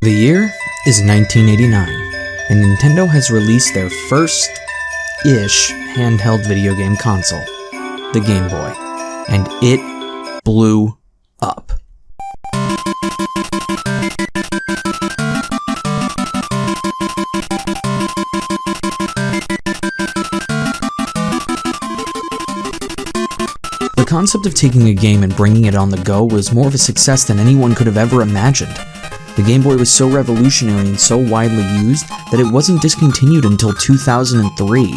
The year is 1989, and Nintendo has released their first-ish handheld video game console, the Game Boy, and it blew up. The concept of taking a game and bringing it on the go was more of a success than anyone could have ever imagined. The Game Boy was so revolutionary and so widely used that it wasn't discontinued until 2003.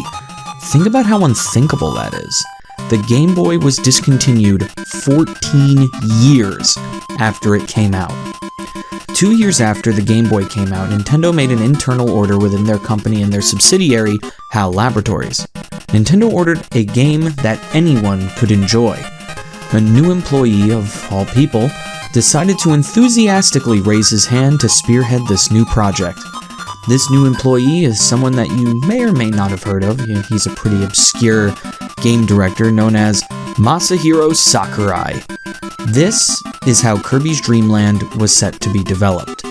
Think about how unthinkable that is. The Game Boy was discontinued 14 years after it came out. 2 years after the Game Boy came out, Nintendo made an internal order within their company and their subsidiary, HAL Laboratories. Nintendo ordered a game that anyone could enjoy. A new employee, of all people, decided to enthusiastically raise his hand to spearhead this new project. This new employee is someone that you may or may not have heard of. He's a pretty obscure game director known as Masahiro Sakurai. This is how Kirby's Dreamland was set to be developed.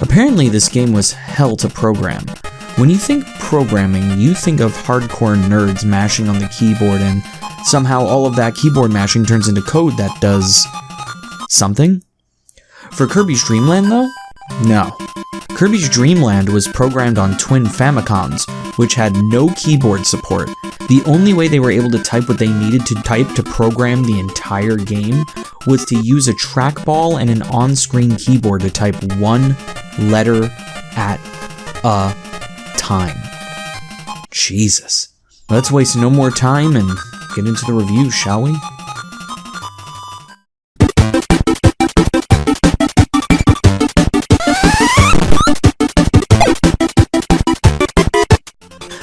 Apparently, this game was hell to program. When you think programming, you think of hardcore nerds mashing on the keyboard, and somehow all of that keyboard mashing turns into code that does something? For Kirby's Dreamland, though? No. Kirby's Dreamland was programmed on twin Famicoms, which had no keyboard support. The only way they were able to type what they needed to type to program the entire game was to use a trackball and an on-screen keyboard to type one letter at a time. Jesus. Let's waste no more time and get into the review, shall we?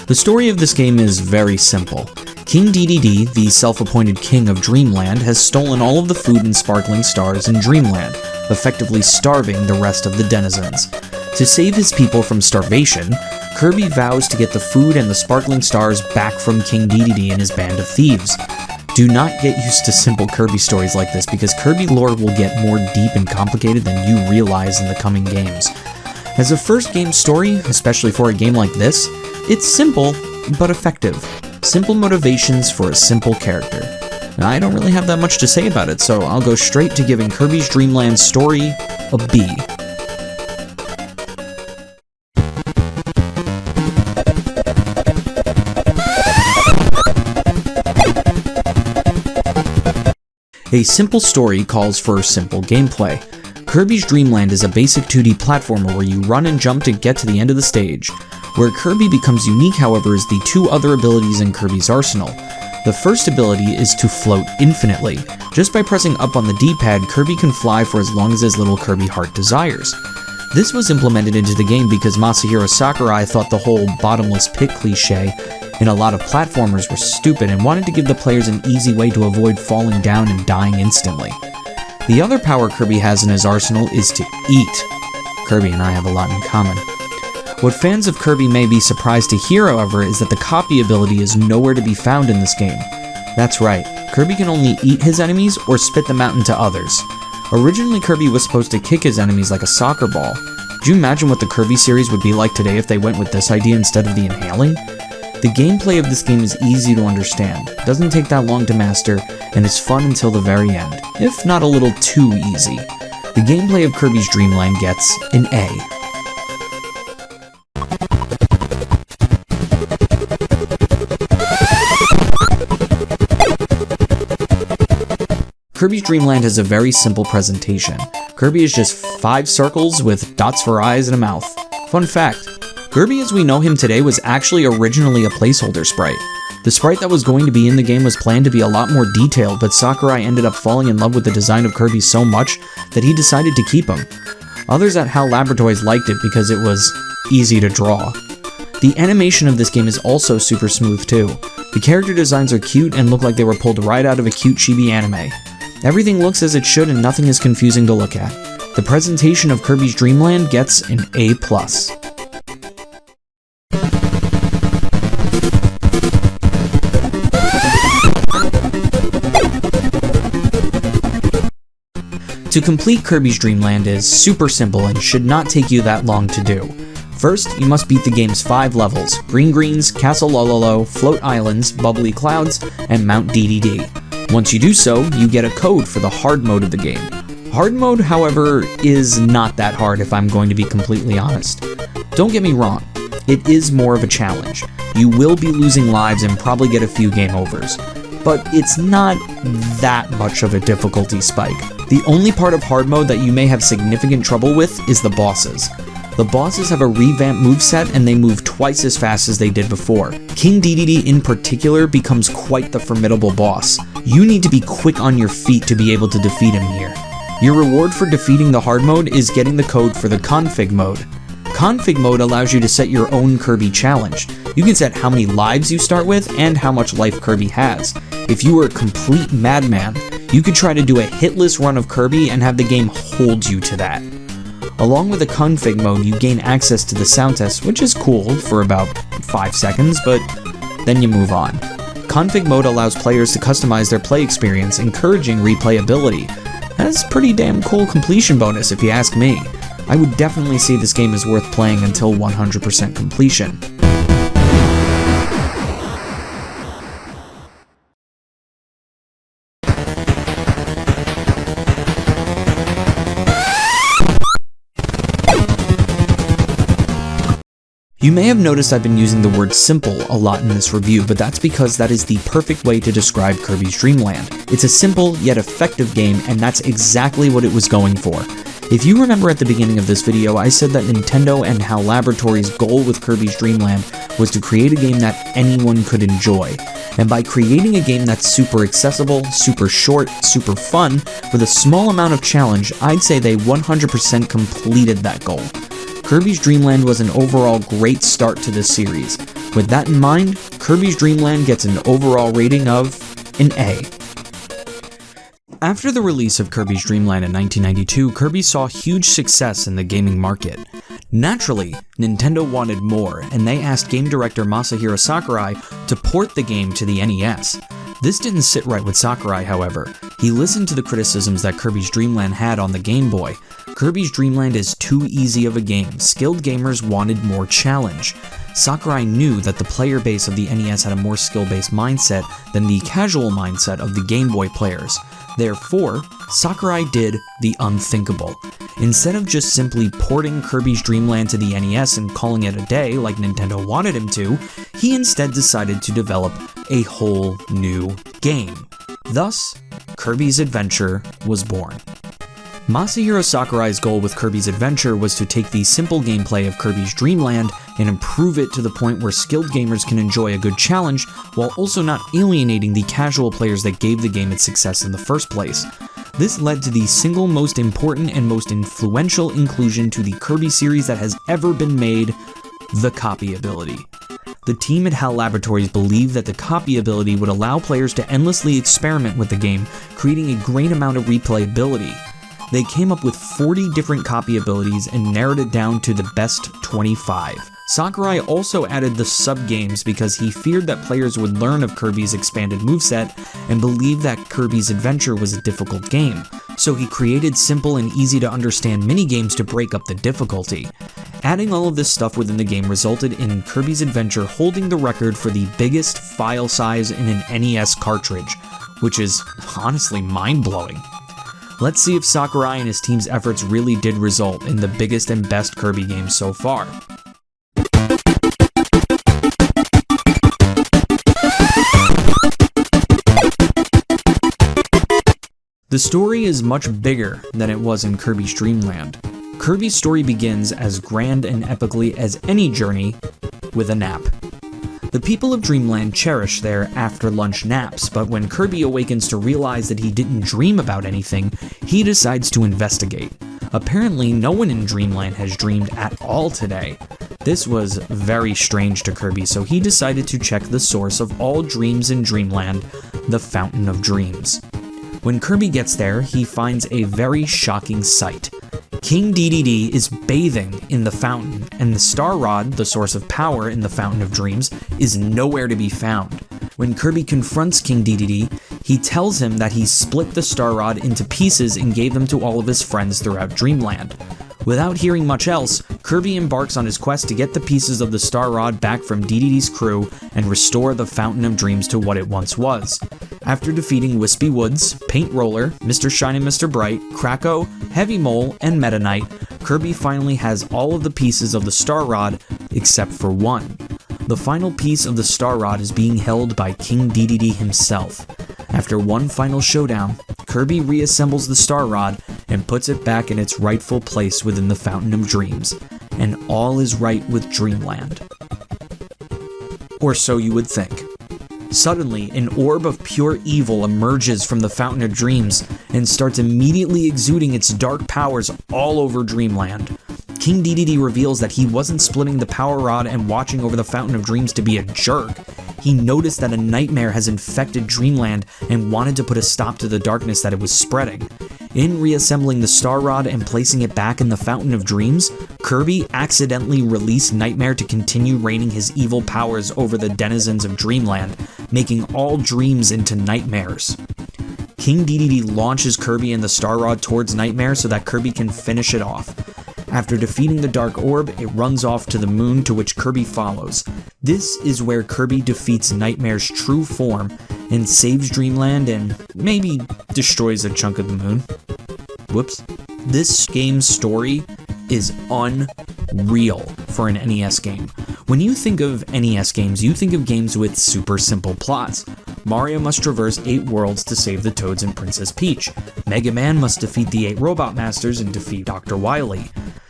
The story of this game is very simple. King Dedede, the self-appointed king of Dreamland, has stolen all of the food and sparkling stars in Dreamland, effectively starving the rest of the denizens. To save his people from starvation, Kirby vows to get the food and the sparkling stars back from King Dedede and his band of thieves. Do not get used to simple Kirby stories like this, because Kirby lore will get more deep and complicated than you realize in the coming games. As a first game story, especially for a game like this, it's simple, but effective. Simple motivations for a simple character. Now, I don't really have that much to say about it, so I'll go straight to giving Kirby's Dreamland story a B. A simple story calls for simple gameplay. Kirby's Dreamland is a basic 2D platformer where you run and jump to get to the end of the stage. Where Kirby becomes unique, however, is the two other abilities in Kirby's arsenal. The first ability is to float infinitely. Just by pressing up on the D-pad, Kirby can fly for as long as his little Kirby heart desires. This was implemented into the game because Masahiro Sakurai thought the whole bottomless pit cliché in a lot of platformers were stupid and wanted to give the players an easy way to avoid falling down and dying instantly. The other power Kirby has in his arsenal is to eat. Kirby and I have a lot in common. What fans of Kirby may be surprised to hear, however, is that the copy ability is nowhere to be found in this game. That's right, Kirby can only eat his enemies or spit them out into others. Originally, Kirby was supposed to kick his enemies like a soccer ball. Do you imagine what the Kirby series would be like today if they went with this idea instead of the inhaling? The gameplay of this game is easy to understand, doesn't take that long to master, and is fun until the very end, if not a little too easy. The gameplay of Kirby's Dreamland gets an A. Kirby's Dreamland has a very simple presentation. Kirby is just 5 circles with dots for eyes and a mouth. Fun fact, Kirby as we know him today was actually originally a placeholder sprite. The sprite that was going to be in the game was planned to be a lot more detailed, but Sakurai ended up falling in love with the design of Kirby so much that he decided to keep him. Others at HAL Laboratories liked it because it was easy to draw. The animation of this game is also super smooth too. The character designs are cute and look like they were pulled right out of a cute chibi anime. Everything looks as it should and nothing is confusing to look at. The presentation of Kirby's Dreamland gets an A+. To complete Kirby's Dreamland is super simple and should not take you that long to do. First, you must beat the game's 5 levels: Green Greens, Castle Lololo, Float Islands, Bubbly Clouds, and Mount Dedede. Once you do so, you get a code for the hard mode of the game. Hard mode, however, is not that hard if I'm going to be completely honest. Don't get me wrong, it is more of a challenge. You will be losing lives and probably get a few game overs, but it's not that much of a difficulty spike. The only part of hard mode that you may have significant trouble with is the bosses. The bosses have a revamped moveset and they move twice as fast as they did before. King Dedede in particular becomes quite the formidable boss. You need to be quick on your feet to be able to defeat him here. Your reward for defeating the hard mode is getting the code for the config mode. Config mode allows you to set your own Kirby challenge. You can set how many lives you start with and how much life Kirby has. If you were a complete madman, you could try to do a hitless run of Kirby and have the game hold you to that. Along with the config mode, you gain access to the sound test, which is cool for about 5 seconds, but then you move on. Config mode allows players to customize their play experience, encouraging replayability. That's a pretty damn cool completion bonus if you ask me. I would definitely say this game is worth playing until 100% completion. You may have noticed I've been using the word simple a lot in this review, but that's because that is the perfect way to describe Kirby's Dreamland. It's a simple yet effective game, and that's exactly what it was going for. If you remember at the beginning of this video, I said that Nintendo and HAL Laboratories' goal with Kirby's Dreamland was to create a game that anyone could enjoy. And by creating a game that's super accessible, super short, super fun, with a small amount of challenge, I'd say they 100% completed that goal. Kirby's Dreamland was an overall great start to this series. With that in mind, Kirby's Dreamland gets an overall rating of an A. After the release of Kirby's Dreamland in 1992, Kirby saw huge success in the gaming market. Naturally, Nintendo wanted more, and they asked game director Masahiro Sakurai to port the game to the NES. This didn't sit right with Sakurai, however. He listened to the criticisms that Kirby's Dreamland had on the Game Boy. Kirby's Dreamland is too easy of a game. Skilled gamers wanted more challenge. Sakurai knew that the player base of the NES had a more skill-based mindset than the casual mindset of the Game Boy players. Therefore, Sakurai did the unthinkable. Instead of just simply porting Kirby's Dreamland to the NES and calling it a day like Nintendo wanted him to, he instead decided to develop a whole new game. Thus, Kirby's Adventure was born. Masahiro Sakurai's goal with Kirby's Adventure was to take the simple gameplay of Kirby's Dreamland and improve it to the point where skilled gamers can enjoy a good challenge while also not alienating the casual players that gave the game its success in the first place. This led to the single most important and most influential inclusion to the Kirby series that has ever been made, the copy ability. The team at HAL Laboratories believed that the copy ability would allow players to endlessly experiment with the game, creating a great amount of replayability. They came up with 40 different copy abilities and narrowed it down to the best 25. Sakurai also added the sub-games because he feared that players would learn of Kirby's expanded moveset and believed that Kirby's Adventure was a difficult game, so he created simple and easy to understand minigames to break up the difficulty. Adding all of this stuff within the game resulted in Kirby's Adventure holding the record for the biggest file size in an NES cartridge, which is honestly mind-blowing. Let's see if Sakurai and his team's efforts really did result in the biggest and best Kirby game so far. The story is much bigger than it was in Kirby's Dreamland. Kirby's story begins as grand and epically as any journey with a nap. The people of Dreamland cherish their after-lunch naps, but when Kirby awakens to realize that he didn't dream about anything, he decides to investigate. Apparently, no one in Dreamland has dreamed at all today. This was very strange to Kirby, so he decided to check the source of all dreams in Dreamland, the Fountain of Dreams. When Kirby gets there, he finds a very shocking sight. King Dedede is bathing in the fountain, and the Star Rod, the source of power in the Fountain of Dreams, is nowhere to be found. When Kirby confronts King Dedede, he tells him that he split the Star Rod into pieces and gave them to all of his friends throughout Dreamland. Without hearing much else, Kirby embarks on his quest to get the pieces of the Star Rod back from Dedede's crew and restore the Fountain of Dreams to what it once was. After defeating Wispy Woods, Paint Roller, Mr. Shine and Mr. Bright, Kracko, Heavy Mole, and Meta Knight, Kirby finally has all of the pieces of the Star Rod except for one. The final piece of the Star Rod is being held by King Dedede himself. After one final showdown, Kirby reassembles the Star Rod and puts it back in its rightful place within the Fountain of Dreams, and all is right with Dreamland. Or so you would think. Suddenly, an orb of pure evil emerges from the Fountain of Dreams and starts immediately exuding its dark powers all over Dreamland. King Dedede reveals that he wasn't splitting the Power Rod and watching over the Fountain of Dreams to be a jerk. He noticed that a nightmare has infected Dreamland and wanted to put a stop to the darkness that it was spreading. In reassembling the Star Rod and placing it back in the Fountain of Dreams, Kirby accidentally released Nightmare to continue raining his evil powers over the denizens of Dreamland, making all dreams into nightmares. King Dedede launches Kirby and the Star Rod towards Nightmare so that Kirby can finish it off. After defeating the Dark Orb, it runs off to the moon, to which Kirby follows. This is where Kirby defeats Nightmare's true form and saves Dreamland and maybe destroys a chunk of the moon. Whoops. This game's story is unreal for an NES game. When you think of NES games, you think of games with super simple plots. Mario must traverse 8 worlds to save the Toads and Princess Peach. Mega Man must defeat the 8 Robot Masters and defeat Dr. Wily.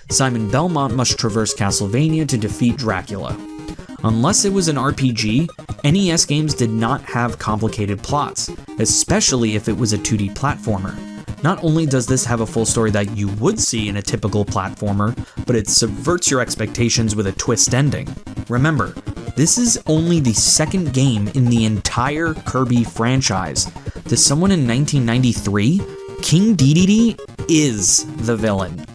Simon Belmont must traverse Castlevania to defeat Dracula. Unless it was an RPG, NES games did not have complicated plots, especially if it was a 2D platformer. Not only does this have a full story that you would see in a typical platformer, but it subverts your expectations with a twist ending. Remember, this is only the second game in the entire Kirby franchise. To someone in 1993, King Dedede is the villain.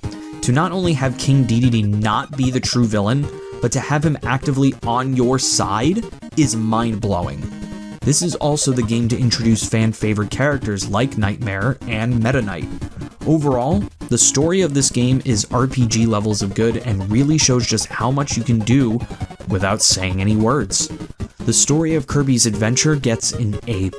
To not only have King Dedede not be the true villain, but to have him actively on your side is mind-blowing. This is also the game to introduce fan-favorite characters like Nightmare and Meta Knight. Overall, the story of this game is RPG levels of good and really shows just how much you can do without saying any words. The story of Kirby's adventure gets an A+.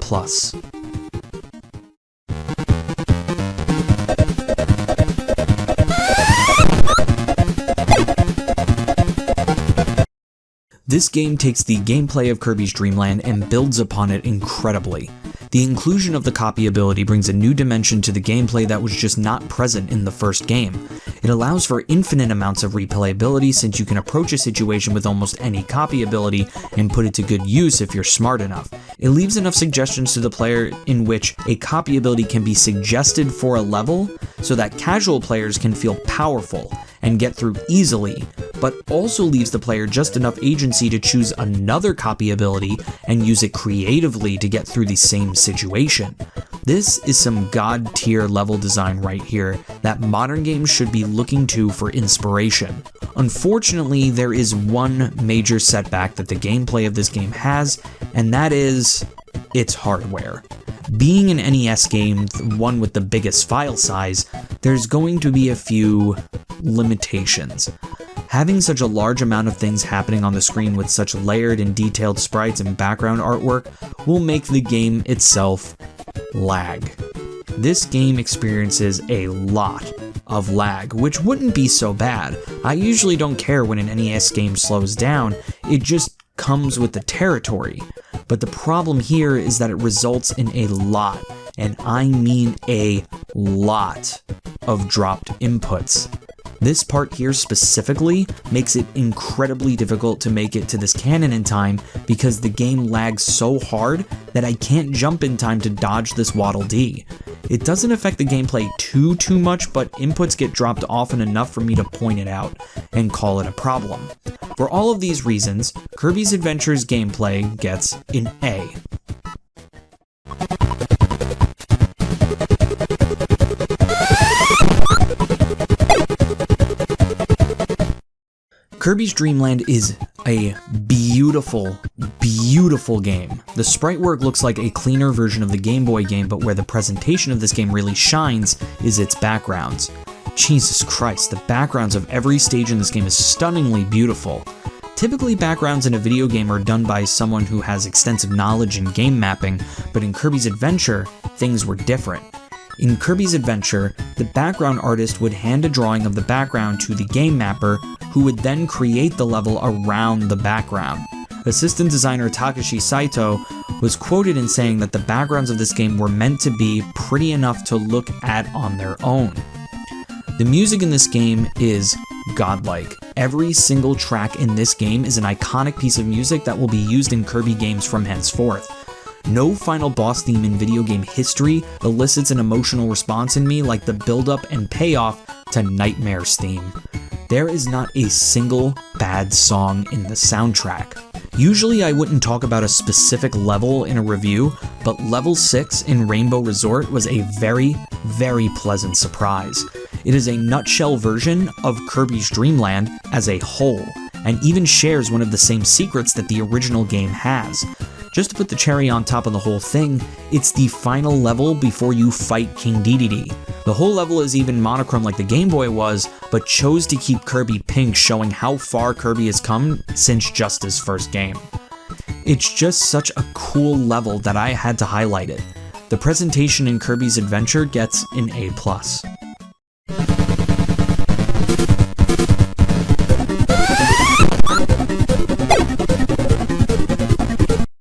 This game takes the gameplay of Kirby's Dreamland and builds upon it incredibly. The inclusion of the copy ability brings a new dimension to the gameplay that was just not present in the first game. It allows for infinite amounts of replayability since you can approach a situation with almost any copy ability and put it to good use if you're smart enough. It leaves enough suggestions to the player in which a copy ability can be suggested for a level so that casual players can feel powerful and get through easily, but also leaves the player just enough agency to choose another copy ability and use it creatively to get through the same situation. This is some god-tier level design right here that modern games should be looking to for inspiration. Unfortunately, there is one major setback that the gameplay of this game has, and that is its hardware. Being an NES game, the one with the biggest file size, there's going to be a few limitations. Having such a large amount of things happening on the screen with such layered and detailed sprites and background artwork will make the game itself lag. This game experiences a lot of lag, which wouldn't be so bad. I usually don't care when an NES game slows down, it just comes with the territory. But the problem here is that it results in a lot, and I mean a lot, of dropped inputs. This part here specifically makes it incredibly difficult to make it to this cannon in time because the game lags so hard that I can't jump in time to dodge this Waddle Dee. It doesn't affect the gameplay too much, but inputs get dropped often enough for me to point it out and call it a problem. For all of these reasons, Kirby's Adventure's gameplay gets an A. Kirby's Dreamland is A beautiful, beautiful game. The sprite work looks like a cleaner version of the Game Boy game, but where the presentation of this game really shines is its backgrounds. Jesus Christ, the backgrounds of every stage in this game is stunningly beautiful. Typically, backgrounds in a video game are done by someone who has extensive knowledge in game mapping, but in Kirby's Adventure, things were different. In Kirby's Adventure, the background artist would hand a drawing of the background to the game mapper, who would then create the level around the background. Assistant designer Takashi Saito was quoted in saying that the backgrounds of this game were meant to be pretty enough to look at on their own. The music in this game is godlike. Every single track in this game is an iconic piece of music that will be used in Kirby games from henceforth. No final boss theme in video game history elicits an emotional response in me like the build-up and payoff to Nightmare's theme. There is not a single bad song in the soundtrack. Usually I wouldn't talk about a specific level in a review, but level 6 in Rainbow Resort was a very, very pleasant surprise. It is a nutshell version of Kirby's Dreamland as a whole, and even shares one of the same secrets that the original game has. Just to put the cherry on top of the whole thing, it's the final level before you fight King Dedede. The whole level is even monochrome like the Game Boy was, but chose to keep Kirby pink, showing how far Kirby has come since just his first game. It's just such a cool level that I had to highlight it. The presentation in Kirby's Adventure gets an A+.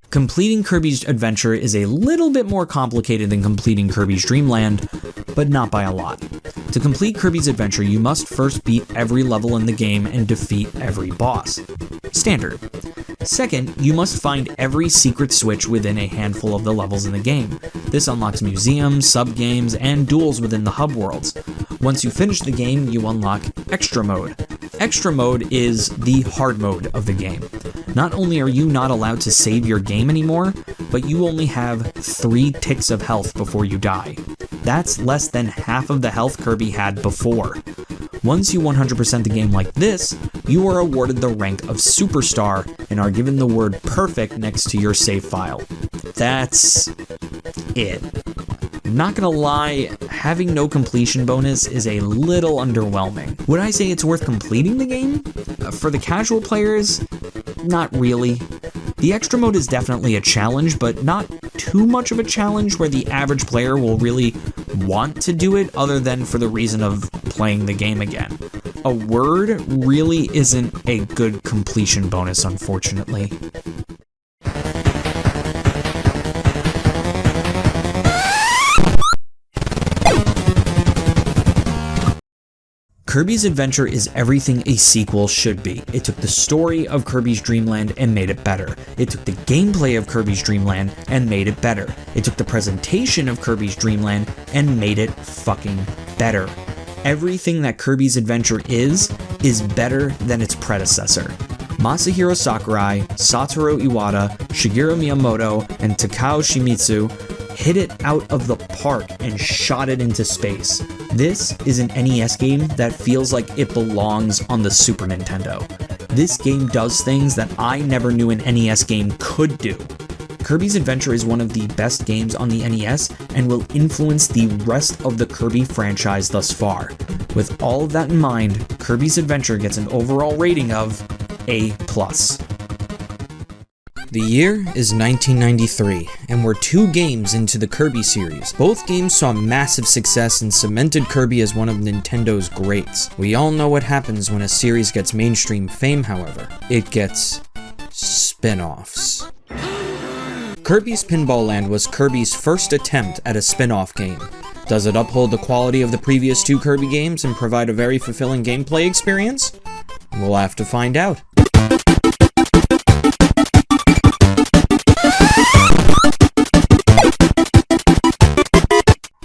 Completing Kirby's Adventure is a little bit more complicated than completing Kirby's Dreamland, but not by a lot. To complete Kirby's Adventure, you must first beat every level in the game and defeat every boss. Standard. Second, you must find every secret switch within a handful of the levels in the game. This unlocks museums, sub-games, and duels within the hub worlds. Once you finish the game, you unlock Extra Mode. Extra Mode is the hard mode of the game. Not only are you not allowed to save your game anymore, but you only have 3 ticks of health before you die. That's less than half of the health Kirby had before. Once you 100% the game like this, you are awarded the rank of Superstar and are given the word perfect next to your save file. That's it. Not gonna lie, having no completion bonus is a little underwhelming. Would I say it's worth completing the game? For the casual players, not really. The extra mode is definitely a challenge, but not too much of a challenge where the average player will really want to do it other than for the reason of playing the game again. A word really isn't a good completion bonus, unfortunately. Kirby's Adventure is everything a sequel should be. It took the story of Kirby's Dreamland and made it better. It took the gameplay of Kirby's Dreamland and made it better. It took the presentation of Kirby's Dreamland and made it fucking better. Everything that Kirby's Adventure is better than its predecessor. Masahiro Sakurai, Satoru Iwata, Shigeru Miyamoto, and Takao Shimizu hit it out of the park and shot it into space. This is an NES game that feels like it belongs on the Super Nintendo. This game does things that I never knew an NES game could do. Kirby's Adventure is one of the best games on the NES and will influence the rest of the Kirby franchise thus far. With all of that in mind, Kirby's Adventure gets an overall rating of A+. The year is 1993, and we're 2 games into the Kirby series. Both games saw massive success and cemented Kirby as one of Nintendo's greats. We all know what happens when a series gets mainstream fame, however. It gets spin-offs. Kirby's Pinball Land was Kirby's first attempt at a spin-off game. Does it uphold the quality of the previous 2 Kirby games and provide a very fulfilling gameplay experience? We'll have to find out.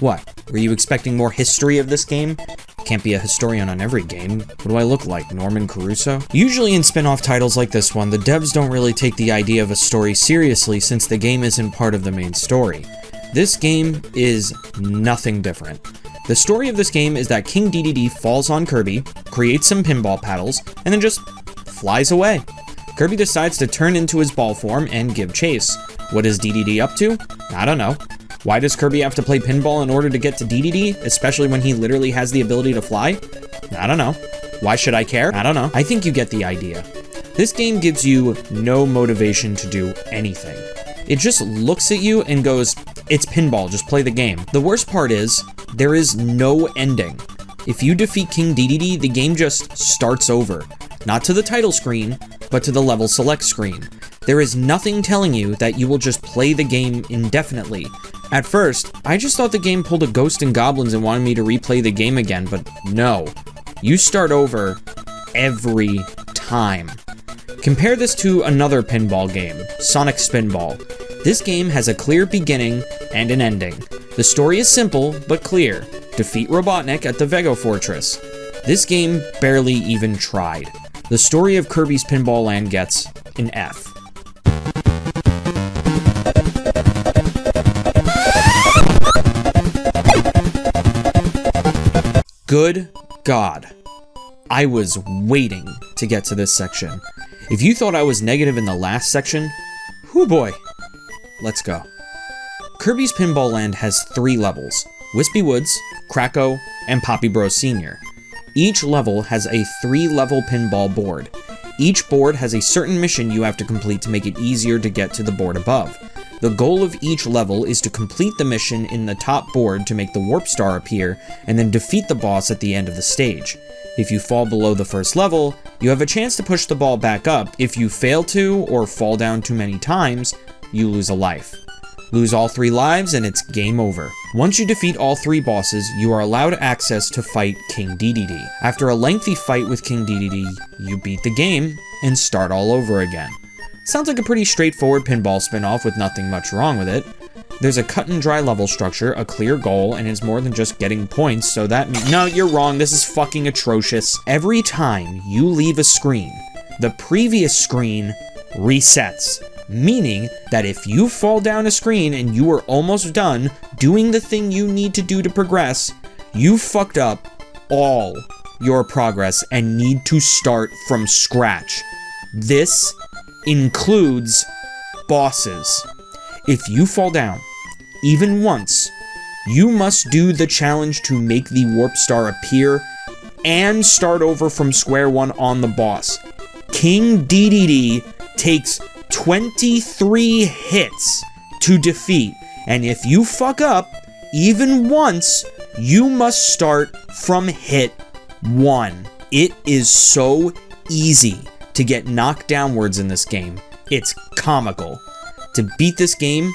What? Were you expecting more history of this game? Can't be a historian on every game. What do I look like, Norman Caruso? Usually in spin-off titles like this one, the devs don't really take the idea of a story seriously since the game isn't part of the main story. This game is nothing different. The story of this game is that King Dedede falls on Kirby, creates some pinball paddles, and then just flies away. Kirby decides to turn into his ball form and give chase. What is Dedede up to? I don't know. Why does Kirby have to play pinball in order to get to Dedede, especially when he literally has the ability to fly? I don't know. Why should I care? I don't know. I think you get the idea. This game gives you no motivation to do anything. It just looks at you and goes, it's pinball, just play the game. The worst part is, there is no ending. If you defeat King Dedede, the game just starts over. Not to the title screen, but to the level select screen. There is nothing telling you that you will just play the game indefinitely. At first, I just thought the game pulled a Ghosts and Goblins and wanted me to replay the game again, but no. You start over every time. Compare this to another pinball game, Sonic Spinball. This game has a clear beginning and an ending. The story is simple, but clear. Defeat Robotnik at the Vega Fortress. This game barely even tried. The story of Kirby's Pinball Land gets an F. Good God. I was waiting to get to this section. If you thought I was negative in the last section, whoo boy. Let's go. Kirby's Pinball Land has 3 levels: Wispy Woods, Krakow, and Poppy Bros Sr. Each level has a 3-level pinball board. Each board has a certain mission you have to complete to make it easier to get to the board above. The goal of each level is to complete the mission in the top board to make the Warp Star appear, and then defeat the boss at the end of the stage. If you fall below the first level, you have a chance to push the ball back up. If you fail to, or fall down too many times, you lose a life. Lose all 3 lives and it's game over. Once you defeat all 3 bosses, you are allowed access to fight King Dedede. After a lengthy fight with King Dedede, you beat the game and start all over again. Sounds like a pretty straightforward pinball spin-off with nothing much wrong with it. There's a cut and dry level structure, a clear goal, and it's more than just getting points, so that no, you're wrong, this is fucking atrocious. Every time you leave a screen, the previous screen resets. Meaning that if you fall down a screen and you are almost done doing the thing you need to do to progress, you fucked up all your progress and need to start from scratch. This includes bosses. If you fall down, even once, you must do the challenge to make the Warp Star appear and start over from square one on the boss. King Dedede takes 23 hits to defeat, and if you fuck up even once, you must start from hit 1. It is so easy to get knocked downwards in this game. It's comical. To beat this game,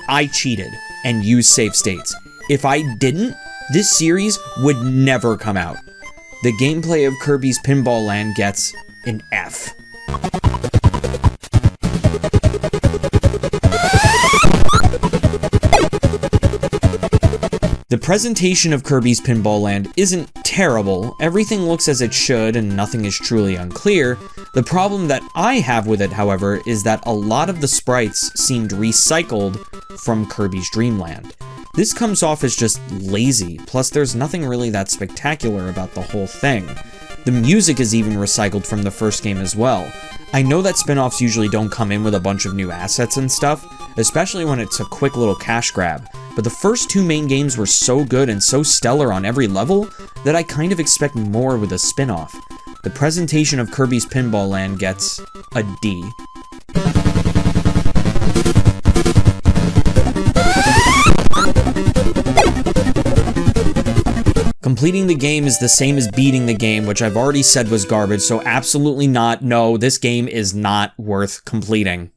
I cheated and used save states. If I didn't, this series would never come out. The gameplay of Kirby's Pinball Land gets an F. The presentation of Kirby's Pinball Land isn't terrible. Everything looks as it should and nothing is truly unclear. The problem that I have with it, however, is that a lot of the sprites seemed recycled from Kirby's Dreamland. This comes off as just lazy, plus there's nothing really that spectacular about the whole thing. The music is even recycled from the first game as well. I know that spin-offs usually don't come in with a bunch of new assets and stuff, especially when it's a quick little cash grab, but the first 2 main games were so good and so stellar on every level that I kind of expect more with a spin-off. The presentation of Kirby's Pinball Land gets a D. Completing the game is the same as beating the game, which I've already said was garbage, so absolutely not. No, this game is not worth completing.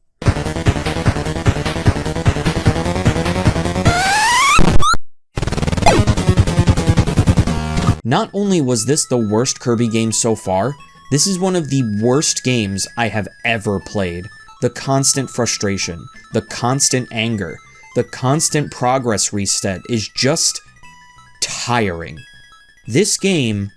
Not only was this the worst Kirby game so far, this is one of the worst games I have ever played. The constant frustration, the constant anger, the constant progress reset is just tiring. This game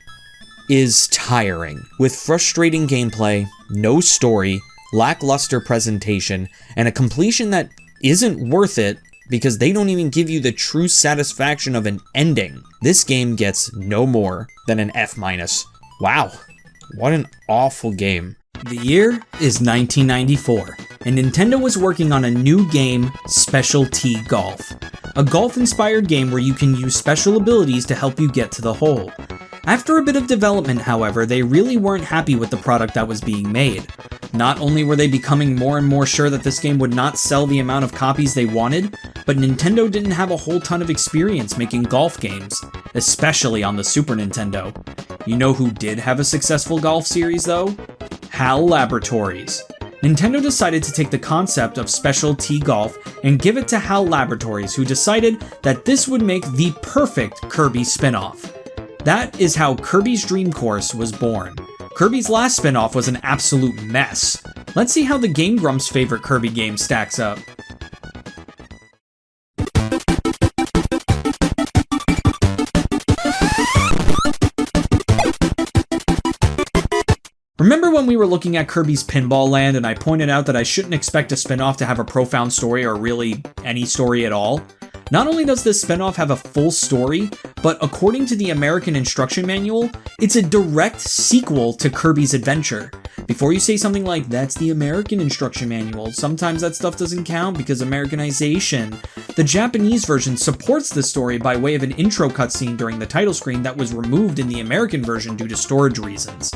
is tiring, with frustrating gameplay, no story, lackluster presentation, and a completion that isn't worth it because they don't even give you the true satisfaction of an ending. This game gets no more than an F-. Wow, what an awful game. The year is 1994, and Nintendo was working on a new game, Specialty Golf. A golf-inspired game where you can use special abilities to help you get to the hole. After a bit of development, however, they really weren't happy with the product that was being made. Not only were they becoming more and more sure that this game would not sell the amount of copies they wanted, but Nintendo didn't have a whole ton of experience making golf games, especially on the Super Nintendo. You know who did have a successful golf series though? HAL Laboratories. Nintendo decided to take the concept of Specialty Golf and give it to HAL Laboratories, who decided that this would make the perfect Kirby spin-off. That is how Kirby's Dream Course was born. Kirby's last spin-off was an absolute mess. Let's see how the Game Grumps' favorite Kirby game stacks up. Remember when we were looking at Kirby's Pinball Land and I pointed out that I shouldn't expect a spin-off to have a profound story or really any story at all? Not only does this spin-off have a full story, but according to the American instruction manual, it's a direct sequel to Kirby's Adventure. Before you say something like, that's the American instruction manual, sometimes that stuff doesn't count because Americanization. The Japanese version supports the story by way of an intro cutscene during the title screen that was removed in the American version due to storage reasons.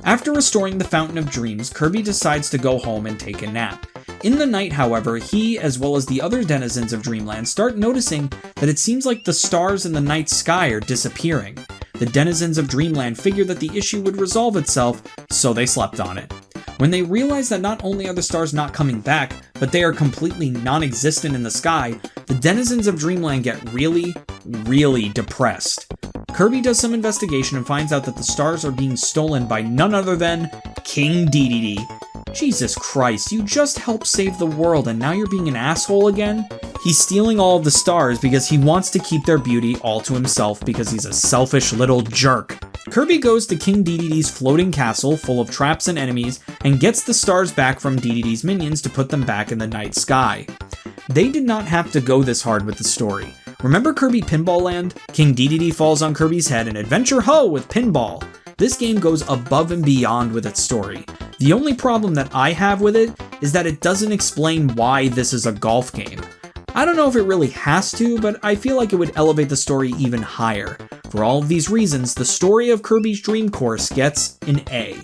After restoring the Fountain of Dreams, Kirby decides to go home and take a nap. In the night, however, he, as well as the other denizens of Dreamland, start noticing that it seems like the stars in the night sky are disappearing. The denizens of Dreamland figure that the issue would resolve itself, so they slept on it. When they realize that not only are the stars not coming back, but they are completely non-existent in the sky, the denizens of Dreamland get really, really depressed. Kirby does some investigation and finds out that the stars are being stolen by none other than King Dedede. Jesus Christ, you just helped save the world and now you're being an asshole again? He's stealing all of the stars because he wants to keep their beauty all to himself because he's a selfish little jerk. Kirby goes to King Dedede's floating castle full of traps and enemies and gets the stars back from Dedede's minions to put them back in the night sky. They did not have to go this hard with the story. Remember Kirby Pinball Land? King Dedede falls on Kirby's head and adventure ho with Pinball! This game goes above and beyond with its story. The only problem that I have with it is that it doesn't explain why this is a golf game. I don't know if it really has to, but I feel like it would elevate the story even higher. For all of these reasons, the story of Kirby's Dream Course gets an A.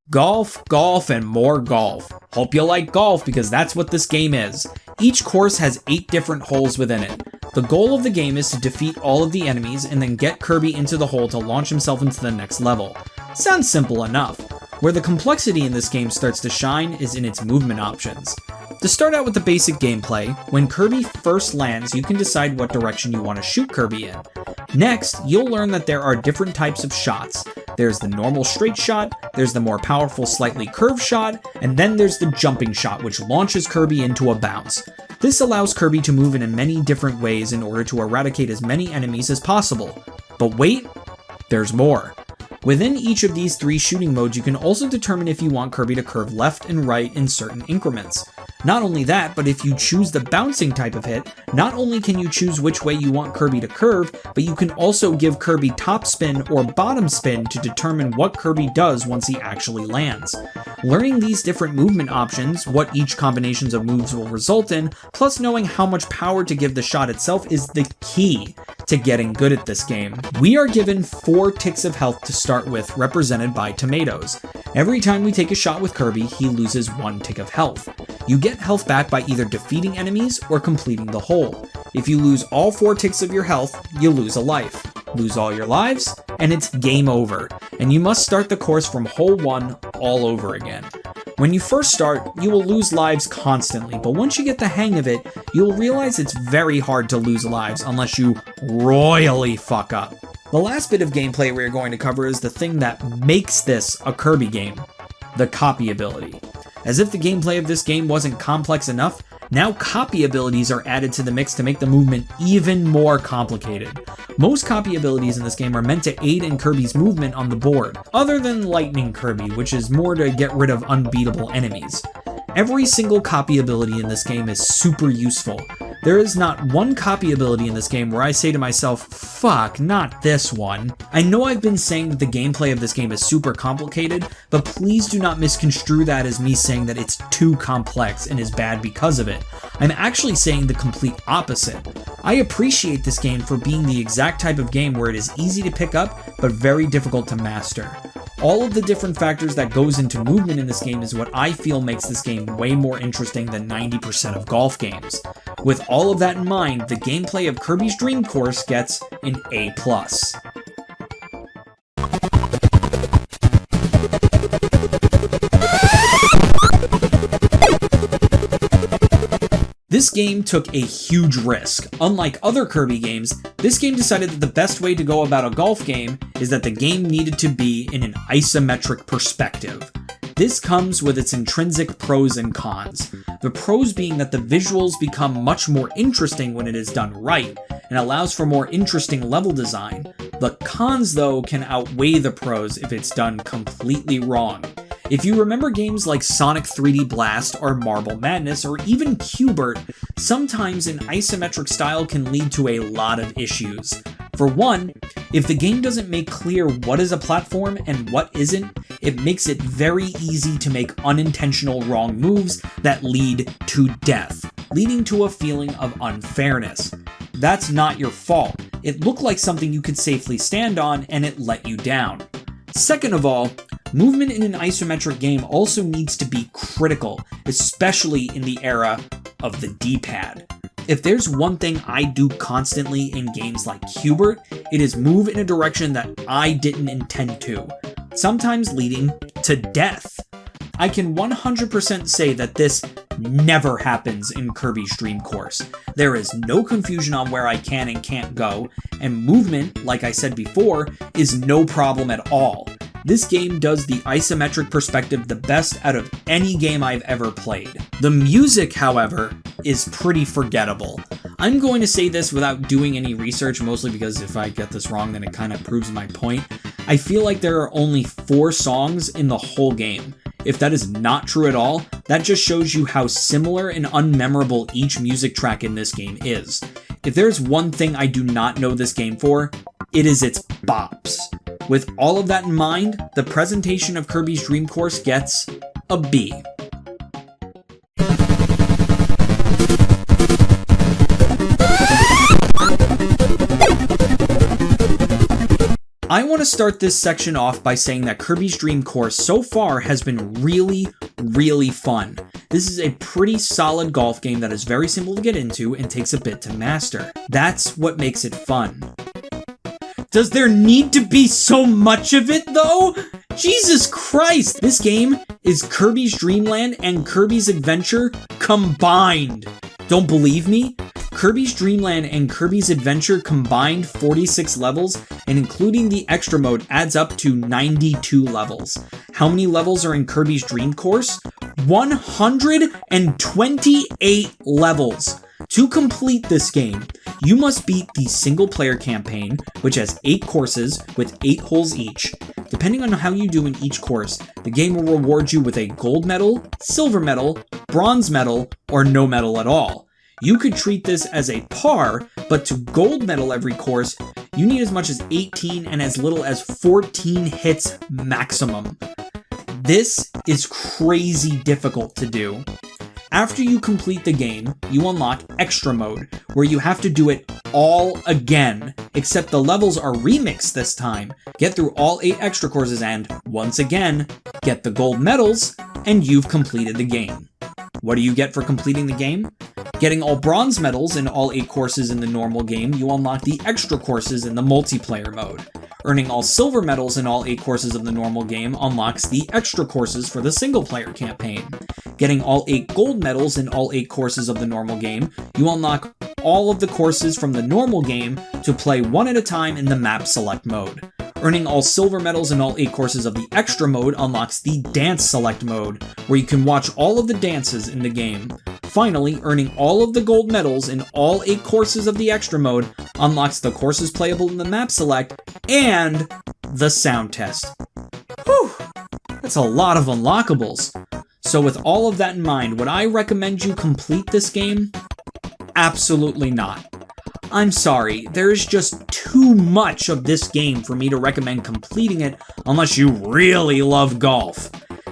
Golf, golf, and more golf. Hope you like golf because that's what this game is. Each course has 8 different holes within it. The goal of the game is to defeat all of the enemies and then get Kirby into the hole to launch himself into the next level. Sounds simple enough. Where the complexity in this game starts to shine is in its movement options. To start out with the basic gameplay, when Kirby first lands, you can decide what direction you want to shoot Kirby in. Next, you'll learn that there are different types of shots. There's the normal straight shot, there's the more powerful slightly curved shot, and then there's the jumping shot, which launches Kirby into a bounce. This allows Kirby to move in many different ways in order to eradicate as many enemies as possible. But wait, there's more. Within each of these 3 shooting modes, you can also determine if you want Kirby to curve left and right in certain increments. Not only that, but if you choose the bouncing type of hit, not only can you choose which way you want Kirby to curve, but you can also give Kirby top spin or bottom spin to determine what Kirby does once he actually lands. Learning these different movement options, what each combinations of moves will result in, plus knowing how much power to give the shot itself is the key to getting good at this game. We are given 4 ticks of health to start with, represented by tomatoes. Every time we take a shot with Kirby, he loses 1 tick of health. You get health back by either defeating enemies or completing the hole. If you lose all 4 ticks of your health, you lose a life. Lose all your lives, and it's game over, and you must start the course from hole 1 all over again. When you first start, you will lose lives constantly, but once you get the hang of it, you'll realize it's very hard to lose lives unless you royally fuck up. The last bit of gameplay we're going to cover is the thing that makes this a Kirby game: the copy ability. As if the gameplay of this game wasn't complex enough, now copy abilities are added to the mix to make the movement even more complicated. Most copy abilities in this game are meant to aid in Kirby's movement on the board, other than Lightning Kirby, which is more to get rid of unbeatable enemies. Every single copy ability in this game is super useful. There is not one copy ability in this game where I say to myself, fuck, not this one. I know I've been saying that the gameplay of this game is super complicated, but please do not misconstrue that as me saying that it's too complex and is bad because of it. I'm actually saying the complete opposite. I appreciate this game for being the exact type of game where it is easy to pick up, but very difficult to master. All of the different factors that goes into movement in this game is what I feel makes this game way more interesting than 90% of golf games. With all of that in mind, the gameplay of Kirby's Dream Course gets an A+. This game took a huge risk. Unlike other Kirby games, this game decided that the best way to go about a golf game is that the game needed to be in an isometric perspective. This comes with its intrinsic pros and cons. The pros being that the visuals become much more interesting when it is done right, and allows for more interesting level design. The cons, though, can outweigh the pros if it's done completely wrong. If you remember games like Sonic 3D Blast or Marble Madness or even Q*bert, sometimes an isometric style can lead to a lot of issues. For one, if the game doesn't make clear what is a platform and what isn't, it makes it very easy to make unintentional wrong moves that lead to death, leading to a feeling of unfairness. That's not your fault. It looked like something you could safely stand on and it let you down. Second of all, movement in an isometric game also needs to be critical, especially in the era of the D-pad. If there's one thing I do constantly in games like Q*bert, it is move in a direction that I didn't intend to, sometimes leading to death. I can 100% say that this never happens in Kirby's Dream Course. There is no confusion on where I can and can't go, and movement, like I said before, is no problem at all. This game does the isometric perspective the best out of any game I've ever played. The music, however, is pretty forgettable. I'm going to say this without doing any research, mostly because if I get this wrong then it kind of proves my point. I feel like there are only 4 songs in the whole game. If that is not true at all, that just shows you how similar and unmemorable each music track in this game is. If there's one thing I do not know this game for, it is its bops. With all of that in mind, the presentation of Kirby's Dream Course gets a B. I want to start this section off by saying that Kirby's Dream Course so far has been really, really fun. This is a pretty solid golf game that is very simple to get into and takes a bit to master. That's what makes it fun. Does there need to be so much of it, though? Jesus Christ! This game is Kirby's Dreamland and Kirby's Adventure combined. Don't believe me? Kirby's Dreamland and Kirby's Adventure combined 46 levels, and including the extra mode adds up to 92 levels. How many levels are in Kirby's Dream Course? 128 levels. To complete this game, you must beat the single-player campaign, which has 8 courses with 8 holes each. Depending on how you do in each course, the game will reward you with a gold medal, silver medal, bronze medal, or no medal at all. You could treat this as a par, but to gold medal every course, you need as much as 18 and as little as 14 hits maximum. This is crazy difficult to do. After you complete the game, you unlock Extra Mode, where you have to do it all again, except the levels are remixed this time. Get through all 8 extra courses and, once again, get the gold medals, and you've completed the game. What do you get for completing the game? Getting all bronze medals in all 8 courses in the normal game, you unlock the extra courses in the multiplayer mode. Earning all silver medals in all 8 courses of the normal game unlocks the extra courses for the single-player campaign. Getting all 8 gold medals in all 8 courses of the normal game, you unlock all of the courses from the normal game to play one at a time in the map select mode. Earning all silver medals in all 8 courses of the extra mode unlocks the dance select mode, where you can watch all of the dances in the game. Finally, earning all of the gold medals in all 8 courses of the extra mode unlocks the courses playable in the map select and the sound test. Whew! That's a lot of unlockables. So with all of that in mind, would I recommend you complete this game? Absolutely not. I'm sorry, there is just too much of this game for me to recommend completing it unless you really love golf.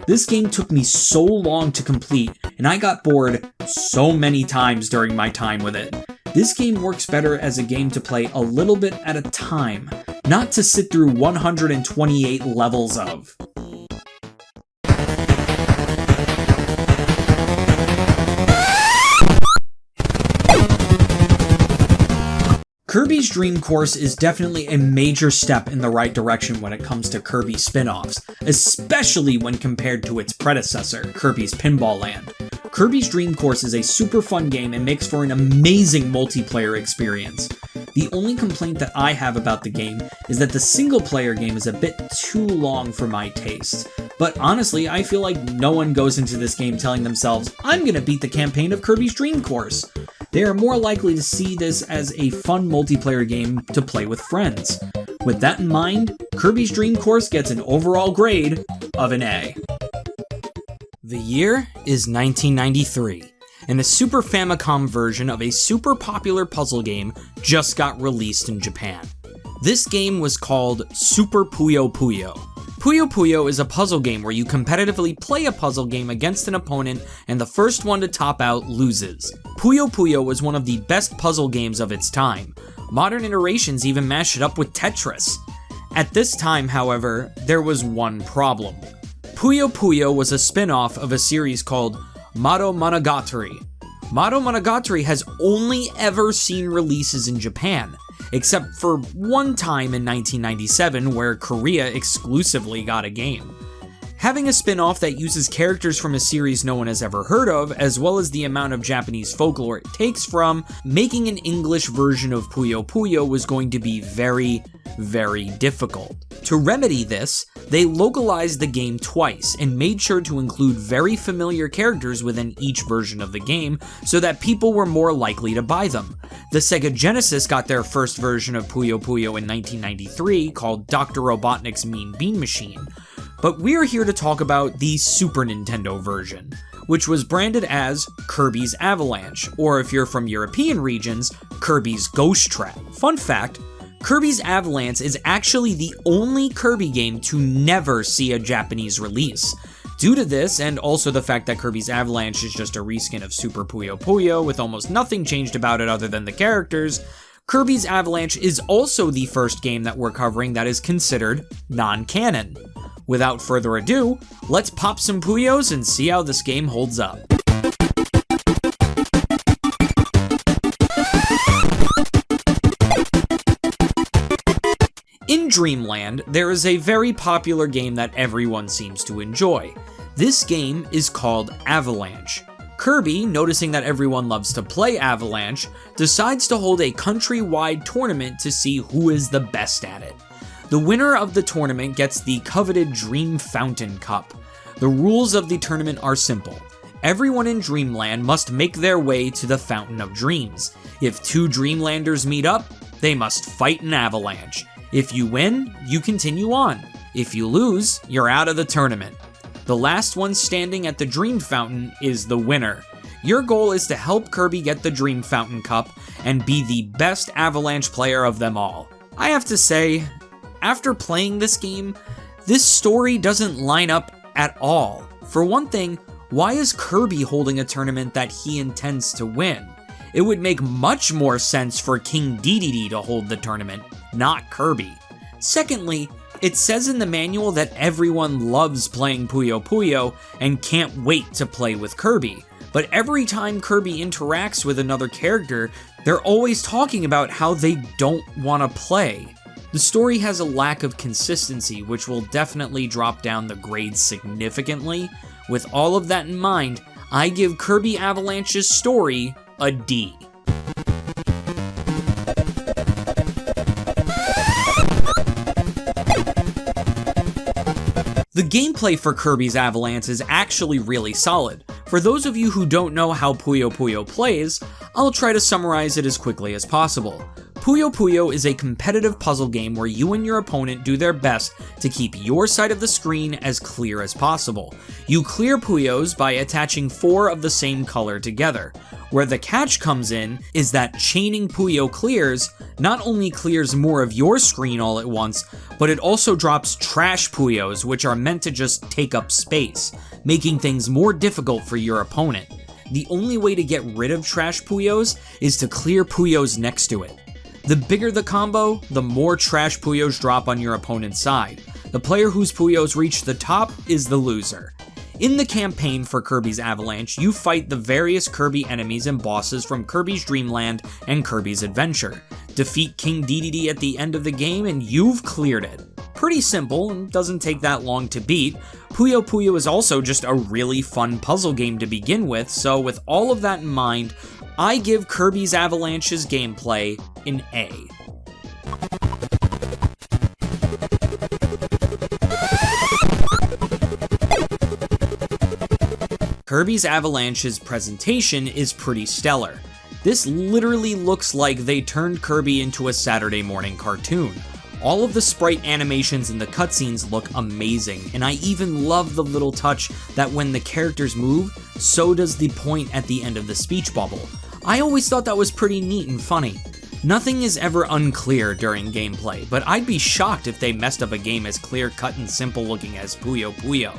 This game took me so long to complete, and I got bored so many times during my time with it. This game works better as a game to play a little bit at a time, not to sit through 128 levels of. Kirby's Dream Course is definitely a major step in the right direction when it comes to Kirby spin-offs, especially when compared to its predecessor, Kirby's Pinball Land. Kirby's Dream Course is a super fun game and makes for an amazing multiplayer experience. The only complaint that I have about the game is that the single-player game is a bit too long for my taste. But honestly, I feel like no one goes into this game telling themselves, I'm gonna beat the campaign of Kirby's Dream Course. They are more likely to see this as a fun multiplayer game to play with friends. With that in mind, Kirby's Dream Course gets an overall grade of an A. The year is 1993, and a Super Famicom version of a super popular puzzle game just got released in Japan. This game was called Super Puyo Puyo. Puyo Puyo is a puzzle game where you competitively play a puzzle game against an opponent and the first one to top out loses. Puyo Puyo was one of the best puzzle games of its time. Modern iterations even mashed it up with Tetris. At this time, however, there was one problem. Puyo Puyo was a spin-off of a series called Mado Monogatari. Mado Monogatari has only ever seen releases in Japan, except for one time in 1997 where Korea exclusively got a game. Having a spin-off that uses characters from a series no one has ever heard of, as well as the amount of Japanese folklore it takes from, making an English version of Puyo Puyo was going to be very, very difficult. To remedy this, they localized the game twice and made sure to include very familiar characters within each version of the game so that people were more likely to buy them. The Sega Genesis got their first version of Puyo Puyo in 1993 called Dr. Robotnik's Mean Bean Machine. But we're here to talk about the Super Nintendo version, which was branded as Kirby's Avalanche, or if you're from European regions, Kirby's Ghost Trap. Fun fact, Kirby's Avalanche is actually the only Kirby game to never see a Japanese release. Due to this, and also the fact that Kirby's Avalanche is just a reskin of Super Puyo Puyo with almost nothing changed about it other than the characters, Kirby's Avalanche is also the first game that we're covering that is considered non-canon. Without further ado, let's pop some Puyos and see how this game holds up. In Dreamland, there is a very popular game that everyone seems to enjoy. This game is called Avalanche. Kirby, noticing that everyone loves to play Avalanche, decides to hold a countrywide tournament to see who is the best at it. The winner of the tournament gets the coveted Dream Fountain Cup. The rules of the tournament are simple. Everyone in Dreamland must make their way to the Fountain of Dreams. If two Dreamlanders meet up, they must fight an avalanche. If you win, you continue on. If you lose, you're out of the tournament. The last one standing at the Dream Fountain is the winner. Your goal is to help Kirby get the Dream Fountain Cup and be the best Avalanche player of them all. I have to say, after playing this game, this story doesn't line up at all. For one thing, why is Kirby holding a tournament that he intends to win? It would make much more sense for King Dedede to hold the tournament, not Kirby. Secondly, it says in the manual that everyone loves playing Puyo Puyo and can't wait to play with Kirby. But every time Kirby interacts with another character, they're always talking about how they don't want to play. The story has a lack of consistency, which will definitely drop down the grades significantly. With all of that in mind, I give Kirby Avalanche's story a D. The gameplay for Kirby's Avalanche is actually really solid. For those of you who don't know how Puyo Puyo plays, I'll try to summarize it as quickly as possible. Puyo Puyo is a competitive puzzle game where you and your opponent do their best to keep your side of the screen as clear as possible. You clear Puyos by attaching 4 of the same color together. Where the catch comes in is that chaining Puyo clears not only clears more of your screen all at once, but it also drops trash Puyos, which are meant to just take up space, making things more difficult for your opponent. The only way to get rid of trash Puyos is to clear Puyos next to it. The bigger the combo, the more trash Puyos drop on your opponent's side. The player whose Puyos reach the top is the loser. In the campaign for Kirby's Avalanche, you fight the various Kirby enemies and bosses from Kirby's Dreamland and Kirby's Adventure. Defeat King Dedede at the end of the game and you've cleared it. Pretty simple and doesn't take that long to beat. Puyo Puyo is also just a really fun puzzle game to begin with, so with all of that in mind, I give Kirby's Avalanche's gameplay an A. Kirby's Avalanche's presentation is pretty stellar. This literally looks like they turned Kirby into a Saturday morning cartoon. All of the sprite animations in the cutscenes look amazing, and I even love the little touch that when the characters move, so does the point at the end of the speech bubble. I always thought that was pretty neat and funny. Nothing is ever unclear during gameplay, but I'd be shocked if they messed up a game as clear-cut and simple looking as Puyo Puyo.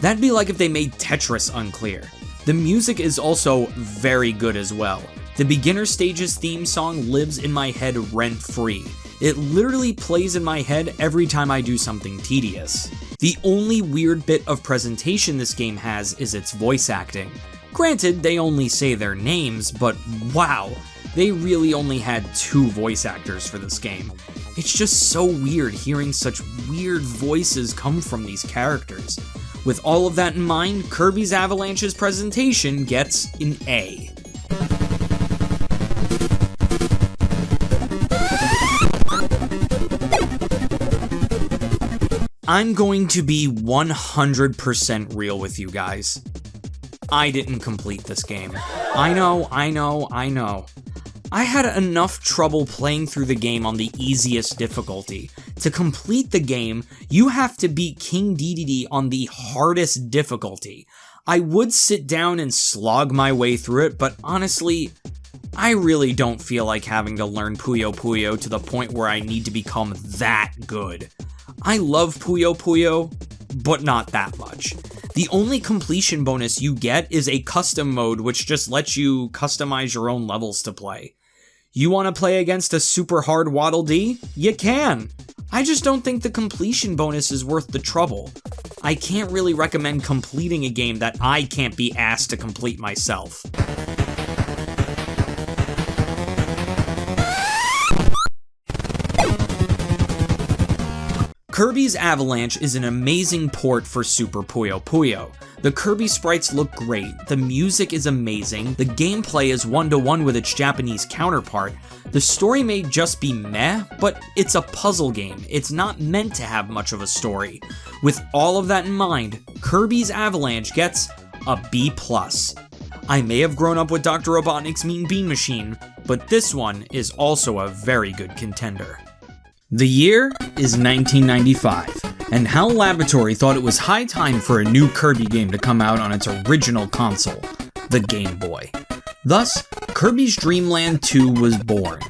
That'd be like if they made Tetris unclear. The music is also very good as well. The beginner stage's theme song lives in my head rent-free. It literally plays in my head every time I do something tedious. The only weird bit of presentation this game has is its voice acting. Granted, they only say their names, but wow, they really only had 2 voice actors for this game. It's just so weird hearing such weird voices come from these characters. With all of that in mind, Kirby's Avalanche's presentation gets an A. I'm going to be 100% real with you guys. I didn't complete this game. I know. I had enough trouble playing through the game on the easiest difficulty. To complete the game, you have to beat King Dedede on the hardest difficulty. I would sit down and slog my way through it, but honestly, I really don't feel like having to learn Puyo Puyo to the point where I need to become that good. I love Puyo Puyo, but not that much. The only completion bonus you get is a custom mode which just lets you customize your own levels to play. You want to play against a super hard Waddle Dee? You can! I just don't think the completion bonus is worth the trouble. I can't really recommend completing a game that I can't be asked to complete myself. Kirby's Avalanche is an amazing port for Super Puyo Puyo. The Kirby sprites look great, the music is amazing, the gameplay is one-to-one with its Japanese counterpart, the story may just be meh, but it's a puzzle game, it's not meant to have much of a story. With all of that in mind, Kirby's Avalanche gets a B+. I may have grown up with Dr. Robotnik's Mean Bean Machine, but this one is also a very good contender. The year is 1995, and HAL Laboratory thought it was high time for a new Kirby game to come out on its original console, the Game Boy. Thus, Kirby's Dreamland 2 was born.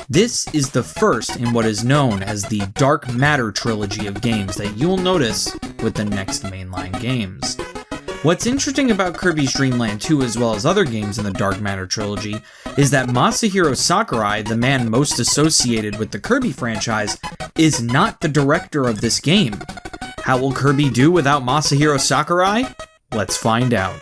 This is the first in what is known as the Dark Matter trilogy of games that you'll notice with the next mainline games. What's interesting about Kirby's Dreamland 2 as well as other games in the Dark Matter trilogy is that Masahiro Sakurai, the man most associated with the Kirby franchise, is not the director of this game. How will Kirby do without Masahiro Sakurai? Let's find out.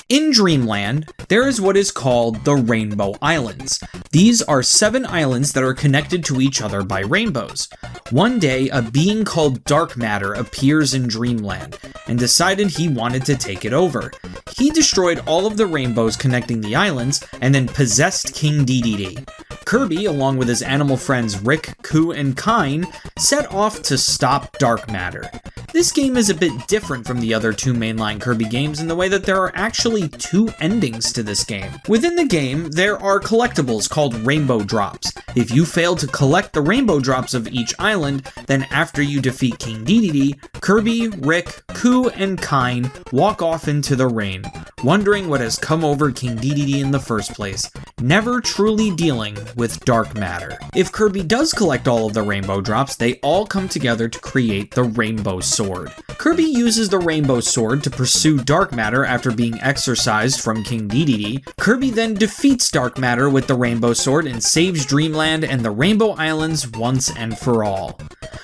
In Dreamland, there is what is called the Rainbow Islands. These are 7 islands that are connected to each other by rainbows. One day, a being called Dark Matter appears in Dreamland, and decided he wanted to take it over. He destroyed all of the rainbows connecting the islands, and then possessed King Dedede. Kirby, along with his animal friends Rick, Ku, and Kine, set off to stop Dark Matter. This game is a bit different from the other two mainline Kirby games in the way that there are actually two endings to this game. Within the game, there are collectibles called Rainbow Drops. If you fail to collect the Rainbow Drops of each island, then after you defeat King Dedede, Kirby, Rick, Ku, and Kine walk off into the rain, wondering what has come over King Dedede in the first place, never truly dealing with dark matter. If Kirby does collect all of the Rainbow Drops, they all come together to create the Rainbow Sword. Kirby uses the Rainbow Sword to pursue dark matter after being exorcised from King Dedede. Kirby then defeats dark matter with the Rainbow Sword and saves Dreamland and the Rainbow Islands once and for all.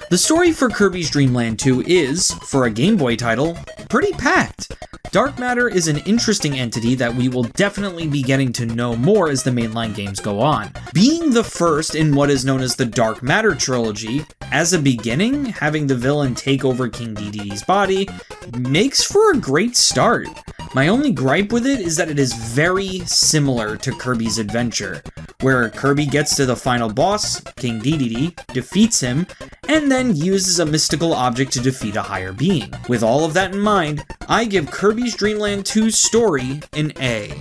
The story for Kirby's Dreamland 2 is, for a Game Boy title, pretty packed. Dark matter is an interesting entity that we will definitely be getting to know more as the mainline games go on. Being the first in what is known as the Dark Matter trilogy, as a beginning, having the villain take over King Dedede's body makes for a great start. My only gripe with it is that it is very similar to Kirby's Adventure, where Kirby gets to the final boss, King Dedede, defeats him, and then uses a mystical object to defeat a higher being. With all of that in mind, I give Kirby's Dreamland 2's story an A.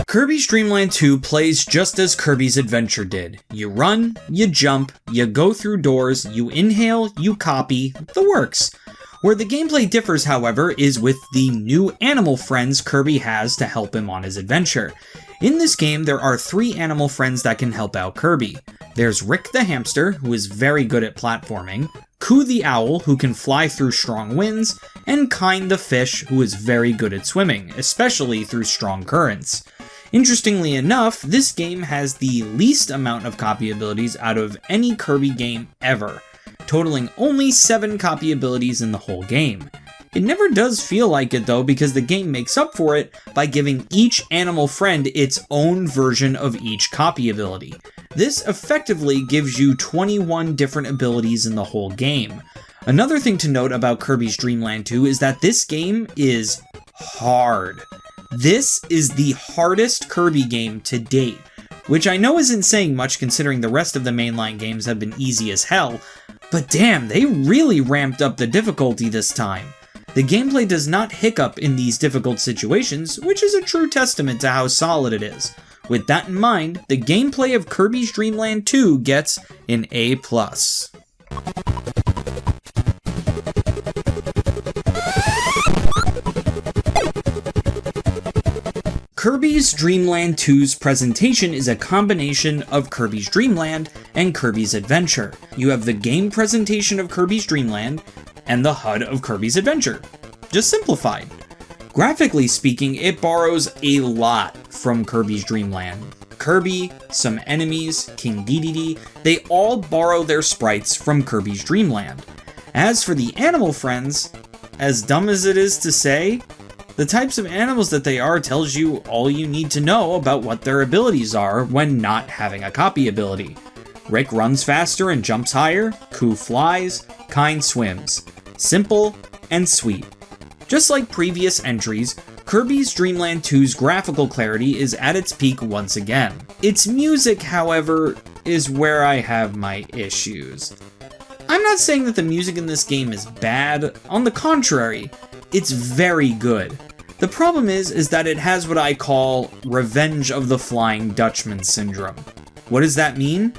Kirby's Dreamland 2 plays just as Kirby's Adventure did. You run, you jump, you go through doors, you inhale, you copy, the works. Where the gameplay differs, however, is with the new animal friends Kirby has to help him on his adventure. In this game, there are 3 animal friends that can help out Kirby. There's Rick the hamster, who is very good at platforming, Ku the owl, who can fly through strong winds, and Kine the fish, who is very good at swimming, especially through strong currents. Interestingly enough, this game has the least amount of copy abilities out of any Kirby game ever, totaling only 7 copy abilities in the whole game. It never does feel like it though, because the game makes up for it by giving each animal friend its own version of each copy ability. This effectively gives you 21 different abilities in the whole game. Another thing to note about Kirby's Dreamland 2 is that this game is hard. This is the hardest Kirby game to date, which I know isn't saying much considering the rest of the mainline games have been easy as hell, but damn, they really ramped up the difficulty this time. The gameplay does not hiccup in these difficult situations, which is a true testament to how solid it is. With that in mind, the gameplay of Kirby's Dreamland 2 gets an A+. Kirby's Dreamland 2's presentation is a combination of Kirby's Dreamland and Kirby's Adventure. You have the game presentation of Kirby's Dreamland and the HUD of Kirby's Adventure. Just simplified. Graphically speaking, it borrows a lot from Kirby's Dreamland. Kirby, some enemies, King Dedede, they all borrow their sprites from Kirby's Dreamland. As for the animal friends, as dumb as it is to say, the types of animals that they are tells you all you need to know about what their abilities are when not having a copy ability. Rick runs faster and jumps higher, Ku flies, Kine swims. Simple and sweet. Just like previous entries, Kirby's Dreamland 2's graphical clarity is at its peak once again. Its music, however, is where I have my issues. I'm not saying that the music in this game is bad, on the contrary, it's very good. The problem is that it has what I call Revenge of the Flying Dutchman syndrome. What does that mean?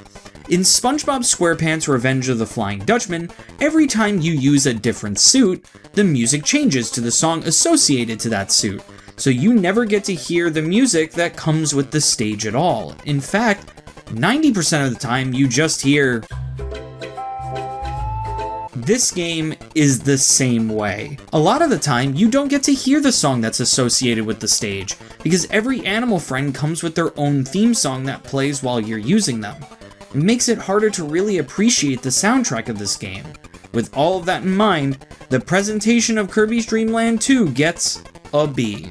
In SpongeBob SquarePants' Revenge of the Flying Dutchman, every time you use a different suit, the music changes to the song associated to that suit, so you never get to hear the music that comes with the stage at all. In fact, 90% of the time you just hear... This game is the same way. A lot of the time, you don't get to hear the song that's associated with the stage, because every animal friend comes with their own theme song that plays while you're using them. It makes it harder to really appreciate the soundtrack of this game. With all of that in mind, the presentation of Kirby's Dreamland 2 gets a B.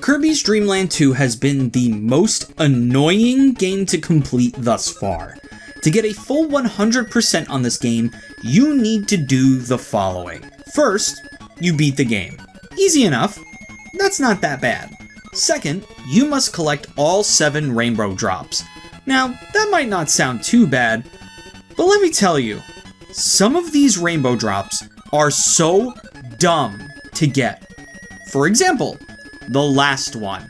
Kirby's Dreamland 2 has been the most annoying game to complete thus far. To get a full 100% on this game, you need to do the following. First, you beat the game. Easy enough. That's not that bad. Second, you must collect all 7 rainbow drops. Now, that might not sound too bad, but let me tell you, some of these rainbow drops are so dumb to get. For example, the last one.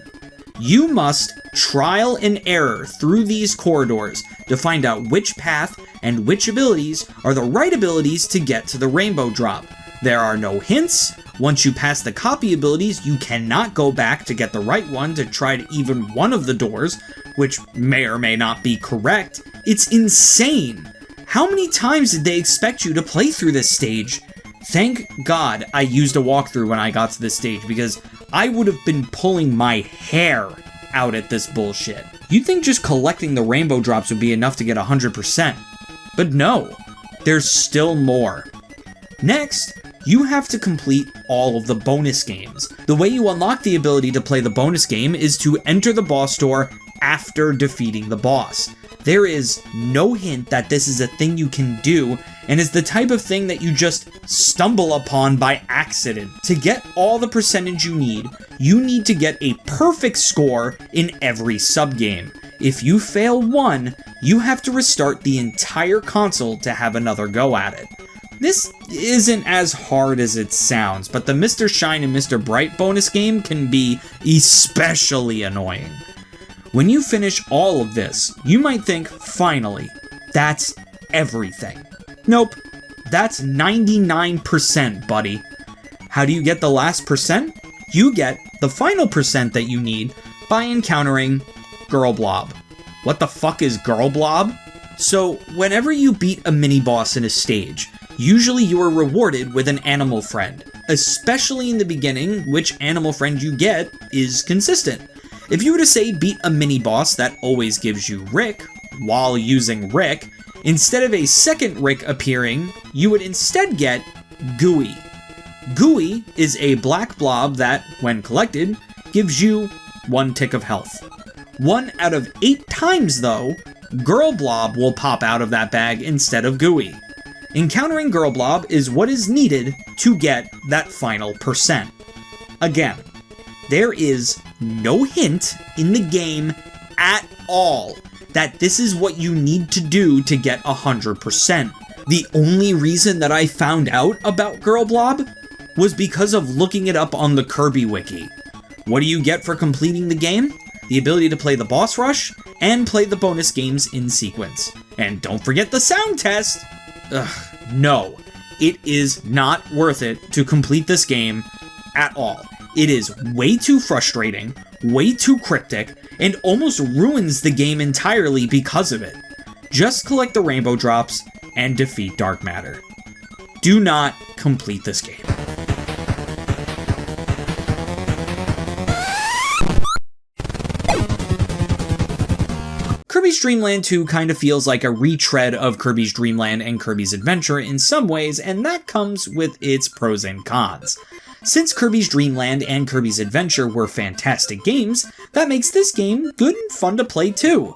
You must trial and error through these corridors to find out which path and which abilities are the right abilities to get to the rainbow drop. There are no hints. Once you pass the copy abilities, you cannot go back to get the right one to try to even one of the doors, which may or may not be correct. It's insane. How many times did they expect you to play through this stage? Thank God I used a walkthrough when I got to this stage, because I would have been pulling my hair out at this bullshit. You'd think just collecting the rainbow drops would be enough to get 100%. But no, there's still more. Next, you have to complete all of the bonus games. The way you unlock the ability to play the bonus game is to enter the boss door after defeating the boss. There is no hint that this is a thing you can do, and is the type of thing that you just stumble upon by accident. To get all the percentage you need to get a perfect score in every subgame. If you fail one, you have to restart the entire console to have another go at it. This isn't as hard as it sounds, but the Mr. Shine and Mr. Bright bonus game can be especially annoying. When you finish all of this, you might think, finally, that's everything. Nope, that's 99%, buddy. How do you get the last percent? You get the final percent that you need by encountering Girl Blob. What the fuck is Girl Blob? So, whenever you beat a mini-boss in a stage, usually you are rewarded with an animal friend. Especially in the beginning, which animal friend you get is consistent. If you were to say beat a mini-boss that always gives you Rick, while using Rick, instead of a second Rick appearing, you would instead get Gooey. Gooey is a black blob that, when collected, gives you 1 tick of health. 1 out of 8 times, though, Girl Blob will pop out of that bag instead of Gooey. Encountering Girl Blob is what is needed to get that final percent. Again, there is no hint in the game at all that this is what you need to do to get 100%. The only reason that I found out about Girl Blob was because of looking it up on the Kirby Wiki. What do you get for completing the game? The ability to play the boss rush and play the bonus games in sequence. And don't forget the sound test! Ugh, no. It is not worth it to complete this game at all. It is way too frustrating, way too cryptic, and almost ruins the game entirely because of it. Just collect the rainbow drops and defeat Dark Matter. Do not complete this game. Kirby's Dreamland 2 kind of feels like a retread of Kirby's Dreamland and Kirby's Adventure in some ways, and that comes with its pros and cons. Since Kirby's Dreamland and Kirby's Adventure were fantastic games, that makes this game good and fun to play too.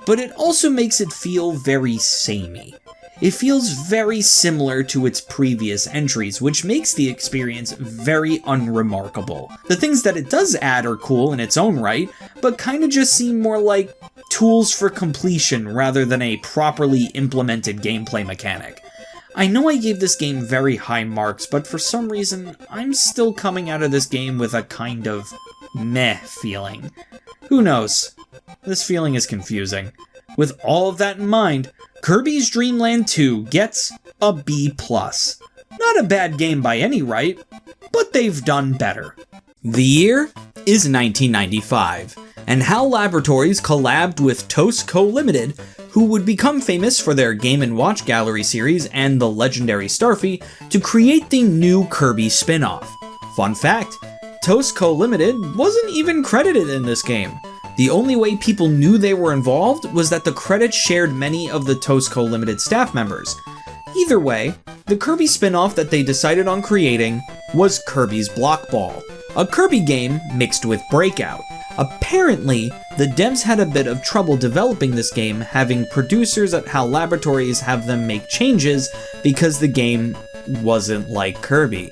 But it also makes it feel very samey. It feels very similar to its previous entries, which makes the experience very unremarkable. The things that it does add are cool in its own right, but kinda just seem more like tools for completion rather than a properly implemented gameplay mechanic. I know I gave this game very high marks, but for some reason, I'm still coming out of this game with a kind of meh feeling. Who knows? This feeling is confusing. With all of that in mind, Kirby's Dreamland 2 gets a B+. Not a bad game by any right, but they've done better. The year is 1995, and HAL Laboratories collabed with Toast Co. Limited, who would become famous for their Game & Watch Gallery series and the legendary Starfy, to create the new Kirby spin-off. Fun fact, Toast Co. Limited wasn't even credited in this game. The only way people knew they were involved was that the credits shared many of the Toast Co. Limited staff members. Either way, the Kirby spin-off that they decided on creating was Kirby's Block Ball, a Kirby game mixed with Breakout. Apparently, the devs had a bit of trouble developing this game, having producers at HAL Laboratories have them make changes because the game wasn't like Kirby.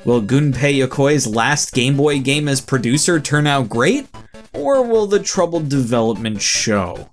Will Gunpei Yokoi's last Game Boy game as producer turn out great? Or will the troubled development show?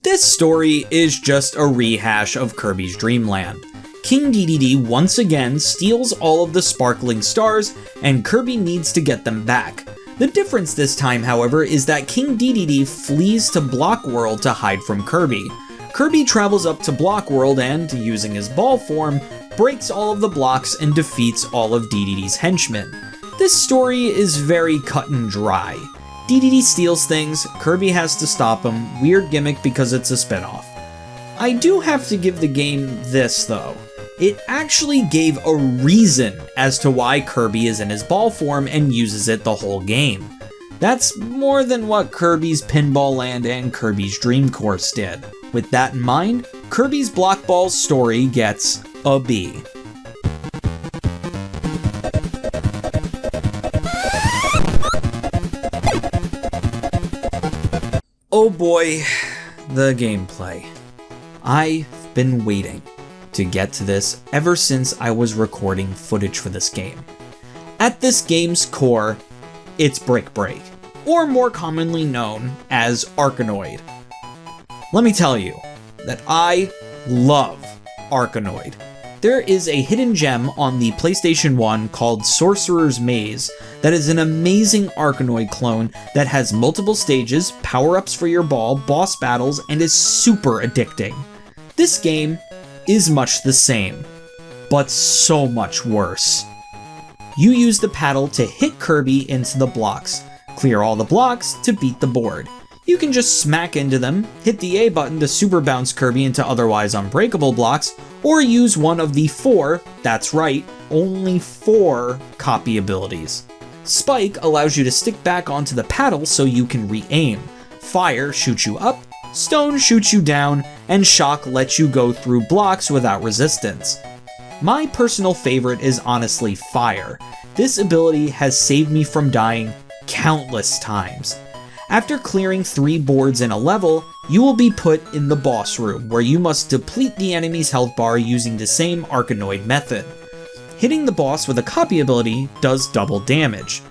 This story is just a rehash of Kirby's Dreamland. King Dedede once again steals all of the sparkling stars, and Kirby needs to get them back. The difference this time, however, is that King Dedede flees to Block World to hide from Kirby. Kirby travels up to Block World and, using his ball form, breaks all of the blocks and defeats all of Dedede's henchmen. This story is very cut and dry. Dedede steals things, Kirby has to stop him, weird gimmick because it's a spin-off. I do have to give the game this though. It actually gave a reason as to why Kirby is in his ball form and uses it the whole game. That's more than what Kirby's Pinball Land and Kirby's Dream Course did. With that in mind, Kirby's Block Ball's story gets a B. Oh boy, the gameplay. I've been waiting to get to this ever since I was recording footage for this game. At this game's core, it's Brick Break, or more commonly known as Arkanoid. Let me tell you that I love Arkanoid. There is a hidden gem on the PlayStation 1 called Sorcerer's Maze that is an amazing Arkanoid clone that has multiple stages, power-ups for your ball, boss battles, and is super addicting. This game is much the same, but so much worse. You use the paddle to hit Kirby into the blocks, clear all the blocks to beat the board. You can just smack into them, hit the A button to super bounce Kirby into otherwise unbreakable blocks, or use one of the 4, that's right, only 4 copy abilities. Spike allows you to stick back onto the paddle so you can re-aim. Fire shoots you up, Stone shoots you down, and Shock lets you go through blocks without resistance. My personal favorite is honestly Fire. This ability has saved me from dying countless times. After clearing 3 boards in a level, you will be put in the boss room, where you must deplete the enemy's health bar using the same Arkanoid method. Hitting the boss with a copy ability does double damage.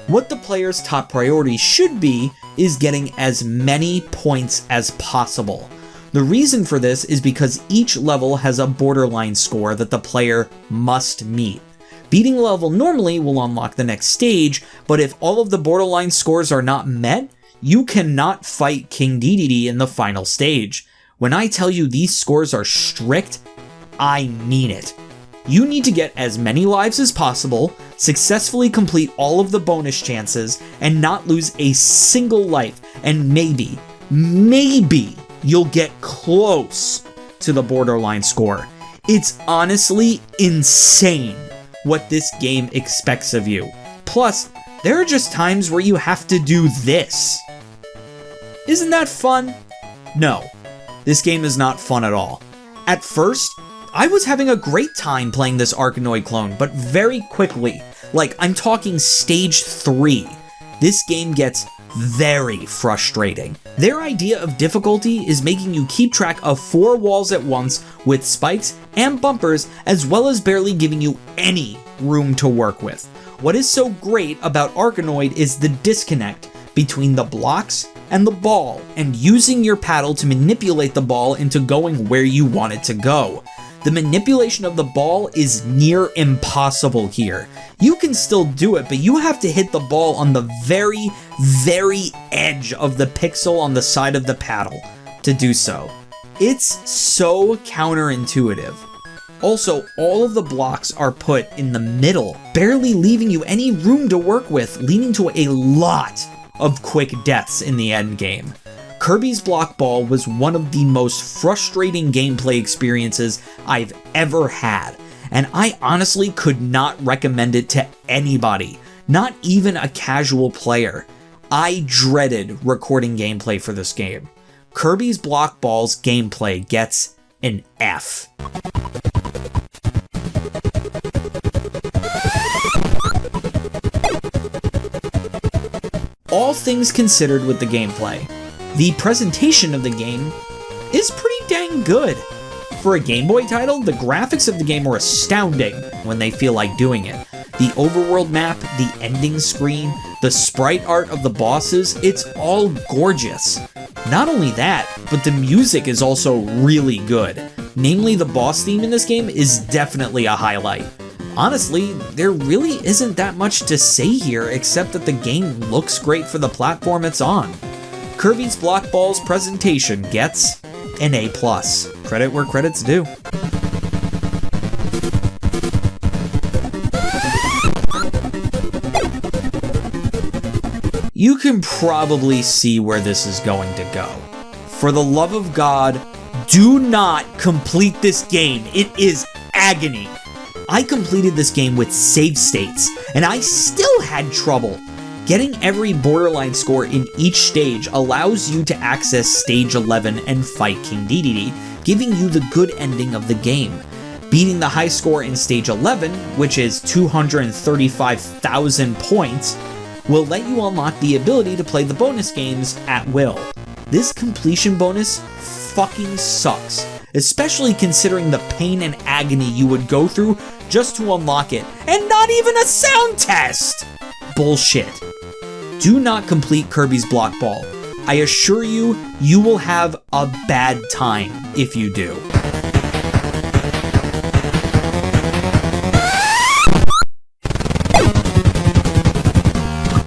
What the player's top priority should be is getting as many points as possible. The reason for this is because each level has a borderline score that the player must meet. Beating a level normally will unlock the next stage, but if all of the borderline scores are not met, you cannot fight King Dedede in the final stage. When I tell you these scores are strict, I mean it. You need to get as many lives as possible, successfully complete all of the bonus chances, and not lose a single life, and maybe you'll get close to the borderline score. It's honestly insane what this game expects of you. Plus, there are just times where you have to do this. Isn't that fun? No, this game is not fun at all. At first, I was having a great time playing this Arkanoid clone, but very quickly, like I'm talking stage 3, this game gets very frustrating. Their idea of difficulty is making you keep track of 4 walls at once with spikes and bumpers, as well as barely giving you any room to work with. What is so great about Arkanoid is the disconnect between the blocks and the ball, and using your paddle to manipulate the ball into going where you want it to go. The manipulation of the ball is near impossible here. You can still do it, but you have to hit the ball on the very, very edge of the pixel on the side of the paddle to do so. It's so counterintuitive. Also, all of the blocks are put in the middle, barely leaving you any room to work with, leading to a lot of quick deaths in the end game. Kirby's Block Ball was one of the most frustrating gameplay experiences I've ever had, and I honestly could not recommend it to anybody, not even a casual player. I dreaded recording gameplay for this game. Kirby's Block Ball's gameplay gets an F. All things considered with the gameplay. The presentation of the game is pretty dang good. For a Game Boy title, the graphics of the game are astounding when they feel like doing it. The overworld map, the ending screen, the sprite art of the bosses, it's all gorgeous. Not only that, but the music is also really good. Namely, the boss theme in this game is definitely a highlight. Honestly, there really isn't that much to say here except that the game looks great for the platform it's on. Kirby's Block Ball's presentation gets an A+. Credit where credit's due. You can probably see where this is going to go. For the love of God, do not complete this game. It is agony. I completed this game with save states, and I still had trouble. Getting every borderline score in each stage allows you to access Stage 11 and fight King Dedede, giving you the good ending of the game. Beating the high score in Stage 11, which is 235,000 points, will let you unlock the ability to play the bonus games at will. This completion bonus fucking sucks, especially considering the pain and agony you would go through just to unlock it, and not even a sound test! Bullshit. Do not complete Kirby's Block Ball. I assure you, you will have a bad time if you do.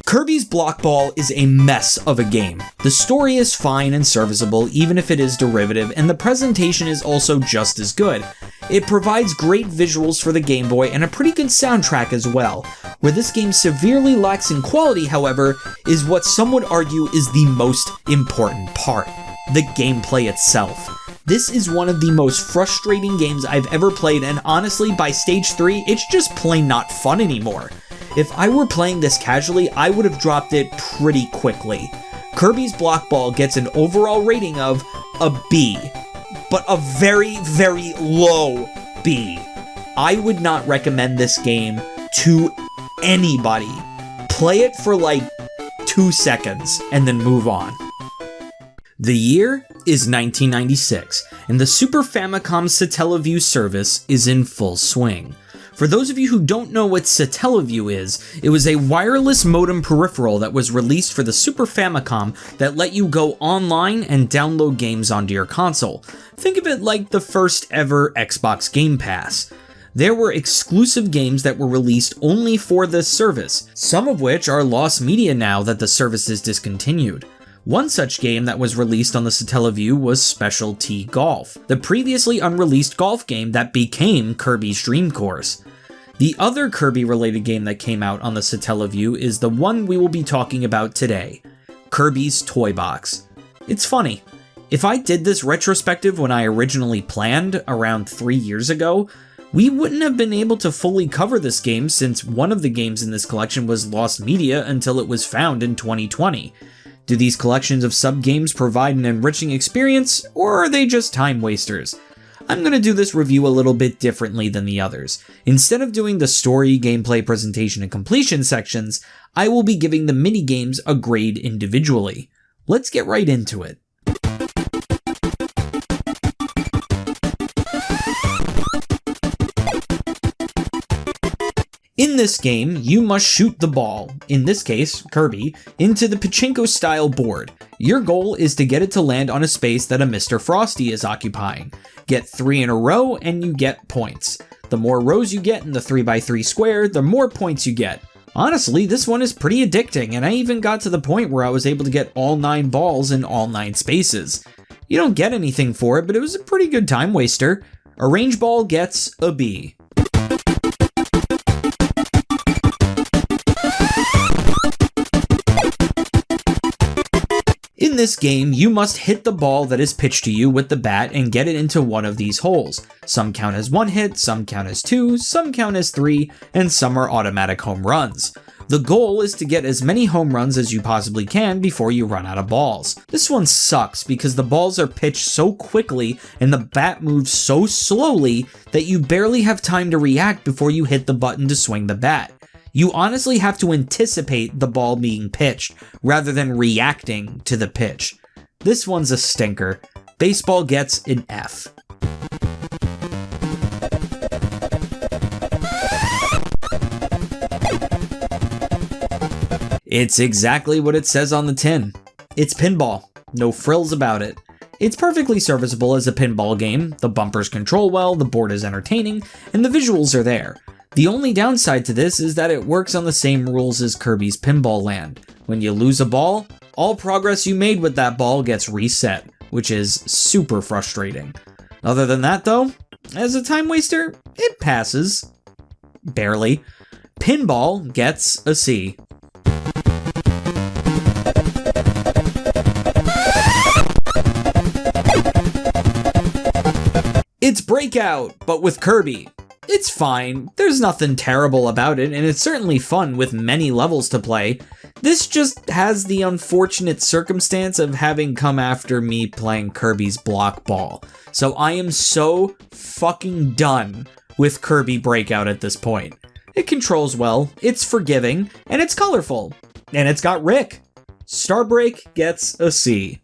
Kirby's Block Ball is a mess of a game. The story is fine and serviceable even if it is derivative, and the presentation is also just as good. It provides great visuals for the Game Boy and a pretty good soundtrack as well. Where this game severely lacks in quality, however, is what some would argue is the most important part: the gameplay itself. This is one of the most frustrating games I've ever played, and honestly, by Stage 3, it's just plain not fun anymore. If I were playing this casually, I would have dropped it pretty quickly. Kirby's Block Ball gets an overall rating of a B, but a very, very low B. I would not recommend this game to anybody. Play it for like 2 seconds and then move on. The year is 1996, and the Super Famicom Satellaview service is in full swing. For those of you who don't know what Satellaview is, it was a wireless modem peripheral that was released for the Super Famicom that let you go online and download games onto your console. Think of it like the first ever Xbox Game Pass. There were exclusive games that were released only for this service, some of which are lost media now that the service is discontinued. One such game that was released on the Satellaview was Special T Golf, the previously unreleased golf game that became Kirby's Dream Course. The other Kirby-related game that came out on the Satellaview is the one we will be talking about today, Kirby's Toy Box. It's funny. If I did this retrospective when I originally planned, around 3 years ago, we wouldn't have been able to fully cover this game since one of the games in this collection was lost media until it was found in 2020. Do these collections of sub-games provide an enriching experience, or are they just time wasters? I'm going to do this review a little bit differently than the others. Instead of doing the story, gameplay, presentation, and completion sections, I will be giving the minigames a grade individually. Let's get right into it. In this game, you must shoot the ball, in this case, Kirby, into the pachinko-style board. Your goal is to get it to land on a space that a Mr. Frosty is occupying. Get 3 in a row and you get points. The more rows you get in the 3x3 square, the more points you get. Honestly, this one is pretty addicting, and I even got to the point where I was able to get all 9 balls in all 9 spaces. You don't get anything for it, but it was a pretty good time waster. A range ball gets a B. In this game, you must hit the ball that is pitched to you with the bat and get it into one of these holes. Some count as 1 hit, some count as 2, some count as 3, and some are automatic home runs. The goal is to get as many home runs as you possibly can before you run out of balls. This one sucks because the balls are pitched so quickly and the bat moves so slowly that you barely have time to react before you hit the button to swing the bat. You honestly have to anticipate the ball being pitched rather than reacting to the pitch. This one's a stinker. Baseball gets an F. It's exactly what it says on the tin. It's pinball. No frills about it. It's perfectly serviceable as a pinball game, the bumpers control well, the board is entertaining, and the visuals are there. The only downside to this is that it works on the same rules as Kirby's Pinball Land. When you lose a ball, all progress you made with that ball gets reset, which is super frustrating. Other than that though, as a time waster, it passes. Barely. Pinball gets a C. It's Breakout, but with Kirby. It's fine, there's nothing terrible about it, and it's certainly fun with many levels to play. This just has the unfortunate circumstance of having come after me playing Kirby's Block Ball. So I am so fucking done with Kirby Breakout at this point. It controls well, it's forgiving, and it's colorful. And it's got Rick. Starbreak gets a C.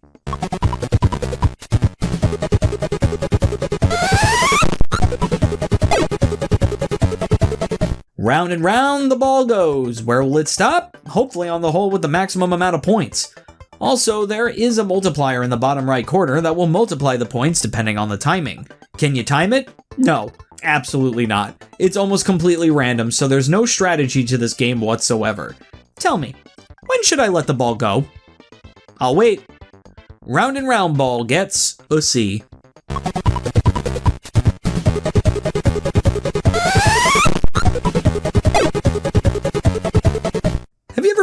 Round and round the ball goes. Where will it stop? Hopefully on the hole with the maximum amount of points. Also, there is a multiplier in the bottom right corner that will multiply the points depending on the timing. Can you time it? No, absolutely not. It's almost completely random, so there's no strategy to this game whatsoever. Tell me, when should I let the ball go? I'll wait. Round and round ball gets a C.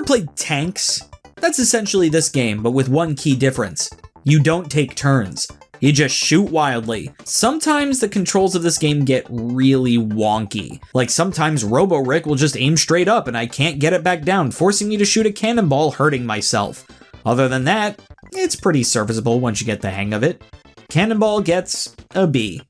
Played Tanks? That's essentially this game, but with one key difference. You don't take turns. You just shoot wildly. Sometimes the controls of this game get really wonky. Like sometimes Robo-Rick will just aim straight up and I can't get it back down, forcing me to shoot a cannonball, hurting myself. Other than that, it's pretty serviceable once you get the hang of it. Cannonball gets a B.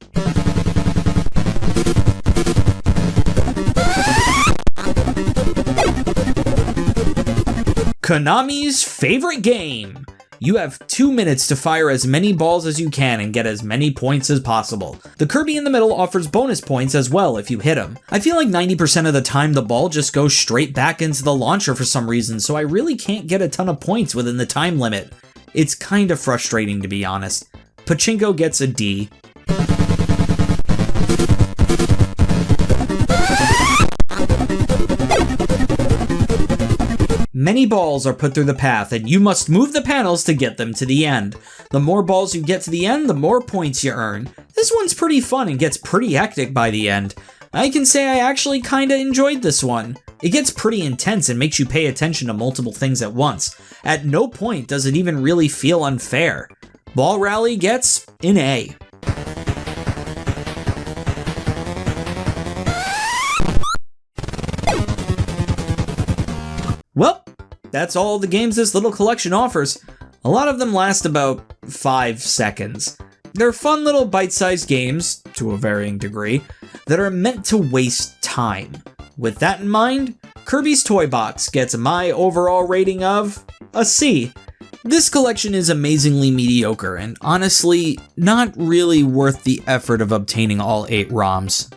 Konami's favorite game. You have 2 minutes to fire as many balls as you can and get as many points as possible. The Kirby in the middle offers bonus points as well if you hit them. I feel like 90% of the time the ball just goes straight back into the launcher for some reason, so I really can't get a ton of points within the time limit. It's kind of frustrating to be honest. Pachinko gets a D. Many balls are put through the path, and you must move the panels to get them to the end. The more balls you get to the end, the more points you earn. This one's pretty fun and gets pretty hectic by the end. I can say I actually kinda enjoyed this one. It gets pretty intense and makes you pay attention to multiple things at once. At no point does it even really feel unfair. Ball Rally gets an A. Well, that's all the games this little collection offers. A lot of them last about 5 seconds. They're fun little bite-sized games, to a varying degree, that are meant to waste time. With that in mind, Kirby's Toy Box gets my overall rating of a C. This collection is amazingly mediocre and honestly not really worth the effort of obtaining all 8 ROMs.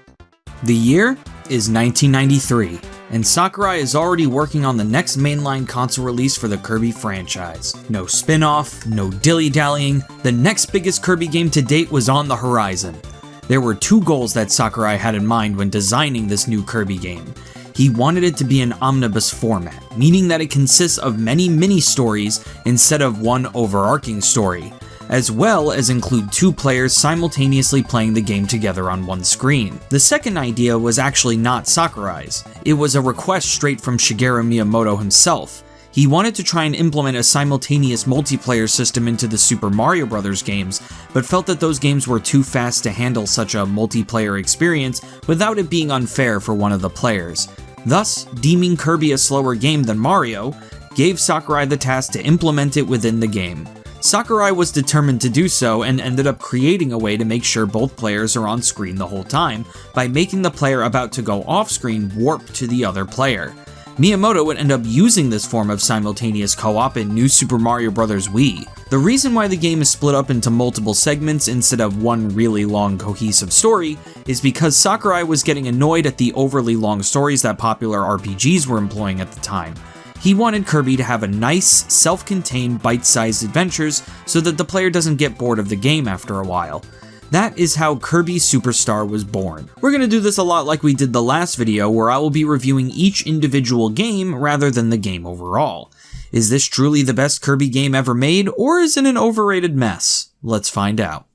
The year is 1993. And Sakurai is already working on the next mainline console release for the Kirby franchise. No spin-off, no dilly-dallying, the next biggest Kirby game to date was on the horizon. There were 2 goals that Sakurai had in mind when designing this new Kirby game. He wanted it to be an omnibus format, meaning that it consists of many mini-stories instead of one overarching story, as well as include 2 players simultaneously playing the game together on one screen. The second idea was actually not Sakurai's. It was a request straight from Shigeru Miyamoto himself. He wanted to try and implement a simultaneous multiplayer system into the Super Mario Bros. Games, but felt that those games were too fast to handle such a multiplayer experience without it being unfair for one of the players. Thus, deeming Kirby a slower game than Mario, gave Sakurai the task to implement it within the game. Sakurai was determined to do so and ended up creating a way to make sure both players are on screen the whole time by making the player about to go off screen warp to the other player. Miyamoto would end up using this form of simultaneous co-op in New Super Mario Bros. Wii. The reason why the game is split up into multiple segments instead of one really long cohesive story is because Sakurai was getting annoyed at the overly long stories that popular RPGs were employing at the time. He wanted Kirby to have a nice, self-contained, bite-sized adventures so that the player doesn't get bored of the game after a while. That is how Kirby Superstar was born. We're gonna do this a lot like we did the last video, where I will be reviewing each individual game rather than the game overall. Is this truly the best Kirby game ever made, or is it an overrated mess? Let's find out.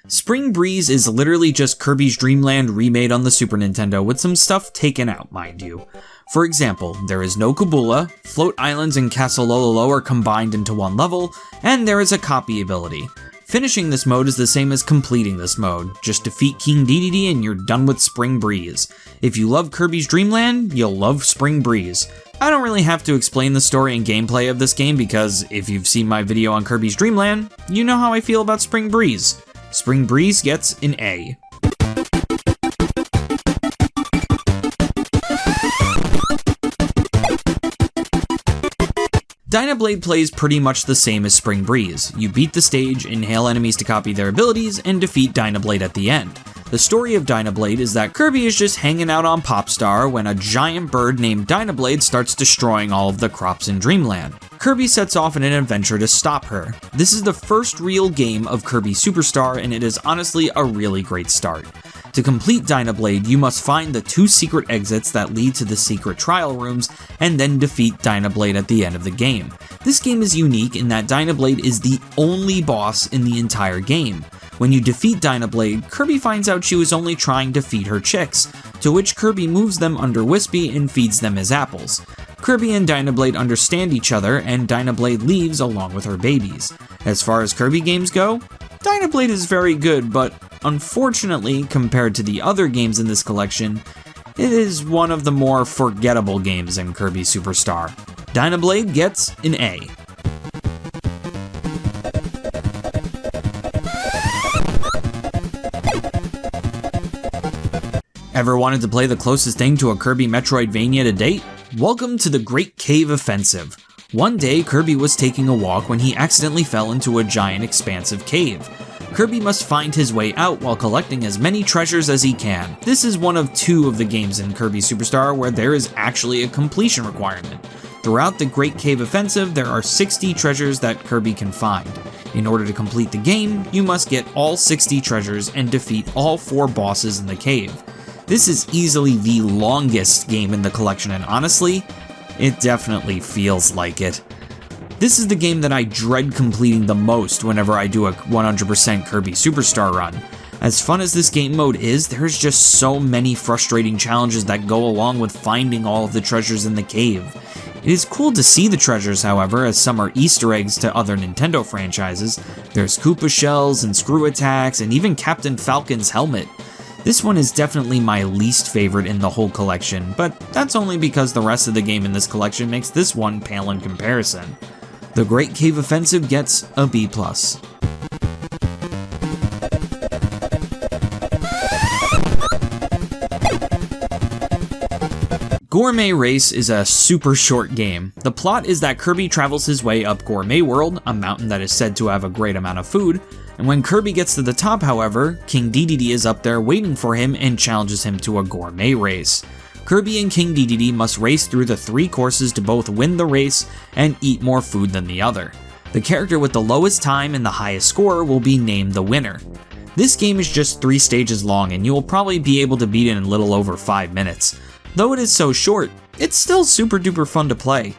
Spring Breeze is literally just Kirby's Dreamland remade on the Super Nintendo with some stuff taken out, mind you. For example, there is no Kabula, Float Islands and Castle Lololo are combined into one level, and there is a copy ability. Finishing this mode is the same as completing this mode. Just defeat King Dedede and you're done with Spring Breeze. If you love Kirby's Dreamland, you'll love Spring Breeze. I don't really have to explain the story and gameplay of this game because if you've seen my video on Kirby's Dreamland, you know how I feel about Spring Breeze. Spring Breeze gets an A. Dynablade plays pretty much the same as Spring Breeze. You beat the stage, inhale enemies to copy their abilities, and defeat Dynablade at the end. The story of Dynablade is that Kirby is just hanging out on Popstar when a giant bird named Dynablade starts destroying all of the crops in Dreamland. Kirby sets off in an adventure to stop her. This is the first real game of Kirby Superstar, and it is honestly a really great start. To complete Dynablade, you must find the 2 secret exits that lead to the secret trial rooms, and then defeat Dynablade at the end of the game. This game is unique in that Dynablade is the only boss in the entire game. When you defeat Dynablade, Kirby finds out she was only trying to feed her chicks, to which Kirby moves them under Wispy and feeds them as apples. Kirby and Dynablade understand each other, and Dynablade leaves along with her babies. As far as Kirby games go, Dynablade is very good, but unfortunately, compared to the other games in this collection, it is one of the more forgettable games in Kirby Superstar. Dynablade gets an A. Ever wanted to play the closest thing to a Kirby Metroidvania to date? Welcome to the Great Cave Offensive. One day, Kirby was taking a walk when he accidentally fell into a giant expansive cave. Kirby must find his way out while collecting as many treasures as he can. This is one of 2 of the games in Kirby Superstar where there is actually a completion requirement. Throughout the Great Cave Offensive, there are 60 treasures that Kirby can find. In order to complete the game, you must get all 60 treasures and defeat all 4 bosses in the cave. This is easily the longest game in the collection, and honestly, it definitely feels like it. This is the game that I dread completing the most whenever I do a 100% Kirby Superstar run. As fun as this game mode is, there's just so many frustrating challenges that go along with finding all of the treasures in the cave. It is cool to see the treasures, however, as some are Easter eggs to other Nintendo franchises. There's Koopa shells and screw attacks and even Captain Falcon's helmet. This one is definitely my least favorite in the whole collection, but that's only because the rest of the game in this collection makes this one pale in comparison. The Great Cave Offensive gets a B+. Gourmet Race is a super short game. The plot is that Kirby travels his way up Gourmet World, a mountain that is said to have a great amount of food, and when Kirby gets to the top, however, King Dedede is up there waiting for him and challenges him to a gourmet race. Kirby and King Dedede must race through the 3 courses to both win the race and eat more food than the other. The character with the lowest time and the highest score will be named the winner. This game is just 3 stages long and you will probably be able to beat it in a little over 5 minutes. Though it is so short, it's still super duper fun to play.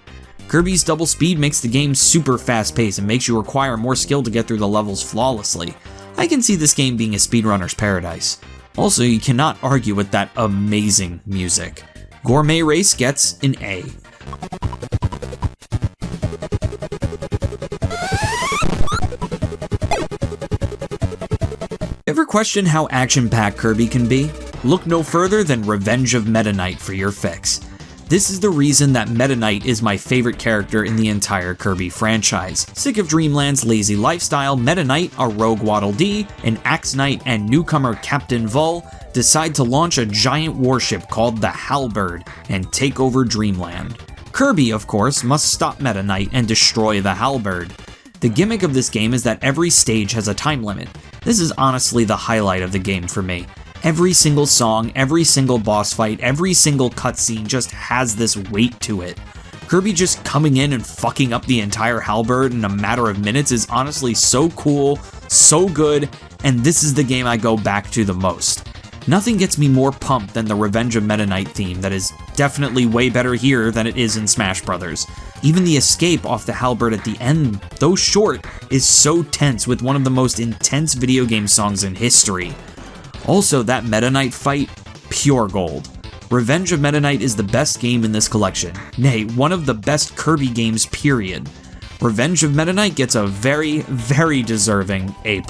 Kirby's double speed makes the game super fast paced and makes you require more skill to get through the levels flawlessly. I can see this game being a speedrunner's paradise. Also, you cannot argue with that amazing music. Gourmet Race gets an A. Ever question how action-packed Kirby can be? Look no further than Revenge of Meta Knight for your fix. This is the reason that Meta Knight is my favorite character in the entire Kirby franchise. Sick of Dreamland's lazy lifestyle, Meta Knight, a rogue Waddle Dee, an Axe Knight, and newcomer Captain Vull decide to launch a giant warship called the Halberd and take over Dreamland. Kirby, of course, must stop Meta Knight and destroy the Halberd. The gimmick of this game is that every stage has a time limit. This is honestly the highlight of the game for me. Every single song, every single boss fight, every single cutscene just has this weight to it. Kirby just coming in and fucking up the entire Halberd in a matter of minutes is honestly so cool, so good, and this is the game I go back to the most. Nothing gets me more pumped than the Revenge of Meta Knight theme that is definitely way better here than it is in Smash Bros. Even the escape off the Halberd at the end, though short, is so tense with one of the most intense video game songs in history. Also, that Meta Knight fight, pure gold. Revenge of Meta Knight is the best game in this collection, nay, one of the best Kirby games period. Revenge of Meta Knight gets a very, very deserving A+.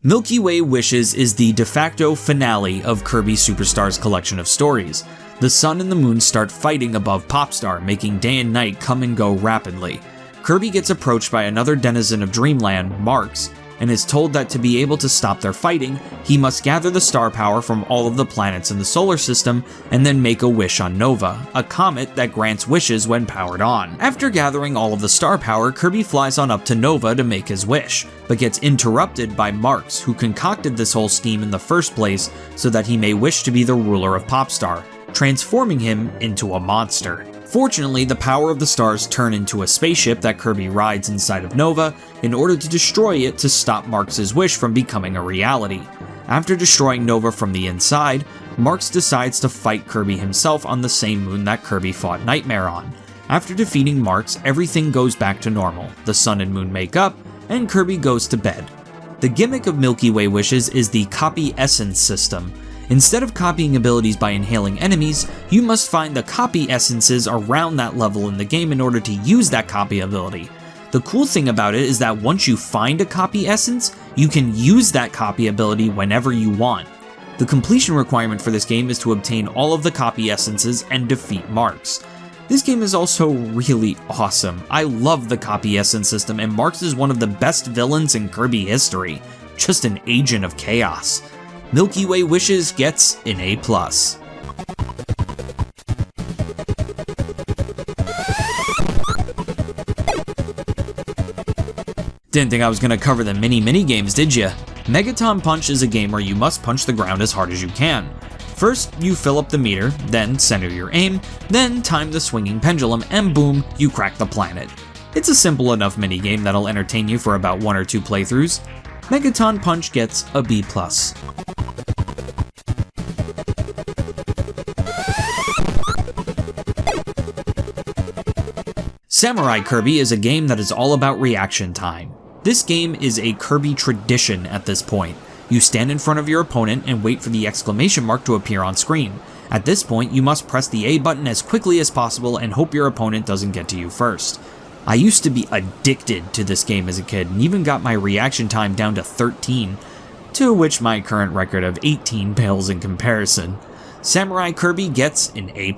Milky Way Wishes is the de facto finale of Kirby Superstar's collection of stories. The sun and the moon start fighting above Popstar, making day and night come and go rapidly. Kirby gets approached by another denizen of Dreamland, Marx, and is told that to be able to stop their fighting, he must gather the star power from all of the planets in the solar system and then make a wish on Nova, a comet that grants wishes when powered on. After gathering all of the star power, Kirby flies on up to Nova to make his wish, but gets interrupted by Marx, who concocted this whole scheme in the first place so that he may wish to be the ruler of Popstar, transforming him into a monster. Fortunately, the power of the stars turn into a spaceship that Kirby rides inside of Nova in order to destroy it to stop Marx's wish from becoming a reality. After destroying Nova from the inside, Marx decides to fight Kirby himself on the same moon that Kirby fought Nightmare on. After defeating Marx, everything goes back to normal, the sun and moon make up, and Kirby goes to bed. The gimmick of Milky Way Wishes is the copy essence system. Instead of copying abilities by inhaling enemies, you must find the copy essences around that level in the game in order to use that copy ability. The cool thing about it is that once you find a copy essence, you can use that copy ability whenever you want. The completion requirement for this game is to obtain all of the copy essences and defeat Marx. This game is also really awesome. I love the copy essence system, and Marx is one of the best villains in Kirby history. Just an agent of chaos. Milky Way Wishes gets an A+. Didn't think I was gonna cover the mini games, did ya? Megaton Punch is a game where you must punch the ground as hard as you can. First, you fill up the meter, then center your aim, then time the swinging pendulum, and boom, you crack the planet. It's a simple enough minigame that'll entertain you for about 1 or 2 playthroughs. Megaton Punch gets a B+. Samurai Kirby is a game that is all about reaction time. This game is a Kirby tradition at this point. You stand in front of your opponent and wait for the exclamation mark to appear on screen. At this point, you must press the A button as quickly as possible and hope your opponent doesn't get to you first. I used to be addicted to this game as a kid and even got my reaction time down to 13, to which my current record of 18 pales in comparison. Samurai Kirby gets an A+.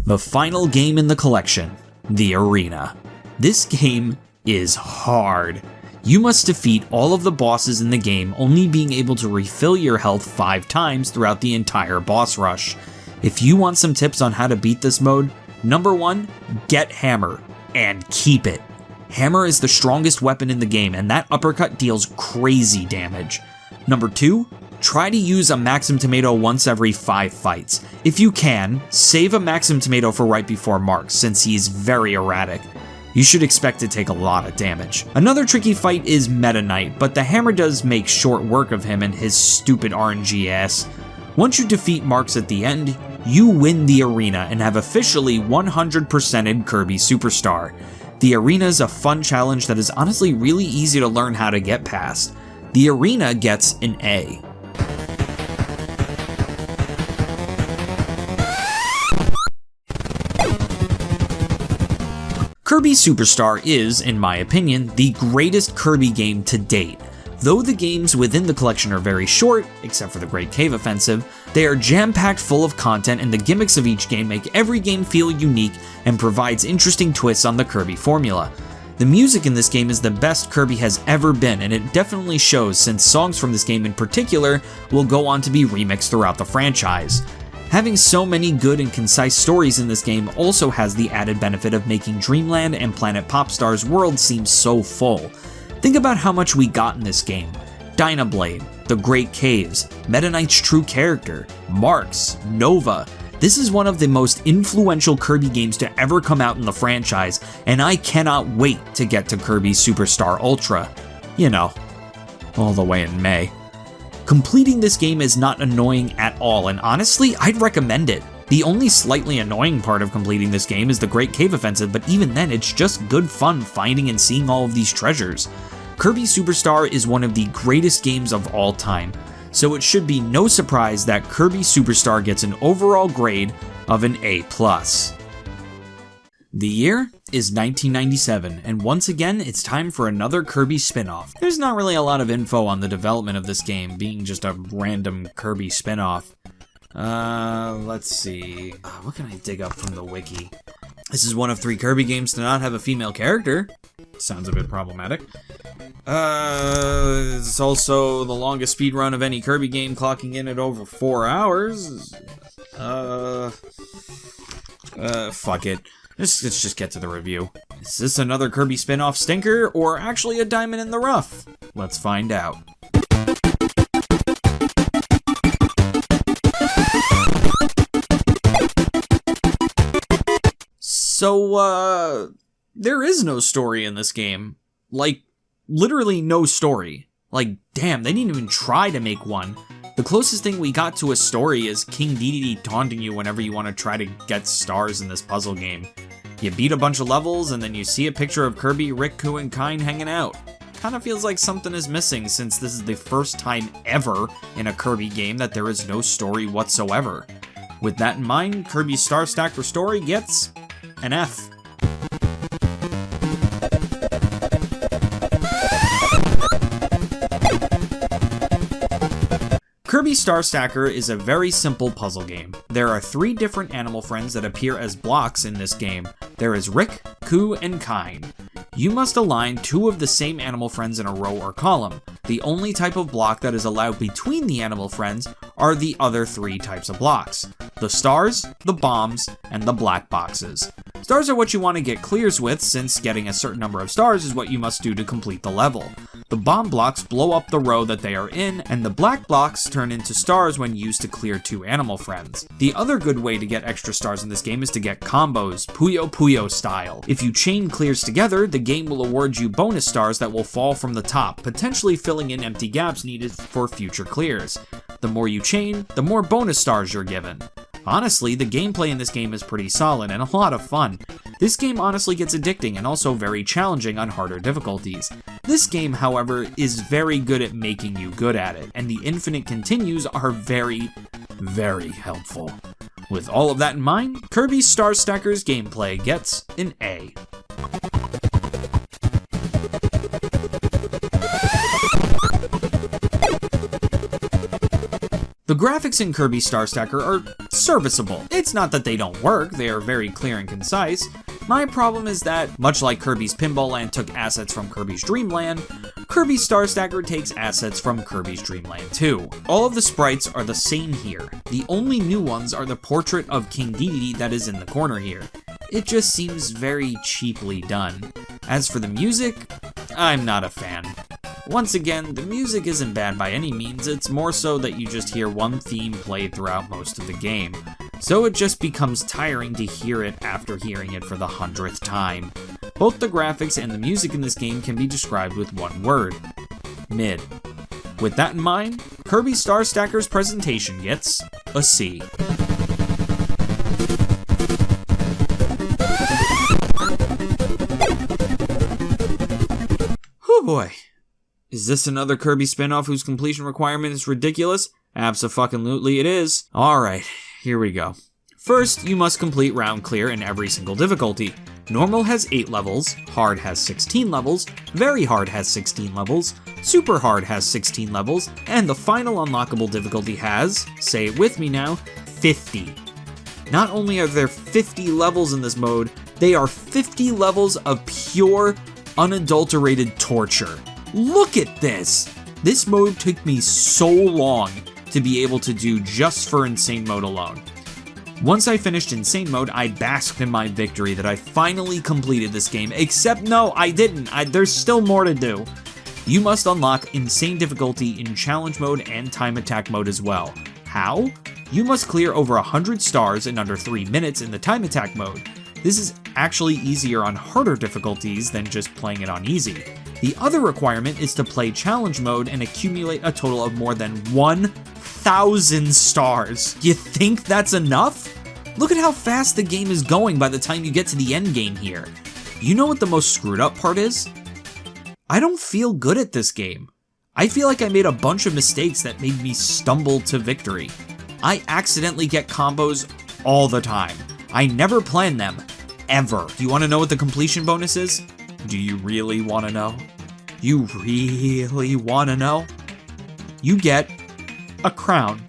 The final game in the collection, the Arena. This game is hard. You must defeat all of the bosses in the game, only being able to refill your health 5 times throughout the entire boss rush. If you want some tips on how to beat this mode, number 1, get Hammer, and keep it. Hammer is the strongest weapon in the game, and that uppercut deals crazy damage. Number 2, try to use a Maxim Tomato once every 5 fights. If you can, save a Maxim Tomato for right before Marx, since he's very erratic. You should expect to take a lot of damage. Another tricky fight is Meta Knight, but the hammer does make short work of him and his stupid RNG ass. Once you defeat Marx at the end, you win the arena and have officially 100%ed Kirby Superstar. The arena is a fun challenge that is honestly really easy to learn how to get past. The arena gets an A. Kirby Superstar is, in my opinion, the greatest Kirby game to date. Though the games within the collection are very short, except for the Great Cave Offensive, they are jam-packed full of content, and the gimmicks of each game make every game feel unique and provides interesting twists on the Kirby formula. The music in this game is the best Kirby has ever been, and it definitely shows, since songs from this game in particular will go on to be remixed throughout the franchise. Having so many good and concise stories in this game also has the added benefit of making Dreamland and Planet Popstar's world seem so full. Think about how much we got in this game. Dynablade, the Great Caves, Meta Knight's true character, Marks, Nova. This is one of the most influential Kirby games to ever come out in the franchise, and I cannot wait to get to Kirby Superstar Ultra. You know, all the way in May. Completing this game is not annoying at all, and honestly, I'd recommend it. The only slightly annoying part of completing this game is the Great Cave Offensive, but even then, it's just good fun finding and seeing all of these treasures. Kirby Superstar is one of the greatest games of all time, so it should be no surprise that Kirby Superstar gets an overall grade of an A+. The year is 1997, and once again, it's time for another Kirby spin-off. There's not really a lot of info on the development of this game, being just a random Kirby spin-off. Let's see. What can I dig up from the wiki? This is one of 3 Kirby games to not have a female character. Sounds a bit problematic. It's also the longest speedrun of any Kirby game, clocking in at over 4 hours. Fuck it. Let's just get to the review. Is this another Kirby spin-off stinker, or actually a diamond in the rough? Let's find out. So, there is no story in this game. Like, literally no story. Like, damn, they didn't even try to make one. The closest thing we got to a story is King Dedede taunting you whenever you want to try to get stars in this puzzle game. You beat a bunch of levels, and then you see a picture of Kirby, Rick, Koo, and Kine hanging out. Kinda feels like something is missing, since this is the first time ever in a Kirby game that there is no story whatsoever. With that in mind, Kirby Star Stacker Story gets an F. Kirby Star Stacker is a very simple puzzle game. There are 3 different animal friends that appear as blocks in this game. There is Rick, Koo, and Kine. You must align 2 of the same animal friends in a row or column. The only type of block that is allowed between the animal friends are the other 3 types of blocks: the stars, the bombs, and the black boxes. Stars are what you want to get clears with, since getting a certain number of stars is what you must do to complete the level. The bomb blocks blow up the row that they are in, and the black blocks turn into stars when used to clear 2 animal friends. The other good way to get extra stars in this game is to get combos, Puyo Puyo style. If you chain clears together, the game will award you bonus stars that will fall from the top, potentially filling in empty gaps needed for future clears. The more you chain, the more bonus stars you're given. Honestly, the gameplay in this game is pretty solid and a lot of fun. This game honestly gets addicting and also very challenging on harder difficulties. This game, however, is very good at making you good at it, and the infinite continues are very, very helpful. With all of that in mind, Kirby Star Stacker's gameplay gets an A. The graphics in Kirby Star Stacker are serviceable. It's not that they don't work, they are very clear and concise. My problem is that, much like Kirby's Pinball Land took assets from Kirby's Dreamland, Kirby Star Stacker takes assets from Kirby's Dreamland 2. All of the sprites are the same here. The only new ones are the portrait of King Dedede that is in the corner here. It just seems very cheaply done. As for the music, I'm not a fan. Once again, the music isn't bad by any means, it's more so that you just hear one theme played throughout most of the game. So it just becomes tiring to hear it after hearing it for the 100th time. Both the graphics and the music in this game can be described with one word: mid. With that in mind, Kirby Star Stacker's presentation gets a C. Oh boy. Is this another Kirby spin-off whose completion requirement is ridiculous? Abso-fucking-lutely it is. Alright, here we go. First, you must complete round clear in every single difficulty. Normal has 8 levels, Hard has 16 levels, Very Hard has 16 levels, Super Hard has 16 levels, and the final unlockable difficulty has, say it with me now, 50. Not only are there 50 levels in this mode, they are 50 levels of pure, unadulterated torture. Look at this! This mode took me so long to be able to do just for Insane Mode alone. Once I finished Insane Mode, I basked in my victory that I finally completed this game, except no, I didn't. There's still more to do. You must unlock Insane difficulty in Challenge Mode and Time Attack Mode as well. How? You must clear over 100 stars in under 3 minutes in the Time Attack Mode. This is actually easier on harder difficulties than just playing it on easy. The other requirement is to play Challenge Mode and accumulate a total of more than 1,000 stars. You think that's enough? Look at how fast the game is going by the time you get to the end game here. You know what the most screwed up part is? I don't feel good at this game. I feel like I made a bunch of mistakes that made me stumble to victory. I accidentally get combos all the time. I never plan them, ever. Do you want to know what the completion bonus is? Do you really want to know? You really want to know? You get a crown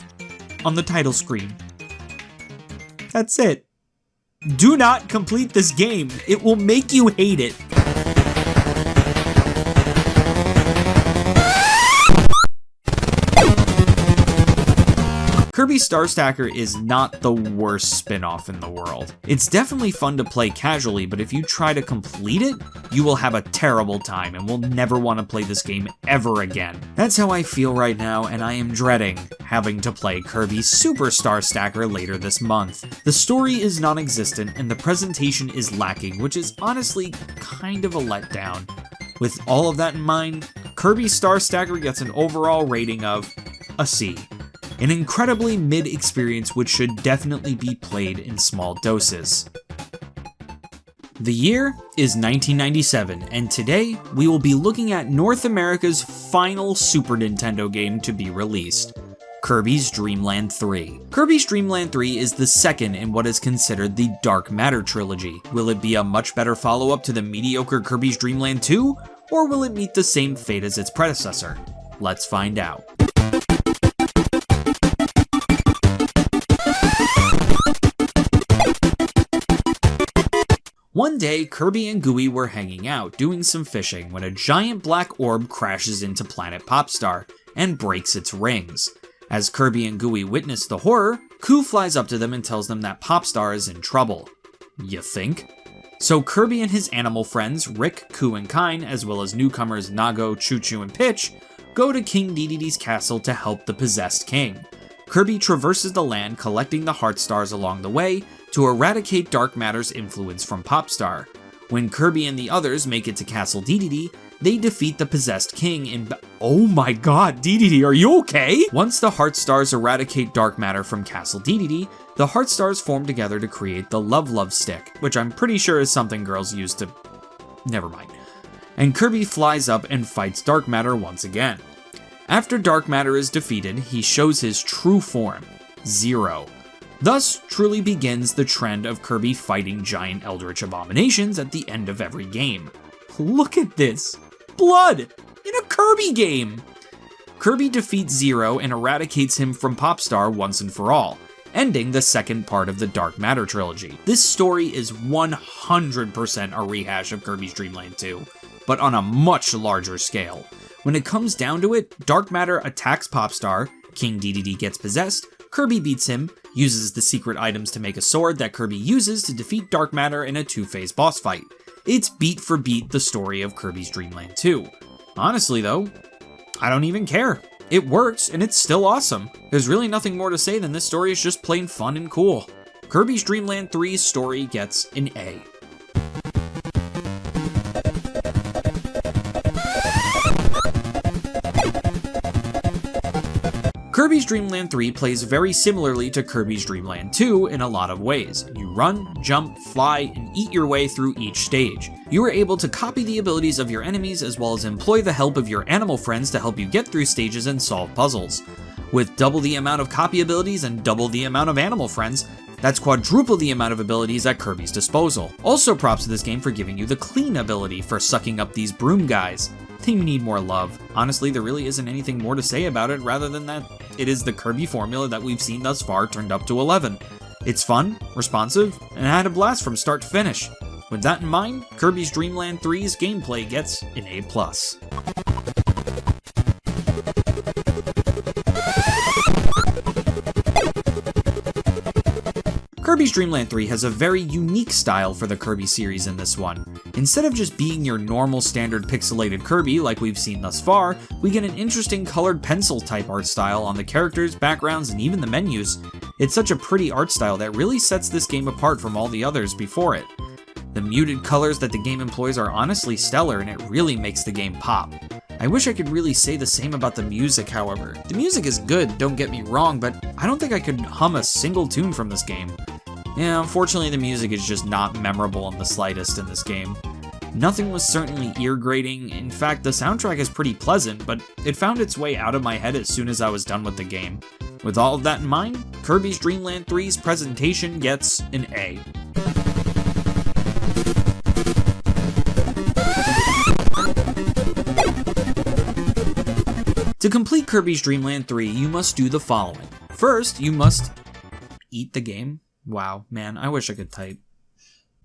on the title screen. That's it. Do not complete this game. It will make you hate it. Kirby Star Stacker is not the worst spin-off in the world. It's definitely fun to play casually, but if you try to complete it, you will have a terrible time and will never want to play this game ever again. That's how I feel right now, and I am dreading having to play Kirby Super Star Stacker later this month. The story is non-existent and the presentation is lacking, which is honestly kind of a letdown. With all of that in mind, Kirby Star Stacker gets an overall rating of a C. An incredibly mid experience which should definitely be played in small doses. The year is 1997, and today we will be looking at North America's final Super Nintendo game to be released, Kirby's Dreamland 3. Kirby's Dreamland 3 is the second in what is considered the Dark Matter trilogy. Will it be a much better follow-up to the mediocre Kirby's Dreamland 2, or will it meet the same fate as its predecessor? Let's find out. One day, Kirby and Gooey were hanging out, doing some fishing, when a giant black orb crashes into Planet Popstar and breaks its rings. As Kirby and Gooey witness the horror, Koo flies up to them and tells them that Popstar is in trouble. You think? So Kirby and his animal friends, Rick, Koo, and Kine, as well as newcomers Nago, Choo-Choo, and Pitch, go to King Dedede's castle to help the possessed king. Kirby traverses the land collecting the heart stars along the way to eradicate dark matter's influence from Popstar. When Kirby and the others make it to Castle Dedede, they defeat the possessed king in Oh my god, Dedede, are you okay? Once the heart stars eradicate dark matter from Castle Dedede, the heart stars form together to create the Love Stick, which I'm pretty sure is something girls use to... Never mind. And Kirby flies up and fights dark matter once again. After dark matter is defeated, he shows his true form, Zero. Thus truly begins the trend of Kirby fighting giant eldritch abominations at the end of every game. Look at this! Blood! In a Kirby game! Kirby defeats Zero and eradicates him from Popstar once and for all, ending the second part of the Dark Matter trilogy. This story is 100% a rehash of Kirby's Dreamland 2, but on a much larger scale. When it comes down to it, Dark Matter attacks Popstar, King Dedede gets possessed, Kirby beats him, uses the secret items to make a sword that Kirby uses to defeat Dark Matter in a 2-phase boss fight. It's beat for beat the story of Kirby's Dreamland 2. Honestly though, I don't even care. It works, and it's still awesome. There's really nothing more to say than this story is just plain fun and cool. Kirby's Dreamland 3's story gets an A. Kirby's Dreamland 3 plays very similarly to Kirby's Dreamland 2 in a lot of ways. You run, jump, fly, and eat your way through each stage. You are able to copy the abilities of your enemies as well as employ the help of your animal friends to help you get through stages and solve puzzles. With double the amount of copy abilities and double the amount of animal friends, That's quadruple the amount of abilities at Kirby's disposal. Also props to this game for giving you the clean ability for sucking up these broom guys. They need more love. Honestly, there really isn't anything more to say about it rather than that it is the Kirby formula that we've seen thus far turned up to 11. It's fun, responsive, and I had a blast from start to finish. With that in mind, Kirby's Dreamland 3's gameplay gets an A+. Kirby's Dreamland 3 has a very unique style for the Kirby series in this one. Instead of just being your normal standard pixelated Kirby like we've seen thus far, we get an interesting colored pencil type art style on the characters, backgrounds, and even the menus. It's such a pretty art style that really sets this game apart from all the others before it. The muted colors that the game employs are honestly stellar, and it really makes the game pop. I wish I could really say the same about the music, however. The music is good, don't get me wrong, but I don't think I could hum a single tune from this game. Yeah, unfortunately the music is just not memorable in the slightest in this game. Nothing was certainly ear-grating. In fact, the soundtrack is pretty pleasant, but it found its way out of my head as soon as I was done with the game. With all of that in mind, Kirby's Dreamland 3's presentation gets an A. To complete Kirby's Dreamland 3, you must do the following. First, you must eat the game. Wow, man, I wish I could type.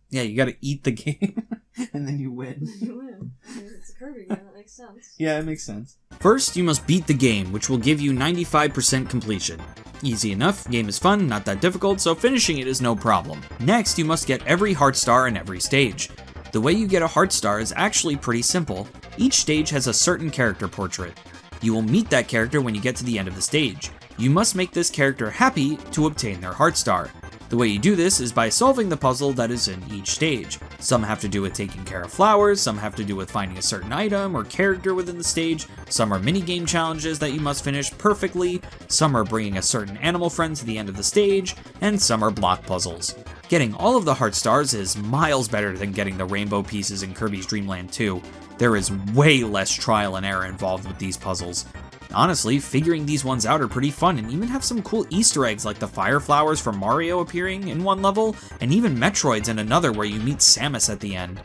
Yeah, you gotta eat the game, and then you win. You win. It's a Kirby game, that makes sense. Yeah, it makes sense. First, you must beat the game, which will give you 95% completion. Easy enough, game is fun, not that difficult, so finishing it is no problem. Next, you must get every heart star in every stage. The way you get a heart star is actually pretty simple. Each stage has a certain character portrait. You will meet that character when you get to the end of the stage. You must make this character happy to obtain their heart star. The way you do this is by solving the puzzle that is in each stage. Some have to do with taking care of flowers, some have to do with finding a certain item or character within the stage, some are minigame challenges that you must finish perfectly, some are bringing a certain animal friend to the end of the stage, and some are block puzzles. Getting all of the heart stars is miles better than getting the rainbow pieces in Kirby's Dreamland 2. There is way less trial and error involved with these puzzles. Honestly, figuring these ones out are pretty fun and even have some cool Easter eggs like the fire flowers from Mario appearing in one level, and even Metroids in another where you meet Samus at the end.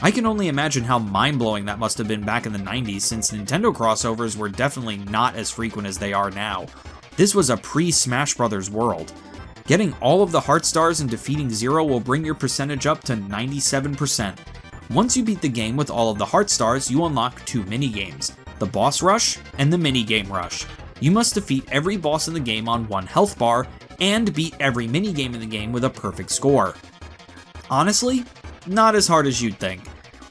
I can only imagine how mind-blowing that must have been back in the 90s, since Nintendo crossovers were definitely not as frequent as they are now. This was a pre-Smash Bros. World. Getting all of the heart stars and defeating Zero will bring your percentage up to 97%. Once you beat the game with all of the heart stars, you unlock 2 minigames, the Boss Rush and the Minigame Rush. You must defeat every boss in the game on 1 health bar, and beat every minigame in the game with a perfect score. Honestly, not as hard as you'd think.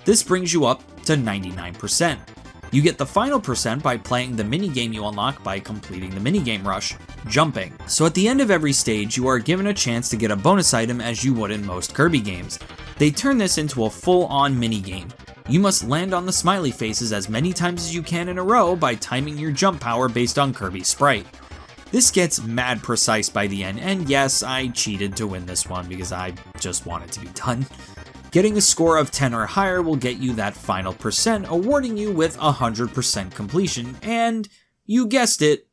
This brings you up to 99%. You get the final percent by playing the minigame you unlock by completing the minigame rush, jumping. So at the end of every stage, you are given a chance to get a bonus item as you would in most Kirby games. They turn this into a full-on minigame. You must land on the smiley faces as many times as you can in a row by timing your jump power based on Kirby's sprite. This gets mad precise by the end, and yes, I cheated to win this one because I just want it to be done. Getting a score of 10 or higher will get you that final percent, awarding you with 100% completion, and, you guessed it,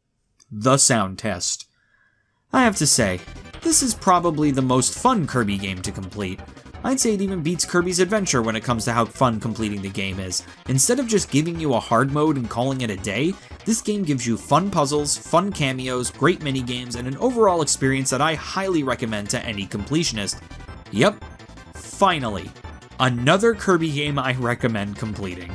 the sound test. I have to say, this is probably the most fun Kirby game to complete. I'd say it even beats Kirby's Adventure when it comes to how fun completing the game is. Instead of just giving you a hard mode and calling it a day, this game gives you fun puzzles, fun cameos, great minigames, and an overall experience that I highly recommend to any completionist. Yep, finally, another Kirby game I recommend completing.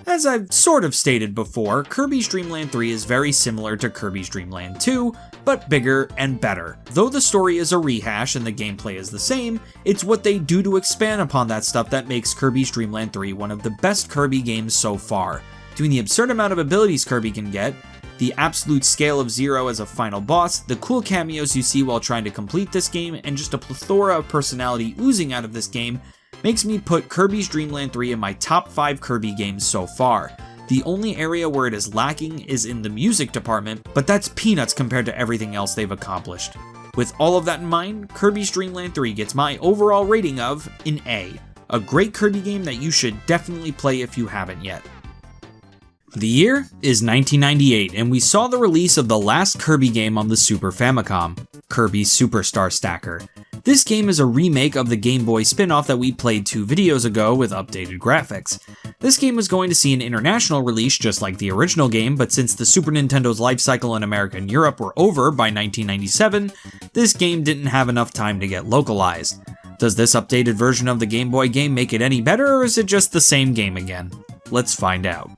As I've sort of stated before, Kirby's Dreamland 3 is very similar to Kirby's Dreamland 2, but bigger and better. Though the story is a rehash and the gameplay is the same, it's what they do to expand upon that stuff that makes Kirby's Dreamland 3 one of the best Kirby games so far. Between the absurd amount of abilities Kirby can get, the absolute scale of Zero as a final boss, the cool cameos you see while trying to complete this game, and just a plethora of personality oozing out of this game, makes me put Kirby's Dreamland 3 in my top 5 Kirby games so far. The only area where it is lacking is in the music department, but that's peanuts compared to everything else they've accomplished. With all of that in mind, Kirby's Dreamland 3 gets my overall rating of an A. A great Kirby game that you should definitely play if you haven't yet. The year is 1998, and we saw the release of the last Kirby game on the Super Famicom, Kirby Superstar Stacker. This game is a remake of the Game Boy spin-off that we played 2 videos ago with updated graphics. This game was going to see an international release just like the original game, but since the Super Nintendo's life cycle in America and Europe were over by 1997, this game didn't have enough time to get localized. Does this updated version of the Game Boy game make it any better, or is it just the same game again? Let's find out.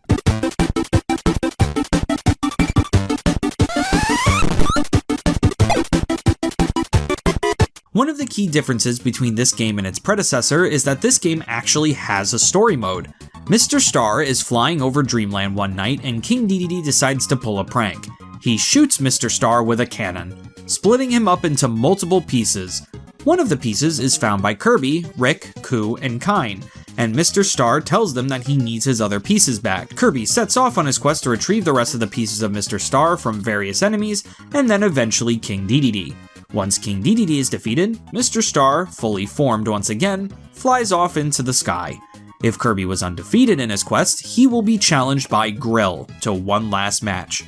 One of the key differences between this game and its predecessor is that this game actually has a story mode. Mr. Star is flying over Dreamland one night and King Dedede decides to pull a prank. He shoots Mr. Star with a cannon, splitting him up into multiple pieces. One of the pieces is found by Kirby, Rick, Ku, and Kine, and Mr. Star tells them that he needs his other pieces back. Kirby sets off on his quest to retrieve the rest of the pieces of Mr. Star from various enemies, and then eventually King Dedede. Once King Dedede is defeated, Mr. Star, fully formed once again, flies off into the sky. If Kirby was undefeated in his quest, he will be challenged by Grill to one last match.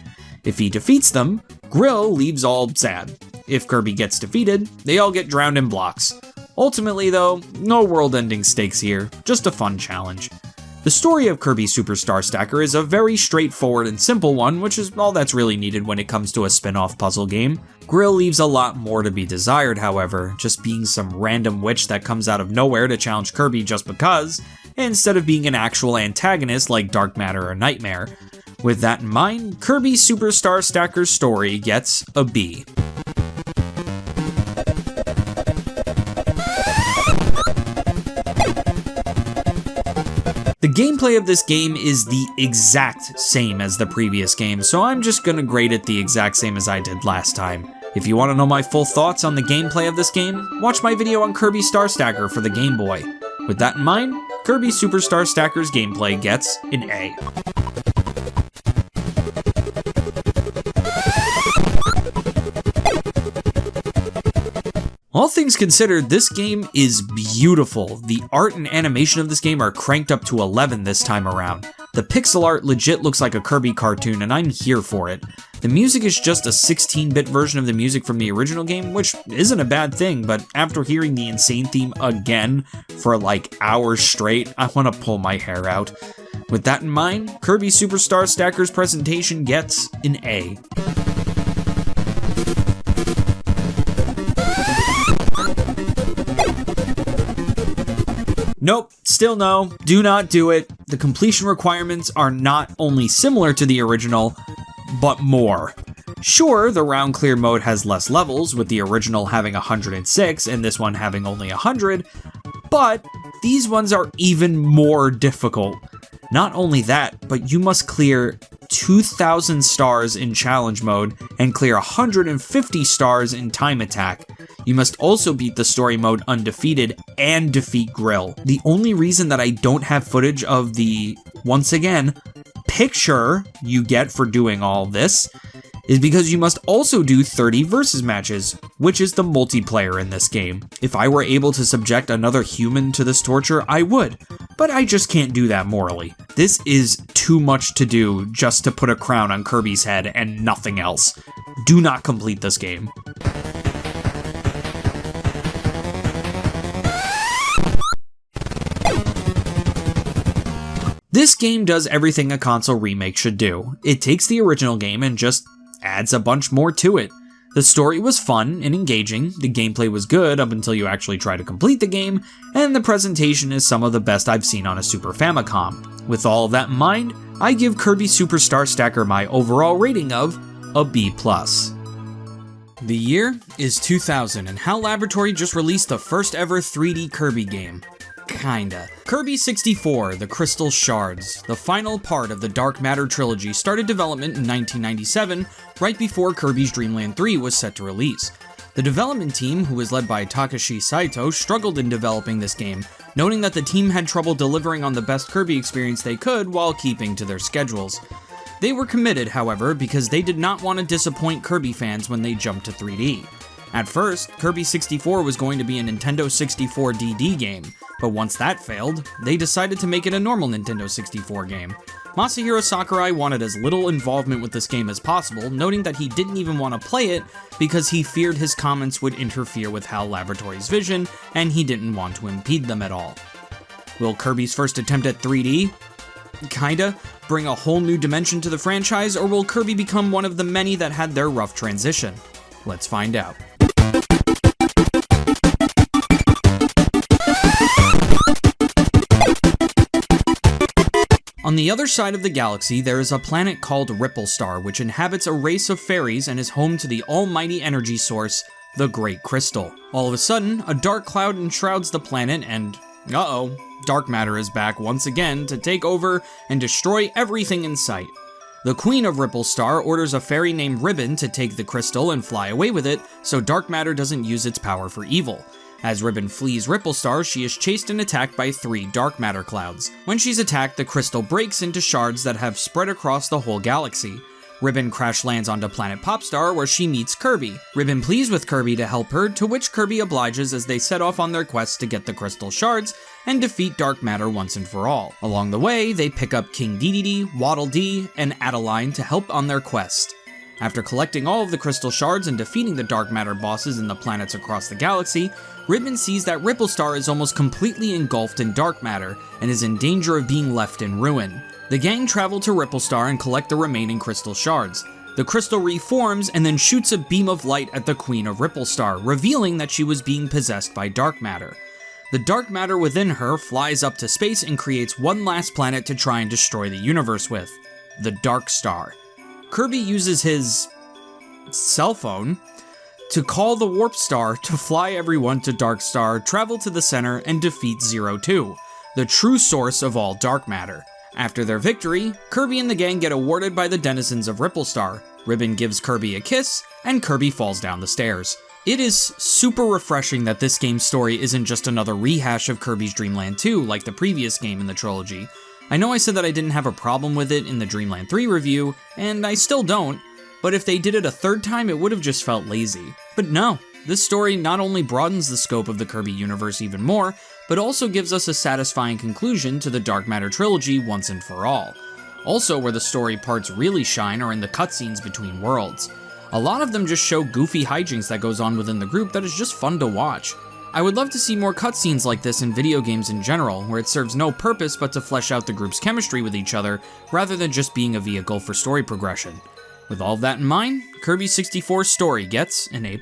If he defeats them, Grill leaves all sad. If Kirby gets defeated, they all get drowned in blocks. Ultimately though, no world-ending stakes here, just a fun challenge. The story of Kirby Superstar Stacker is a very straightforward and simple one, which is all that's really needed when it comes to a spin-off puzzle game. Grill leaves a lot more to be desired, however, just being some random witch that comes out of nowhere to challenge Kirby just because, instead of being an actual antagonist like Dark Matter or Nightmare. With that in mind, Kirby Superstar Stacker's story gets a B. The gameplay of this game is the exact same as the previous game, so I'm just gonna grade it the exact same as I did last time. If you want to know my full thoughts on the gameplay of this game, watch my video on Kirby Star Stacker for the Game Boy. With that in mind, Kirby Superstar Stacker's gameplay gets an A. All things considered, this game is beautiful. The art and animation of this game are cranked up to 11 this time around. The pixel art legit looks like a Kirby cartoon, and I'm here for it. The music is just a 16-bit version of the music from the original game, which isn't a bad thing, but after hearing the insane theme again for like hours straight, I want to pull my hair out. With that in mind, Kirby Superstar Stacker's presentation gets an A. Nope, still no, do not do it. The completion requirements are not only similar to the original, but more. Sure, the round clear mode has less levels, with the original having 106 and this one having only 100, but these ones are even more difficult. Not only that, but you must clear 2,000 stars in challenge mode and clear 150 stars in time attack. You must also beat the story mode undefeated and defeat Grill. The only reason that I don't have footage of the, once again, picture you get for doing all this is because you must also do 30 versus matches, which is the multiplayer in this game. If I were able to subject another human to this torture, I would, but I just can't do that morally. This is too much to do just to put a crown on Kirby's head and nothing else. Do not complete this game. This game does everything a console remake should do. It takes the original game and just adds a bunch more to it. The story was fun and engaging, the gameplay was good up until you actually try to complete the game, and the presentation is some of the best I've seen on a Super Famicom. With all of that in mind, I give Kirby Superstar Stacker my overall rating of a B+. The year is 2000, and HAL Laboratory just released the first ever 3D Kirby game. Kinda. Kirby 64, The Crystal Shards, the final part of the Dark Matter trilogy, started development in 1997, right before Kirby's Dreamland 3 was set to release. The development team, who was led by Takashi Saito, struggled in developing this game, noting that the team had trouble delivering on the best Kirby experience they could while keeping to their schedules. They were committed, however, because they did not want to disappoint Kirby fans when they jumped to 3D. At first, Kirby 64 was going to be a Nintendo 64 DD game, but once that failed, they decided to make it a normal Nintendo 64 game. Masahiro Sakurai wanted as little involvement with this game as possible, noting that he didn't even want to play it because he feared his comments would interfere with HAL Laboratory's vision, and he didn't want to impede them at all. Will Kirby's first attempt at 3D? Kinda, bring a whole new dimension to the franchise, or will Kirby become one of the many that had their rough transition? Let's find out. On the other side of the galaxy, there is a planet called Ripple Star, which inhabits a race of fairies and is home to the almighty energy source, the Great Crystal. All of a sudden, a dark cloud enshrouds the planet and, uh-oh, dark matter is back once again to take over and destroy everything in sight. The Queen of Ripple Star orders a fairy named Ribbon to take the crystal and fly away with it, so dark matter doesn't use its power for evil. As Ribbon flees Ripple Star, she is chased and attacked by 3 dark matter clouds. When she's attacked, the crystal breaks into shards that have spread across the whole galaxy. Ribbon crash lands onto planet Popstar, where she meets Kirby. Ribbon pleads with Kirby to help her, to which Kirby obliges as they set off on their quest to get the crystal shards and defeat dark matter once and for all. Along the way, they pick up King Dedede, Waddle Dee, and Adeline to help on their quest. After collecting all of the crystal shards and defeating the dark matter bosses in the planets across the galaxy, Ribbon sees that Ripple Star is almost completely engulfed in dark matter and is in danger of being left in ruin. The gang travel to Ripple Star and collect the remaining crystal shards. The crystal reforms and then shoots a beam of light at the Queen of Ripple Star, revealing that she was being possessed by dark matter. The dark matter within her flies up to space and creates one last planet to try and destroy the universe with, the Dark Star. Kirby uses his cell phone to call the Warp Star to fly everyone to Dark Star, travel to the center, and defeat Zero Two, the true source of all dark matter. After their victory, Kirby and the gang get awarded by the denizens of Ripple Star. Ribbon gives Kirby a kiss, and Kirby falls down the stairs. It is super refreshing that this game's story isn't just another rehash of Kirby's Dreamland 2 like the previous game in the trilogy. I know I said that I didn't have a problem with it in the Dreamland 3 review, and I still don't, but if they did it a third time, it would have just felt lazy. But no, this story not only broadens the scope of the Kirby universe even more, but also gives us a satisfying conclusion to the Dark Matter trilogy once and for all. Also, where the story parts really shine are in the cutscenes between worlds. A lot of them just show goofy hijinks that goes on within the group that is just fun to watch. I would love to see more cutscenes like this in video games in general, where it serves no purpose but to flesh out the group's chemistry with each other, rather than just being a vehicle for story progression. With all of that in mind, Kirby 64's story gets an A+.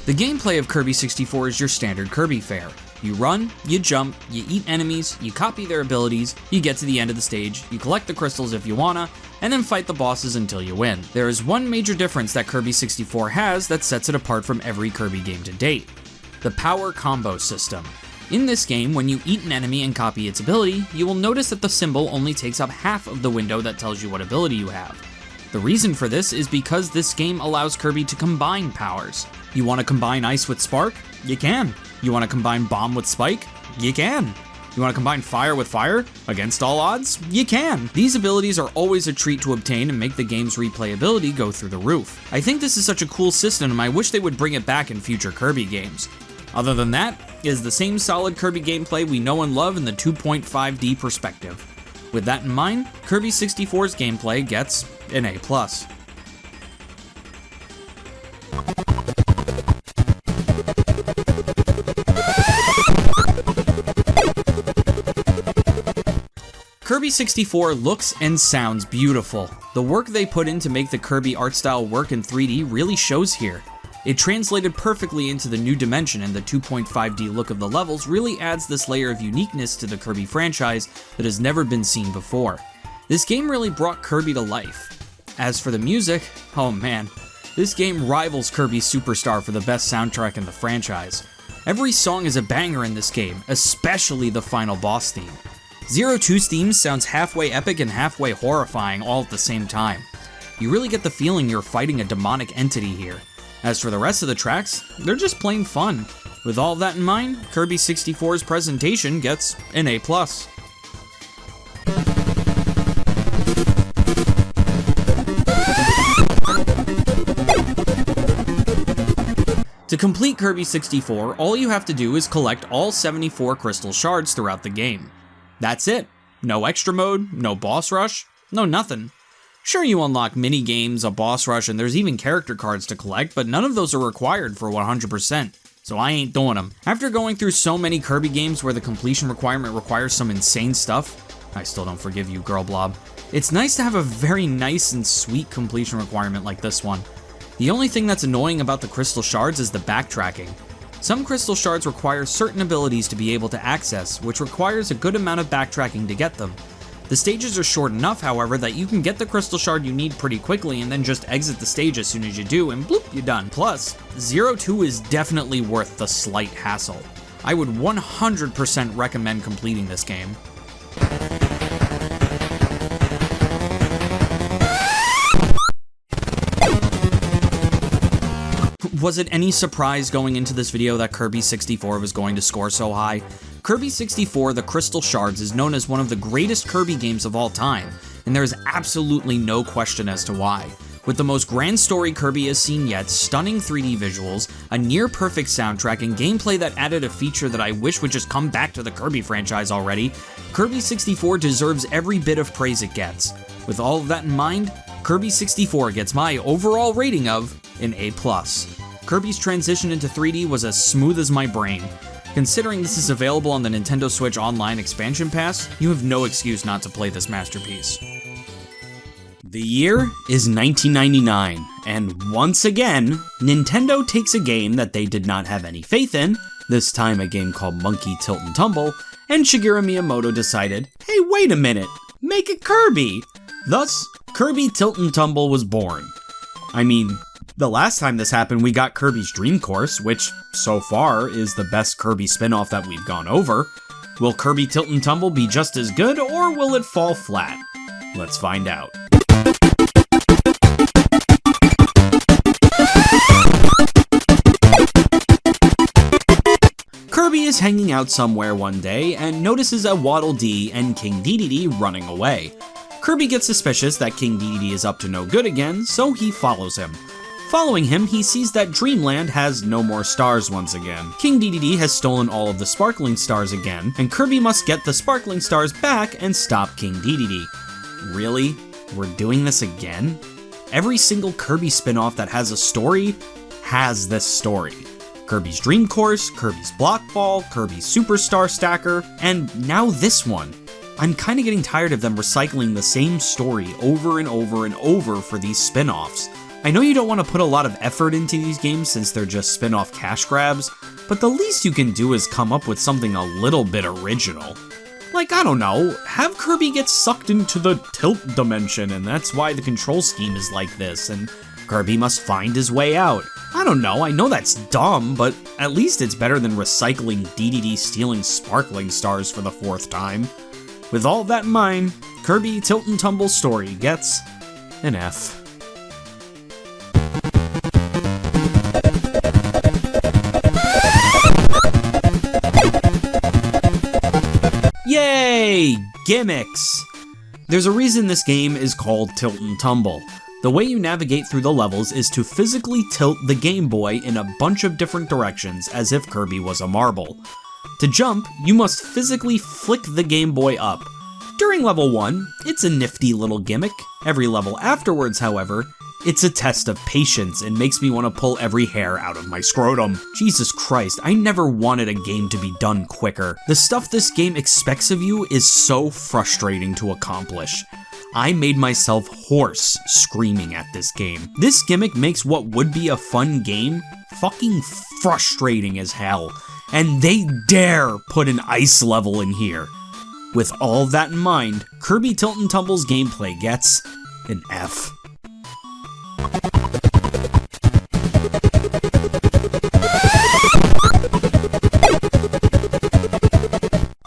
The gameplay of Kirby 64 is your standard Kirby fare. You run, you jump, you eat enemies, you copy their abilities, you get to the end of the stage, you collect the crystals if you wanna, and then fight the bosses until you win. There is one major difference that Kirby 64 has that sets it apart from every Kirby game to date: the power combo system. In this game, when you eat an enemy and copy its ability, you will notice that the symbol only takes up half of the window that tells you what ability you have. The reason for this is because this game allows Kirby to combine powers. You want to combine Ice with Spark? You can. You want to combine Bomb with Spike? You can. You want to combine Fire with Fire? Against all odds? You can. These abilities are always a treat to obtain and make the game's replayability go through the roof. I think this is such a cool system and I wish they would bring it back in future Kirby games. Other than that, it is the same solid Kirby gameplay we know and love in the 2.5D perspective. With that in mind, Kirby 64's gameplay gets an A+. Kirby 64 looks and sounds beautiful. The work they put in to make the Kirby art style work in 3D really shows here. It translated perfectly into the new dimension, and the 2.5D look of the levels really adds this layer of uniqueness to the Kirby franchise that has never been seen before. This game really brought Kirby to life. As for the music, oh man, this game rivals Kirby Superstar for the best soundtrack in the franchise. Every song is a banger in this game, especially the final boss theme. Zero Two's theme sounds halfway epic and halfway horrifying all at the same time. You really get the feeling you're fighting a demonic entity here. As for the rest of the tracks, they're just plain fun. With all that in mind, Kirby 64's presentation gets an A+. To complete Kirby 64, all you have to do is collect all 74 crystal shards throughout the game. That's it. No extra mode, no boss rush, no nothing. Sure, you unlock mini games, a boss rush, and there's even character cards to collect, but none of those are required for 100%, so I ain't doing them. After going through so many Kirby games where the completion requirement requires some insane stuff, I still don't forgive you, Girl Blob. It's nice to have a very nice and sweet completion requirement like this one. The only thing that's annoying about the crystal shards is the backtracking. Some crystal shards require certain abilities to be able to access, which requires a good amount of backtracking to get them. The stages are short enough, however, that you can get the crystal shard you need pretty quickly and then just exit the stage as soon as you do, and bloop, you're done. Plus, 02 is definitely worth the slight hassle. I would 100% recommend completing this game. Was it any surprise going into this video that Kirby 64 was going to score so high? Kirby 64 The Crystal Shards is known as one of the greatest Kirby games of all time, and there is absolutely no question as to why. With the most grand story Kirby has seen yet, stunning 3D visuals, a near-perfect soundtrack, and gameplay that added a feature that I wish would just come back to the Kirby franchise already, Kirby 64 deserves every bit of praise it gets. With all of that in mind, Kirby 64 gets my overall rating of an A+. Kirby's transition into 3D was as smooth as my brain. Considering this is available on the Nintendo Switch Online Expansion Pass, you have no excuse not to play this masterpiece. The year is 1999, and once again, Nintendo takes a game that they did not have any faith in, this time a game called Monkey Tilt and Tumble, and Shigeru Miyamoto decided, hey, wait a minute, make a Kirby! Thus, Kirby Tilt and Tumble was born. I mean, the last time this happened, we got Kirby's Dream Course, which, so far, is the best Kirby spin-off that we've gone over. Will Kirby Tilt and Tumble be just as good, or will it fall flat? Let's find out. Kirby is hanging out somewhere one day and notices a Waddle Dee and King Dedede running away. Kirby gets suspicious that King Dedede is up to no good again, so he follows him. Following him, he sees that Dreamland has no more stars once again. King Dedede has stolen all of the sparkling stars again, and Kirby must get the sparkling stars back and stop King Dedede. Really? We're doing this again? Every single Kirby spin-off that has a story has this story. Kirby's Dream Course, Kirby's Block Ball, Kirby's Superstar Stacker, and now this one. I'm kinda getting tired of them recycling the same story over and over and over for these spin-offs. I know you don't want to put a lot of effort into these games since they're just spin-off cash grabs, but the least you can do is come up with something a little bit original. Like, I don't know, have Kirby get sucked into the tilt dimension and that's why the control scheme is like this, and Kirby must find his way out. I don't know, I know that's dumb, but at least it's better than recycling Dedede stealing sparkling stars for the 4th time. With all that in mind, Kirby Tilt and Tumble story gets an F. Yay! Gimmicks! There's a reason this game is called Tilt and Tumble. The way you navigate through the levels is to physically tilt the Game Boy in a bunch of different directions as if Kirby was a marble. To jump, you must physically flick the Game Boy up. During level 1, it's a nifty little gimmick. Every level afterwards, however, it's a test of patience and makes me want to pull every hair out of my scrotum. Jesus Christ, I never wanted a game to be done quicker. The stuff this game expects of you is so frustrating to accomplish. I made myself hoarse screaming at this game. This gimmick makes what would be a fun game fucking frustrating as hell, and they dare put an ice level in here. With all that in mind, Kirby Tilt and Tumble's gameplay gets an F.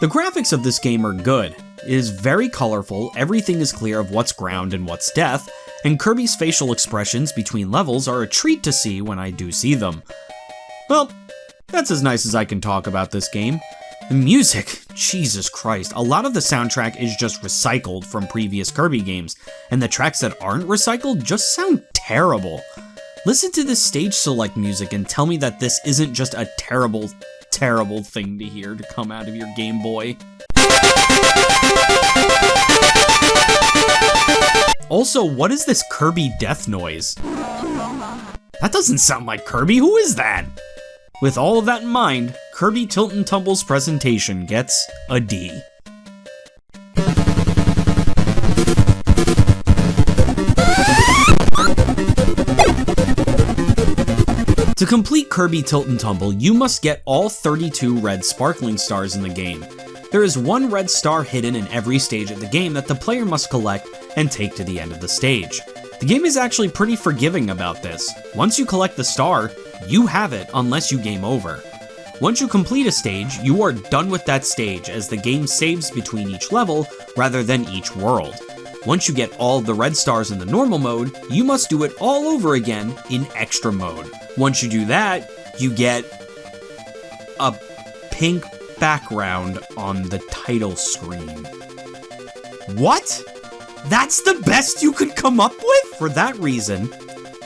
The graphics of this game are good. It is very colorful, everything is clear of what's ground and what's death, and Kirby's facial expressions between levels are a treat to see when I do see them. Well, that's as nice as I can talk about this game. The music, Jesus Christ, a lot of the soundtrack is just recycled from previous Kirby games, and the tracks that aren't recycled just sound terrible. Listen to this stage select music and tell me that this isn't just a terrible, terrible thing to hear to come out of your Game Boy. Also, what is this Kirby death noise? That doesn't sound like Kirby, who is that? With all of that in mind, Kirby Tilt and Tumble's presentation gets a D. To complete Kirby Tilt and Tumble, you must get all 32 red sparkling stars in the game. There is one red star hidden in every stage of the game that the player must collect and take to the end of the stage. The game is actually pretty forgiving about this. Once you collect the star, you have it unless you game over. Once you complete a stage, you are done with that stage as the game saves between each level rather than each world. Once you get all the red stars in the normal mode, you must do it all over again in extra mode. Once you do that, you get a pink background on the title screen. What? That's the best you could come up with? For that reason,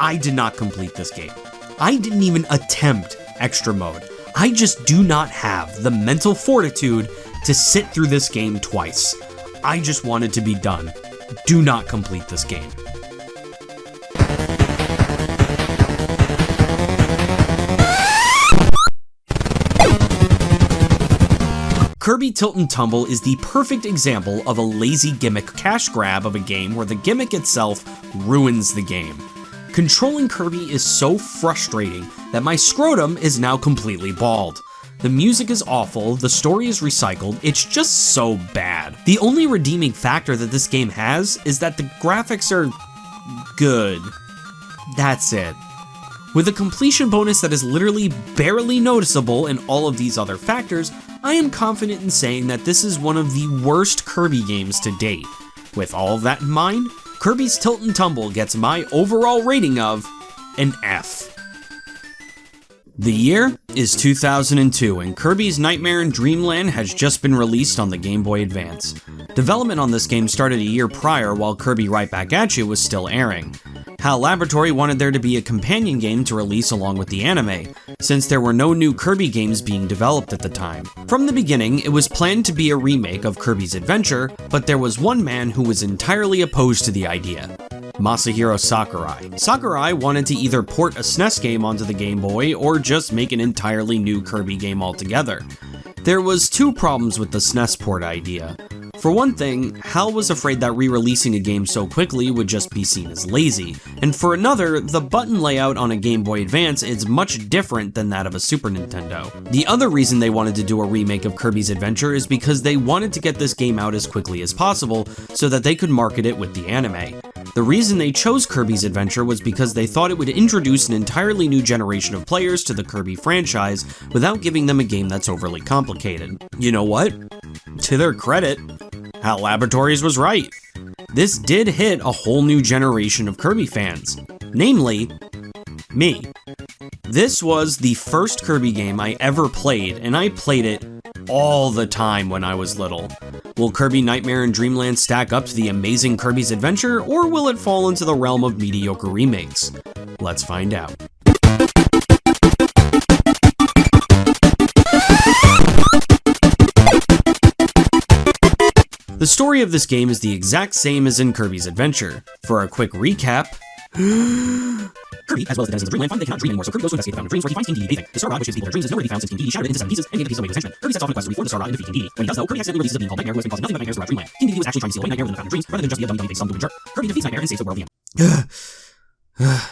I did not complete this game. I didn't even attempt extra mode. I just do not have the mental fortitude to sit through this game twice. I just wanted to be done. Do not complete this game. Kirby Tilt and Tumble is the perfect example of a lazy gimmick cash grab of a game where the gimmick itself ruins the game. Controlling Kirby is so frustrating that my scrotum is now completely bald. The music is awful, the story is recycled, it's just so bad. The only redeeming factor that this game has is that the graphics are good. That's it. With a completion bonus that is literally barely noticeable in all of these other factors, I am confident in saying that this is one of the worst Kirby games to date. With all of that in mind, Kirby's Tilt and Tumble gets my overall rating of an F. The year is 2002 and Kirby's Nightmare in Dreamland has just been released on the Game Boy Advance. Development on this game started a year prior while Kirby Right Back At You was still airing. HAL Laboratory wanted there to be a companion game to release along with the anime, since there were no new Kirby games being developed at the time. From the beginning, it was planned to be a remake of Kirby's Adventure, but there was one man who was entirely opposed to the idea: Masahiro Sakurai. Sakurai wanted to either port a SNES game onto the Game Boy or just make an entirely new Kirby game altogether. There was two problems with the SNES port idea. For one thing, HAL was afraid that re-releasing a game so quickly would just be seen as lazy, and for another, the button layout on a Game Boy Advance is much different than that of a Super Nintendo. The other reason they wanted to do a remake of Kirby's Adventure is because they wanted to get this game out as quickly as possible so that they could market it with the anime. The reason they chose Kirby's Adventure was because they thought it would introduce an entirely new generation of players to the Kirby franchise without giving them a game that's overly complicated. You know what? To their credit, HAL Laboratories was right. This did hit a whole new generation of Kirby fans. Namely, me. This was the first Kirby game I ever played, and I played it all the time when I was little. Will Kirby Nightmare in Dreamland stack up to the amazing Kirby's Adventure, or will it fall into the realm of mediocre remakes? Let's find out. The story of this game is the exact same as in Kirby's Adventure. For a quick recap, Kirby, as well as the denizens of Dreamland, find they cannot dream anymore, so Kirby goes to investigate the fountain of dreams, where he finds King Dedede bathing. The star rod, which gives people their dreams, is nowhere to be found since King Dedede shattered it into 7 pieces and gave the pieces away to his henchmen. Kirby sets off on a quest to reform the star rod and defeat King Dedede. When he does though, Kirby accidentally releases a being called Nightmare, who has been causing nothing but nightmares throughout Dreamland. King Dedede was actually trying to steal away Nightmare within the fountain of dreams, rather than just be a WWE-based dumb jerk. Kirby defeats Nightmare and saves the world. The end.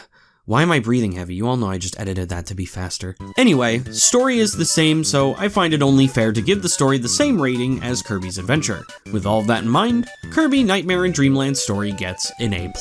Why am I breathing heavy? You all know I just edited that to be faster. Anyway, story is the same, so I find it only fair to give the story the same rating as Kirby's Adventure. With all of that in mind, Kirby Nightmare in Dreamland story gets an A+.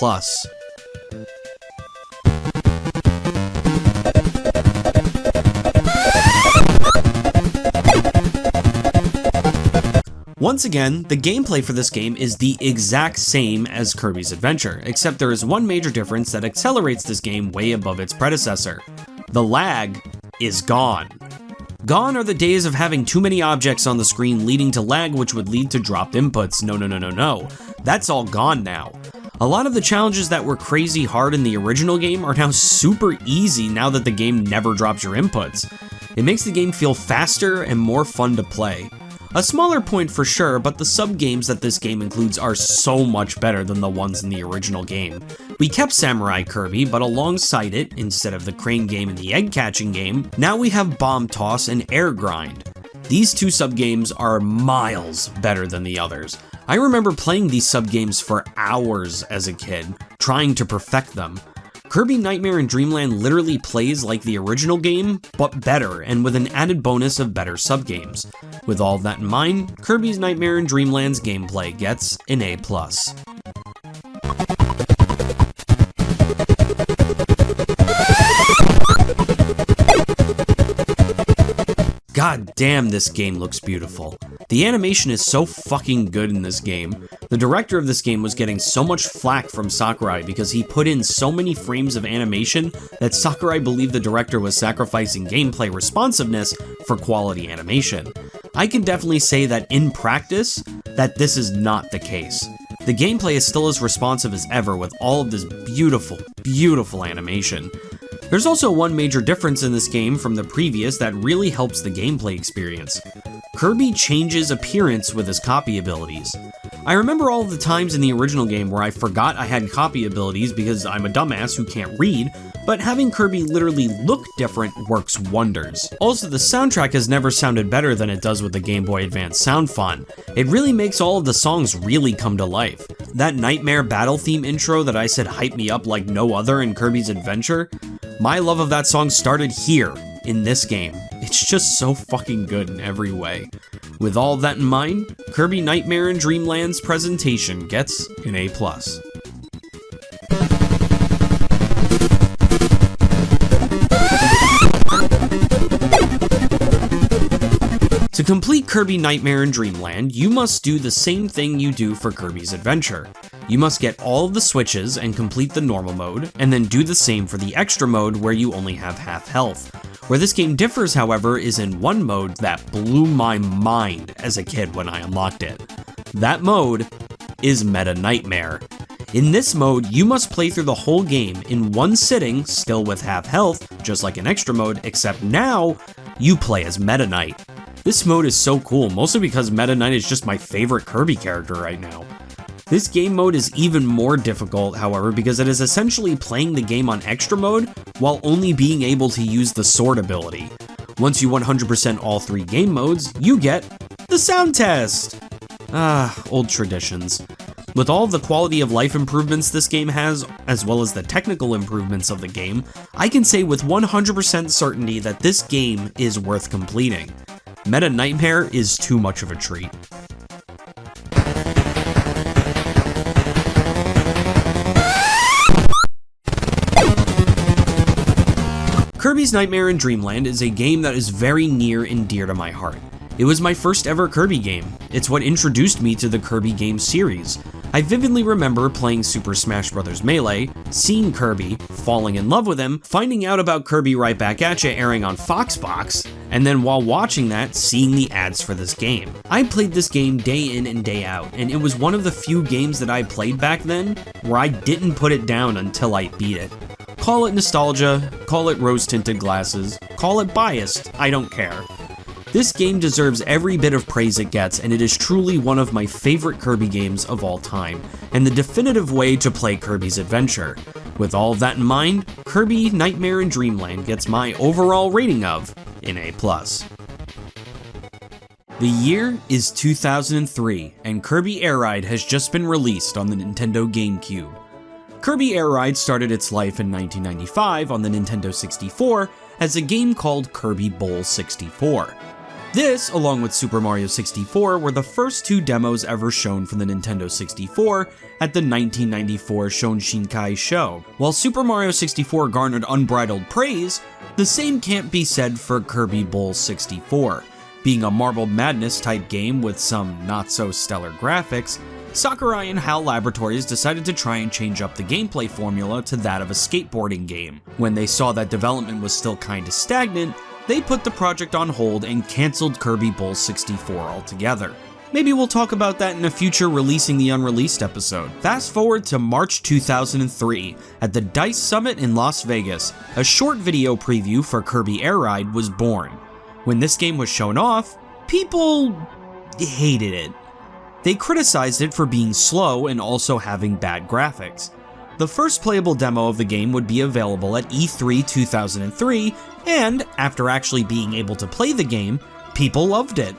Once again, the gameplay for this game is the exact same as Kirby's Adventure, except there is one major difference that accelerates this game way above its predecessor. The lag is gone. Gone are the days of having too many objects on the screen leading to lag, which would lead to dropped inputs. No. That's all gone now. A lot of the challenges that were crazy hard in the original game are now super easy now that the game never drops your inputs. It makes the game feel faster and more fun to play. A smaller point for sure, but the sub-games that this game includes are so much better than the ones in the original game. We kept Samurai Kirby, but alongside it, instead of the crane game and the egg-catching game, now we have Bomb Toss and Air Grind. These two sub-games are miles better than the others. I remember playing these sub-games for hours as a kid, trying to perfect them. Kirby Nightmare in Dreamland literally plays like the original game, but better, and with an added bonus of better sub-games. With all that in mind, Kirby's Nightmare in Dreamland's gameplay gets an A+. God damn, this game looks beautiful. The animation is so fucking good in this game. The director of this game was getting so much flack from Sakurai because he put in so many frames of animation that Sakurai believed the director was sacrificing gameplay responsiveness for quality animation. I can definitely say that in practice, that this is not the case. The gameplay is still as responsive as ever with all of this beautiful, beautiful animation. There's also one major difference in this game from the previous that really helps the gameplay experience. Kirby changes appearance with his copy abilities. I remember all of the times in the original game where I forgot I had copy abilities because I'm a dumbass who can't read, but having Kirby literally look different works wonders. Also, the soundtrack has never sounded better than it does with the Game Boy Advance sound font. It really makes all of the songs really come to life. That Nightmare battle theme intro that I said hyped me up like no other in Kirby's Adventure, my love of that song started here, in this game. It's just so fucking good in every way. With all that in mind, Kirby Nightmare in Dreamland's presentation gets an A+. To complete Kirby Nightmare in Dreamland, you must do the same thing you do for Kirby's Adventure. You must get all of the switches and complete the normal mode, and then do the same for the extra mode where you only have half health. Where this game differs, however, is in one mode that blew my mind as a kid when I unlocked it. That mode is Meta Nightmare. In this mode, you must play through the whole game in one sitting, still with half health, just like an extra mode, except now, you play as Meta Knight. This mode is so cool, mostly because Meta Knight is just my favorite Kirby character right now. This game mode is even more difficult, however, because it is essentially playing the game on extra mode while only being able to use the sword ability. Once you 100% all three game modes, you get the sound test! Old traditions. With all of the quality of life improvements this game has, as well as the technical improvements of the game, I can say with 100% certainty that this game is worth completing. Meta Nightmare is too much of a treat. Kirby's Nightmare in Dreamland is a game that is very near and dear to my heart. It was my first ever Kirby game. It's what introduced me to the Kirby game series. I vividly remember playing Super Smash Bros. Melee, seeing Kirby, falling in love with him, finding out about Kirby Right Back At Ya airing on Foxbox, and then while watching that, seeing the ads for this game. I played this game day in and day out, and it was one of the few games that I played back then where I didn't put it down until I beat it. Call it nostalgia, call it rose-tinted glasses, call it biased, I don't care. This game deserves every bit of praise it gets, and it is truly one of my favorite Kirby games of all time, and the definitive way to play Kirby's Adventure. With all of that in mind, Kirby Nightmare in Dreamland gets my overall rating of an A+. The year is 2003, and Kirby Air Ride has just been released on the Nintendo GameCube. Kirby Air Ride started its life in 1995 on the Nintendo 64 as a game called Kirby Bowl 64. This, along with Super Mario 64, were the first two demos ever shown from the Nintendo 64 at the 1994 Shonshinkai show. While Super Mario 64 garnered unbridled praise, the same can't be said for Kirby Bowl 64. Being a Marble Madness type game with some not-so-stellar graphics, Sakurai and HAL Laboratories decided to try and change up the gameplay formula to that of a skateboarding game. When they saw that development was still kinda stagnant, they put the project on hold and cancelled Kirby Bowl 64 altogether. Maybe we'll talk about that in a future Releasing the Unreleased episode. Fast forward to March 2003, at the DICE Summit in Las Vegas, a short video preview for Kirby Air Ride was born. When this game was shown off, people hated it. They criticized it for being slow and also having bad graphics. The first playable demo of the game would be available at E3 2003, and after actually being able to play the game, people loved it.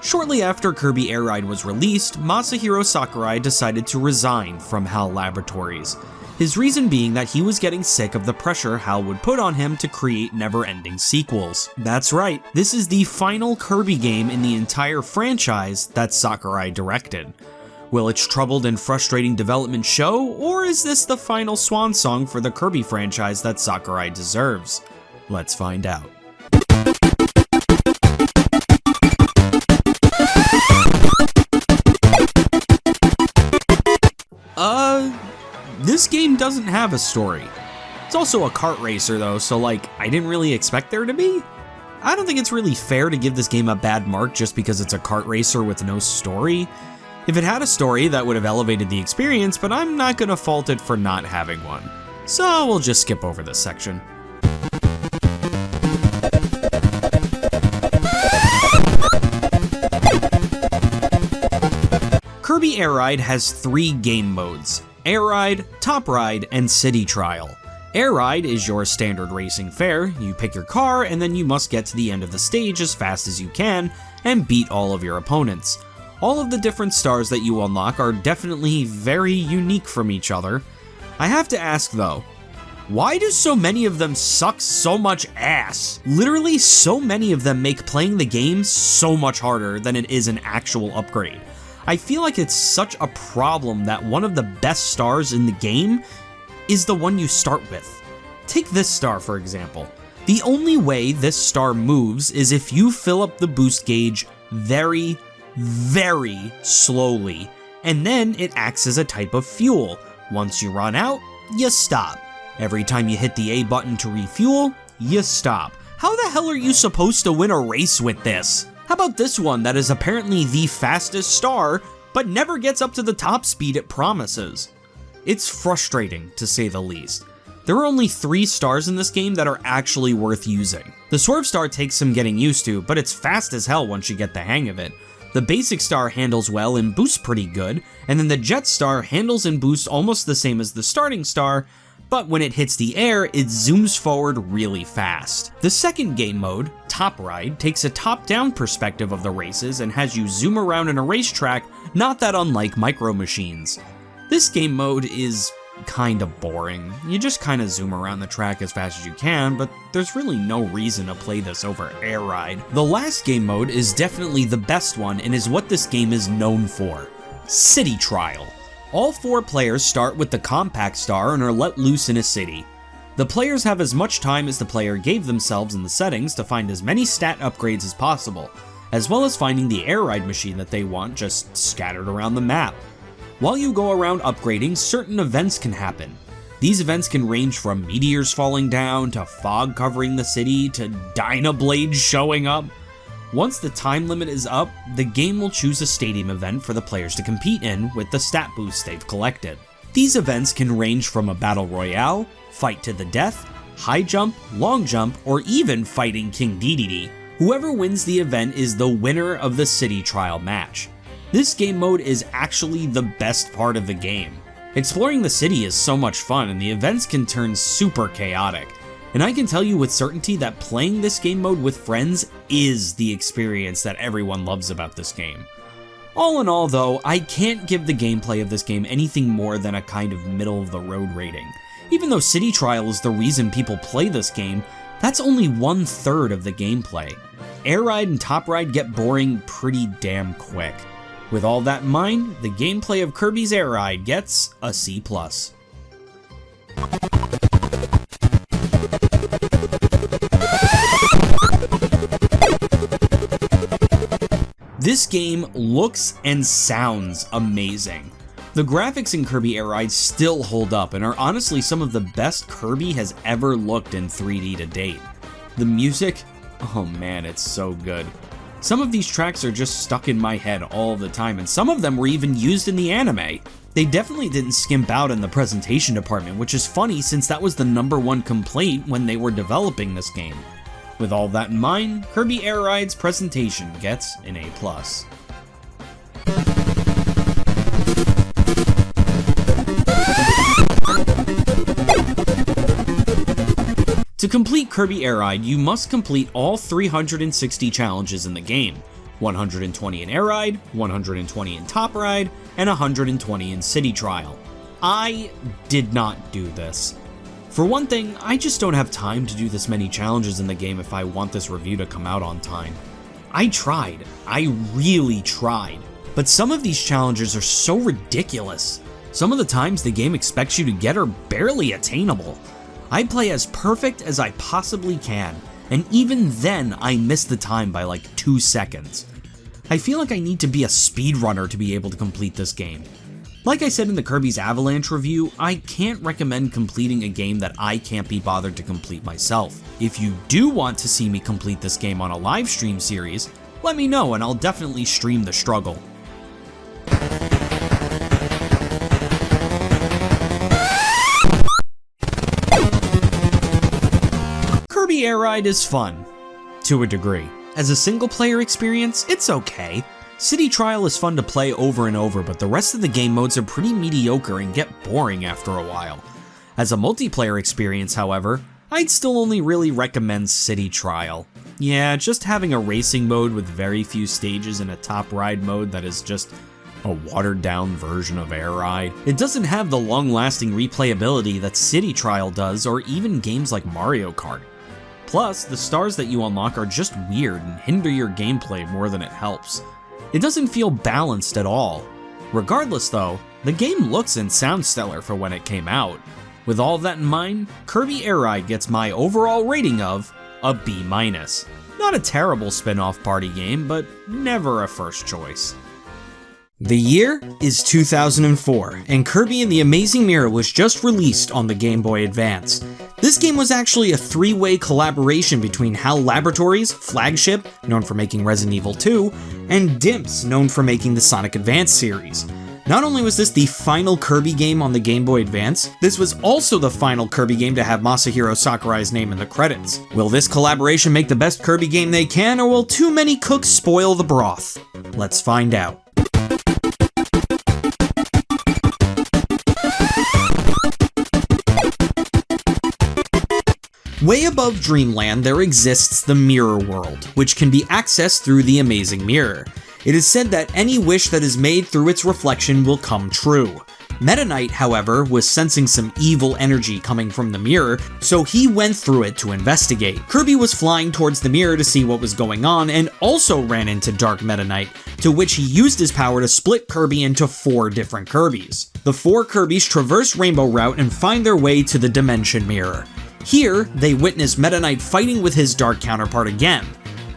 Shortly after Kirby Air Ride was released, Masahiro Sakurai decided to resign from HAL Laboratories. His reason being that he was getting sick of the pressure HAL would put on him to create never-ending sequels. That's right, this is the final Kirby game in the entire franchise that Sakurai directed. Will its troubled and frustrating development show, or is this the final swan song for the Kirby franchise that Sakurai deserves? Let's find out. This game doesn't have a story. It's also a kart racer though, so like, I didn't really expect there to be. I don't think it's really fair to give this game a bad mark just because it's a kart racer with no story. If it had a story, that would have elevated the experience, but I'm not gonna fault it for not having one. So we'll just skip over this section. Kirby Air Ride has 3 game modes: Air Ride, Top Ride, and City Trial. Air Ride is your standard racing fare. You pick your car and then you must get to the end of the stage as fast as you can and beat all of your opponents. All of the different stars that you unlock are definitely very unique from each other. I have to ask though, why do so many of them suck so much ass? Literally so many of them make playing the game so much harder than it is an actual upgrade. I feel like it's such a problem that one of the best stars in the game is the one you start with. Take this star for example. The only way this star moves is if you fill up the boost gauge very, very slowly, and then it acts as a type of fuel. Once you run out, you stop. Every time you hit the A button to refuel, you stop. How the hell are you supposed to win a race with this? How about this one that is apparently the fastest star, but never gets up to the top speed it promises? It's frustrating, to say the least. There are only 3 stars in this game that are actually worth using. The Swerve Star takes some getting used to, but it's fast as hell once you get the hang of it. The Basic Star handles well and boosts pretty good, and then the Jet Star handles and boosts almost the same as the Starting Star, but when it hits the air, it zooms forward really fast. The second game mode, Top Ride, takes a top-down perspective of the races and has you zoom around in a racetrack, not that unlike Micro Machines. This game mode is kinda boring. You just kinda zoom around the track as fast as you can, but there's really no reason to play this over Air Ride. The last game mode is definitely the best one and is what this game is known for: City Trial. All 4 players start with the compact star and are let loose in a city. The players have as much time as the player gave themselves in the settings to find as many stat upgrades as possible, as well as finding the air ride machine that they want just scattered around the map. While you go around upgrading, certain events can happen. These events can range from meteors falling down, to fog covering the city, to Dynablades showing up. Once the time limit is up, the game will choose a stadium event for the players to compete in with the stat boosts they've collected. These events can range from a battle royale, fight to the death, high jump, long jump, or even fighting King Dedede. Whoever wins the event is the winner of the City Trial match. This game mode is actually the best part of the game. Exploring the city is so much fun and the events can turn super chaotic. And I can tell you with certainty that playing this game mode with friends is the experience that everyone loves about this game. All in all though, I can't give the gameplay of this game anything more than a kind of middle of the road rating. Even though City Trial is the reason people play this game, that's only 1/3 of the gameplay. Air Ride and Top Ride get boring pretty damn quick. With all that in mind, the gameplay of Kirby's Air Ride gets a C+. This game looks and sounds amazing. The graphics in Kirby Air Ride still hold up and are honestly some of the best Kirby has ever looked in 3D to date. The music Oh man, it's so good. Some of these tracks are just stuck in my head all the time, and some of them were even used in the anime. They definitely didn't skimp out in the presentation department, which is funny since that was the #1 complaint when they were developing this game. With all that in mind, Kirby Air Ride's presentation gets an A+. To complete Kirby Air Ride, you must complete all 360 challenges in the game, 120 in Air Ride, 120 in Top Ride, and 120 in City Trial. I did not do this. For one thing, I just don't have time to do this many challenges in the game if I want this review to come out on time. I tried, I really tried, but some of these challenges are so ridiculous. Some of the times the game expects you to get are barely attainable. I play as perfect as I possibly can, and even then I miss the time by like 2 seconds. I feel like I need to be a speedrunner to be able to complete this game. Like I said in the Kirby's Avalanche review, I can't recommend completing a game that I can't be bothered to complete myself. If you do want to see me complete this game on a live stream series, let me know and I'll definitely stream the struggle. Kirby Air Ride is fun, to a degree. As a single-player experience, it's okay. City Trial is fun to play over and over, but the rest of the game modes are pretty mediocre and get boring after a while. As a multiplayer experience, however, I'd still only really recommend City Trial. Yeah, just having a racing mode with very few stages and a top ride mode that is just a watered-down version of Air Ride. It doesn't have the long-lasting replayability that City Trial does, or even games like Mario Kart. Plus, the stars that you unlock are just weird and hinder your gameplay more than it helps. It doesn't feel balanced at all. Regardless though, the game looks and sounds stellar for when it came out. With all that in mind, Kirby Air Ride gets my overall rating of a B-. Not a terrible spin-off party game, but never a first choice. The year is 2004, and Kirby and the Amazing Mirror was just released on the Game Boy Advance. This game was actually a 3-way collaboration between HAL Laboratories, Flagship, known for making Resident Evil 2, and DIMPS, known for making the Sonic Advance series. Not only was this the final Kirby game on the Game Boy Advance, this was also the final Kirby game to have Masahiro Sakurai's name in the credits. Will this collaboration make the best Kirby game they can, or will too many cooks spoil the broth? Let's find out. Way above Dreamland, there exists the Mirror World, which can be accessed through the Amazing Mirror. It is said that any wish that is made through its reflection will come true. Meta Knight, however, was sensing some evil energy coming from the mirror, so he went through it to investigate. Kirby was flying towards the mirror to see what was going on, and also ran into Dark Meta Knight, to which he used his power to split Kirby into 4 different Kirbys. The 4 Kirbys traverse Rainbow Route and find their way to the Dimension Mirror. Here, they witness Meta Knight fighting with his Dark counterpart again.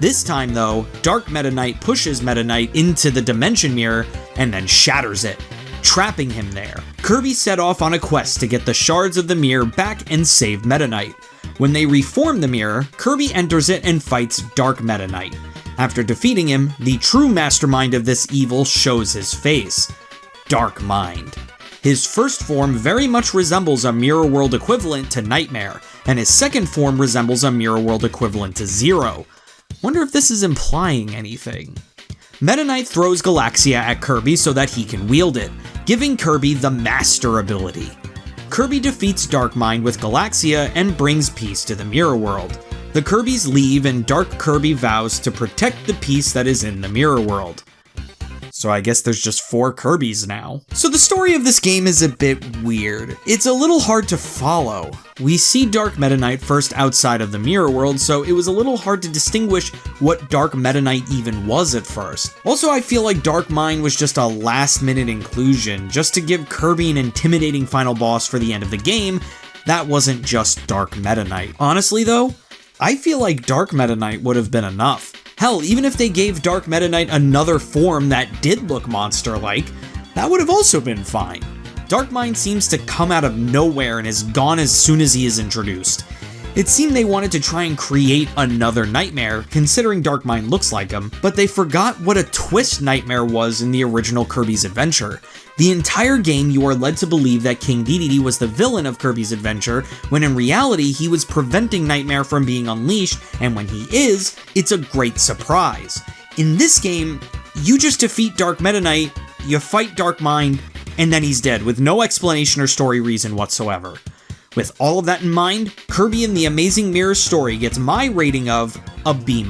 This time though, Dark Meta Knight pushes Meta Knight into the Dimension Mirror and then shatters it, trapping him there. Kirby set off on a quest to get the shards of the mirror back and save Meta Knight. When they reform the mirror, Kirby enters it and fights Dark Meta Knight. After defeating him, the true mastermind of this evil shows his face: Dark Mind. His first form very much resembles a Mirror World equivalent to Nightmare, and his second form resembles a Mirror World equivalent to Zero. Wonder if this is implying anything. Meta Knight throws Galaxia at Kirby so that he can wield it, giving Kirby the Master ability. Kirby defeats Dark Mind with Galaxia and brings peace to the Mirror World. The Kirbys leave and Dark Kirby vows to protect the peace that is in the Mirror World. So I guess there's just 4 Kirbys now. So the story of this game is a bit weird. It's a little hard to follow. We see Dark Meta Knight first outside of the Mirror World, so it was a little hard to distinguish what Dark Meta Knight even was at first. Also, I feel like Dark Mind was just a last-minute inclusion, just to give Kirby an intimidating final boss for the end of the game. That wasn't just Dark Meta Knight. Honestly though, I feel like Dark Meta Knight would have been enough. Hell, even if they gave Dark Meta Knight another form that did look monster-like, that would have also been fine. Dark Mind seems to come out of nowhere and is gone as soon as he is introduced. It seemed they wanted to try and create another Nightmare, considering Darkmind looks like him, but they forgot what a twist Nightmare was in the original Kirby's Adventure. The entire game you are led to believe that King Dedede was the villain of Kirby's Adventure, when in reality he was preventing Nightmare from being unleashed, and when he is, it's a great surprise. In this game, you just defeat Dark Meta Knight, you fight Darkmind, and then he's dead, with no explanation or story reason whatsoever. With all of that in mind, Kirby and the Amazing Mirror story gets my rating of a B-.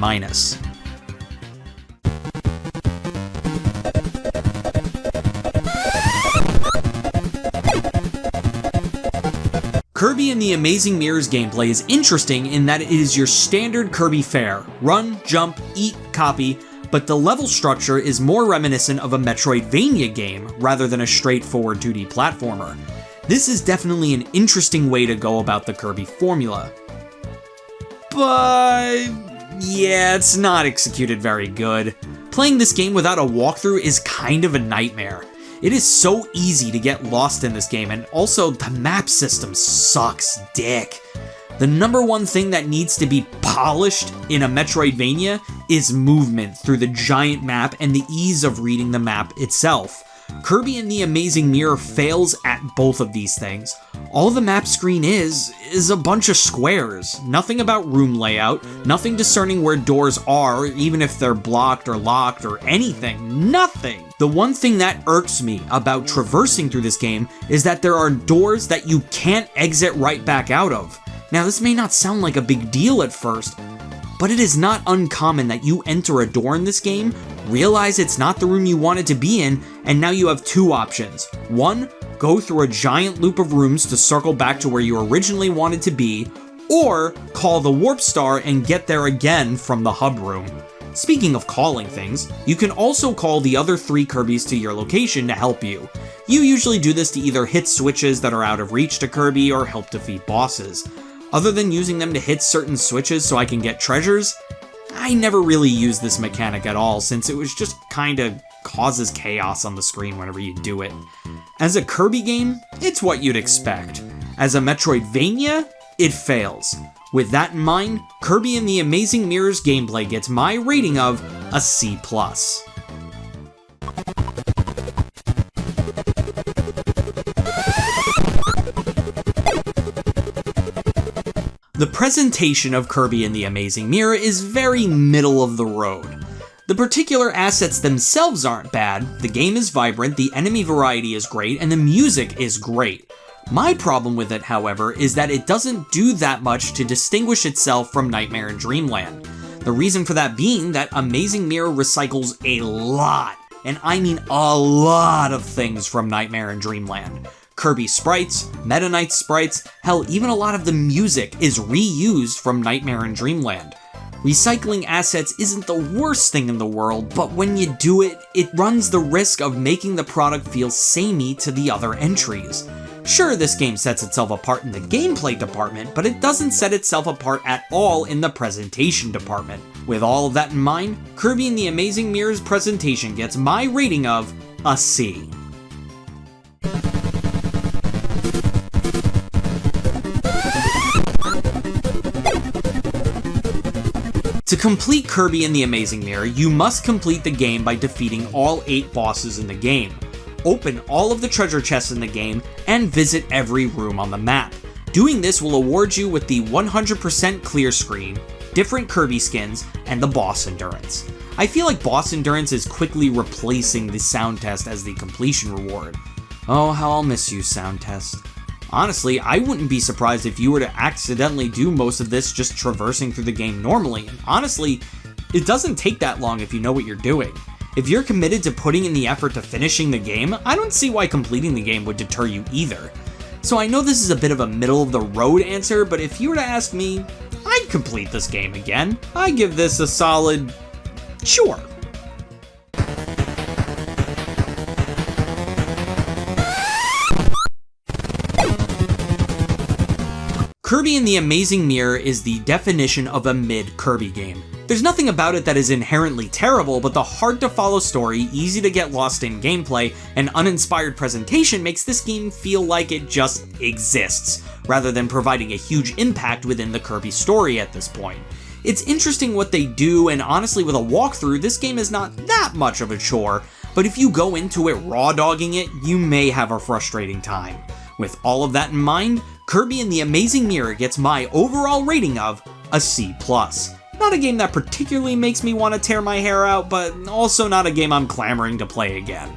Kirby and the Amazing Mirror's gameplay is interesting in that it is your standard Kirby fare: run, jump, eat, copy, but the level structure is more reminiscent of a Metroidvania game rather than a straightforward 2D platformer. This is definitely an interesting way to go about the Kirby formula. But yeah, it's not executed very good. Playing this game without a walkthrough is kind of a nightmare. It is so easy to get lost in this game, and also the map system sucks dick. The number one thing that needs to be polished in a Metroidvania is movement through the giant map and the ease of reading the map itself. Kirby and the Amazing Mirror fails at both of these things. All the map screen is a bunch of squares. Nothing about room layout, nothing discerning where doors are, even if they're blocked or locked or anything. Nothing! The one thing that irks me about traversing through this game is that there are doors that you can't exit right back out of. Now, this may not sound like a big deal at first, but it is not uncommon that you enter a door in this game, realize it's not the room you wanted to be in, and now you have two options. One, go through a giant loop of rooms to circle back to where you originally wanted to be, or call the Warp Star and get there again from the hub room. Speaking of calling things, you can also call the other 3 Kirbys to your location to help you. You usually do this to either hit switches that are out of reach to Kirby or help defeat bosses. Other than using them to hit certain switches so I can get treasures, I never really used this mechanic at all, since it was just kinda causes chaos on the screen whenever you do it. As a Kirby game, it's what you'd expect. As a Metroidvania, it fails. With that in mind, Kirby and the Amazing Mirror's gameplay gets my rating of a C+. The presentation of Kirby and the Amazing Mirror is very middle of the road. The particular assets themselves aren't bad, the game is vibrant, the enemy variety is great, and the music is great. My problem with it, however, is that it doesn't do that much to distinguish itself from Nightmare and Dreamland. The reason for that being that Amazing Mirror recycles a lot, and I mean a lot of things from Nightmare and Dreamland. Kirby sprites, Meta Knight sprites, hell, even a lot of the music is reused from Nightmare and Dreamland. Recycling assets isn't the worst thing in the world, but when you do it, it runs the risk of making the product feel samey to the other entries. Sure, this game sets itself apart in the gameplay department, but it doesn't set itself apart at all in the presentation department. With all of that in mind, Kirby and the Amazing Mirror's presentation gets my rating of a C. To complete Kirby and the Amazing Mirror, you must complete the game by defeating all 8 bosses in the game, open all of the treasure chests in the game, and visit every room on the map. Doing this will award you with the 100% clear screen, different Kirby skins, and the boss endurance. I feel like boss endurance is quickly replacing the sound test as the completion reward. Oh, how I'll miss you, sound test. Honestly, I wouldn't be surprised if you were to accidentally do most of this just traversing through the game normally, and honestly, it doesn't take that long if you know what you're doing. If you're committed to putting in the effort to finishing the game, I don't see why completing the game would deter you either. So I know this is a bit of a middle-of-the-road answer, but if you were to ask me, I'd complete this game again. I give this a solid sure. Kirby and the Amazing Mirror is the definition of a mid-Kirby game. There's nothing about it that is inherently terrible, but the hard-to-follow story, easy-to-get-lost-in gameplay, and uninspired presentation makes this game feel like it just exists, rather than providing a huge impact within the Kirby story at this point. It's interesting what they do, and honestly with a walkthrough, this game is not that much of a chore, but if you go into it raw-dogging it, you may have a frustrating time. With all of that in mind, Kirby and the Amazing Mirror gets my overall rating of a C+. Not a game that particularly makes me want to tear my hair out, but also not a game I'm clamoring to play again.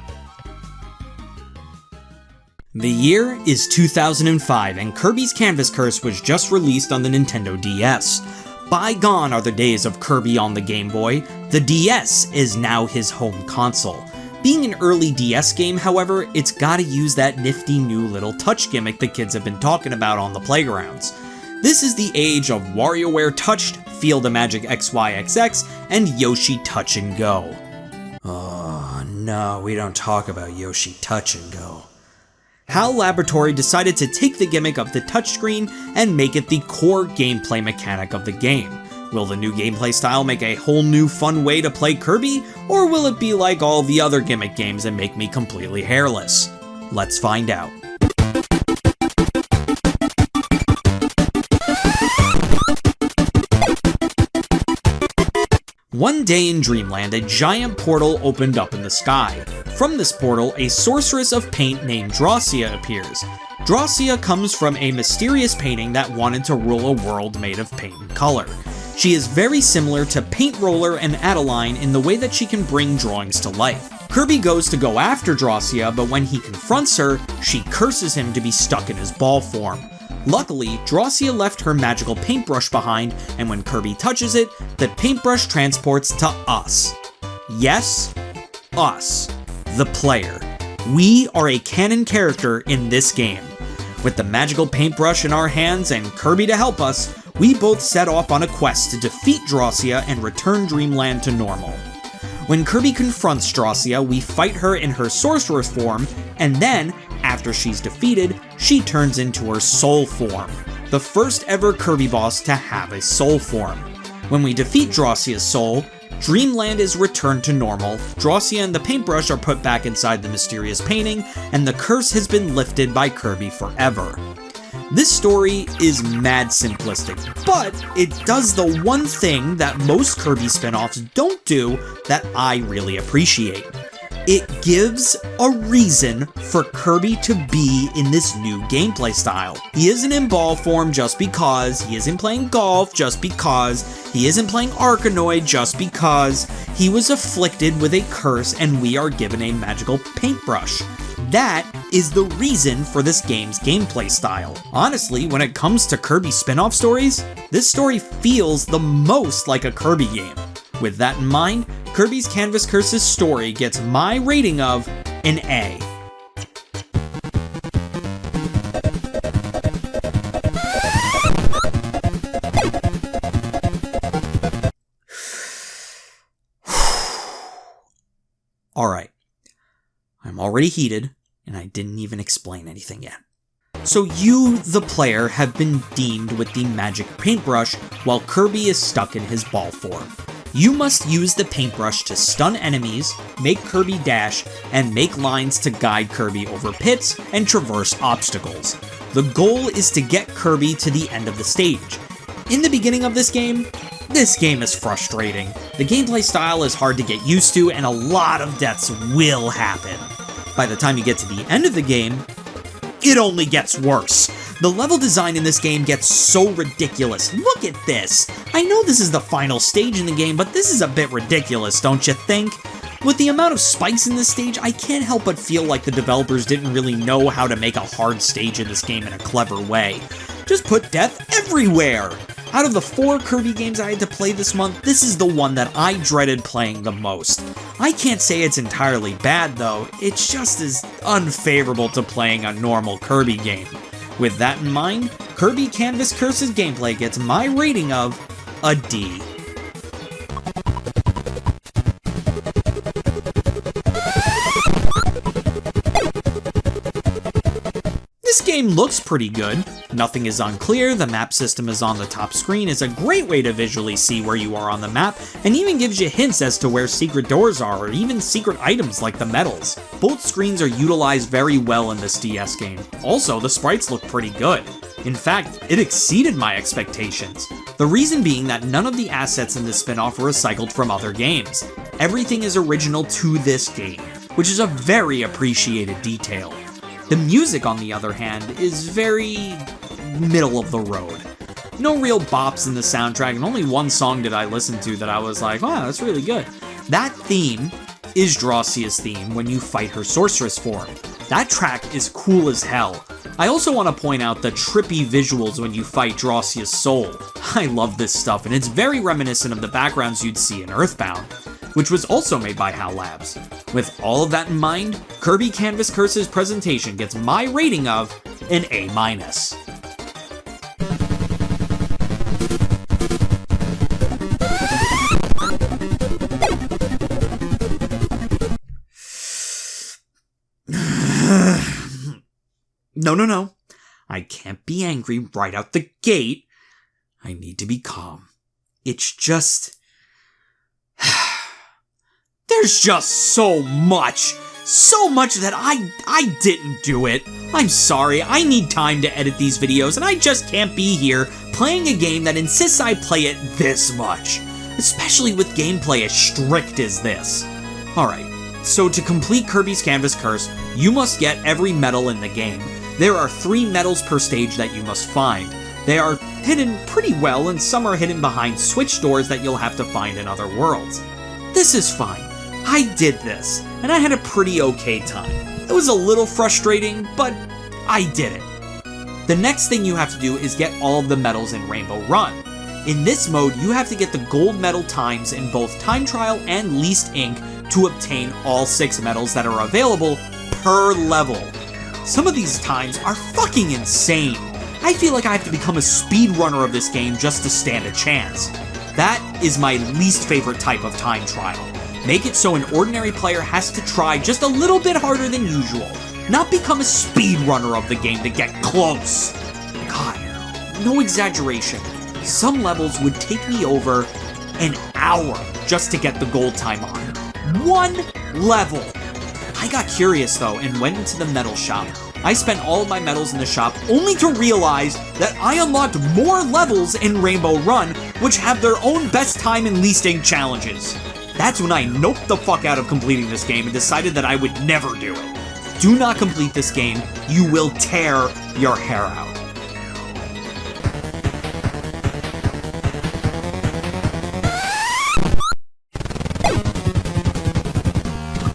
The year is 2005, and Kirby's Canvas Curse was just released on the Nintendo DS. Bygone are the days of Kirby on the Game Boy. The DS is now his home console. Being an early DS game, however, it's gotta use that nifty new little touch gimmick the kids have been talking about on the playgrounds. This is the age of WarioWare Touched, Field of Magic XYXX, and Yoshi Touch and Go. Oh no, we don't talk about Yoshi Touch and Go. HAL Laboratory decided to take the gimmick of the touchscreen and make it the core gameplay mechanic of the game. Will the new gameplay style make a whole new fun way to play Kirby, or will it be like all the other gimmick games and make me completely hairless? Let's find out. One day in Dreamland, a giant portal opened up in the sky. From this portal, a sorceress of paint named Drossia appears. Drossia comes from a mysterious painting that wanted to rule a world made of paint and color. She is very similar to Paint Roller and Adeline in the way that she can bring drawings to life. Kirby goes to go after Drossia, but when he confronts her, she curses him to be stuck in his ball form. Luckily, Drossia left her magical paintbrush behind, and when Kirby touches it, the paintbrush transports to us. Yes, us, the player. We are a canon character in this game. With the magical paintbrush in our hands and Kirby to help us, we both set off on a quest to defeat Drossia and return Dreamland to normal. When Kirby confronts Drossia, we fight her in her sorceress form, and then, after she's defeated, she turns into her soul form, the first ever Kirby boss to have a soul form. When we defeat Drossia's soul, Dreamland is returned to normal, Drossia and the paintbrush are put back inside the mysterious painting, and the curse has been lifted by Kirby forever. This story is mad simplistic, but it does the one thing that most Kirby spin-offs don't do that I really appreciate. It gives a reason for Kirby to be in this new gameplay style. He isn't in ball form just because, he isn't playing golf just because, he isn't playing Arkanoid just because, he was afflicted with a curse and we are given a magical paintbrush. That is the reason for this game's gameplay style. Honestly, when it comes to Kirby spin-off stories, this story feels the most like a Kirby game. With that in mind, Kirby's Canvas Curse's story gets my rating of an A. Alright, I'm already heated, and I didn't even explain anything yet. So you, the player, have been deemed with the magic paintbrush while Kirby is stuck in his ball form. You must use the paintbrush to stun enemies, make Kirby dash, and make lines to guide Kirby over pits and traverse obstacles. The goal is to get Kirby to the end of the stage. In the beginning of this game is frustrating. The gameplay style is hard to get used to, and a lot of deaths will happen. By the time you get to the end of the game, it only gets worse. The level design in this game gets so ridiculous. Look at this! I know this is the final stage in the game, but this is a bit ridiculous, don't you think? With the amount of spikes in this stage, I can't help but feel like the developers didn't really know how to make a hard stage in this game in a clever way. Just put death everywhere! Out of the 4 Kirby games I had to play this month, this is the one that I dreaded playing the most. I can't say it's entirely bad though, it's just as unfavorable to playing a normal Kirby game. With that in mind, Kirby Canvas Curse's gameplay gets my rating of a D. This game looks pretty good. Nothing is unclear, the map system is on the top screen, is a great way to visually see where you are on the map, and even gives you hints as to where secret doors are, or even secret items like the medals. Both screens are utilized very well in this DS game. Also, the sprites look pretty good. In fact, it exceeded my expectations. The reason being that none of the assets in this spin-off were recycled from other games. Everything is original to this game, which is a very appreciated detail. The music, on the other hand, is very middle of the road. No real bops in the soundtrack, and only one song did I listen to that I was like, wow, that's really good. That theme is Dracia's theme when you fight her sorceress form. That track is cool as hell. I also want to point out the trippy visuals when you fight Dracia's soul. I love this stuff, and it's very reminiscent of the backgrounds you'd see in Earthbound, which was also made by HAL Labs. With all of that in mind, Kirby Canvas Curse's presentation gets my rating of an A-. No. I can't be angry right out the gate. I need to be calm. It's just... There's just so much that I didn't do it. I'm sorry, I need time to edit these videos, and I just can't be here playing a game that insists I play it this much. Especially with gameplay as strict as this. Alright, so to complete Kirby's Canvas Curse, you must get every medal in the game. There are 3 medals per stage that you must find. They are hidden pretty well, and some are hidden behind switch doors that you'll have to find in other worlds. This is fine. I did this, and I had a pretty okay time. It was a little frustrating, but I did it. The next thing you have to do is get all of the medals in Rainbow Run. In this mode, you have to get the gold medal times in both Time Trial and Least Ink to obtain all 6 medals that are available per level. Some of these times are fucking insane. I feel like I have to become a speedrunner of this game just to stand a chance. That is my least favorite type of time trial. Make it so an ordinary player has to try just a little bit harder than usual, not become a speedrunner of the game to get close. God, no exaggeration. Some levels would take me over an hour just to get the gold time on. One level! I got curious though and went into the medal shop. I spent all of my medals in the shop only to realize that I unlocked more levels in Rainbow Run, which have their own best time and least ink challenges. That's when I noped the fuck out of completing this game and decided that I would never do it. Do not complete this game, you will tear your hair out.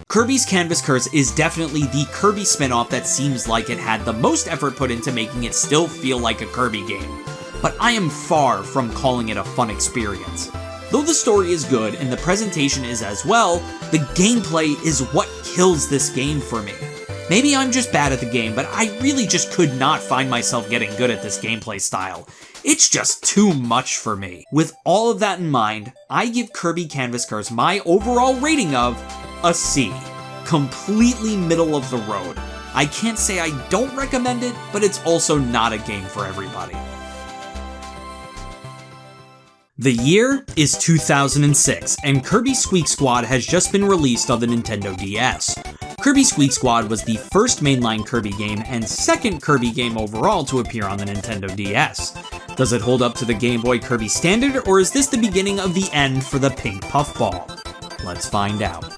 Kirby's Canvas Curse is definitely the Kirby spin-off that seems like it had the most effort put into making it still feel like a Kirby game. But I am far from calling it a fun experience. Though the story is good and the presentation is as well, the gameplay is what kills this game for me. Maybe I'm just bad at the game, but I really just could not find myself getting good at this gameplay style. It's just too much for me. With all of that in mind, I give Kirby Canvas Curse my overall rating of a C. Completely middle of the road. I can't say I don't recommend it, but it's also not a game for everybody. The year is 2006, and Kirby Squeak Squad has just been released on the Nintendo DS. Kirby Squeak Squad was the first mainline Kirby game and second Kirby game overall to appear on the Nintendo DS. Does it hold up to the Game Boy Kirby standard, or is this the beginning of the end for the pink puffball? Let's find out.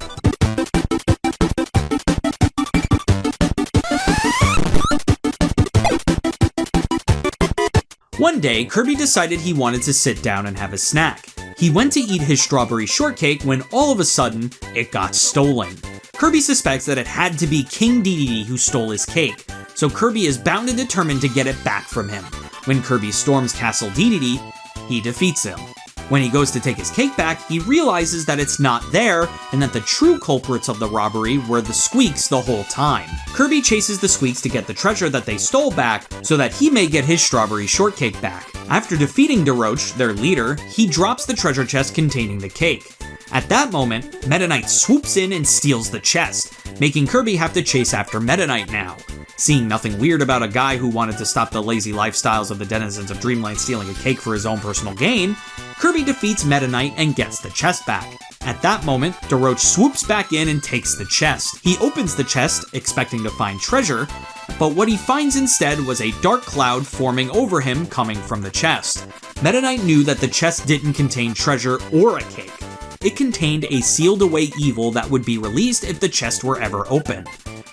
One day, Kirby decided he wanted to sit down and have a snack. He went to eat his strawberry shortcake when all of a sudden, it got stolen. Kirby suspects that it had to be King Dedede who stole his cake, so Kirby is bound and determined to get it back from him. When Kirby storms Castle Dedede, he defeats him. When he goes to take his cake back, he realizes that it's not there, and that the true culprits of the robbery were the Squeaks the whole time. Kirby chases the Squeaks to get the treasure that they stole back, so that he may get his strawberry shortcake back. After defeating DeRoche, their leader, he drops the treasure chest containing the cake. At that moment, Meta Knight swoops in and steals the chest, making Kirby have to chase after Meta Knight now. Seeing nothing weird about a guy who wanted to stop the lazy lifestyles of the denizens of Dreamland stealing a cake for his own personal gain, Kirby defeats Meta Knight and gets the chest back. At that moment, DeRoach swoops back in and takes the chest. He opens the chest, expecting to find treasure, but what he finds instead was a dark cloud forming over him coming from the chest. Meta Knight knew that the chest didn't contain treasure or a cake. It contained a sealed away evil that would be released if the chest were ever opened.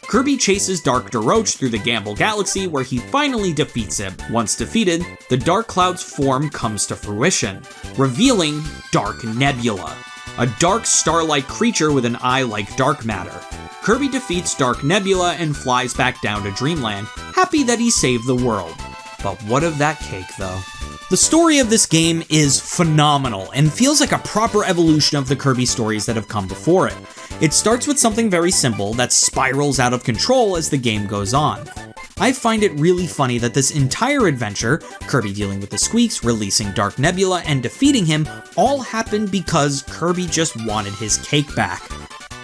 Kirby chases Dark DeRoach through the Gamble Galaxy where he finally defeats him. Once defeated, the Dark Cloud's form comes to fruition, revealing Dark Nebula, a dark star-like creature with an eye like dark matter. Kirby defeats Dark Nebula and flies back down to Dreamland, happy that he saved the world. But what of that cake though? The story of this game is phenomenal and feels like a proper evolution of the Kirby stories that have come before it. It starts with something very simple that spirals out of control as the game goes on. I find it really funny that this entire adventure, Kirby dealing with the Squeaks, releasing Dark Nebula, and defeating him, all happened because Kirby just wanted his cake back.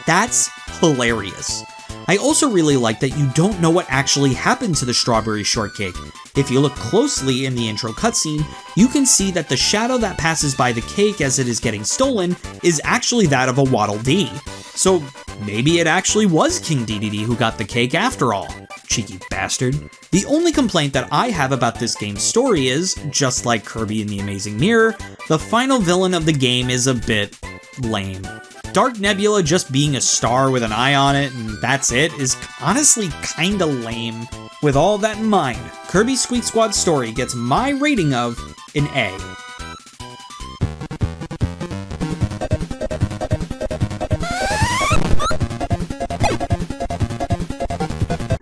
That's hilarious. I also really like that you don't know what actually happened to the strawberry shortcake. If you look closely in the intro cutscene, you can see that the shadow that passes by the cake as it is getting stolen is actually that of a Waddle Dee. So maybe it actually was King Dedede who got the cake after all. Cheeky bastard. The only complaint that I have about this game's story is, just like Kirby in the Amazing Mirror, the final villain of the game is a bit lame. Dark Nebula just being a star with an eye on it and that's it is honestly kinda lame. With all that in mind, Kirby Squeak Squad's story gets my rating of an A.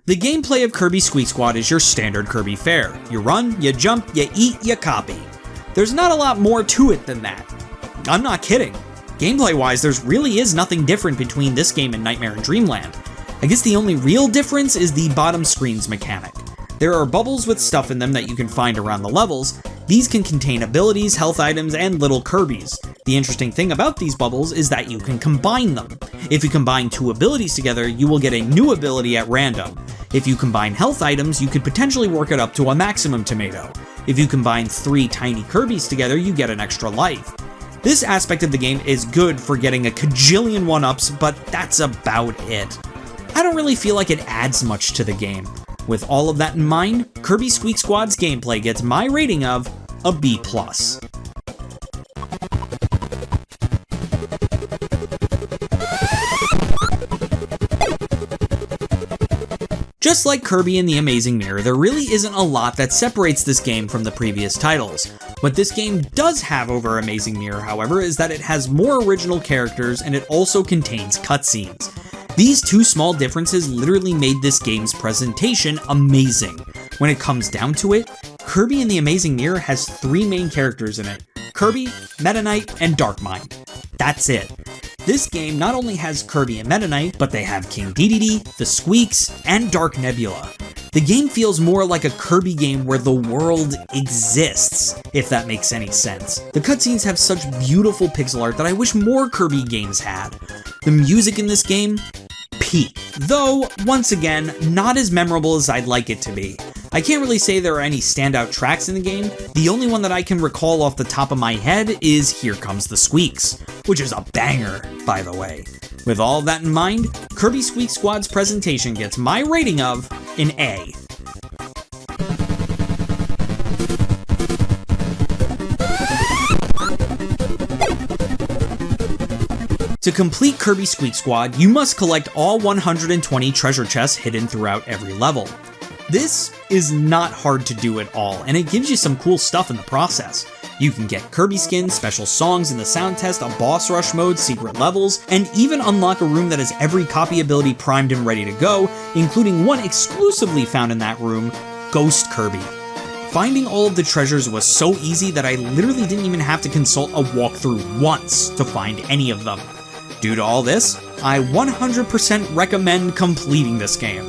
The gameplay of Kirby Squeak Squad is your standard Kirby fare. You run, you jump, you eat, you copy. There's not a lot more to it than that. I'm not kidding. Gameplay-wise, there really is nothing different between this game and Nightmare in Dreamland. I guess the only real difference is the bottom screens mechanic. There are bubbles with stuff in them that you can find around the levels. These can contain abilities, health items, and little Kirbys. The interesting thing about these bubbles is that you can combine them. If you combine two abilities together, you will get a new ability at random. If you combine health items, you could potentially work it up to a maximum tomato. If you combine 3 tiny Kirbys together, you get an extra life. This aspect of the game is good for getting a kajillion 1-ups, but that's about it. I don't really feel like it adds much to the game. With all of that in mind, Kirby Squeak Squad's gameplay gets my rating of a B+. Just like Kirby and the Amazing Mirror, there really isn't a lot that separates this game from the previous titles. What this game does have over Amazing Mirror, however, is that it has more original characters and it also contains cutscenes. These two small differences literally made this game's presentation amazing. When it comes down to it, Kirby and the Amazing Mirror has 3 main characters in it: Kirby, Meta Knight, and Darkmind. That's it. This game not only has Kirby and Meta Knight, but they have King Dedede, the Squeaks, and Dark Nebula. The game feels more like a Kirby game where the world exists, if that makes any sense. The cutscenes have such beautiful pixel art that I wish more Kirby games had. The music in this game, peak. Though, once again, not as memorable as I'd like it to be. I can't really say there are any standout tracks in the game. The only one that I can recall off the top of my head is Here Comes the Squeaks, which is a banger, by the way. With all that in mind, Kirby Squeak Squad's presentation gets my rating of an A. To complete Kirby Squeak Squad, you must collect all 120 treasure chests hidden throughout every level. This is not hard to do at all, and it gives you some cool stuff in the process. You can get Kirby skins, special songs in the sound test, a boss rush mode, secret levels, and even unlock a room that has every copy ability primed and ready to go, including one exclusively found in that room, Ghost Kirby. Finding all of the treasures was so easy that I literally didn't even have to consult a walkthrough once to find any of them. Due to all this, I 100% recommend completing this game.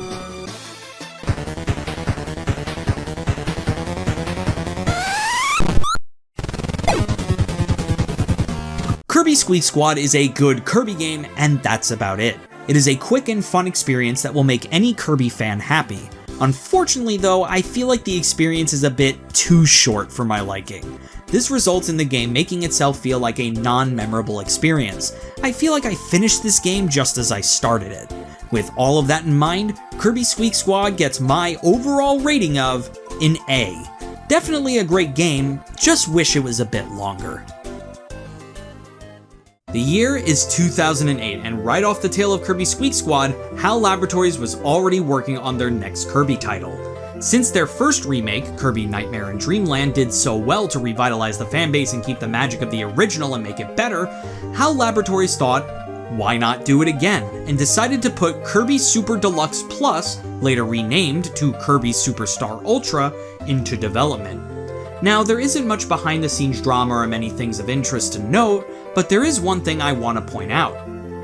Kirby Squeak Squad is a good Kirby game, and that's about it. It is a quick and fun experience that will make any Kirby fan happy. Unfortunately though, I feel like the experience is a bit too short for my liking. This results in the game making itself feel like a non-memorable experience. I feel like I finished this game just as I started it. With all of that in mind, Kirby Squeak Squad gets my overall rating of an A. Definitely a great game, just wish it was a bit longer. The year is 2008, and right off the tail of Kirby Squeak Squad, HAL Laboratories was already working on their next Kirby title. Since their first remake, Kirby Nightmare and Dreamland, did so well to revitalize the fanbase and keep the magic of the original and make it better, HAL Laboratories thought, why not do it again, and decided to put Kirby Super Deluxe Plus, later renamed to Kirby Superstar Ultra, into development. Now, there isn't much behind the scenes drama or many things of interest to note, but there is one thing I want to point out.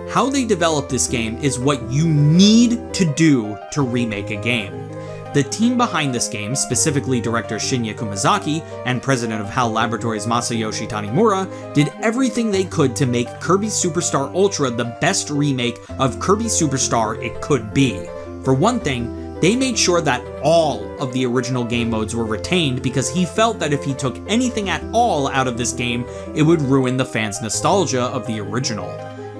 How they develop this game is what you need to do to remake a game. The team behind this game, specifically director Shinya Kumazaki and president of HAL Laboratories Masayoshi Tanimura, did everything they could to make Kirby Superstar Ultra the best remake of Kirby Superstar it could be. For one thing, they made sure that all of the original game modes were retained because he felt that if he took anything at all out of this game, it would ruin the fans' nostalgia of the original.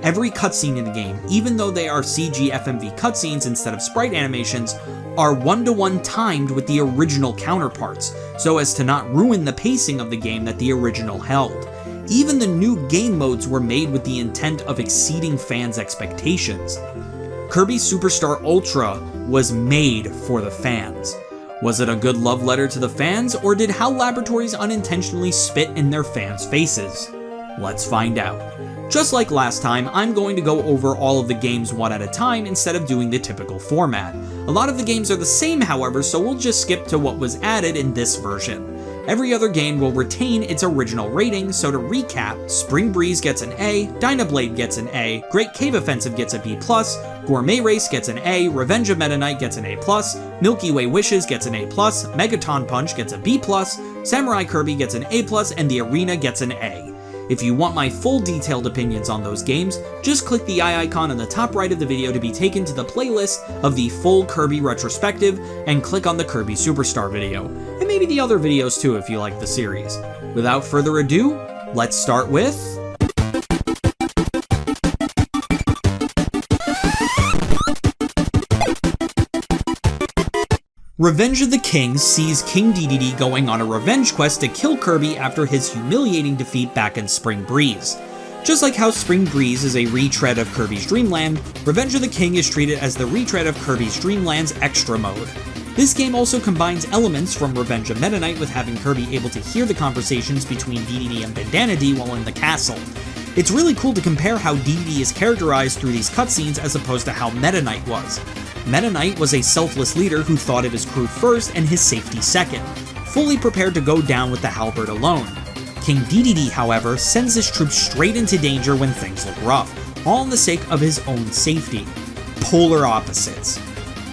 Every cutscene in the game, even though they are CG FMV cutscenes instead of sprite animations, are one-to-one timed with the original counterparts, so as to not ruin the pacing of the game that the original held. Even the new game modes were made with the intent of exceeding fans' expectations. Kirby Superstar Ultra was made for the fans. Was it a good love letter to the fans, or did HAL Laboratories unintentionally spit in their fans' faces? Let's find out. Just like last time, I'm going to go over all of the games one at a time instead of doing the typical format. A lot of the games are the same, however, so we'll just skip to what was added in this version. Every other game will retain its original rating, so to recap, Spring Breeze gets an A, Dynablade gets an A, Great Cave Offensive gets a B+, Gourmet Race gets an A, Revenge of Meta Knight gets an A+, Milky Way Wishes gets an A+, Megaton Punch gets a B+, Samurai Kirby gets an A+, and the Arena gets an A. If you want my full detailed opinions on those games, just click the eye icon on the top right of the video to be taken to the playlist of the full Kirby Retrospective, and click on the Kirby Superstar video, and maybe the other videos too if you like the series. Without further ado, let's start with... Revenge of the King sees King Dedede going on a revenge quest to kill Kirby after his humiliating defeat back in Spring Breeze. Just like how Spring Breeze is a retread of Kirby's Dreamland, Revenge of the King is treated as the retread of Kirby's Dreamland's Extra Mode. This game also combines elements from Revenge of Meta Knight with having Kirby able to hear the conversations between Dedede and Bandanity while in the castle. It's really cool to compare how Dedede is characterized through these cutscenes as opposed to how Meta Knight was. Meta Knight was a selfless leader who thought of his crew first and his safety second, fully prepared to go down with the halberd alone. King Dedede, however, sends his troops straight into danger when things look rough, all in the sake of his own safety. Polar opposites.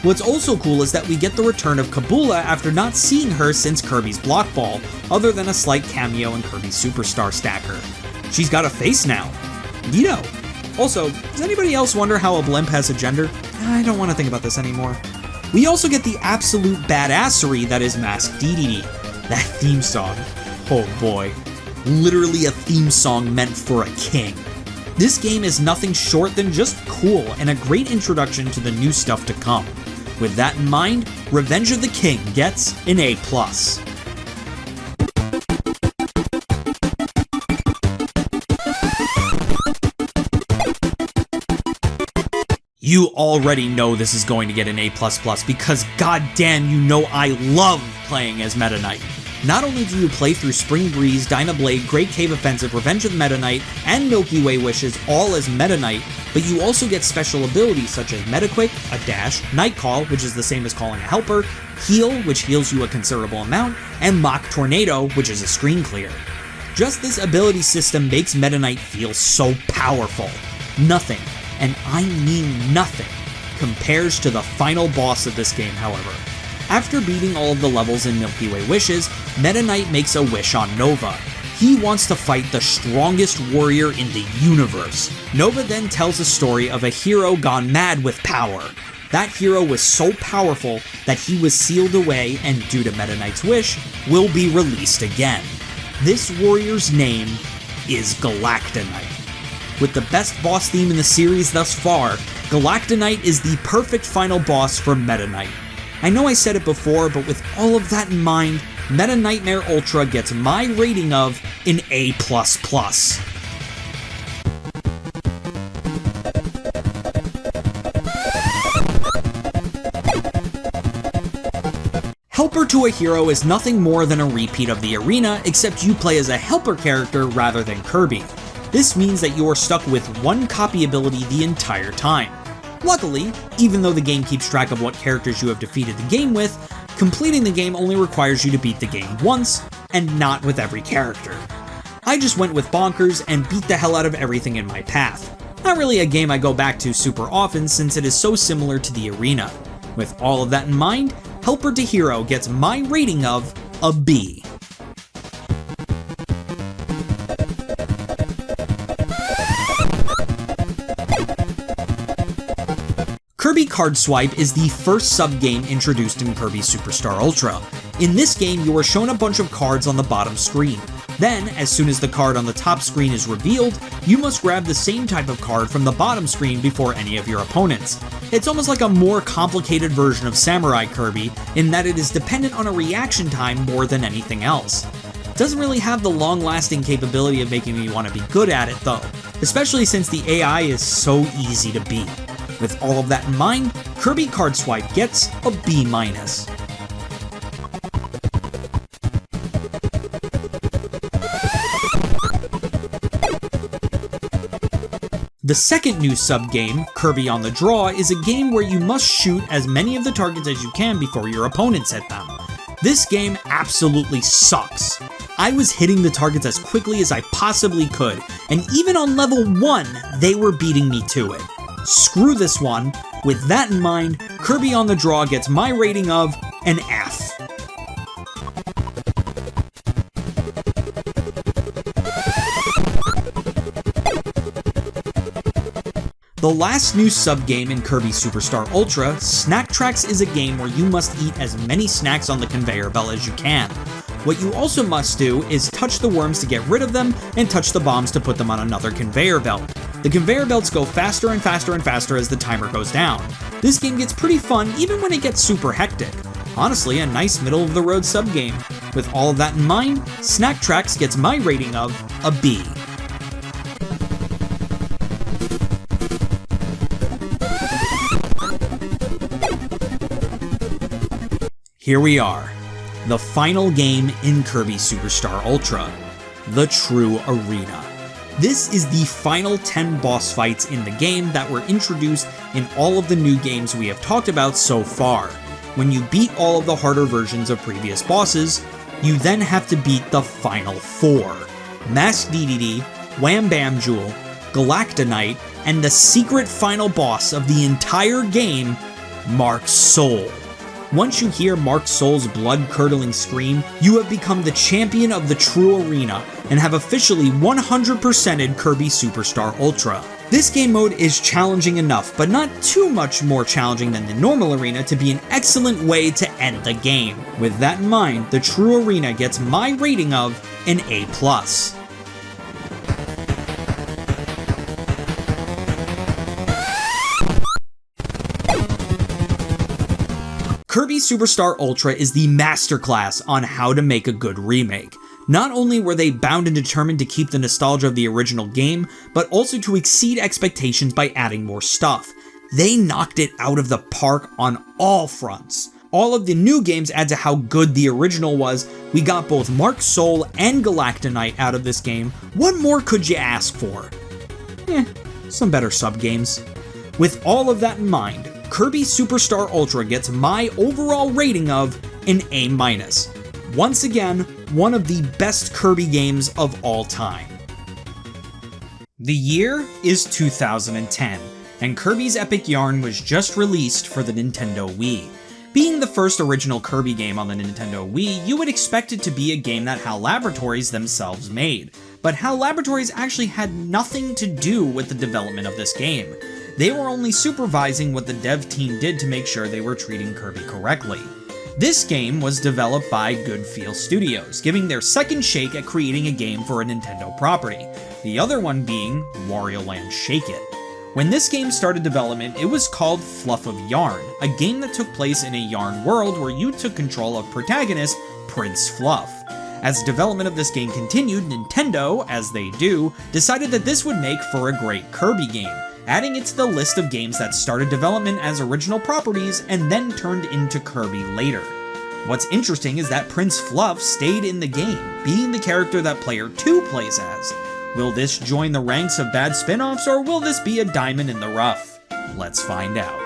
What's also cool is that we get the return of Kabula after not seeing her since Kirby's Block Ball, other than a slight cameo in Kirby's Superstar Stacker. She's got a face now. Neato. Also, does anybody else wonder how a blimp has a gender? I don't want to think about this anymore. We also get the absolute badassery that is Masked Dedede. That theme song. Oh boy. Literally a theme song meant for a king. This game is nothing short than just cool and a great introduction to the new stuff to come. With that in mind, Revenge of the King gets an A+. You already know this is going to get an A++ because goddamn you know I love playing as Meta Knight. Not only do you play through Spring Breeze, Dynablade, Great Cave Offensive, Revenge of the Meta Knight, and Milky Way Wishes all as Meta Knight, but you also get special abilities such as Meta Quick, a dash, Night Call, which is the same as calling a helper, Heal, which heals you a considerable amount, and Mock Tornado, which is a screen clear. Just this ability system makes Meta Knight feel so powerful. Nothing, and I mean nothing, compares to the final boss of this game, however. After beating all of the levels in Milky Way Wishes, Meta Knight makes a wish on Nova. He wants to fight the strongest warrior in the universe. Nova then tells a story of a hero gone mad with power. That hero was so powerful that he was sealed away and, due to Meta Knight's wish, will be released again. This warrior's name is Galactonite. With the best boss theme in the series thus far, Galactonite is the perfect final boss for Meta Knight. I know I said it before, but with all of that in mind, Meta Nightmare Ultra gets my rating of an A++. Helper to a Hero is nothing more than a repeat of the arena, except you play as a helper character rather than Kirby. This means that you are stuck with one copy ability the entire time. Luckily, even though the game keeps track of what characters you have defeated the game with, completing the game only requires you to beat the game once, and not with every character. I just went with Bonkers and beat the hell out of everything in my path. Not really a game I go back to super often since it is so similar to the arena. With all of that in mind, Helper to Hero gets my rating of a B. Kirby Card Swipe is the first sub-game introduced in Kirby Superstar Ultra. In this game, you are shown a bunch of cards on the bottom screen. Then, as soon as the card on the top screen is revealed, you must grab the same type of card from the bottom screen before any of your opponents. It's almost like a more complicated version of Samurai Kirby, in that it is dependent on a reaction time more than anything else. It doesn't really have the long-lasting capability of making me want to be good at it though, especially since the AI is so easy to beat. With all of that in mind, Kirby Card Swipe gets a B-. The second new sub-game, Kirby on the Draw, is a game where you must shoot as many of the targets as you can before your opponents hit them. This game absolutely sucks. I was hitting the targets as quickly as I possibly could, and even on level 1, they were beating me to it. Screw this one. With that in mind, Kirby on the Draw gets my rating of an F. The last new sub-game in Kirby Superstar Ultra, Snack Tracks, is a game where you must eat as many snacks on the conveyor belt as you can. What you also must do is touch the worms to get rid of them, and touch the bombs to put them on another conveyor belt. The conveyor belts go faster and faster and faster as the timer goes down. This game gets pretty fun even when it gets super hectic. Honestly, a nice middle-of-the-road sub-game. With all of that in mind, Snack Tracks gets my rating of a B. Here we are, the final game in Kirby Superstar Ultra, the True Arena. This is the final 10 boss fights in the game that were introduced in all of the new games we have talked about so far. When you beat all of the harder versions of previous bosses, you then have to beat the final 4. Masked Dedede, Wham Bam Jewel, Galactonite, and the secret final boss of the entire game, Mark's Soul. Once you hear Mark Soul's blood-curdling scream, you have become the champion of the True Arena and have officially 100%ed Kirby Superstar Ultra. This game mode is challenging enough, but not too much more challenging than the normal arena to be an excellent way to end the game. With that in mind, the True Arena gets my rating of an A+. Kirby Superstar Ultra is the masterclass on how to make a good remake. Not only were they bound and determined to keep the nostalgia of the original game, but also to exceed expectations by adding more stuff. They knocked it out of the park on all fronts. All of the new games add to how good the original was. We got both Mark Soul and Galactonite out of this game. What more could you ask for? Some better sub-games. With all of that in mind, Kirby Superstar Ultra gets my overall rating of an A-. Once again, one of the best Kirby games of all time. The year is 2010, and Kirby's Epic Yarn was just released for the Nintendo Wii. Being the first original Kirby game on the Nintendo Wii, you would expect it to be a game that HAL Laboratories themselves made. But HAL Laboratories actually had nothing to do with the development of this game. They were only supervising what the dev team did to make sure they were treating Kirby correctly. This game was developed by Good Feel Studios, giving their second shake at creating a game for a Nintendo property, the other one being Wario Land Shake It. When this game started development, it was called Fluff of Yarn, a game that took place in a yarn world where you took control of protagonist Prince Fluff. As development of this game continued, Nintendo, as they do, decided that this would make for a great Kirby game, adding it to the list of games that started development as original properties and then turned into Kirby later. What's interesting is that Prince Fluff stayed in the game, being the character that Player 2 plays as. Will this join the ranks of bad spin-offs, or will this be a diamond in the rough? Let's find out.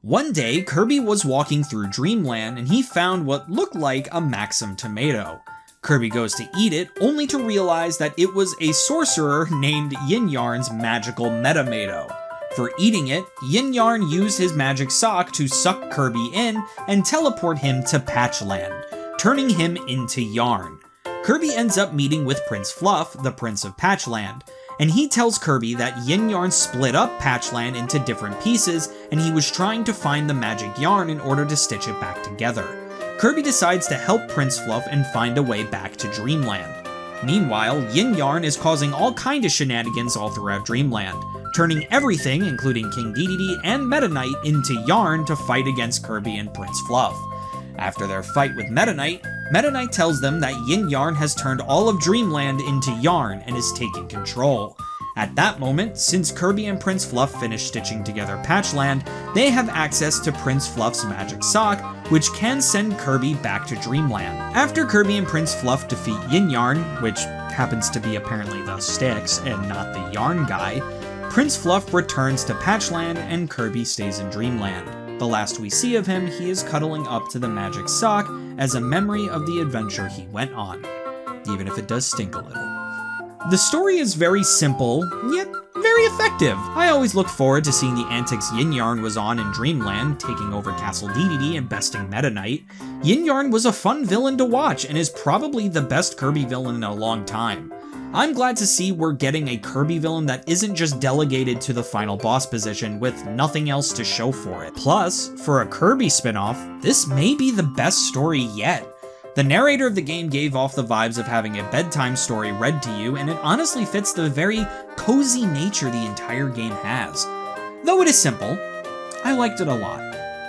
One day, Kirby was walking through Dreamland and he found what looked like a Maxim tomato. Kirby goes to eat it, only to realize that it was a sorcerer named Yin Yarn's magical Metamato. For eating it, Yin Yarn used his magic sock to suck Kirby in and teleport him to Patchland, turning him into Yarn. Kirby ends up meeting with Prince Fluff, the Prince of Patchland, and he tells Kirby that Yin Yarn split up Patchland into different pieces and he was trying to find the magic yarn in order to stitch it back together. Kirby decides to help Prince Fluff and find a way back to Dreamland. Meanwhile, Yin Yarn is causing all kind of shenanigans all throughout Dreamland, turning everything, including King Dedede and Meta Knight, into Yarn to fight against Kirby and Prince Fluff. After their fight with Meta Knight tells them that Yin Yarn has turned all of Dreamland into Yarn and is taking control. At that moment, since Kirby and Prince Fluff finish stitching together Patchland, they have access to Prince Fluff's magic sock, which can send Kirby back to Dreamland. After Kirby and Prince Fluff defeat Yin Yarn, which happens to be apparently the sticks and not the yarn guy, Prince Fluff returns to Patchland and Kirby stays in Dreamland. The last we see of him, he is cuddling up to the magic sock as a memory of the adventure he went on, even if it does stink a little. The story is very simple, yet very effective. I always look forward to seeing the antics Yin Yarn was on in Dreamland, taking over Castle Dedede and besting Meta Knight. Yin Yarn was a fun villain to watch and is probably the best Kirby villain in a long time. I'm glad to see we're getting a Kirby villain that isn't just delegated to the final boss position with nothing else to show for it. Plus, for a Kirby spin-off, this may be the best story yet. The narrator of the game gave off the vibes of having a bedtime story read to you, and it honestly fits the very cozy nature the entire game has. Though it is simple, I liked it a lot.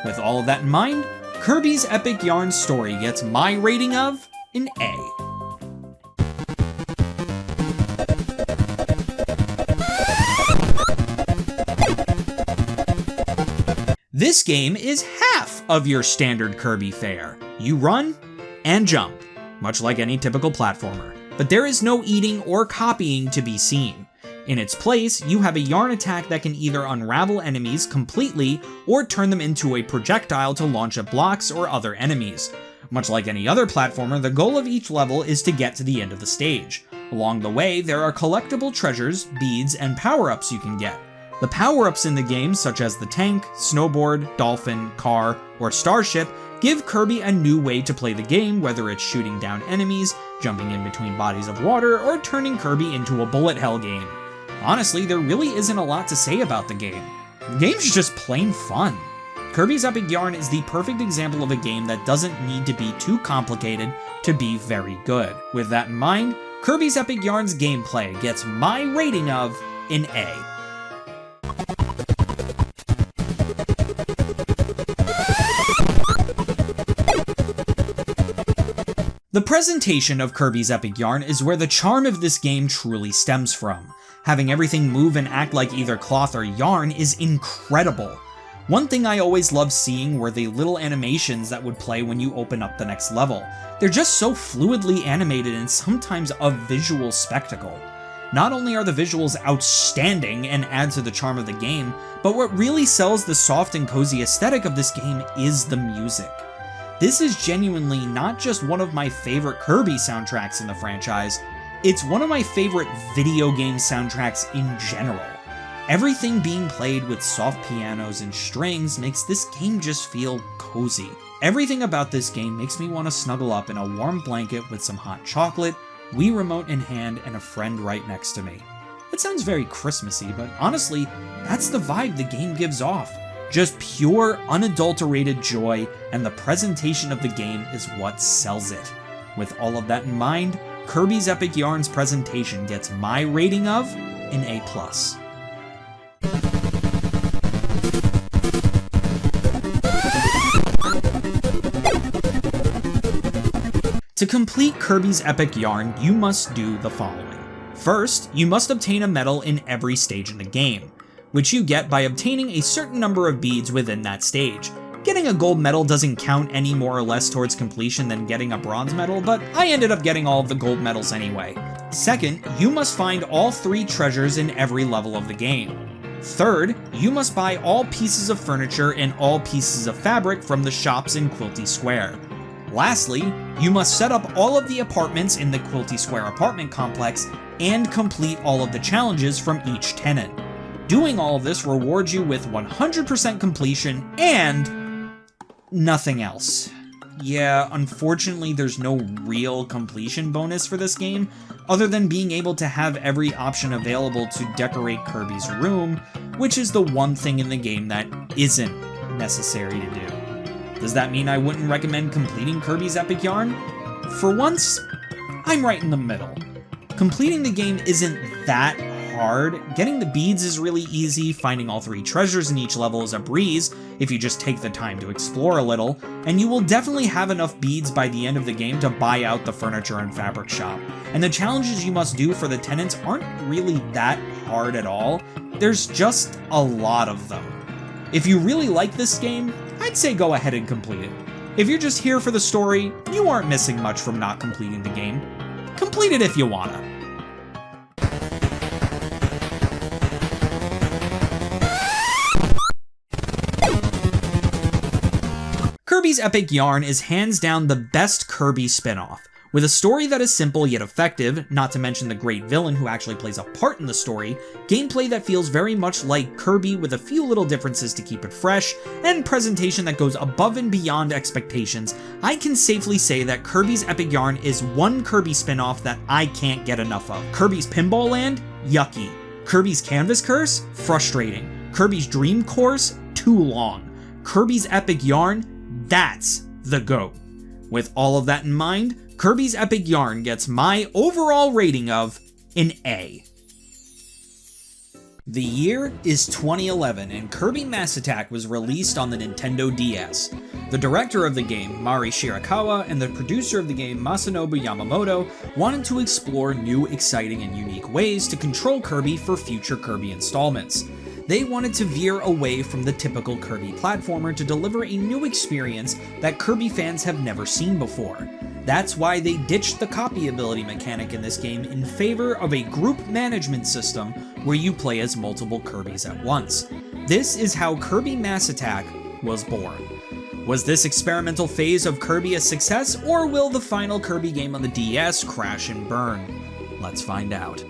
With all of that in mind, Kirby's Epic Yarn story gets my rating of an A. This game is half of your standard Kirby fare. You run and jump, much like any typical platformer, but there is no eating or copying to be seen. In its place, you have a yarn attack that can either unravel enemies completely or turn them into a projectile to launch at blocks or other enemies. Much like any other platformer, the goal of each level is to get to the end of the stage. Along the way, there are collectible treasures, beads, and power-ups you can get. The power-ups in the game, such as the tank, snowboard, dolphin, car, or starship, give Kirby a new way to play the game, whether it's shooting down enemies, jumping in between bodies of water, or turning Kirby into a bullet hell game. Honestly, there really isn't a lot to say about the game. The game's just plain fun. Kirby's Epic Yarn is the perfect example of a game that doesn't need to be too complicated to be very good. With that in mind, Kirby's Epic Yarn's gameplay gets my rating of an A. The presentation of Kirby's Epic Yarn is where the charm of this game truly stems from. Having everything move and act like either cloth or yarn is incredible. One thing I always loved seeing were the little animations that would play when you open up the next level. They're just so fluidly animated and sometimes a visual spectacle. Not only are the visuals outstanding and add to the charm of the game, but what really sells the soft and cozy aesthetic of this game is the music. This is genuinely not just one of my favorite Kirby soundtracks in the franchise, it's one of my favorite video game soundtracks in general. Everything being played with soft pianos and strings makes this game just feel cozy. Everything about this game makes me want to snuggle up in a warm blanket with some hot chocolate, Wii remote in hand, and a friend right next to me. It sounds very Christmassy, but honestly, that's the vibe the game gives off. Just pure, unadulterated joy, and the presentation of the game is what sells it. With all of that in mind, Kirby's Epic Yarn's presentation gets my rating of an A+. To complete Kirby's Epic Yarn, you must do the following. First, you must obtain a medal in every stage in the game, which you get by obtaining a certain number of beads within that stage. Getting a gold medal doesn't count any more or less towards completion than getting a bronze medal, but I ended up getting all of the gold medals anyway. Second, you must find all 3 treasures in every level of the game. Third, you must buy all pieces of furniture and all pieces of fabric from the shops in Quilty Square. Lastly, you must set up all of the apartments in the Quilty Square apartment complex and complete all of the challenges from each tenant. Doing all of this rewards you with 100% completion and nothing else. Yeah, unfortunately there's no real completion bonus for this game, other than being able to have every option available to decorate Kirby's room, which is the one thing in the game that isn't necessary to do. Does that mean I wouldn't recommend completing Kirby's Epic Yarn? For once, I'm right in the middle. Completing the game isn't that hard. Getting the beads is really easy, finding all 3 treasures in each level is a breeze if you just take the time to explore a little, and you will definitely have enough beads by the end of the game to buy out the furniture and fabric shop. And the challenges you must do for the tenants aren't really that hard at all, there's just a lot of them. If you really like this game, I'd say go ahead and complete it. If you're just here for the story, you aren't missing much from not completing the game. Complete it if you wanna. Kirby's Epic Yarn is hands down the best Kirby spin-off. With a story that is simple yet effective, not to mention the great villain who actually plays a part in the story, gameplay that feels very much like Kirby with a few little differences to keep it fresh, and presentation that goes above and beyond expectations, I can safely say that Kirby's Epic Yarn is one Kirby spin-off that I can't get enough of. Kirby's Pinball Land? Yucky. Kirby's Canvas Curse? Frustrating. Kirby's Dream Course? Too long. Kirby's Epic Yarn? That's the GOAT. With all of that in mind, Kirby's Epic Yarn gets my overall rating of an A. The year is 2011 and Kirby Mass Attack was released on the Nintendo DS. The director of the game, Mari Shirakawa, and the producer of the game, Masanobu Yamamoto, wanted to explore new, exciting, and unique ways to control Kirby for future Kirby installments. They wanted to veer away from the typical Kirby platformer to deliver a new experience that Kirby fans have never seen before. That's why they ditched the copy ability mechanic in this game in favor of a group management system where you play as multiple Kirbys at once. This is how Kirby Mass Attack was born. Was this experimental phase of Kirby a success, or will the final Kirby game on the DS crash and burn? Let's find out.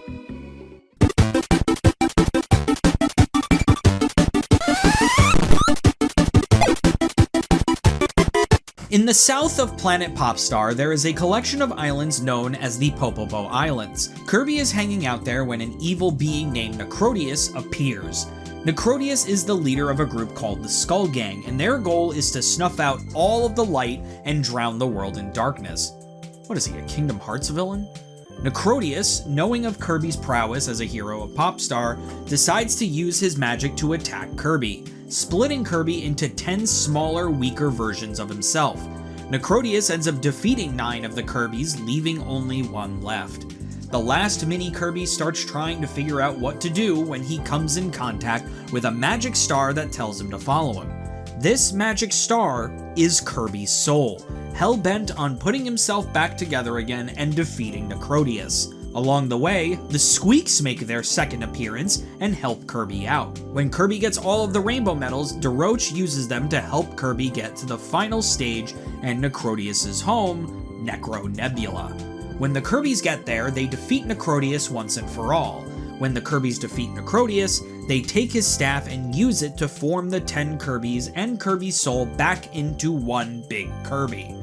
In the south of Planet Popstar, there is a collection of islands known as the Popopo Islands. Kirby is hanging out there when an evil being named Necrodius appears. Necrodius is the leader of a group called the Skull Gang, and their goal is to snuff out all of the light and drown the world in darkness. What is he, a Kingdom Hearts villain? Necrodius, knowing of Kirby's prowess as a hero of Popstar, decides to use his magic to attack Kirby, splitting Kirby into 10 smaller, weaker versions of himself. Necrodius ends up defeating 9 of the Kirbys, leaving only 1 left. The last mini Kirby starts trying to figure out what to do when he comes in contact with a magic star that tells him to follow him. This magic star is Kirby's soul, hell-bent on putting himself back together again and defeating Necrodius. Along the way, the Squeaks make their second appearance and help Kirby out. When Kirby gets all of the rainbow medals, DeRoche uses them to help Kirby get to the final stage and Necrodius' home, Necro Nebula. When the Kirbys get there, they defeat Necrodius once and for all. When the Kirbys defeat Necrodius, they take his staff and use it to form the 10 Kirbys and Kirby's soul back into one big Kirby.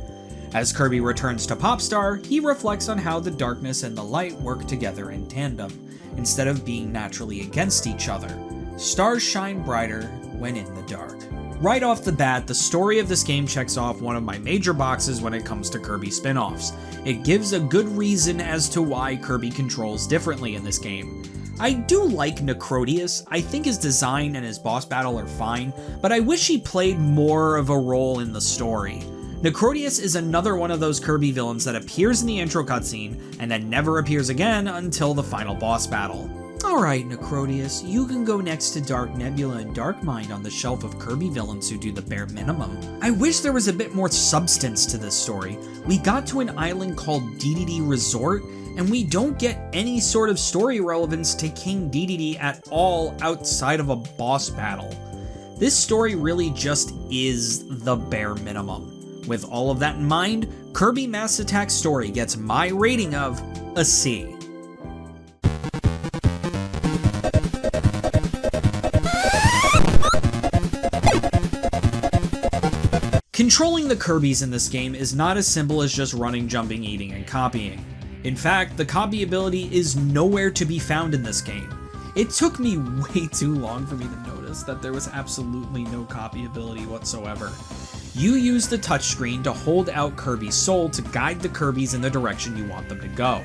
As Kirby returns to Popstar, he reflects on how the darkness and the light work together in tandem, instead of being naturally against each other. Stars shine brighter when in the dark. Right off the bat, the story of this game checks off one of my major boxes when it comes to Kirby spin-offs. It gives a good reason as to why Kirby controls differently in this game. I do like Necrodius. I think his design and his boss battle are fine, but I wish he played more of a role in the story. Necrodius is another one of those Kirby villains that appears in the intro cutscene and then never appears again until the final boss battle. Alright Necrodius, you can go next to Dark Nebula and Darkmind on the shelf of Kirby villains who do the bare minimum. I wish there was a bit more substance to this story. We got to an island called Dedede Resort, and we don't get any sort of story relevance to King Dedede at all outside of a boss battle. This story really just is the bare minimum. With all of that in mind, Kirby Mass Attack's story gets my rating of a C. Controlling the Kirbys in this game is not as simple as just running, jumping, eating, and copying. In fact, the copy ability is nowhere to be found in this game. It took me way too long for me to notice that there was absolutely no copy ability whatsoever. You use the touchscreen to hold out Kirby's soul to guide the Kirbys in the direction you want them to go.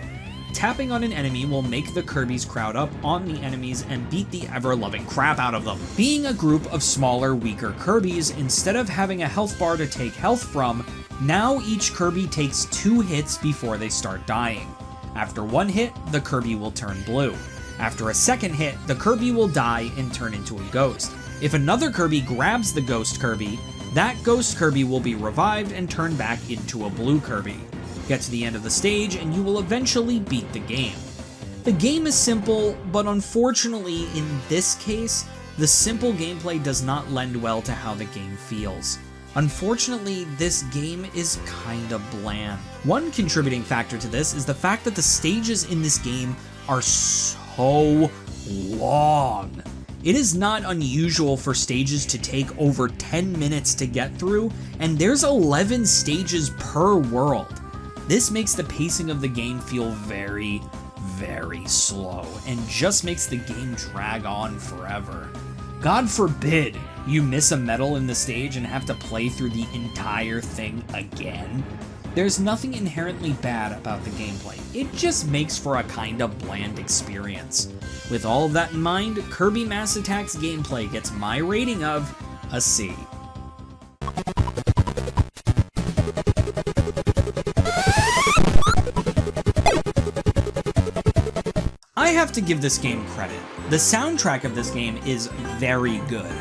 Tapping on an enemy will make the Kirbys crowd up on the enemies and beat the ever-loving crap out of them. Being a group of smaller, weaker Kirbys, instead of having a health bar to take health from, now each Kirby takes 2 hits before they start dying. After 1 hit, the Kirby will turn blue. After a second hit, the Kirby will die and turn into a ghost. If another Kirby grabs the ghost Kirby, that ghost Kirby will be revived and turned back into a blue Kirby. Get to the end of the stage and you will eventually beat the game. The game is simple, but unfortunately in this case, the simple gameplay does not lend well to how the game feels. Unfortunately, this game is kinda bland. One contributing factor to this is the fact that the stages in this game are so long. It is not unusual for stages to take over 10 minutes to get through, and there's 11 stages per world. This makes the pacing of the game feel very, very slow, and just makes the game drag on forever. God forbid you miss a medal in the stage and have to play through the entire thing again. There's nothing inherently bad about the gameplay, it just makes for a kinda bland experience. With all of that in mind, Kirby Mass Attack's gameplay gets my rating of a C. I have to give this game credit. The soundtrack of this game is very good.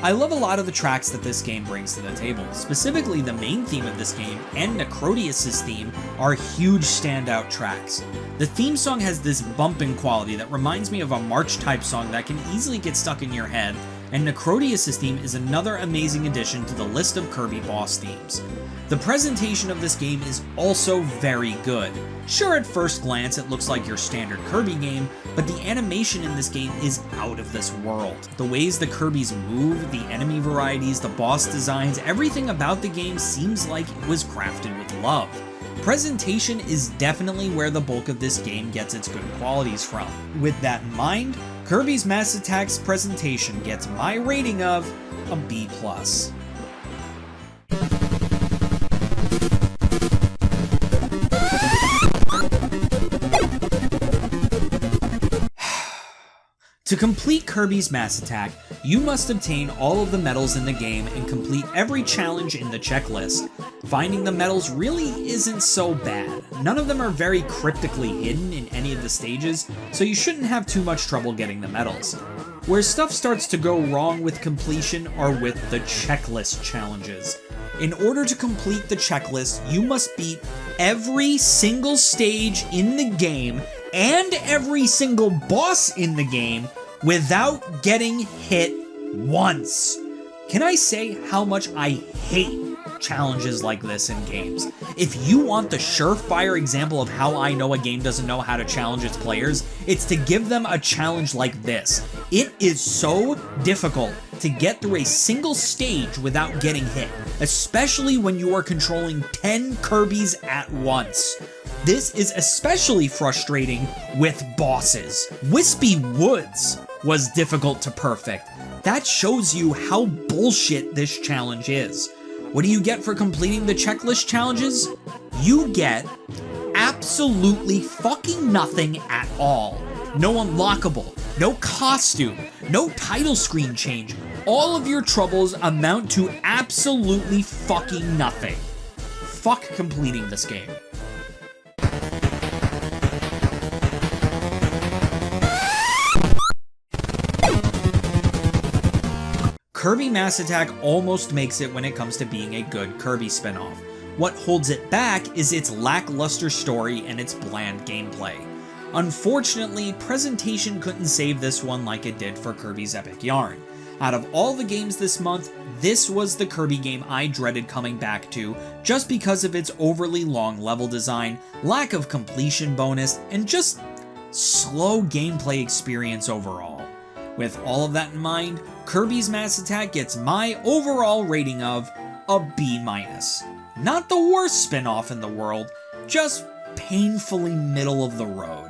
I love a lot of the tracks that this game brings to the table. Specifically, the main theme of this game and Necrodius' theme are huge standout tracks. The theme song has this bumping quality that reminds me of a March-type song that can easily get stuck in your head, and Necrodius' theme is another amazing addition to the list of Kirby boss themes. The presentation of this game is also very good. Sure, at first glance it looks like your standard Kirby game, but the animation in this game is out of this world. The ways the Kirbys move, the enemy varieties, the boss designs, everything about the game seems like it was crafted with love. Presentation is definitely where the bulk of this game gets its good qualities from. With that in mind, Kirby's Mass Attack's presentation gets my rating of a B+. To complete Kirby's Mass Attack, you must obtain all of the medals in the game and complete every challenge in the checklist. Finding the medals really isn't so bad. None of them are very cryptically hidden in any of the stages, so you shouldn't have too much trouble getting the medals. Where stuff starts to go wrong with completion are with the checklist challenges. In order to complete the checklist, you must beat every single stage in the game and every single boss in the game without getting hit once. Can I say how much I hate challenges like this in games? If you want the surefire example of how I know a game doesn't know how to challenge its players, it's to give them a challenge like this. It is so difficult to get through a single stage without getting hit, especially when you are controlling 10 Kirbys at once. This is especially frustrating with bosses. Wispy Woods was difficult to perfect. That shows you how bullshit this challenge is. What do you get for completing the checklist challenges? You get absolutely fucking nothing at all. No unlockable, no costume, no title screen change. All of your troubles amount to absolutely fucking nothing. Fuck completing this game. Kirby Mass Attack almost makes it when it comes to being a good Kirby spin-off. What holds it back is its lackluster story and its bland gameplay. Unfortunately, presentation couldn't save this one like it did for Kirby's Epic Yarn. Out of all the games this month, this was the Kirby game I dreaded coming back to just because of its overly long level design, lack of completion bonus, and just slow gameplay experience overall. With all of that in mind, Kirby's Mass Attack gets my overall rating of a B-. Not the worst spin-off in the world, just painfully middle of the road.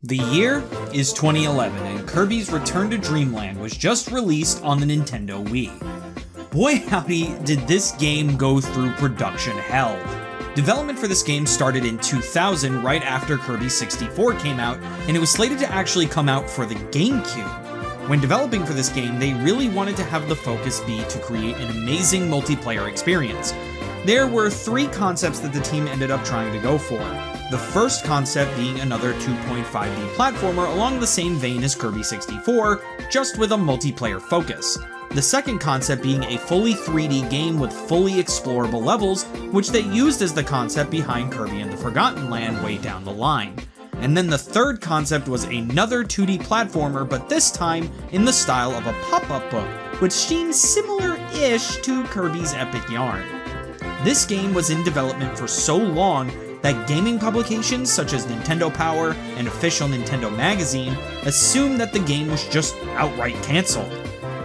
The year is 2011, and Kirby's Return to Dreamland was just released on the Nintendo Wii. Boy howdy did this game go through production hell. Development for this game started in 2000, right after Kirby 64 came out, and it was slated to actually come out for the GameCube. When developing for this game, they really wanted to have the focus be to create an amazing multiplayer experience. There were 3 concepts that the team ended up trying to go for. The first concept being another 2.5D platformer along the same vein as Kirby 64, just with a multiplayer focus. The second concept being a fully 3D game with fully explorable levels, which they used as the concept behind Kirby and the Forgotten Land way down the line. And then the third concept was another 2D platformer, but this time in the style of a pop-up book, which seems similar-ish to Kirby's Epic Yarn. This game was in development for so long that gaming publications such as Nintendo Power and Official Nintendo Magazine assumed that the game was just outright cancelled.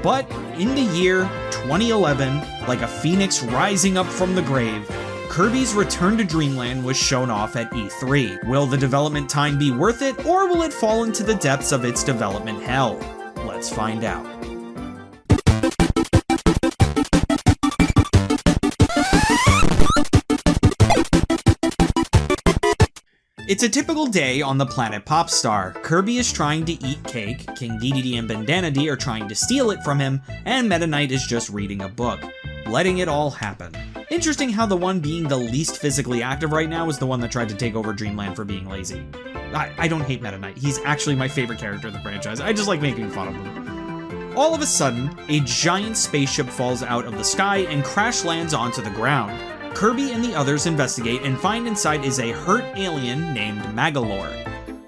But in the year 2011, like a phoenix rising up from the grave, Kirby's Return to Dreamland was shown off at E3. Will the development time be worth it, or will it fall into the depths of its development hell? Let's find out. It's a typical day on the planet Popstar. Kirby is trying to eat cake, King Dedede and Bandanity are trying to steal it from him, and Meta Knight is just reading a book, letting it all happen. Interesting how the one being the least physically active right now is the one that tried to take over Dreamland for being lazy. I don't hate Meta Knight, he's actually my favorite character in the franchise, I just like making fun of him. All of a sudden, a giant spaceship falls out of the sky and crash lands onto the ground. Kirby and the others investigate and find inside is a hurt alien named Magolor.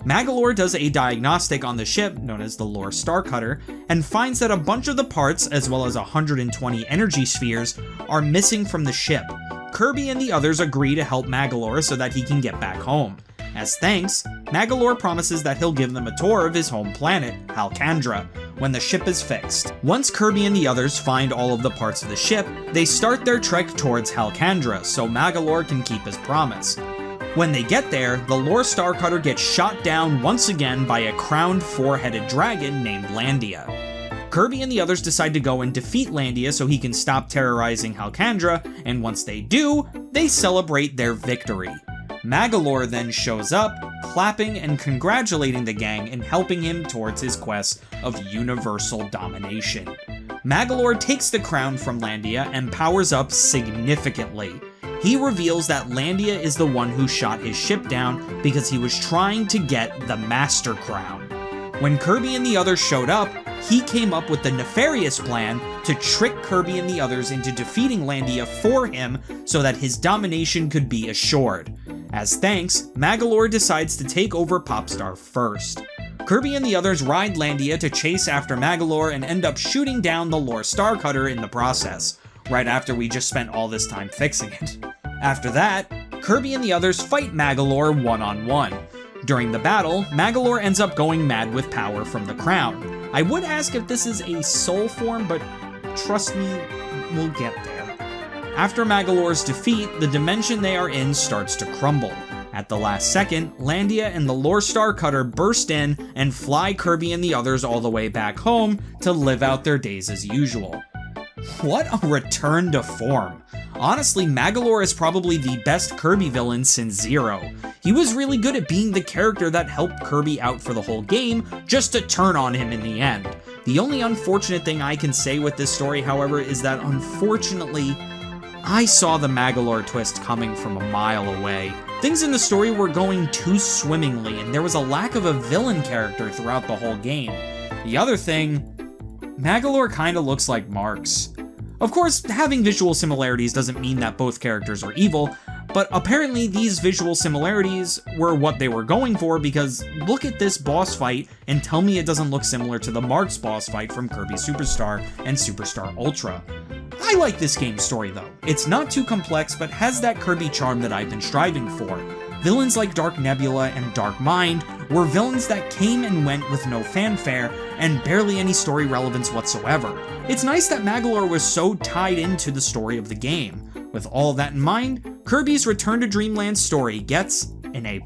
Magolor does a diagnostic on the ship, known as the Lore Star Cutter, and finds that a bunch of the parts, as well as 120 energy spheres, are missing from the ship. Kirby and the others agree to help Magolor so that he can get back home. As thanks, Magolor promises that he'll give them a tour of his home planet, Halcandra, when the ship is fixed. Once Kirby and the others find all of the parts of the ship, they start their trek towards Halcandra so Magolor can keep his promise. When they get there, the Lore Star Cutter gets shot down once again by a crowned 4-headed dragon named Landia. Kirby and the others decide to go and defeat Landia so he can stop terrorizing Halcandra, and once they do, they celebrate their victory. Magolor then shows up, clapping and congratulating the gang and helping him towards his quest of universal domination. Magolor takes the crown from Landia and powers up significantly. He reveals that Landia is the one who shot his ship down because he was trying to get the Master Crown. When Kirby and the others showed up, he came up with the nefarious plan to trick Kirby and the others into defeating Landia for him so that his domination could be assured. As thanks, Magolor decides to take over Popstar first. Kirby and the others ride Landia to chase after Magolor and end up shooting down the Lore Star Cutter in the process, right after we just spent all this time fixing it. After that, Kirby and the others fight Magolor one-on-one. During the battle, Magolor ends up going mad with power from the crown. I would ask if this is a soul form, but trust me, we'll get there. After Magolor's defeat, the dimension they are in starts to crumble. At the last second, Landia and the Lore Star Cutter burst in and fly Kirby and the others all the way back home to live out their days as usual. What a return to form. Honestly, Magolor is probably the best Kirby villain since Zero. He was really good at being the character that helped Kirby out for the whole game, just to turn on him in the end. The only unfortunate thing I can say with this story, however, is that unfortunately, I saw the Magolor twist coming from a mile away. Things in the story were going too swimmingly, and there was a lack of a villain character throughout the whole game. The other thing, Magolor kinda looks like Marx. Of course, having visual similarities doesn't mean that both characters are evil, but apparently these visual similarities were what they were going for, because look at this boss fight and tell me it doesn't look similar to the Marx boss fight from Kirby Superstar and Superstar Ultra. I like this game's story though. It's not too complex, but has that Kirby charm that I've been striving for. Villains like Dark Nebula and Dark Mind were villains that came and went with no fanfare and barely any story relevance whatsoever. It's nice that Magolor was so tied into the story of the game. With all that in mind, Kirby's Return to Dreamland story gets an A+.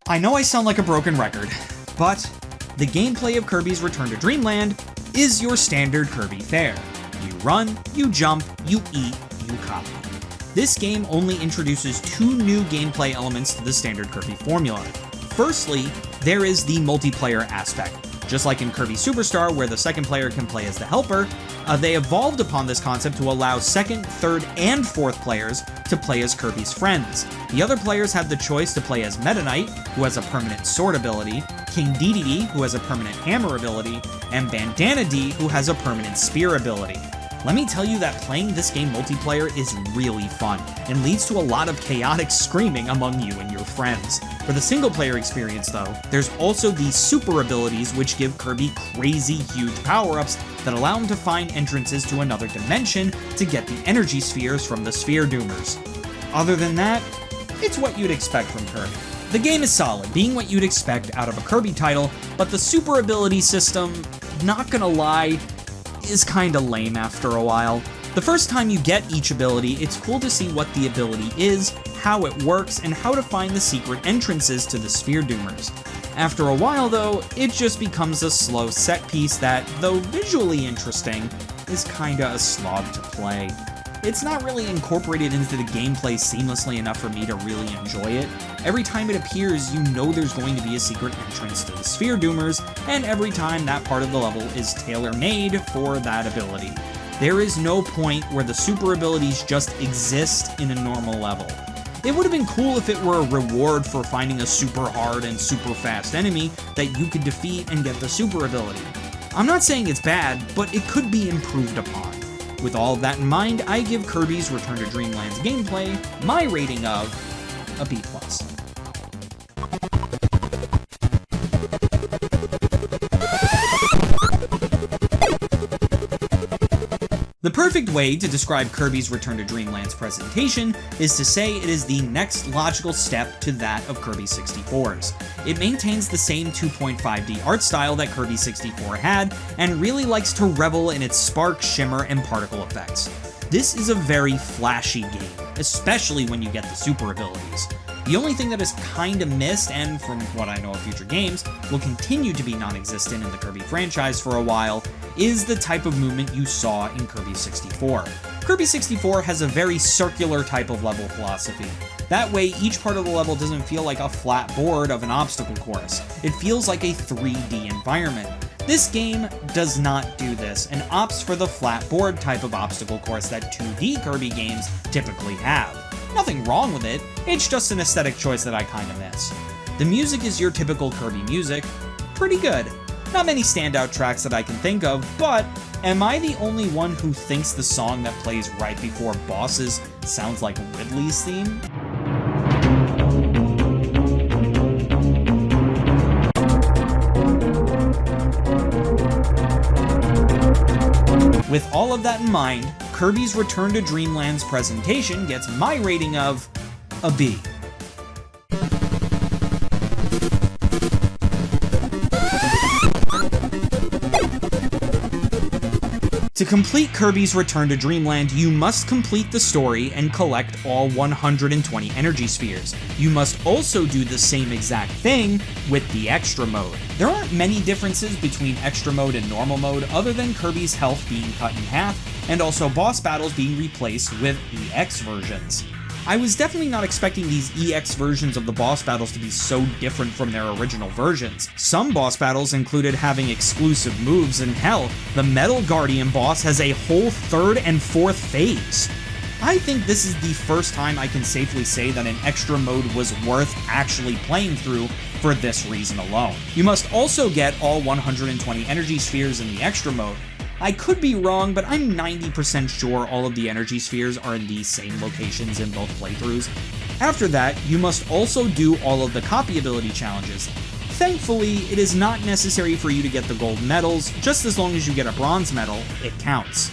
I know I sound like a broken record, but the gameplay of Kirby's Return to Dreamland is your standard Kirby fare. You run, you jump, you eat, you copy. This game only introduces two new gameplay elements to the standard Kirby formula. Firstly, there is the multiplayer aspect. Just like in Kirby Superstar, where the second player can play as the helper, they evolved upon this concept to allow second, third, and fourth players to play as Kirby's friends. The other players have the choice to play as Meta Knight, who has a permanent sword ability, King Dedede, who has a permanent hammer ability, and Bandana D, who has a permanent spear ability. Let me tell you that playing this game multiplayer is really fun, and leads to a lot of chaotic screaming among you and your friends. For the single player experience though, there's also these super abilities which give Kirby crazy huge power-ups that allow him to find entrances to another dimension to get the energy spheres from the Sphere Doomers. Other than that, it's what you'd expect from Kirby. The game is solid, being what you'd expect out of a Kirby title, but the super ability system, not gonna lie, is kinda lame after a while. The first time you get each ability, it's cool to see what the ability is, how it works, and how to find the secret entrances to the Sphere Doomers. After a while though, it just becomes a slow set piece that, though visually interesting, is kinda a slog to play. It's not really incorporated into the gameplay seamlessly enough for me to really enjoy it. Every time it appears, you know there's going to be a secret entrance to the Sphere Doomers, and every time that part of the level is tailor-made for that ability. There is no point where the super abilities just exist in a normal level. It would have been cool if it were a reward for finding a super hard and super fast enemy that you could defeat and get the super ability. I'm not saying it's bad, but it could be improved upon. With all of that in mind, I give Kirby's Return to Dreamland's gameplay my rating of a B+. The perfect way to describe Kirby's Return to Dreamland's presentation is to say it is the next logical step to that of Kirby 64's. It maintains the same 2.5D art style that Kirby 64 had, and really likes to revel in its spark, shimmer, and particle effects. This is a very flashy game, especially when you get the super abilities. The only thing that is kinda missed, and from what I know of future games, will continue to be non-existent in the Kirby franchise for a while, is the type of movement you saw in Kirby 64. Kirby 64 has a very circular type of level philosophy. That way, each part of the level doesn't feel like a flat board of an obstacle course. It feels like a 3D environment. This game does not do this, and opts for the flat board type of obstacle course that 2D Kirby games typically have. Nothing wrong with it, it's just an aesthetic choice that I kinda miss. The music is your typical Kirby music, pretty good. Not many standout tracks that I can think of, but am I the only one who thinks the song that plays right before bosses sounds like Ridley's theme? With all of that in mind, Kirby's Return to Dreamland's presentation gets my rating of a B. To complete Kirby's Return to Dreamland, you must complete the story and collect all 120 energy spheres. You must also do the same exact thing with the extra mode. There aren't many differences between extra mode and normal mode other than Kirby's health being cut in half and also boss battles being replaced with EX versions. I was definitely not expecting these EX versions of the boss battles to be so different from their original versions. Some boss battles included having exclusive moves, and hell, the Metal Guardian boss has a whole third and fourth phase. I think this is the first time I can safely say that an extra mode was worth actually playing through for this reason alone. You must also get all 120 energy spheres in the extra mode. I could be wrong, but I'm 90% sure all of the energy spheres are in the same locations in both playthroughs. After that, you must also do all of the copy ability challenges. Thankfully, it is not necessary for you to get the gold medals, just as long as you get a bronze medal, it counts.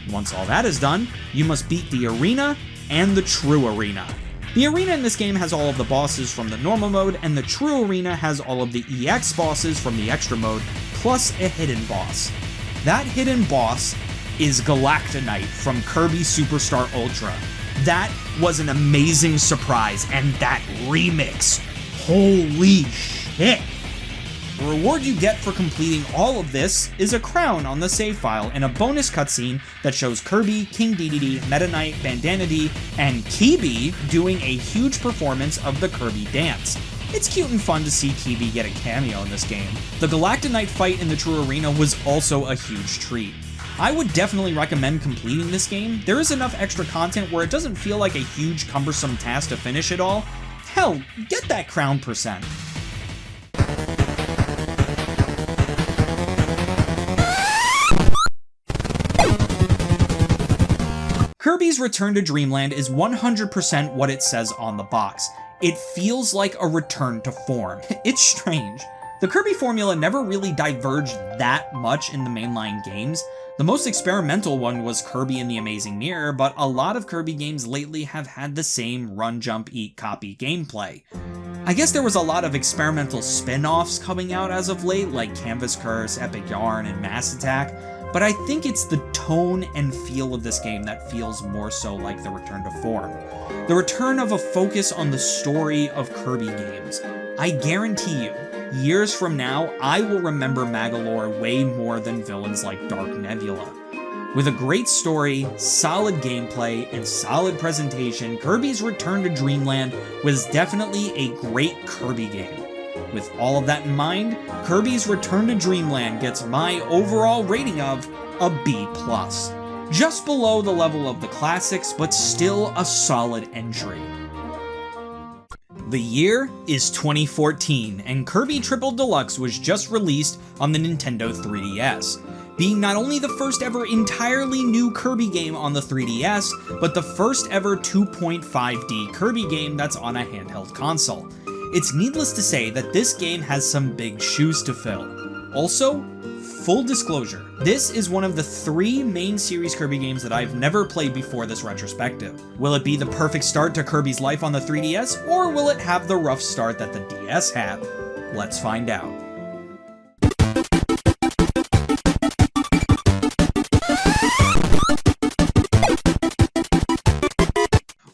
Once all that is done, you must beat the arena and the true arena. The arena in this game has all of the bosses from the normal mode, and the true arena has all of the EX bosses from the extra mode, plus a hidden boss. That hidden boss is Galactonite from Kirby Superstar Ultra. That was an amazing surprise, and that remix, holy shit! The reward you get for completing all of this is a crown on the save file and a bonus cutscene that shows Kirby, King Dedede, Meta Knight, Bandana D, and Kibi doing a huge performance of the Kirby dance. It's cute and fun to see Kibi get a cameo in this game. The Galactonite fight in the True Arena was also a huge treat. I would definitely recommend completing this game. There is enough extra content where it doesn't feel like a huge cumbersome task to finish it all. Hell, get that crown percent. Kirby's Return to Dreamland is 100% what it says on the box. It feels like a return to form. It's strange. The Kirby formula never really diverged that much in the mainline games. The most experimental one was Kirby and the Amazing Mirror, but a lot of Kirby games lately have had the same run, jump, eat, copy gameplay. I guess there was a lot of experimental spin-offs coming out as of late, like Canvas Curse, Epic Yarn, and Mass Attack, but I think it's the tone and feel of this game that feels more so like the return to form. The return of a focus on the story of Kirby games. I guarantee you, years from now, I will remember Magolor way more than villains like Dark Nebula. With a great story, solid gameplay, and solid presentation, Kirby's Return to Dreamland was definitely a great Kirby game. With all of that in mind, Kirby's Return to Dreamland gets my overall rating of a B+. Just below the level of the classics, but still a solid entry. The year is 2014, and Kirby Triple Deluxe was just released on the Nintendo 3DS, being not only the first ever entirely new Kirby game on the 3DS, but the first ever 2.5D Kirby game that's on a handheld console. It's needless to say that this game has some big shoes to fill. Also, full disclosure, this is one of the 3 main series Kirby games that I've never played before this retrospective. Will it be the perfect start to Kirby's life on the 3DS, or will it have the rough start that the DS had? Let's find out.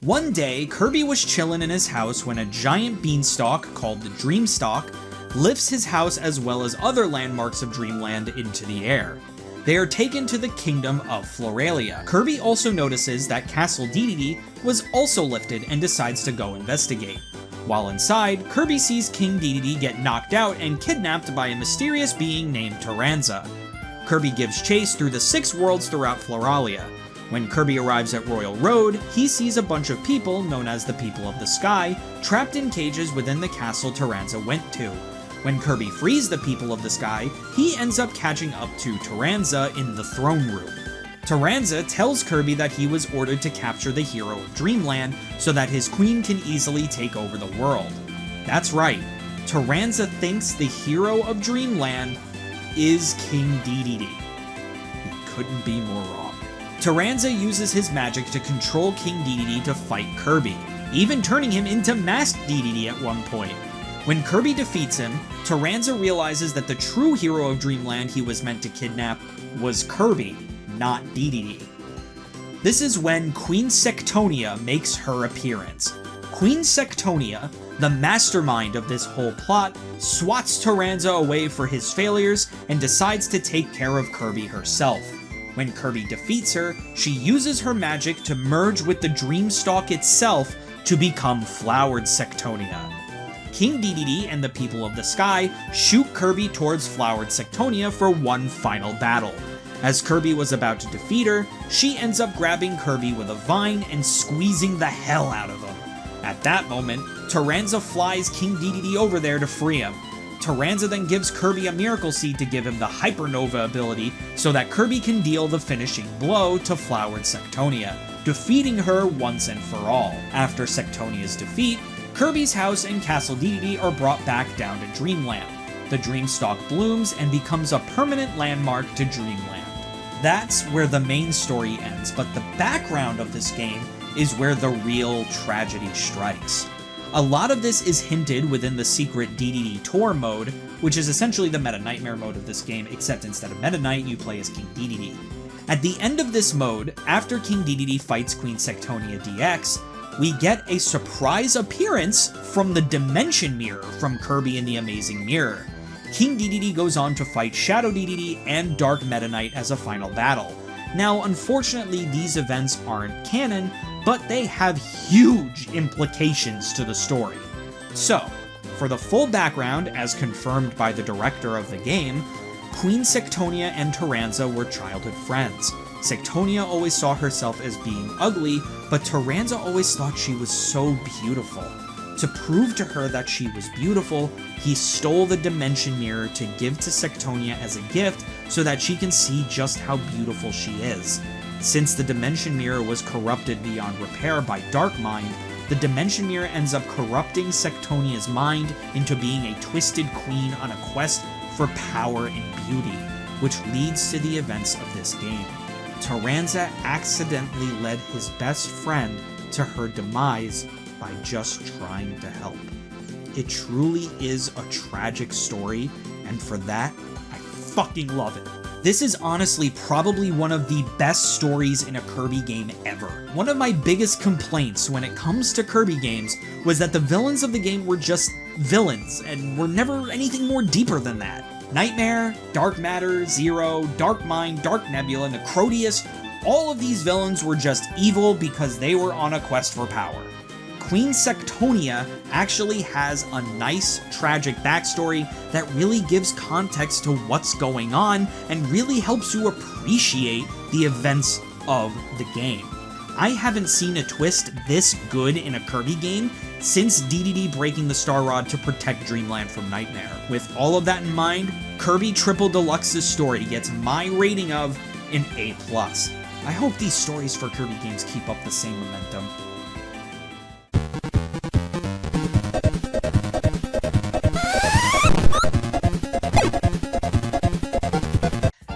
One day, Kirby was chillin' in his house when a giant beanstalk called the Dreamstalk lifts his house as well as other landmarks of Dreamland into the air. They are taken to the kingdom of Floralia. Kirby also notices that Castle Dedede was also lifted and decides to go investigate. While inside, Kirby sees King Dedede get knocked out and kidnapped by a mysterious being named Taranza. Kirby gives chase through the 6 worlds throughout Floralia. When Kirby arrives at Royal Road, he sees a bunch of people, known as the People of the Sky, trapped in cages within the castle Taranza went to. When Kirby frees the People of the Sky, he ends up catching up to Taranza in the throne room. Taranza tells Kirby that he was ordered to capture the hero of Dreamland so that his queen can easily take over the world. That's right, Taranza thinks the hero of Dreamland is King Dedede. couldn't be more wrong. Taranza uses his magic to control King Dedede to fight Kirby, even turning him into Masked Dedede at one point. When Kirby defeats him, Taranza realizes that the true hero of Dreamland he was meant to kidnap was Kirby, not Dedede. This is when Queen Sectonia makes her appearance. Queen Sectonia, the mastermind of this whole plot, swats Taranza away for his failures and decides to take care of Kirby herself. When Kirby defeats her, she uses her magic to merge with the Dreamstalk itself to become Flowered Sectonia. King Dedede and the people of the sky shoot Kirby towards Flowered Sectonia for one final battle. As Kirby was about to defeat her, she ends up grabbing Kirby with a vine and squeezing the hell out of him. At that moment, Taranza flies King Dedede over there to free him. Taranza then gives Kirby a Miracle Seed to give him the Hypernova ability so that Kirby can deal the finishing blow to Flowered Sectonia, defeating her once and for all. After Sectonia's defeat, Kirby's house and Castle Dedede are brought back down to Dreamland. The Dreamstalk blooms and becomes a permanent landmark to Dreamland. That's where the main story ends, but the background of this game is where the real tragedy strikes. A lot of this is hinted within the secret Dedede Tour mode, which is essentially the Meta Nightmare mode of this game, except instead of Meta Knight, you play as King Dedede. At the end of this mode, after King Dedede fights Queen Sectonia DX, we get a surprise appearance from the Dimension Mirror from Kirby and the Amazing Mirror. King Dedede goes on to fight Shadow Dedede and Dark Meta Knight as a final battle. Now, unfortunately, these events aren't canon, but they have huge implications to the story. So, for the full background, as confirmed by the director of the game, Queen Sectonia and Taranza were childhood friends. Sectonia always saw herself as being ugly, but Taranza always thought she was so beautiful. To prove to her that she was beautiful, he stole the Dimension Mirror to give to Sectonia as a gift so that she can see just how beautiful she is. Since the Dimension Mirror was corrupted beyond repair by Dark Mind, the Dimension Mirror ends up corrupting Sectonia's mind into being a twisted queen on a quest for power and beauty, which leads to the events of this game. Taranza accidentally led his best friend to her demise by just trying to help. It truly is a tragic story, and for that, I fucking love it. This is honestly probably one of the best stories in a Kirby game ever. One of my biggest complaints when it comes to Kirby games was that the villains of the game were just villains, and were never anything more deeper than that. Nightmare, Dark Matter, Zero, Dark Mind, Dark Nebula, Necrotius, all of these villains were just evil because they were on a quest for power. Queen Sectonia actually has a nice, tragic backstory that really gives context to what's going on and really helps you appreciate the events of the game. I haven't seen a twist this good in a Kirby game since Dedede breaking the Star Rod to protect Dreamland from Nightmare. With all of that in mind, Kirby Triple Deluxe's story gets my rating of an A+. I hope these stories for Kirby games keep up the same momentum.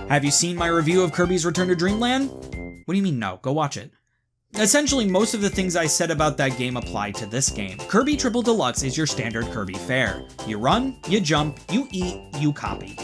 Have you seen my review of Kirby's Return to Dreamland? What do you mean no? Go watch it. Essentially, most of the things I said about that game apply to this game. Kirby Triple Deluxe is your standard Kirby fare. You run, you jump, you eat, you copy.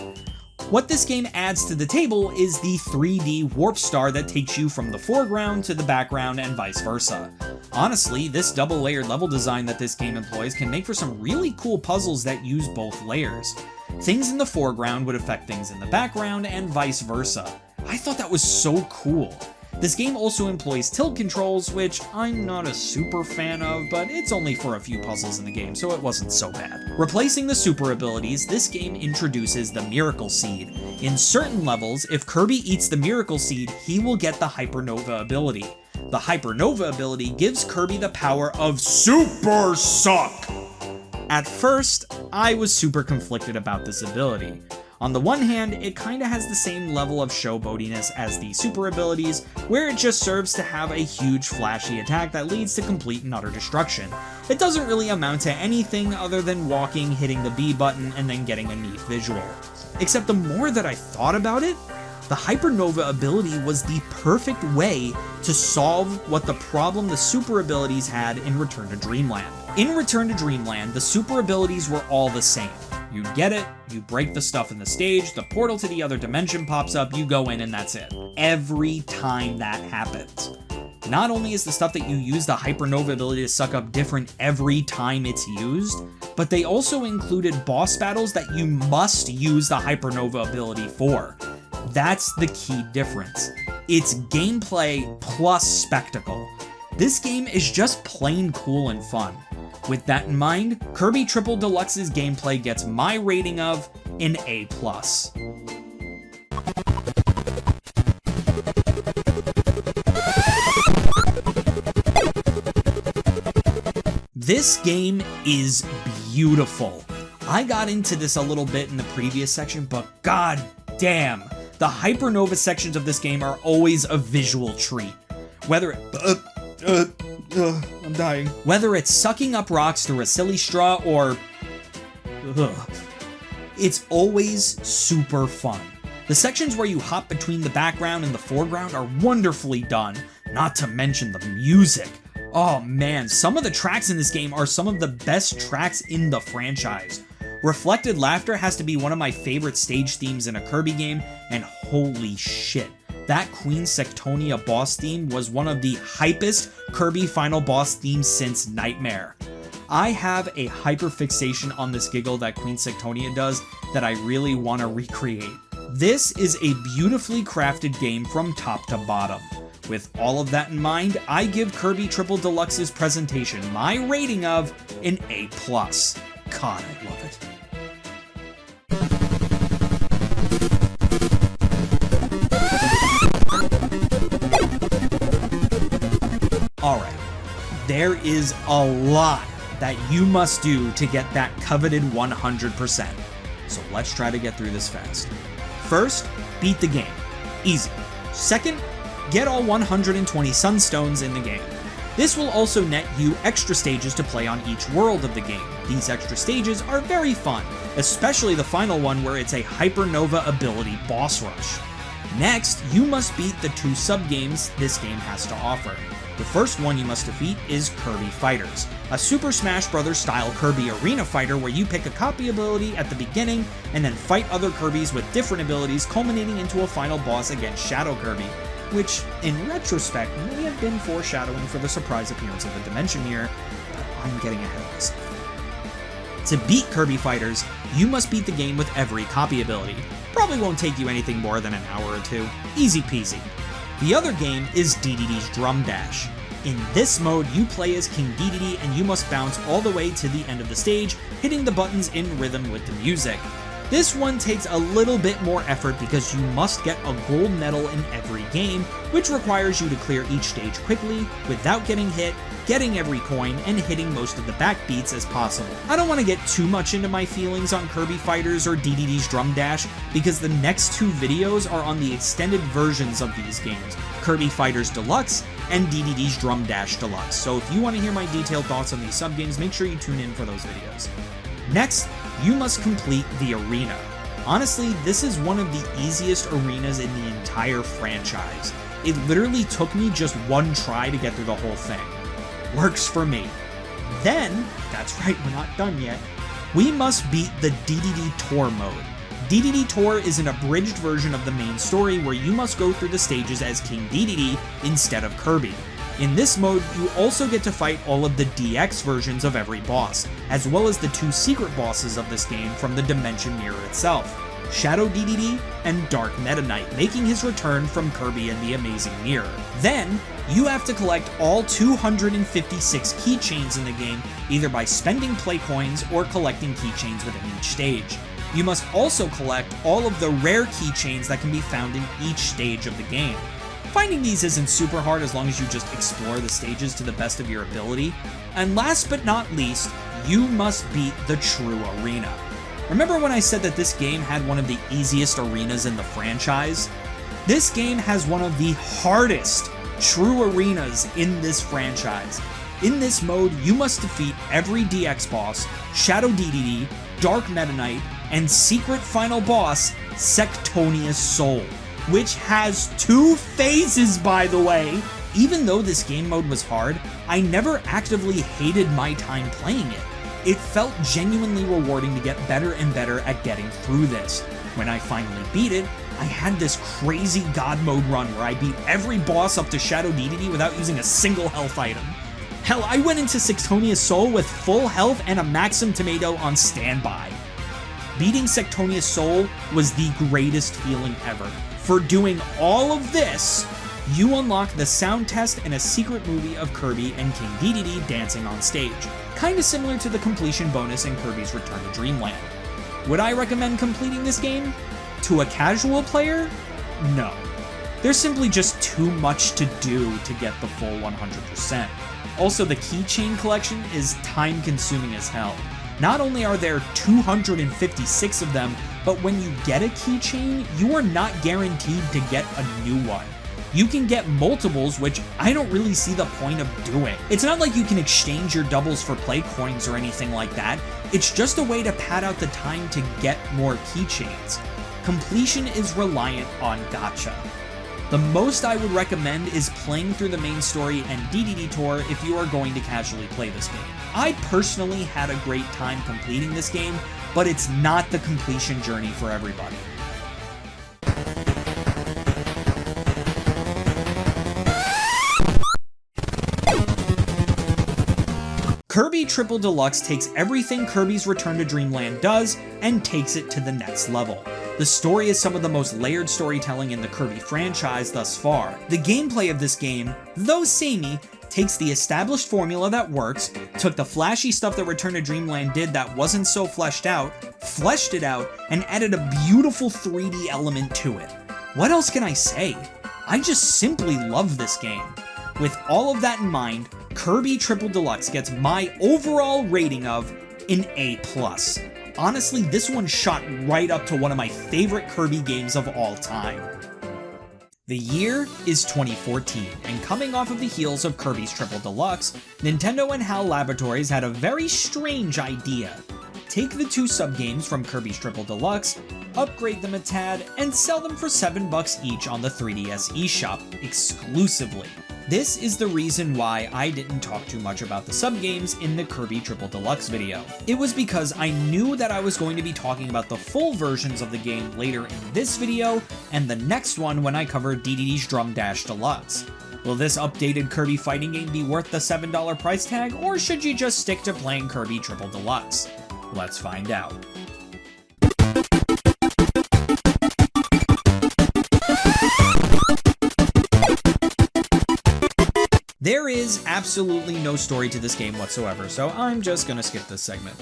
What this game adds to the table is the 3D warp star that takes you from the foreground to the background and vice versa. Honestly, this double-layered level design that this game employs can make for some really cool puzzles that use both layers. Things in the foreground would affect things in the background and vice versa. I thought that was so cool. This game also employs tilt controls, which I'm not a super fan of, but it's only for a few puzzles in the game, so it wasn't so bad. Replacing the super abilities, this game introduces the Miracle Seed. In certain levels, if Kirby eats the Miracle Seed, he will get the Hypernova ability. The Hypernova ability gives Kirby the power of Super Suck! At first, I was super conflicted about this ability. On the one hand, it kinda has the same level of showboatiness as the super abilities, where it just serves to have a huge flashy attack that leads to complete and utter destruction. It doesn't really amount to anything other than walking, hitting the B button, and then getting a neat visual. Except the more that I thought about it, the Hypernova ability was the perfect way to solve what the problem the super abilities had in Return to Dreamland. In Return to Dreamland, the super abilities were all the same. You get it, you break the stuff in the stage, the portal to the other dimension pops up, you go in and that's it. Every time that happens. Not only is the stuff that you use the Hypernova ability to suck up different every time it's used, but they also included boss battles that you must use the Hypernova ability for. That's the key difference. It's gameplay plus spectacle. This game is just plain cool and fun. With that in mind, Kirby Triple Deluxe's gameplay gets my rating of an A+. This game is beautiful. I got into this a little bit in the previous section, but god damn, the Hypernova sections of this game are always a visual treat. Whether I'm dying. Whether it's sucking up rocks through a silly straw or it's always super fun. The sections where you hop between the background and the foreground are wonderfully done, not to mention the music. Oh man, some of the tracks in this game are some of the best tracks in the franchise. Reflected Laughter has to be one of my favorite stage themes in a Kirby game, and holy shit, that Queen Sectonia boss theme was one of the hypest Kirby final boss themes since Nightmare. I have a hyperfixation on this giggle that Queen Sectonia does that I really want to recreate. This is a beautifully crafted game from top to bottom. With all of that in mind, I give Kirby Triple Deluxe's presentation my rating of an A+. God, I love it. Alright, there is a lot that you must do to get that coveted 100%. So let's try to get through this fast. First, beat the game. Easy. Second, get all 120 Sunstones in the game. This will also net you extra stages to play on each world of the game. These extra stages are very fun, especially the final one where it's a Hypernova ability boss rush. Next, you must beat the 2 sub-games this game has to offer. The first one you must defeat is Kirby Fighters, a Super Smash Bros. Style Kirby arena fighter where you pick a copy ability at the beginning and then fight other Kirbys with different abilities, culminating into a final boss against Shadow Kirby, which, in retrospect, may have been foreshadowing for the surprise appearance of the Dimension Mirror, but I'm getting ahead of myself. To beat Kirby Fighters, you must beat the game with every copy ability. Probably won't take you anything more than an hour or two. Easy peasy. The other game is Dedede's Drum Dash. In this mode, you play as King Dedede and you must bounce all the way to the end of the stage, hitting the buttons in rhythm with the music. This one takes a little bit more effort because you must get a gold medal in every game, which requires you to clear each stage quickly, without getting hit, getting every coin, and hitting most of the backbeats as possible. I don't want to get too much into my feelings on Kirby Fighters or Dedede's Drum Dash, because the next 2 videos are on the extended versions of these games, Kirby Fighters Deluxe and Dedede's Drum Dash Deluxe, so if you want to hear my detailed thoughts on these sub-games, make sure you tune in for those videos. Next, you must complete the arena. Honestly, this is one of the easiest arenas in the entire franchise. It literally took me just 1 try to get through the whole thing. Works for me. Then, that's right, we're not done yet, we must beat the Dedede Tour mode. Dedede Tour is an abridged version of the main story where you must go through the stages as King Dedede instead of Kirby. In this mode, you also get to fight all of the DX versions of every boss, as well as the 2 secret bosses of this game from the Dimension Mirror itself, Shadow Dedede and Dark Meta Knight, making his return from Kirby and the Amazing Mirror. Then, you have to collect all 256 keychains in the game, either by spending play coins or collecting keychains within each stage. You must also collect all of the rare keychains that can be found in each stage of the game. Finding these isn't super hard as long as you just explore the stages to the best of your ability. And last but not least, you must beat the true arena. Remember when I said that this game had one of the easiest arenas in the franchise? This game has one of the hardest true arenas in this franchise. In this mode, you must defeat every DX boss, Shadow Dedede, Dark Meta Knight, and secret final boss, Sectonia's Soul. which has 2 phases, by the way. Even though this game mode was hard, I never actively hated my time playing it. It felt genuinely rewarding to get better and better at getting through this. When I finally beat it, I had this crazy god mode run where I beat every boss up to Shadow Dedede without using a single health item. Hell, I went into Sectonia's Soul with full health and a Maxim Tomato on standby. Beating Sectonia's Soul was the greatest feeling ever. For doing all of this, you unlock the sound test and a secret movie of Kirby and King Dedede dancing on stage, kinda similar to the completion bonus in Kirby's Return to Dreamland. Would I recommend completing this game? To a casual player? No. There's simply just too much to do to get the full 100%. Also, the keychain collection is time-consuming as hell. Not only are there 256 of them, but when you get a keychain, you are not guaranteed to get a new one. You can get multiples, which I don't really see the point of doing. It's not like you can exchange your doubles for play coins or anything like that. It's just a way to pad out the time to get more keychains. Completion is reliant on gacha. The most I would recommend is playing through the main story and Dedede Tour if you are going to casually play this game. I personally had a great time completing this game, but it's not the completion journey for everybody. Kirby Triple Deluxe takes everything Kirby's Return to Dreamland does and takes it to the next level. The story is some of the most layered storytelling in the Kirby franchise thus far. The gameplay of this game, though samey, takes the established formula that works, took the flashy stuff that Return to Dreamland did that wasn't so fleshed it out, and added a beautiful 3D element to it. What else can I say? I just simply love this game. With all of that in mind, Kirby Triple Deluxe gets my overall rating of an A+. Honestly, this one shot right up to one of my favorite Kirby games of all time. The year is 2014, and coming off of the heels of Kirby's Triple Deluxe, Nintendo and HAL Laboratories had a very strange idea. Take the 2 sub-games from Kirby's Triple Deluxe, upgrade them a tad, and sell them for $7 each on the 3DS eShop, exclusively. This is the reason why I didn't talk too much about the sub-games in the Kirby Triple Deluxe video. It was because I knew that I was going to be talking about the full versions of the game later in this video, and the next one when I cover Dedede's Drum Dash Deluxe. Will this updated Kirby fighting game be worth the $7 price tag, or should you just stick to playing Kirby Triple Deluxe? Let's find out. There is absolutely no story to this game whatsoever, so I'm just gonna skip this segment.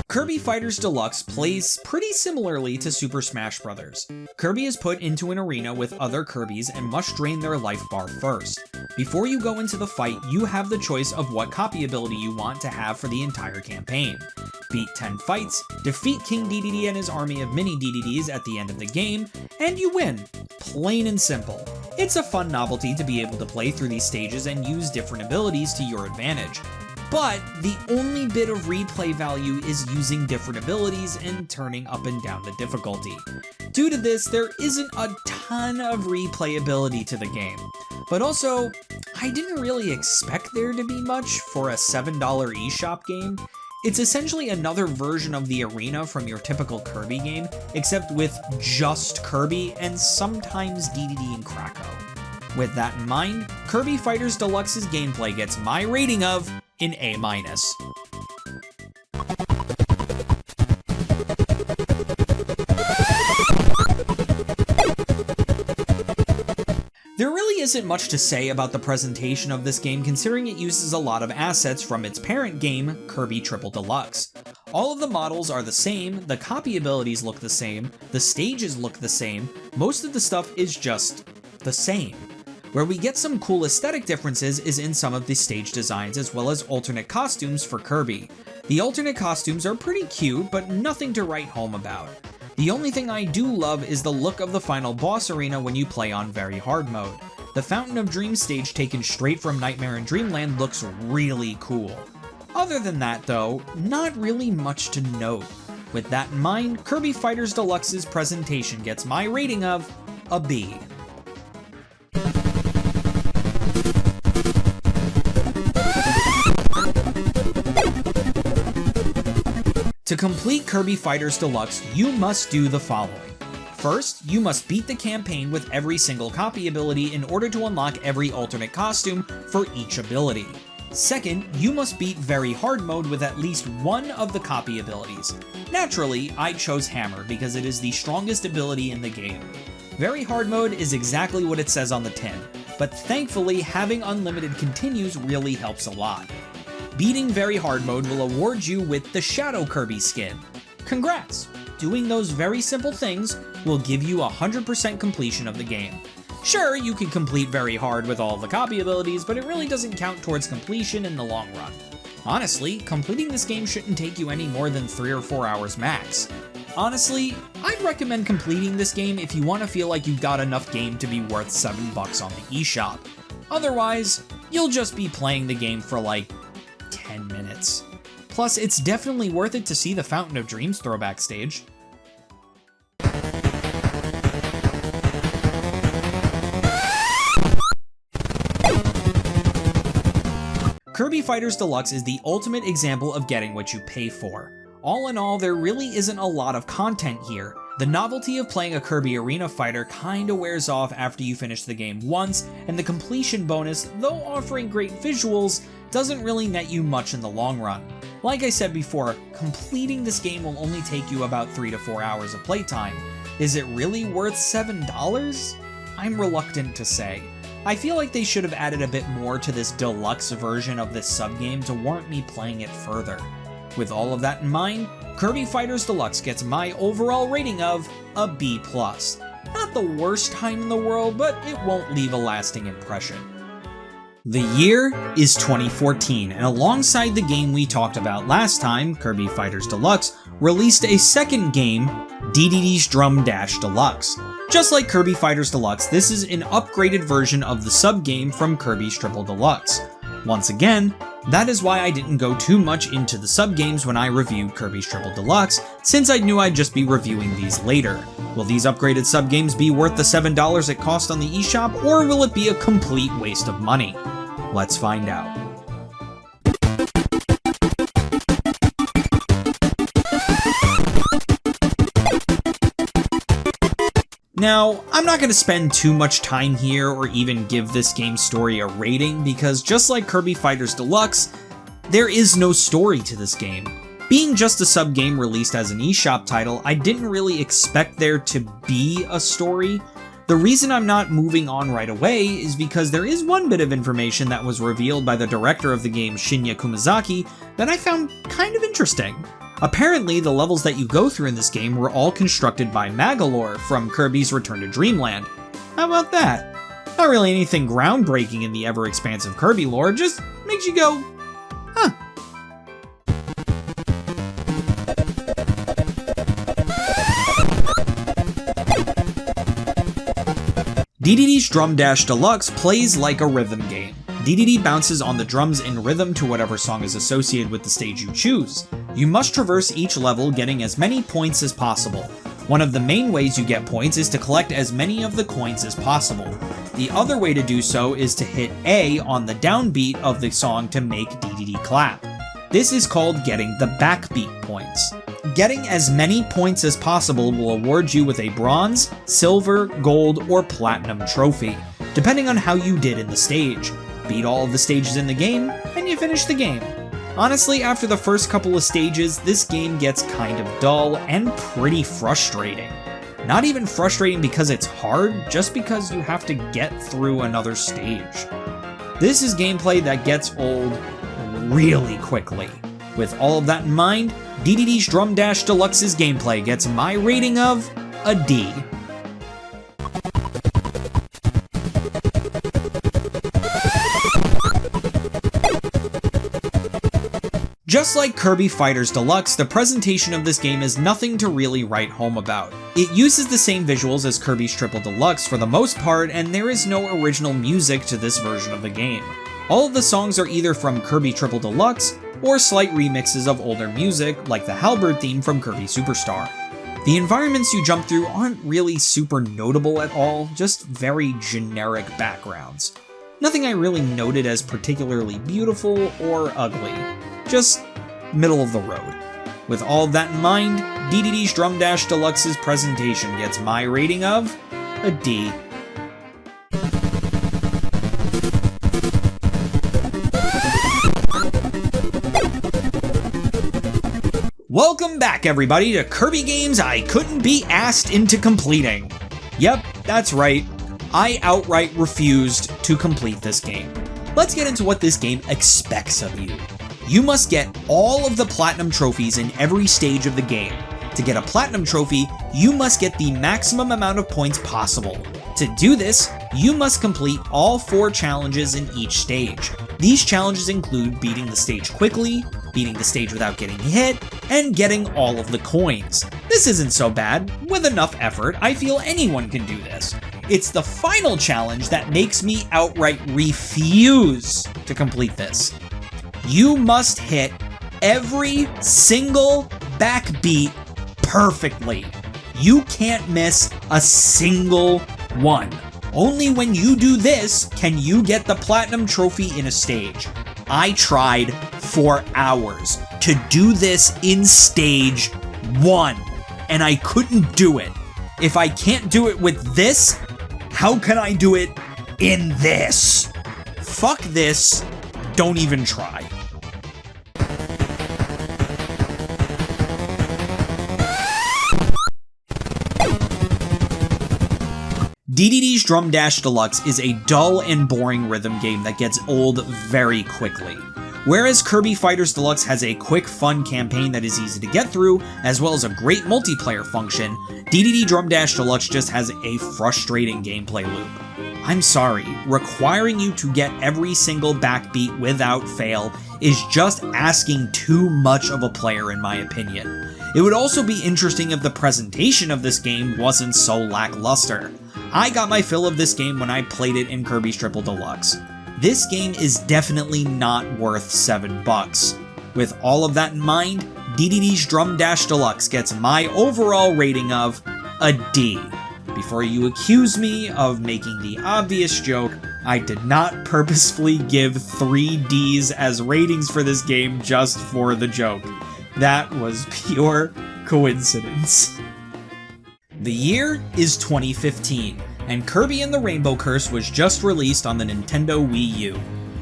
Kirby Fighters Deluxe plays pretty similarly to Super Smash Bros. Kirby is put into an arena with other Kirbys and must drain their life bar first. Before you go into the fight, you have the choice of what copy ability you want to have for the entire campaign. Beat 10 fights, defeat King Dedede and his army of mini Dededes at the end of the game, and you win. Plain and simple. It's a fun novelty to be able to play through these stages and use different abilities to your advantage. But the only bit of replay value is using different abilities and turning up and down the difficulty. Due to this, there isn't a ton of replayability to the game. But also, I didn't really expect there to be much for a $7 eShop game. It's essentially another version of the arena from your typical Kirby game, except with just Kirby and sometimes Dedede and Krakow. With that in mind, Kirby Fighters Deluxe's gameplay gets my rating of an A-. There really isn't much to say about the presentation of this game considering it uses a lot of assets from its parent game, Kirby Triple Deluxe. All of the models are the same, the copy abilities look the same, the stages look the same, most of the stuff is just the same. Where we get some cool aesthetic differences is in some of the stage designs as well as alternate costumes for Kirby. The alternate costumes are pretty cute, but nothing to write home about. The only thing I do love is the look of the final boss arena when you play on very hard mode. The Fountain of Dreams stage taken straight from Nightmare in Dreamland looks really cool. Other than that though, not really much to note. With that in mind, Kirby Fighters Deluxe's presentation gets my rating of a B. To complete Kirby Fighters Deluxe, you must do the following. First, you must beat the campaign with every single copy ability in order to unlock every alternate costume for each ability. Second, you must beat Very Hard Mode with at least one of the copy abilities. Naturally, I chose Hammer because it is the strongest ability in the game. Very Hard Mode is exactly what it says on the tin, but thankfully having unlimited continues really helps a lot. Beating Very Hard Mode will award you with the Shadow Kirby skin. Congrats! Doing those very simple things will give you 100% completion of the game. Sure, you can complete Very Hard with all the copy abilities, but it really doesn't count towards completion in the long run. Honestly, completing this game shouldn't take you any more than 3 or 4 hours max. Honestly, I'd recommend completing this game if you want to feel like you got enough game to be worth $7 on the eShop. Otherwise, you'll just be playing the game for like 10 minutes. Plus, it's definitely worth it to see the Fountain of Dreams throwback stage. Kirby Fighters Deluxe is the ultimate example of getting what you pay for. All in all, there really isn't a lot of content here. The novelty of playing a Kirby Arena fighter kinda wears off after you finish the game once, and the completion bonus, though offering great visuals, doesn't really net you much in the long run. Like I said before, completing this game will only take you about 3 to 4 hours of playtime. Is it really worth $7? I'm reluctant to say. I feel like they should have added a bit more to this deluxe version of this subgame to warrant me playing it further. With all of that in mind, Kirby Fighters Deluxe gets my overall rating of a B+. Not the worst time in the world, but it won't leave a lasting impression. The year is 2014, and alongside the game we talked about last time, Kirby Fighters Deluxe released a second game, Dedede's Drum Dash Deluxe. Just like Kirby Fighters Deluxe, this is an upgraded version of the sub-game from Kirby's Triple Deluxe. Once again, that is why I didn't go too much into the sub-games when I reviewed Kirby's Triple Deluxe, since I knew I'd just be reviewing these later. Will these upgraded sub-games be worth the $7 it cost on the eShop, or will it be a complete waste of money? Let's find out. Now, I'm not going to spend too much time here or even give this game's story a rating because just like Kirby Fighters Deluxe, there is no story to this game. Being just a sub-game released as an eShop title, I didn't really expect there to be a story. The reason I'm not moving on right away is because there is one bit of information that was revealed by the director of the game, Shinya Kumazaki, that I found kind of interesting. Apparently, the levels that you go through in this game were all constructed by Magolor from Kirby's Return to Dreamland. How about that? Not really anything groundbreaking in the ever-expansive Kirby lore, just makes you go, huh. Dedede's Drum Dash Deluxe plays like a rhythm game. Dedede bounces on the drums in rhythm to whatever song is associated with the stage you choose. You must traverse each level getting as many points as possible. One of the main ways you get points is to collect as many of the coins as possible. The other way to do so is to hit A on the downbeat of the song to make Dedede clap. This is called getting the backbeat points. Getting as many points as possible will award you with a bronze, silver, gold, or platinum trophy, depending on how you did in the stage. Beat all of the stages in the game, and you finish the game. Honestly, after the first couple of stages, this game gets kind of dull and pretty frustrating. Not even frustrating because it's hard, just because you have to get through another stage. This is gameplay that gets old really quickly. With all of that in mind, Dedede's Drum Dash Deluxe's gameplay gets my rating of a D. Just like Kirby Fighters Deluxe, the presentation of this game is nothing to really write home about. It uses the same visuals as Kirby's Triple Deluxe for the most part, and there is no original music to this version of the game. All of the songs are either from Kirby Triple Deluxe or slight remixes of older music like the Halberd theme from Kirby Superstar. The environments you jump through aren't really super notable at all, just very generic backgrounds. Nothing I really noted as particularly beautiful or ugly, just middle of the road. With all of that in mind, Dedede's Drum Dash Deluxe's presentation gets my rating of a D. Welcome back, everybody, to Kirby games I couldn't be asked into completing. Yep, that's right. I outright refused to complete this game. Let's get into what this game expects of you. You must get all of the platinum trophies in every stage of the game. To get a platinum trophy, you must get the maximum amount of points possible. To do this, you must complete all 4 challenges in each stage. These challenges include beating the stage quickly, beating the stage without getting hit, and getting all of the coins. This isn't so bad. With enough effort, I feel anyone can do this. It's the final challenge that makes me outright refuse to complete this. You must hit every single backbeat perfectly. You can't miss a single one. Only when you do this can you get the platinum trophy in a stage. I tried for hours to do this in stage 1, and I couldn't do it. If I can't do it with this, how can I do it in this? Fuck this, don't even try. Dedede's Drum Dash Deluxe is a dull and boring rhythm game that gets old very quickly. Whereas Kirby Fighters Deluxe has a quick, fun campaign that is easy to get through, as well as a great multiplayer function, Dedede Drum Dash Deluxe just has a frustrating gameplay loop. I'm sorry, requiring you to get every single backbeat without fail is just asking too much of a player in my opinion. It would also be interesting if the presentation of this game wasn't so lackluster. I got my fill of this game when I played it in Kirby's Triple Deluxe. This game is definitely not worth $7. With all of that in mind, Dedede's Drum Dash Deluxe gets my overall rating of a D. Before you accuse me of making the obvious joke, I did not purposefully give 3 Ds as ratings for this game just for the joke. That was pure coincidence. The year is 2015, and Kirby and the Rainbow Curse was just released on the Nintendo Wii U.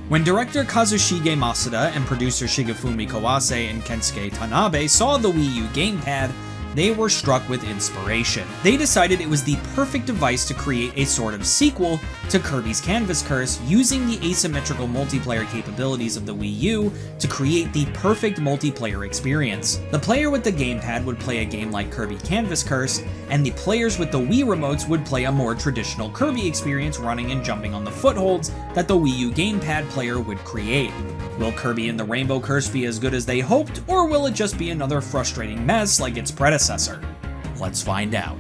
When director Kazushige Masuda and producer Shigefumi Kawase and Kensuke Tanabe saw the Wii U gamepad, they were struck with inspiration. They decided it was the perfect device to create a sort of sequel to Kirby's Canvas Curse, using the asymmetrical multiplayer capabilities of the Wii U to create the perfect multiplayer experience. The player with the gamepad would play a game like Kirby Canvas Curse, and the players with the Wii remotes would play a more traditional Kirby experience, running and jumping on the footholds that the Wii U gamepad player would create. Will Kirby and the Rainbow Curse be as good as they hoped, or will it just be another frustrating mess like its predecessor? Let's find out.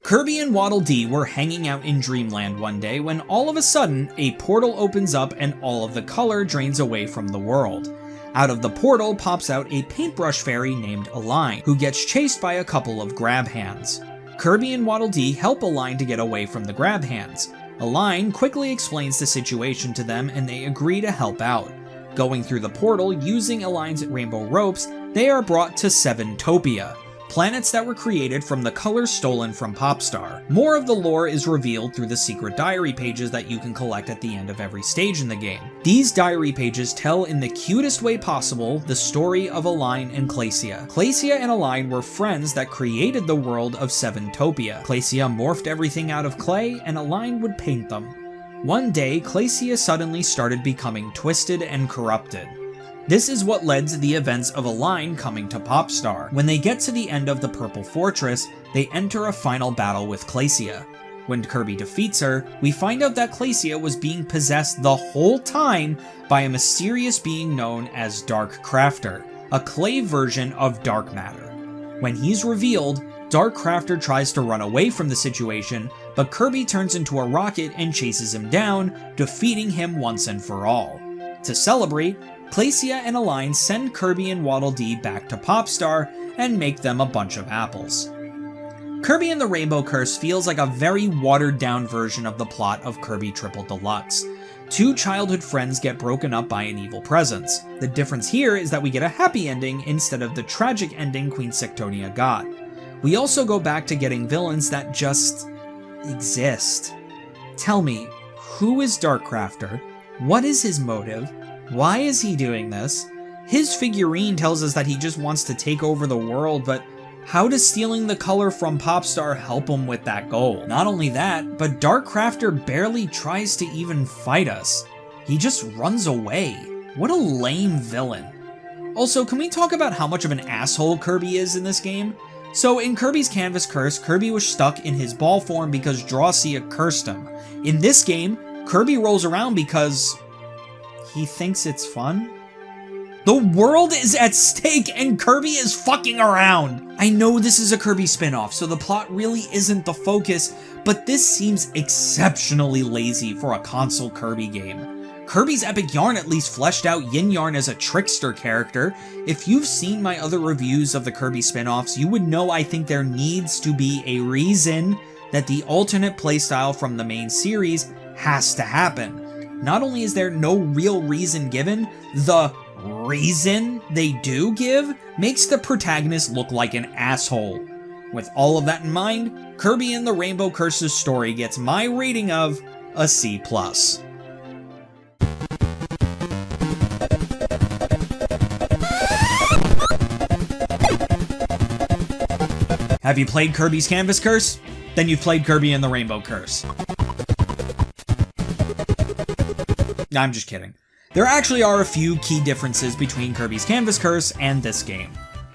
Kirby and Waddle Dee were hanging out in Dreamland one day when all of a sudden, a portal opens up and all of the color drains away from the world. Out of the portal pops out a paintbrush fairy named Align, who gets chased by a couple of grab hands. Kirby and Waddle Dee help Align to get away from the grab hands. Align quickly explains the situation to them and they agree to help out. Going through the portal using Align's rainbow ropes, they are brought to Seventopia, planets that were created from the colors stolen from Popstar. More of the lore is revealed through the secret diary pages that you can collect at the end of every stage in the game. These diary pages tell in the cutest way possible the story of Align and Glacia. Glacia and Align were friends that created the world of Seventopia. Glacia morphed everything out of clay and Align would paint them. One day, Glacia suddenly started becoming twisted and corrupted. This is what led to the events of Align coming to Popstar. When they get to the end of the Purple Fortress, they enter a final battle with Glacia. When Kirby defeats her, we find out that Glacia was being possessed the whole time by a mysterious being known as Dark Crafter, a clay version of Dark Matter. When he's revealed, Dark Crafter tries to run away from the situation, but Kirby turns into a rocket and chases him down, defeating him once and for all. To celebrate, Glacia and Align send Kirby and Waddle Dee back to Popstar and make them a bunch of apples. Kirby and the Rainbow Curse feels like a very watered down version of the plot of Kirby Triple Deluxe. Two childhood friends get broken up by an evil presence. The difference here is that we get a happy ending instead of the tragic ending Queen Sectonia got. We also go back to getting villains that just exist. Tell me, who is Dark Crafter? What is his motive? Why is he doing this? His figurine tells us that he just wants to take over the world, but how does stealing the color from Popstar help him with that goal? Not only that, but Dark Crafter barely tries to even fight us. He just runs away. What a lame villain. Also, can we talk about how much of an asshole Kirby is in this game? So in Kirby's Canvas Curse, Kirby was stuck in his ball form because Dracia cursed him. In this game, Kirby rolls around because he thinks it's fun? The world is at stake and Kirby is fucking around! I know this is a Kirby spin-off, so the plot really isn't the focus, but this seems exceptionally lazy for a console Kirby game. Kirby's Epic Yarn at least fleshed out Yin Yarn as a trickster character. If you've seen my other reviews of the Kirby spin-offs, you would know I think there needs to be a reason that the alternate playstyle from the main series has to happen. Not only is there no real reason given, the reason they do give makes the protagonist look like an asshole. With all of that in mind, Kirby and the Rainbow Curse's story gets my rating of a C+. Have you played Kirby's Canvas Curse? Then you've played Kirby and the Rainbow Curse. I'm just kidding. There actually are a few key differences between Kirby's Canvas Curse and this game.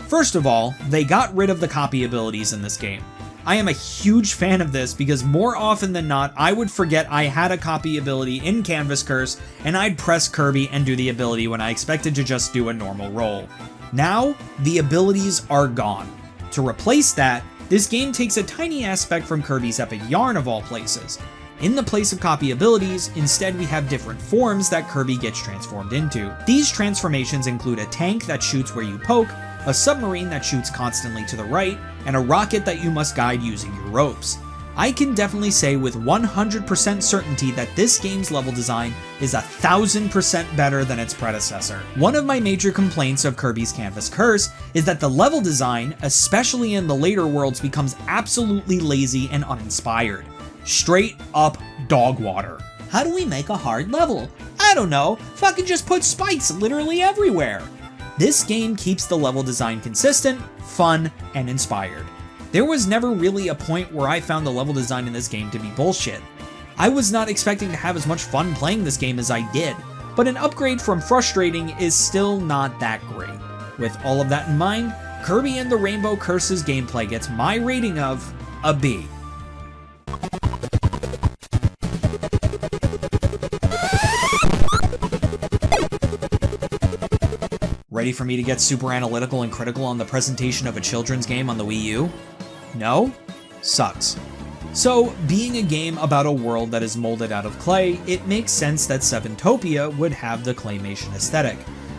First of all, they got rid of the copy abilities in this game. I am a huge fan of this because more often than not, I would forget I had a copy ability in Canvas Curse and I'd press Kirby and do the ability when I expected to just do a normal roll. Now, the abilities are gone. To replace that, this game takes a tiny aspect from Kirby's Epic Yarn of all places. In the place of copy abilities, instead we have different forms that Kirby gets transformed into. These transformations include a tank that shoots where you poke, a submarine that shoots constantly to the right, and a rocket that you must guide using your ropes. I can definitely say with 100% certainty that this game's level design is 1000% better than its predecessor. One of my major complaints of Kirby's Canvas Curse is that the level design, especially in the later worlds, becomes absolutely lazy and uninspired. Straight up dog water. How do we make a hard level? I don't know, fucking just put spikes literally everywhere. This game keeps the level design consistent, fun, and inspired. There was never really a point where I found the level design in this game to be bullshit. I was not expecting to have as much fun playing this game as I did, but an upgrade from frustrating is still not that great. With all of that in mind, Kirby and the Rainbow Curse's gameplay gets my rating of a B. Ready for me to get super analytical and critical on the presentation of a children's game on the Wii U? No? Sucks. So, being a game about a world that is molded out of clay, it makes sense that Seventopia would have the claymation aesthetic.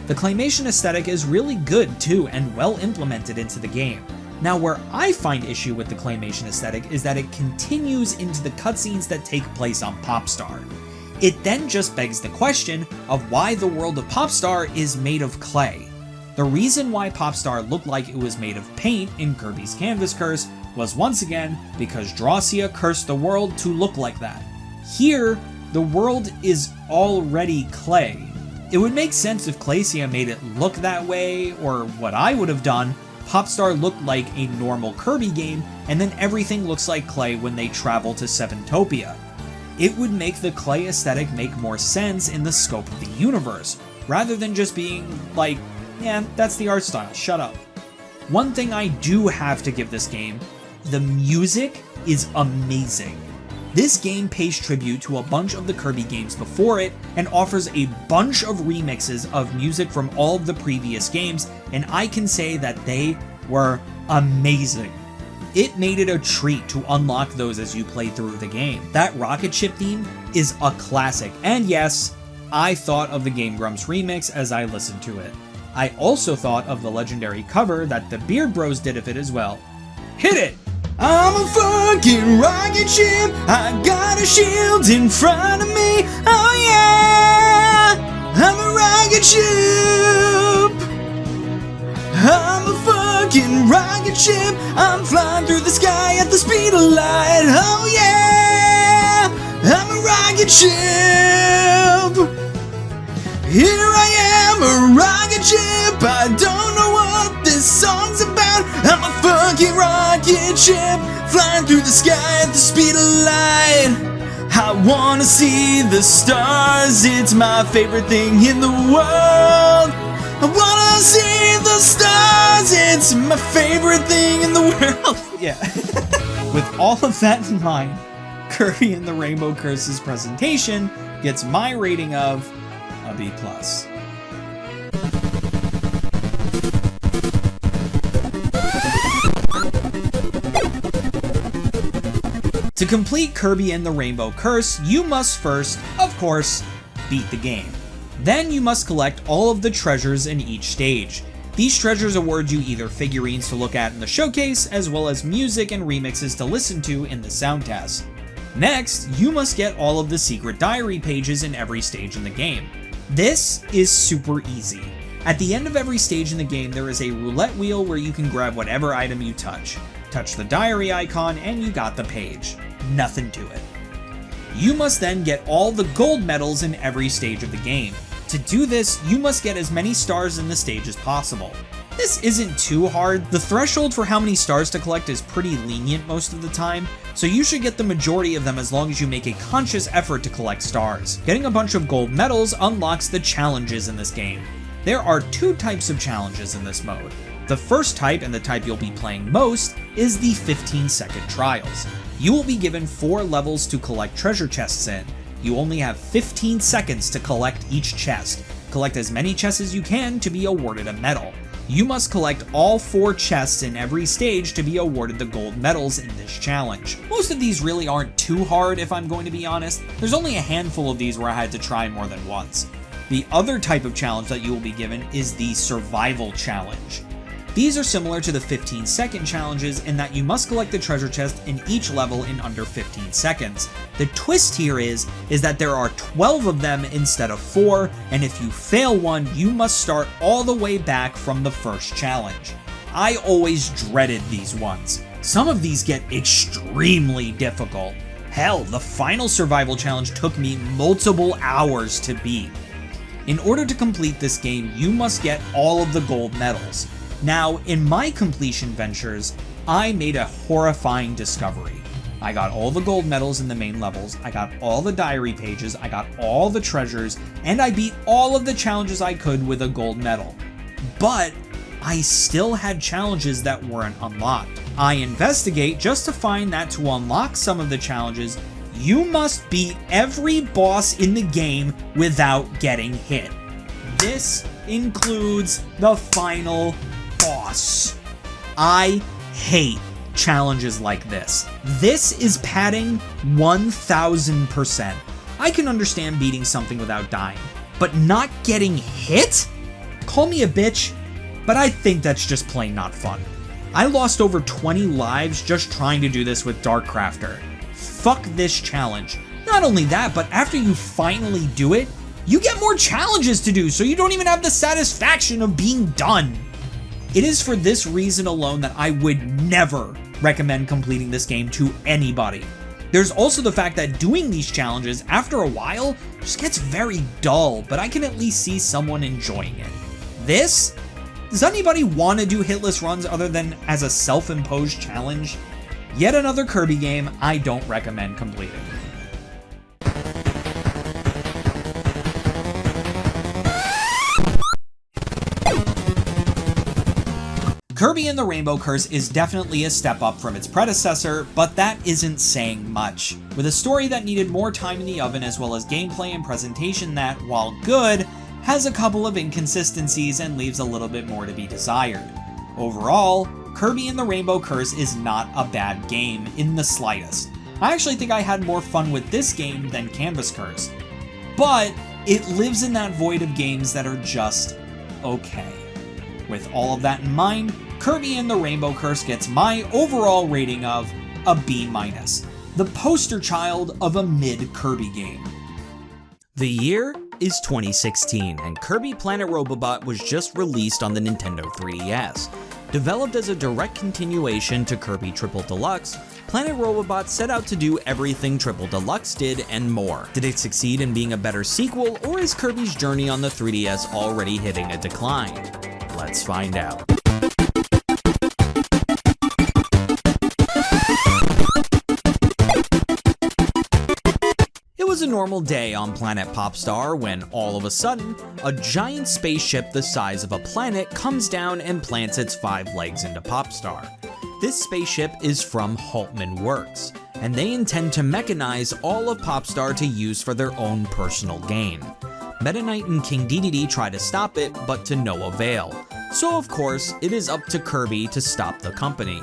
The claymation aesthetic is really good too and well implemented into the game. Now, where I find issue with the claymation aesthetic is that it continues into the cutscenes that take place on Popstar. It then just begs the question of why the world of Popstar is made of clay. The reason why Popstar looked like it was made of paint in Kirby's Canvas Curse was once again because Dracia cursed the world to look like that. Here, the world is already clay. It would make sense if Glacia made it look that way, or what I would have done, Popstar looked like a normal Kirby game, and then everything looks like clay when they travel to Seventopia. It would make the clay aesthetic make more sense in the scope of the universe, rather than just being like, yeah, that's the art style, shut up. One thing I do have to give this game, the music is amazing. This game pays tribute to a bunch of the Kirby games before it, and offers a bunch of remixes of music from all of the previous games, and I can say that they were amazing. It made it a treat to unlock those as you play through the game. That rocket ship theme is a classic, and yes, I thought of the Game Grumps remix as I listened to it. I also thought of the legendary cover that the Beard Bros did of it as well. Hit it! I'm a fucking rocket ship, I got a shield in front of me, oh yeah! I'm a rocket ship! I'm a fucking rocket ship, I'm flying through the sky at the speed of light, oh yeah! I'm a rocket ship! Here I am, a rocket ship, I don't know what this song's about. I'm a fucking rocket ship, flying through the sky at the speed of light. I wanna see the stars, it's my favorite thing in the world. I wanna see the stars, it's my favorite thing in the world. Yeah. With all of that in mind, Kirby and the Rainbow Curse's presentation gets my rating of a B+. To complete Kirby and the Rainbow Curse, you must first, of course, beat the game. Then you must collect all of the treasures in each stage. These treasures award you either figurines to look at in the showcase, as well as music and remixes to listen to in the sound test. Next, you must get all of the secret diary pages in every stage in the game. This is super easy. At the end of every stage in the game, there is a roulette wheel where you can grab whatever item you touch. Touch the diary icon and you got the page. Nothing to it. You must then get all the gold medals in every stage of the game. To do this, you must get as many stars in the stage as possible. This isn't too hard. The threshold for how many stars to collect is pretty lenient most of the time, so you should get the majority of them as long as you make a conscious effort to collect stars. Getting a bunch of gold medals unlocks the challenges in this game. There are two types of challenges in this mode. The first type, and the type you'll be playing most, is the 15-second trials. You will be given 4 levels to collect treasure chests in. You only have 15 seconds to collect each chest. Collect as many chests as you can to be awarded a medal. You must collect all 4 chests in every stage to be awarded the gold medals in this challenge. Most of these really aren't too hard if I'm going to be honest. There's only a handful of these where I had to try more than once. The other type of challenge that you will be given is the survival challenge. These are similar to the 15-second challenges in that you must collect the treasure chest in each level in under 15 seconds. The twist here is that there are 12 of them instead of 4, and if you fail one, you must start all the way back from the first challenge. I always dreaded these ones. Some of these get extremely difficult. Hell, the final survival challenge took me multiple hours to beat. In order to complete this game, you must get all of the gold medals. Now, in my completion ventures, I made a horrifying discovery. I got all the gold medals in the main levels, I got all the diary pages, I got all the treasures, and I beat all of the challenges I could with a gold medal. But I still had challenges that weren't unlocked. I investigate just to find that to unlock some of the challenges, you must beat every boss in the game without getting hit. This includes the final boss. I hate challenges like this. This is padding 1000%. I can understand beating something without dying, but not getting hit? Call me a bitch, but I think that's just plain not fun. I lost over 20 lives just trying to do this with Darkcrafter. Fuck this challenge. Not only that, but after you finally do it, you get more challenges to do, so you don't even have the satisfaction of being done. It is for this reason alone that I would never recommend completing this game to anybody. There's also the fact that doing these challenges, after a while, just gets very dull, but I can at least see someone enjoying it. This? Does anybody want to do hitless runs other than as a self-imposed challenge? Yet another Kirby game I don't recommend completing. Kirby and the Rainbow Curse is definitely a step up from its predecessor, but that isn't saying much. With a story that needed more time in the oven as well as gameplay and presentation that, while good, has a couple of inconsistencies and leaves a little bit more to be desired. Overall, Kirby and the Rainbow Curse is not a bad game in the slightest. I actually think I had more fun with this game than Canvas Curse. But it lives in that void of games that are just okay. With all of that in mind, Kirby and the Rainbow Curse gets my overall rating of a B-, the poster child of a mid-Kirby game. The year is 2016, and Kirby Planet Robobot was just released on the Nintendo 3DS. Developed as a direct continuation to Kirby Triple Deluxe, Planet Robobot set out to do everything Triple Deluxe did and more. Did it succeed in being a better sequel, or is Kirby's journey on the 3DS already hitting a decline? Let's find out. It was a normal day on Planet Popstar when, all of a sudden, a giant spaceship the size of a planet comes down and plants its 5 legs into Popstar. This spaceship is from Haltman Works, and they intend to mechanize all of Popstar to use for their own personal gain. Meta Knight and King Dedede try to stop it, but to no avail. So of course, it is up to Kirby to stop the company.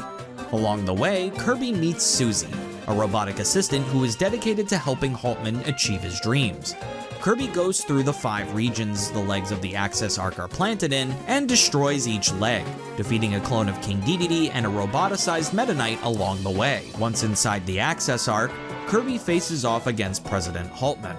Along the way, Kirby meets Susie, a robotic assistant who is dedicated to helping Haltman achieve his dreams. Kirby goes through the 5 regions the legs of the Access Arc are planted in, and destroys each leg, defeating a clone of King Dedede and a roboticized Meta Knight along the way. Once inside the Access Arc, Kirby faces off against President Haltman.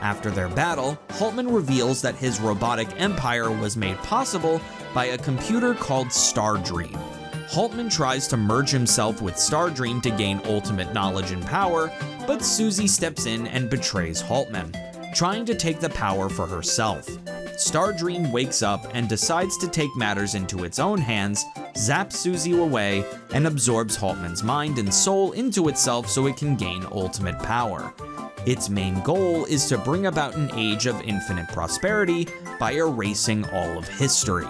After their battle, Haltman reveals that his robotic empire was made possible by a computer called Stardream. Haltman tries to merge himself with Stardream to gain ultimate knowledge and power, but Susie steps in and betrays Haltman, trying to take the power for herself. Stardream wakes up and decides to take matters into its own hands, zaps Susie away, and absorbs Haltman's mind and soul into itself so it can gain ultimate power. Its main goal is to bring about an age of infinite prosperity by erasing all of history.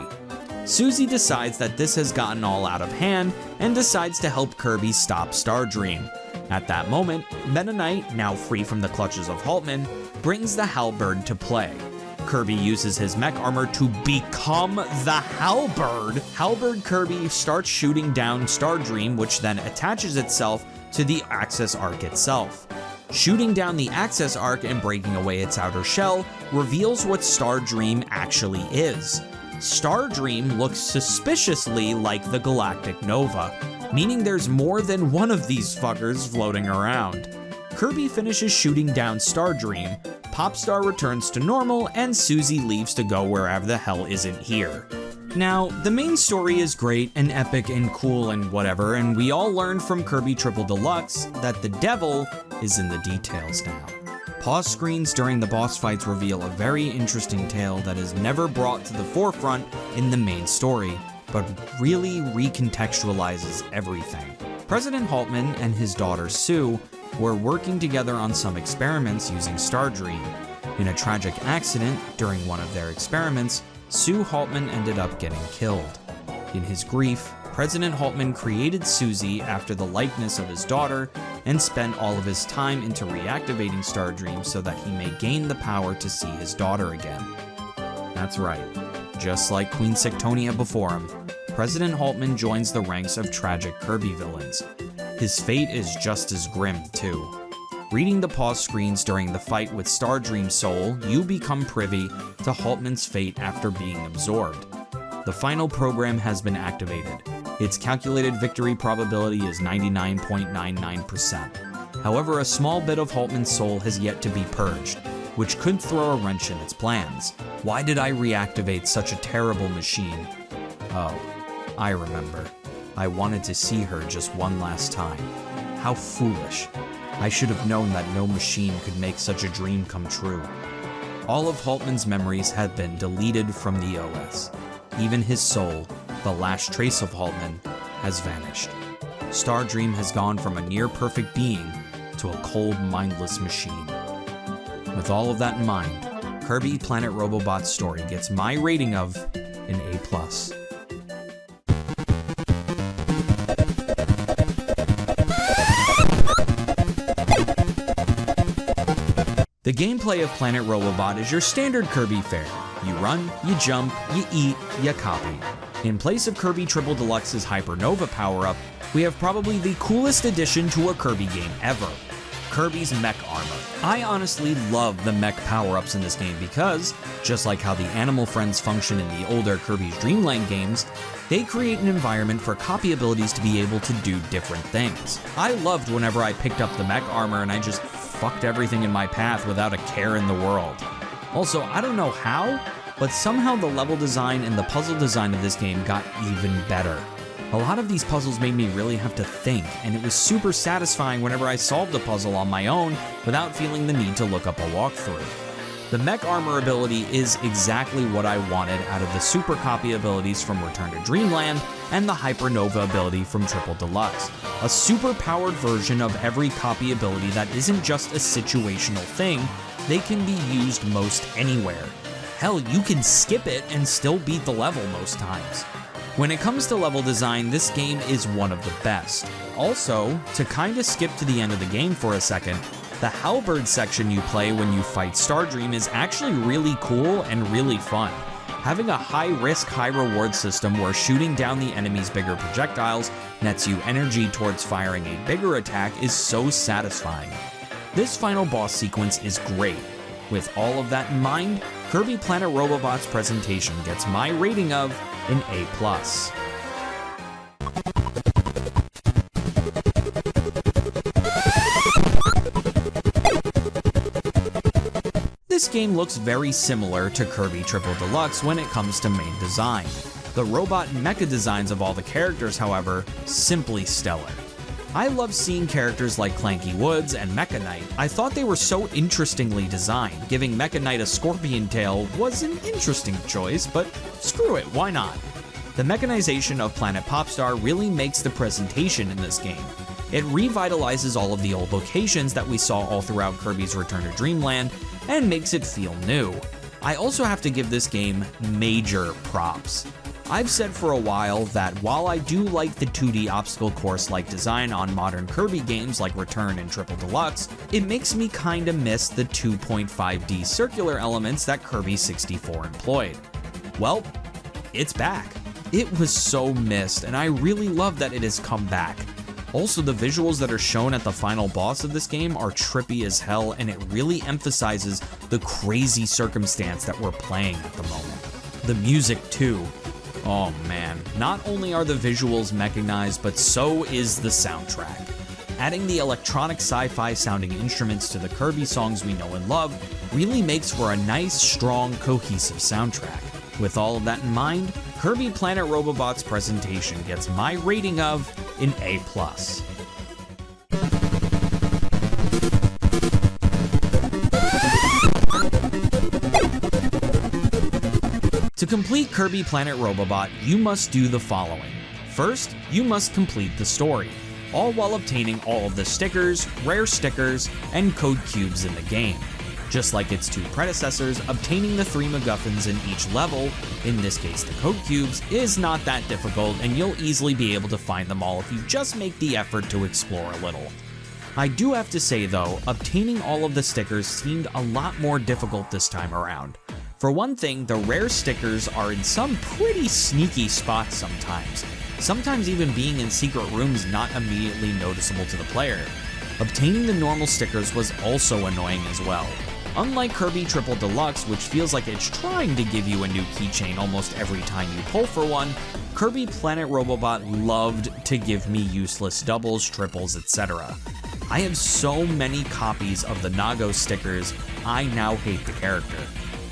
Susie decides that this has gotten all out of hand and decides to help Kirby stop Stardream. At that moment, Meta Knight, now free from the clutches of Haltman, brings the Halberd to play. Kirby uses his mech armor to become the Halberd. Halberd Kirby starts shooting down Stardream, which then attaches itself to the Access Arc itself. Shooting down the Access Arc and breaking away its outer shell reveals what Stardream actually is. Stardream looks suspiciously like the Galactic Nova, meaning there's more than one of these fuckers floating around. Kirby finishes shooting down Stardream, Popstar returns to normal, and Susie leaves to go wherever the hell isn't here. Now, the main story is great and epic and cool and whatever, and we all learned from Kirby Triple Deluxe that the devil is in the details now. Pause screens during the boss fights reveal a very interesting tale that is never brought to the forefront in the main story, but really recontextualizes everything. President Haltman and his daughter Sue were working together on some experiments using Stardream. In a tragic accident during one of their experiments, Sue Haltman ended up getting killed. In his grief, President Haltman created Susie after the likeness of his daughter and spent all of his time into reactivating Stardream so that he may gain the power to see his daughter again. That's right, just like Queen Sectonia before him, President Haltman joins the ranks of tragic Kirby villains. His fate is just as grim, too. Reading the pause screens during the fight with Stardream's soul, you become privy to Haltman's fate after being absorbed. The final program has been activated. Its calculated victory probability is 99.99%. However, a small bit of Haltman's soul has yet to be purged, which could throw a wrench in its plans. Why did I reactivate such a terrible machine? Oh, I remember. I wanted to see her just one last time. How foolish. I should have known that no machine could make such a dream come true. All of Haltman's memories had been deleted from the OS. Even his soul, the last trace of Haltman, has vanished. Stardream has gone from a near-perfect being to a cold, mindless machine. With all of that in mind, Kirby Planet Robobot's story gets my rating of an A+. The gameplay of Planet Robobot is your standard Kirby fare. You run, you jump, you eat, you copy. In place of Kirby Triple Deluxe's Hypernova power-up, we have probably the coolest addition to a Kirby game ever, Kirby's mech armor. I honestly love the mech power-ups in this game because, just like how the animal friends function in the older Kirby's Dreamland games, they create an environment for copy abilities to be able to do different things. I loved whenever I picked up the mech armor and I just fucked everything in my path without a care in the world. Also, I don't know how, but somehow the level design and the puzzle design of this game got even better. A lot of these puzzles made me really have to think, and it was super satisfying whenever I solved a puzzle on my own without feeling the need to look up a walkthrough. The mech armor ability is exactly what I wanted out of the super copy abilities from Return to Dreamland and the Hypernova ability from Triple Deluxe. A super powered version of every copy ability that isn't just a situational thing, they can be used most anywhere. Hell, you can skip it and still beat the level most times. When it comes to level design, this game is one of the best. Also, to kinda skip to the end of the game for a second, the Halberd section you play when you fight Stardream is actually really cool and really fun. Having a high-risk, high-reward system where shooting down the enemy's bigger projectiles nets you energy towards firing a bigger attack is so satisfying. This final boss sequence is great. With all of that in mind, Kirby Planet Robobot's presentation gets my rating of an A+. This game looks very similar to Kirby Triple Deluxe when it comes to main design. The robot and mecha designs of all the characters, however, simply stellar. I love seeing characters like Clanky Woods and Mecha Knight. I thought they were so interestingly designed. Giving Mecha Knight a scorpion tail was an interesting choice, but screw it, why not? The mechanization of Planet Popstar really makes the presentation in this game. It revitalizes all of the old locations that we saw all throughout Kirby's Return to Dreamland and makes it feel new. I also have to give this game major props. I've said for a while that while I do like the 2D obstacle course-like design on modern Kirby games like Return and Triple Deluxe, it makes me kinda miss the 2.5D circular elements that Kirby 64 employed. Well, it's back. It was so missed, and I really love that it has come back. Also, the visuals that are shown at the final boss of this game are trippy as hell, and it really emphasizes the crazy circumstance that we're playing at the moment. The music too. Oh man, not only are the visuals mechanized, but so is the soundtrack. Adding the electronic sci-fi sounding instruments to the Kirby songs we know and love really makes for a nice, strong, cohesive soundtrack. With all of that in mind, Kirby Planet Robobot's presentation gets my rating of an A+. To complete Kirby Planet Robobot, you must do the following. First, you must complete the story, all while obtaining all of the stickers, rare stickers, and code cubes in the game. Just like its two predecessors, obtaining the 3 MacGuffins in each level, in this case the code cubes, is not that difficult, and you'll easily be able to find them all if you just make the effort to explore a little. I do have to say though, obtaining all of the stickers seemed a lot more difficult this time around. For one thing, the rare stickers are in some pretty sneaky spots sometimes even being in secret rooms not immediately noticeable to the player. Obtaining the normal stickers was also annoying as well. Unlike Kirby Triple Deluxe, which feels like it's trying to give you a new keychain almost every time you pull for one, Kirby Planet Robobot loved to give me useless doubles, triples, etc. I have so many copies of the Nago stickers, I now hate the character.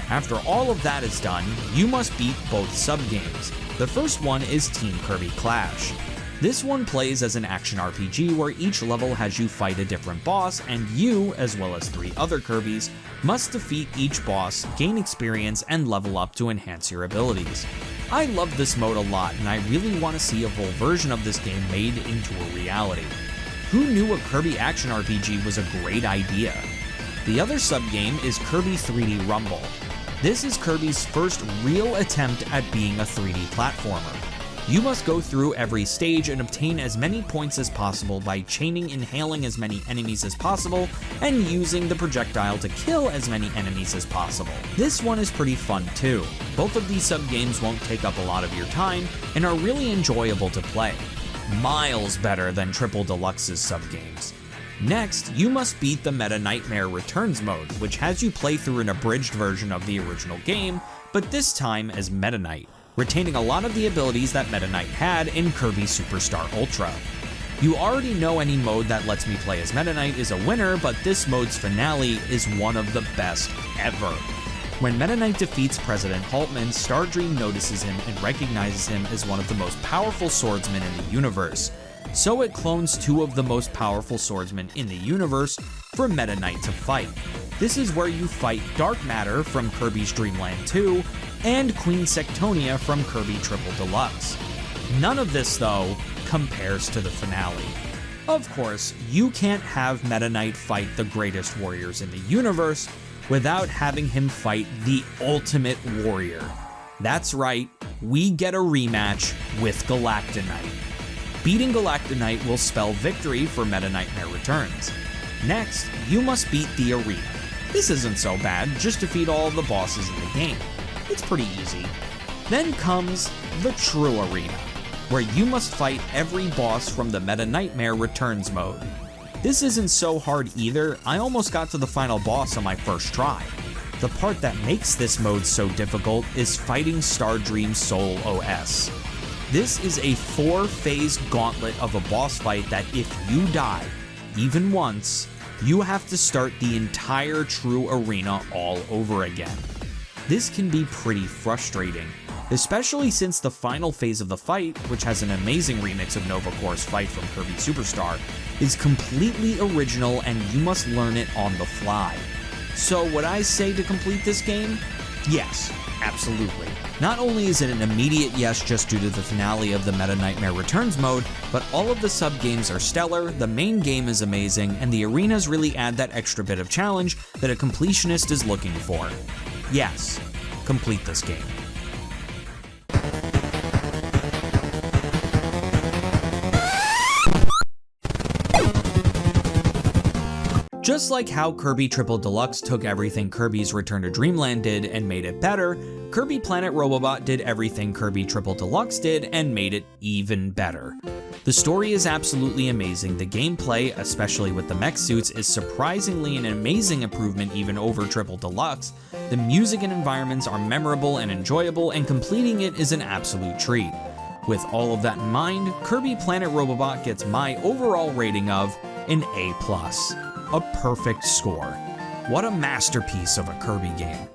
After all of that is done, you must beat both sub-games. The first one is Team Kirby Clash. This one plays as an action RPG where each level has you fight a different boss, and you, as well as 3 other Kirbys, must defeat each boss, gain experience, and level up to enhance your abilities. I love this mode a lot, and I really want to see a full version of this game made into a reality. Who knew a Kirby action RPG was a great idea? The other sub-game is Kirby 3D Rumble. This is Kirby's first real attempt at being a 3D platformer. You must go through every stage and obtain as many points as possible by chaining inhaling as many enemies as possible and using the projectile to kill as many enemies as possible. This one is pretty fun too. Both of these sub-games won't take up a lot of your time and are really enjoyable to play. Miles better than Triple Deluxe's sub-games. Next, you must beat the Meta Nightmare Returns mode, which has you play through an abridged version of the original game, but this time as Meta Knight, retaining a lot of the abilities that Meta Knight had in Kirby Superstar Ultra. You already know any mode that lets me play as Meta Knight is a winner, but this mode's finale is one of the best ever. When Meta Knight defeats President Haltman, Stardream notices him and recognizes him as one of the most powerful swordsmen in the universe. So it clones two of the most powerful swordsmen in the universe for Meta Knight to fight. This is where you fight Dark Matter from Kirby's Dreamland 2 and Queen Sectonia from Kirby Triple Deluxe. None of this, though, compares to the finale. Of course, you can't have Meta Knight fight the greatest warriors in the universe without having him fight the ultimate warrior. That's right, we get a rematch with Galactonite. Beating Galactonite will spell victory for Meta Nightmare Returns. Next, you must beat the arena. This isn't so bad, just defeat all of the bosses in the game. It's pretty easy. Then comes the true arena, where you must fight every boss from the Meta Nightmare Returns mode. This isn't so hard either, I almost got to the final boss on my first try. The part that makes this mode so difficult is fighting Stardream Soul OS. This is a 4-phase gauntlet of a boss fight that if you die, even once, you have to start the entire true arena all over again. This can be pretty frustrating, especially since the final phase of the fight, which has an amazing remix of Nova Corps' fight from Kirby Superstar, is completely original and you must learn it on the fly. So would I say to complete this game? Yes, absolutely. Not only is it an immediate yes just due to the finale of the Meta Nightmare Returns mode, but all of the sub-games are stellar, the main game is amazing, and the arenas really add that extra bit of challenge that a completionist is looking for. Yes, complete this game. Just like how Kirby Triple Deluxe took everything Kirby's Return to Dreamland did and made it better, Kirby Planet Robobot did everything Kirby Triple Deluxe did and made it even better. The story is absolutely amazing, the gameplay, especially with the mech suits, is surprisingly an amazing improvement even over Triple Deluxe, the music and environments are memorable and enjoyable, and completing it is an absolute treat. With all of that in mind, Kirby Planet Robobot gets my overall rating of an A+. A perfect score. What a masterpiece of a Kirby game.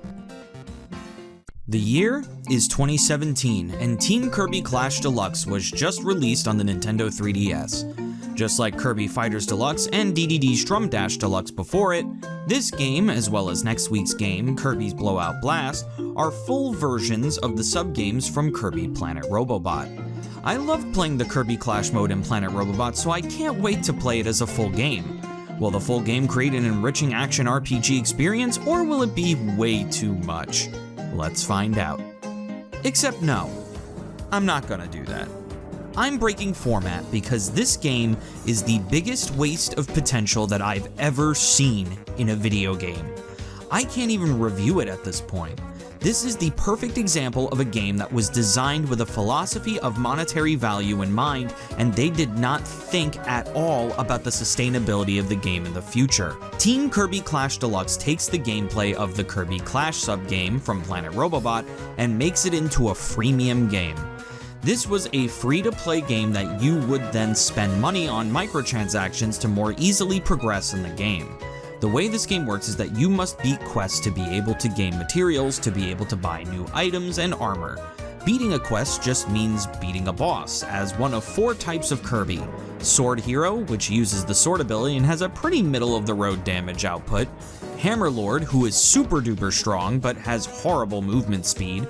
The year is 2017, and Team Kirby Clash Deluxe was just released on the Nintendo 3DS. Just like Kirby Fighters Deluxe and Dedede's Drum Dash Deluxe before it, this game, as well as next week's game, Kirby's Blowout Blast, are full versions of the sub-games from Kirby Planet Robobot. I loved playing the Kirby Clash mode in Planet Robobot, so I can't wait to play it as a full game. Will the full game create an enriching action RPG experience, or will it be way too much? Let's find out. Except no, I'm not gonna do that. I'm breaking format because this game is the biggest waste of potential that I've ever seen in a video game. I can't even review it at this point. This is the perfect example of a game that was designed with a philosophy of monetary value in mind, and they did not think at all about the sustainability of the game in the future. Team Kirby Clash Deluxe takes the gameplay of the Kirby Clash sub-game from Planet Robobot and makes it into a freemium game. This was a free-to-play game that you would then spend money on microtransactions to more easily progress in the game. The way this game works is that you must beat quests to be able to gain materials, to be able to buy new items and armor. Beating a quest just means beating a boss, as one of 4 types of Kirby. Sword Hero, which uses the sword ability and has a pretty middle-of-the-road damage output. Hammer Lord, who is super duper strong but has horrible movement speed.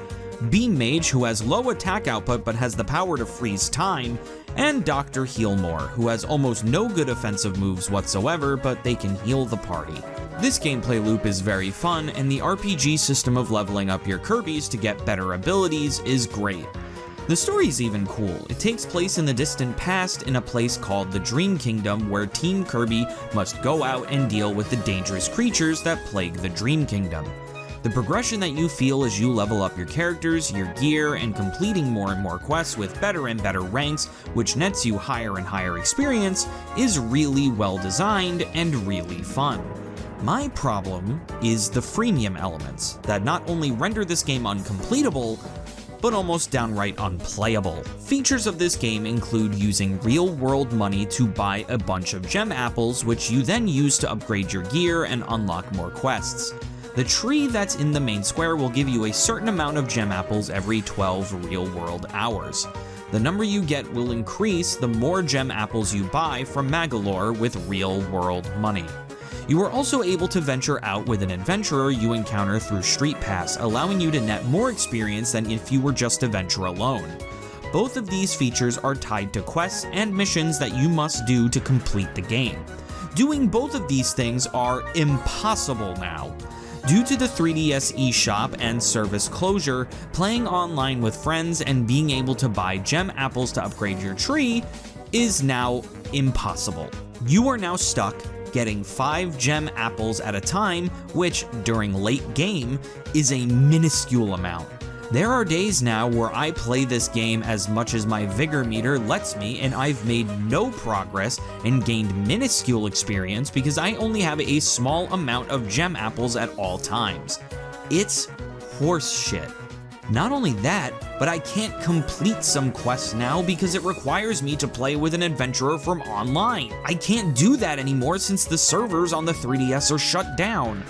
Beam Mage, who has low attack output but has the power to freeze time, and Dr. Healmore, who has almost no good offensive moves whatsoever, but they can heal the party. This gameplay loop is very fun, and the RPG system of leveling up your Kirbys to get better abilities is great. The story's even cool. It takes place in the distant past in a place called the Dream Kingdom, where Team Kirby must go out and deal with the dangerous creatures that plague the Dream Kingdom. The progression that you feel as you level up your characters, your gear, and completing more and more quests with better and better ranks, which nets you higher and higher experience, is really well designed and really fun. My problem is the freemium elements that not only render this game uncompletable, but almost downright unplayable. Features of this game include using real-world money to buy a bunch of gem apples, which you then use to upgrade your gear and unlock more quests. The tree that's in the main square will give you a certain amount of gem apples every 12 real-world hours. The number you get will increase the more gem apples you buy from Magalore with real-world money. You are also able to venture out with an adventurer you encounter through Street Pass, allowing you to net more experience than if you were just to venture alone. Both of these features are tied to quests and missions that you must do to complete the game. Doing both of these things are impossible now. Due to the 3DS eShop and service closure, playing online with friends and being able to buy gem apples to upgrade your tree is now impossible. You are now stuck getting 5 gem apples at a time, which, during late game, is a minuscule amount. There are days now where I play this game as much as my vigor meter lets me, and I've made no progress and gained minuscule experience because I only have a small amount of gem apples at all times. It's horse shit. Not only that, but I can't complete some quests now because it requires me to play with an adventurer from online. I can't do that anymore since the servers on the 3DS are shut down.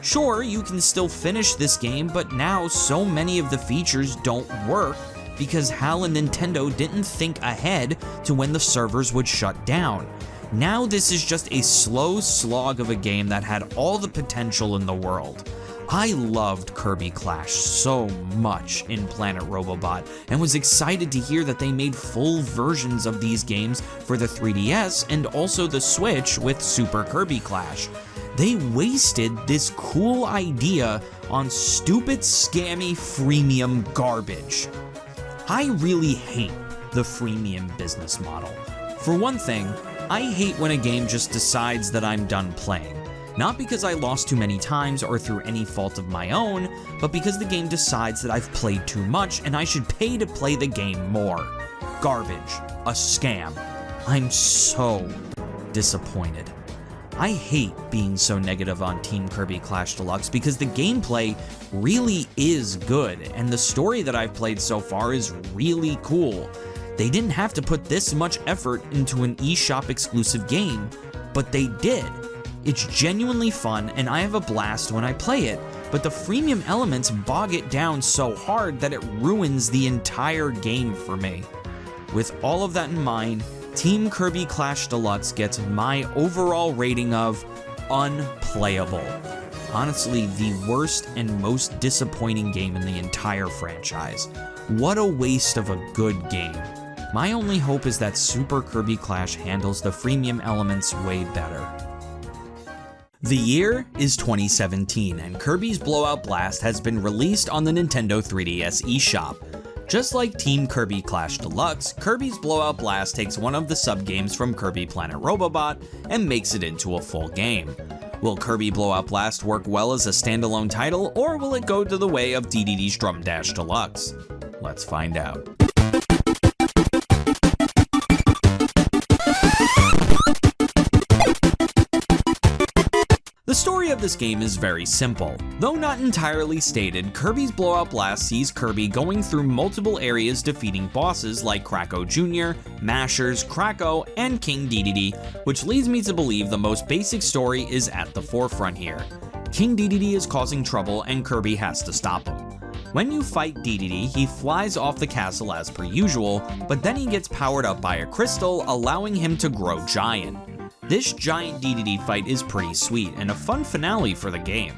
Sure, you can still finish this game, but now so many of the features don't work because HAL and Nintendo didn't think ahead to when the servers would shut down. Now this is just a slow slog of a game that had all the potential in the world. I loved Kirby Clash so much in Planet Robobot and was excited to hear that they made full versions of these games for the 3DS and also the Switch with Super Kirby Clash. They wasted this cool idea on stupid, scammy, freemium garbage. I really hate the freemium business model. For one thing, I hate when a game just decides that I'm done playing. Not because I lost too many times or through any fault of my own, but because the game decides that I've played too much and I should pay to play the game more. Garbage. A scam. I'm so disappointed. I hate being so negative on Team Kirby Clash Deluxe because the gameplay really is good and the story that I've played so far is really cool. They didn't have to put this much effort into an eShop exclusive game, but they did. It's genuinely fun and I have a blast when I play it, but the freemium elements bog it down so hard that it ruins the entire game for me. With all of that in mind, Team Kirby Clash Deluxe gets my overall rating of unplayable. Honestly, the worst and most disappointing game in the entire franchise. What a waste of a good game. My only hope is that Super Kirby Clash handles the freemium elements way better. The year is 2017 and Kirby's Blowout Blast has been released on the Nintendo 3DS eShop. Just like Team Kirby Clash Deluxe, Kirby's Blowout Blast takes one of the sub-games from Kirby Planet Robobot and makes it into a full game. Will Kirby Blowout Blast work well as a standalone title, or will it go to the way of Dedede's Drum Dash Deluxe? Let's find out. The story of this game is very simple. Though not entirely stated, Kirby's Blowout Blast sees Kirby going through multiple areas defeating bosses like Kracko Jr., Mashers, Kracko, and King Dedede, which leads me to believe the most basic story is at the forefront here. King Dedede is causing trouble and Kirby has to stop him. When you fight Dedede, he flies off the castle as per usual, but then he gets powered up by a crystal, allowing him to grow giant. This giant Dedede fight is pretty sweet and a fun finale for the game.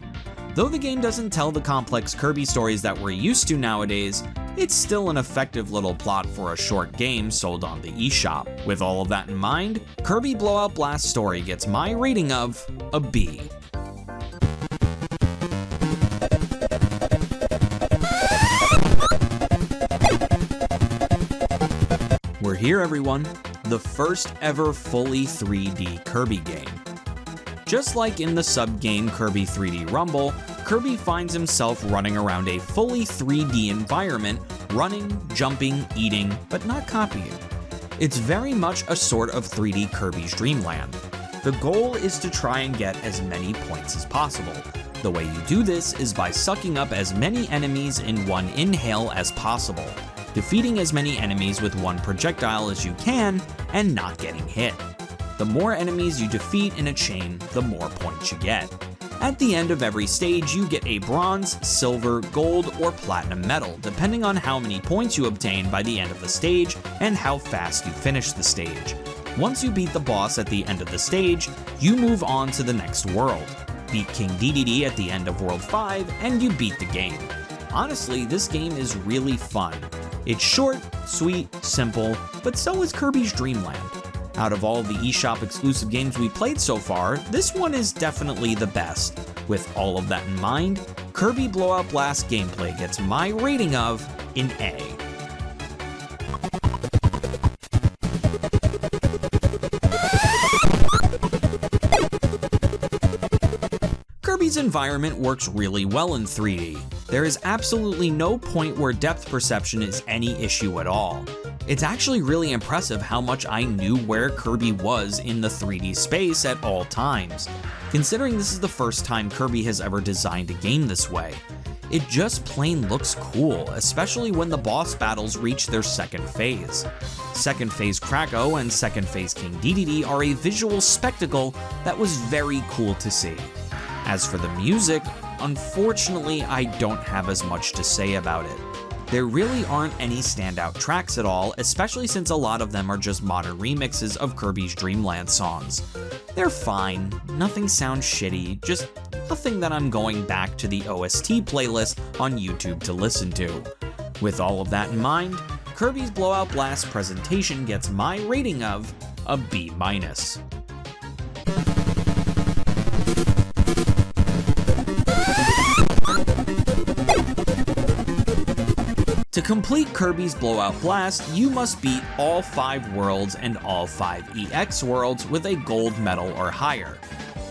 Though the game doesn't tell the complex Kirby stories that we're used to nowadays, it's still an effective little plot for a short game sold on the eShop. With all of that in mind, Kirby Blowout Blast story gets my rating of a B. We're here, everyone, the first ever fully 3D Kirby game. Just like in the sub-game Kirby 3D Rumble, Kirby finds himself running around a fully 3D environment, running, jumping, eating, but not copying. It's very much a sort of 3D Kirby's Dreamland. The goal is to try and get as many points as possible. The way you do this is by sucking up as many enemies in one inhale as possible, defeating as many enemies with one projectile as you can, and not getting hit. The more enemies you defeat in a chain, the more points you get. At the end of every stage, you get a bronze, silver, gold, or platinum medal, depending on how many points you obtain by the end of the stage and how fast you finish the stage. Once you beat the boss at the end of the stage, you move on to the next world. Beat King Dedede at the end of World 5, and you beat the game. Honestly, this game is really fun. It's short, sweet, simple, but so is Kirby's Dreamland. Out of all the eShop exclusive games we played so far, this one is definitely the best. With all of that in mind, Kirby Blowout Blast gameplay gets my rating of an A. Kirby's environment works really well in 3D. There is absolutely no point where depth perception is any issue at all. It's actually really impressive how much I knew where Kirby was in the 3D space at all times, considering this is the first time Kirby has ever designed a game this way. It just plain looks cool, especially when the boss battles reach their second phase. Second phase Kracko and second phase King Dedede are a visual spectacle that was very cool to see. As for the music, unfortunately I don't have as much to say about it. There really aren't any standout tracks at all, especially since a lot of them are just modern remixes of Kirby's Dreamland songs. They're fine, nothing sounds shitty, just nothing that I'm going back to the OST playlist on YouTube to listen to. With all of that in mind, Kirby's Blowout Blast presentation gets my rating of a B-. To complete Kirby's Blowout Blast, you must beat all 5 worlds and all 5 EX worlds with a gold medal or higher.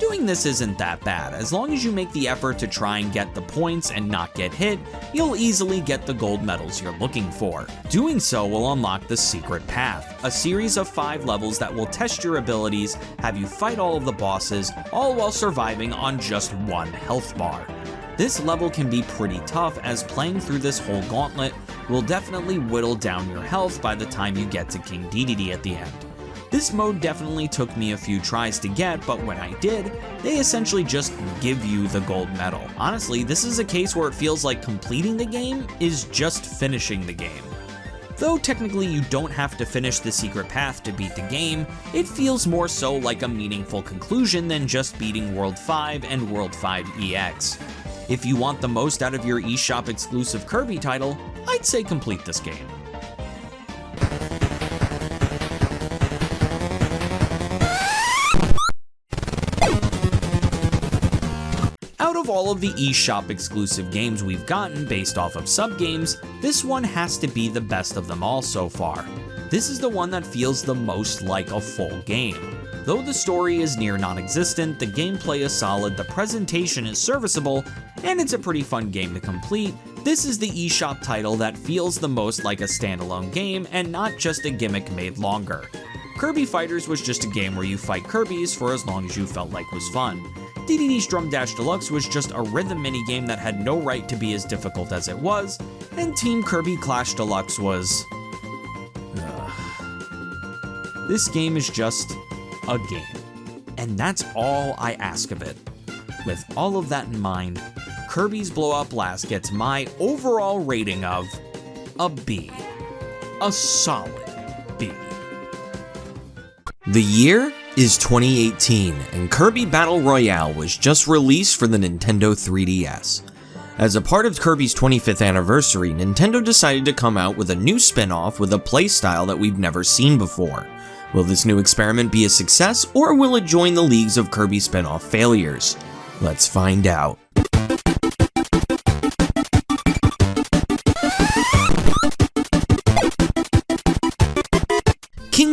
Doing this isn't that bad. As long as you make the effort to try and get the points and not get hit, you'll easily get the gold medals you're looking for. Doing so will unlock the Secret Path, a series of 5 levels that will test your abilities, have you fight all of the bosses, all while surviving on just 1 health bar. This level can be pretty tough, as playing through this whole gauntlet will definitely whittle down your health by the time you get to King Dedede at the end. This mode definitely took me a few tries to get, but when I did, they essentially just give you the gold medal. Honestly, this is a case where it feels like completing the game is just finishing the game. Though technically you don't have to finish the secret path to beat the game, it feels more so like a meaningful conclusion than just beating World 5 and World 5 EX. If you want the most out of your eShop exclusive Kirby title, I'd say complete this game. Out of all of the eShop exclusive games we've gotten based off of sub-games, this one has to be the best of them all so far. This is the one that feels the most like a full game. Though the story is near non-existent, the gameplay is solid, the presentation is serviceable, and it's a pretty fun game to complete, this is the eShop title that feels the most like a standalone game and not just a gimmick made longer. Kirby Fighters was just a game where you fight Kirbys for as long as you felt like was fun. Dedede's Drum Dash Deluxe was just a rhythm minigame that had no right to be as difficult as it was, and Team Kirby Clash Deluxe was... This game is just a game, and that's all I ask of it. With all of that in mind, Kirby's Blowout Blast gets my overall rating of a B. A solid B. The year is 2018, and Kirby Battle Royale was just released for the Nintendo 3DS. As a part of Kirby's 25th anniversary, Nintendo decided to come out with a new spin-off with a playstyle that we've never seen before. Will this new experiment be a success, or will it join the leagues of Kirby spin-off failures? Let's find out.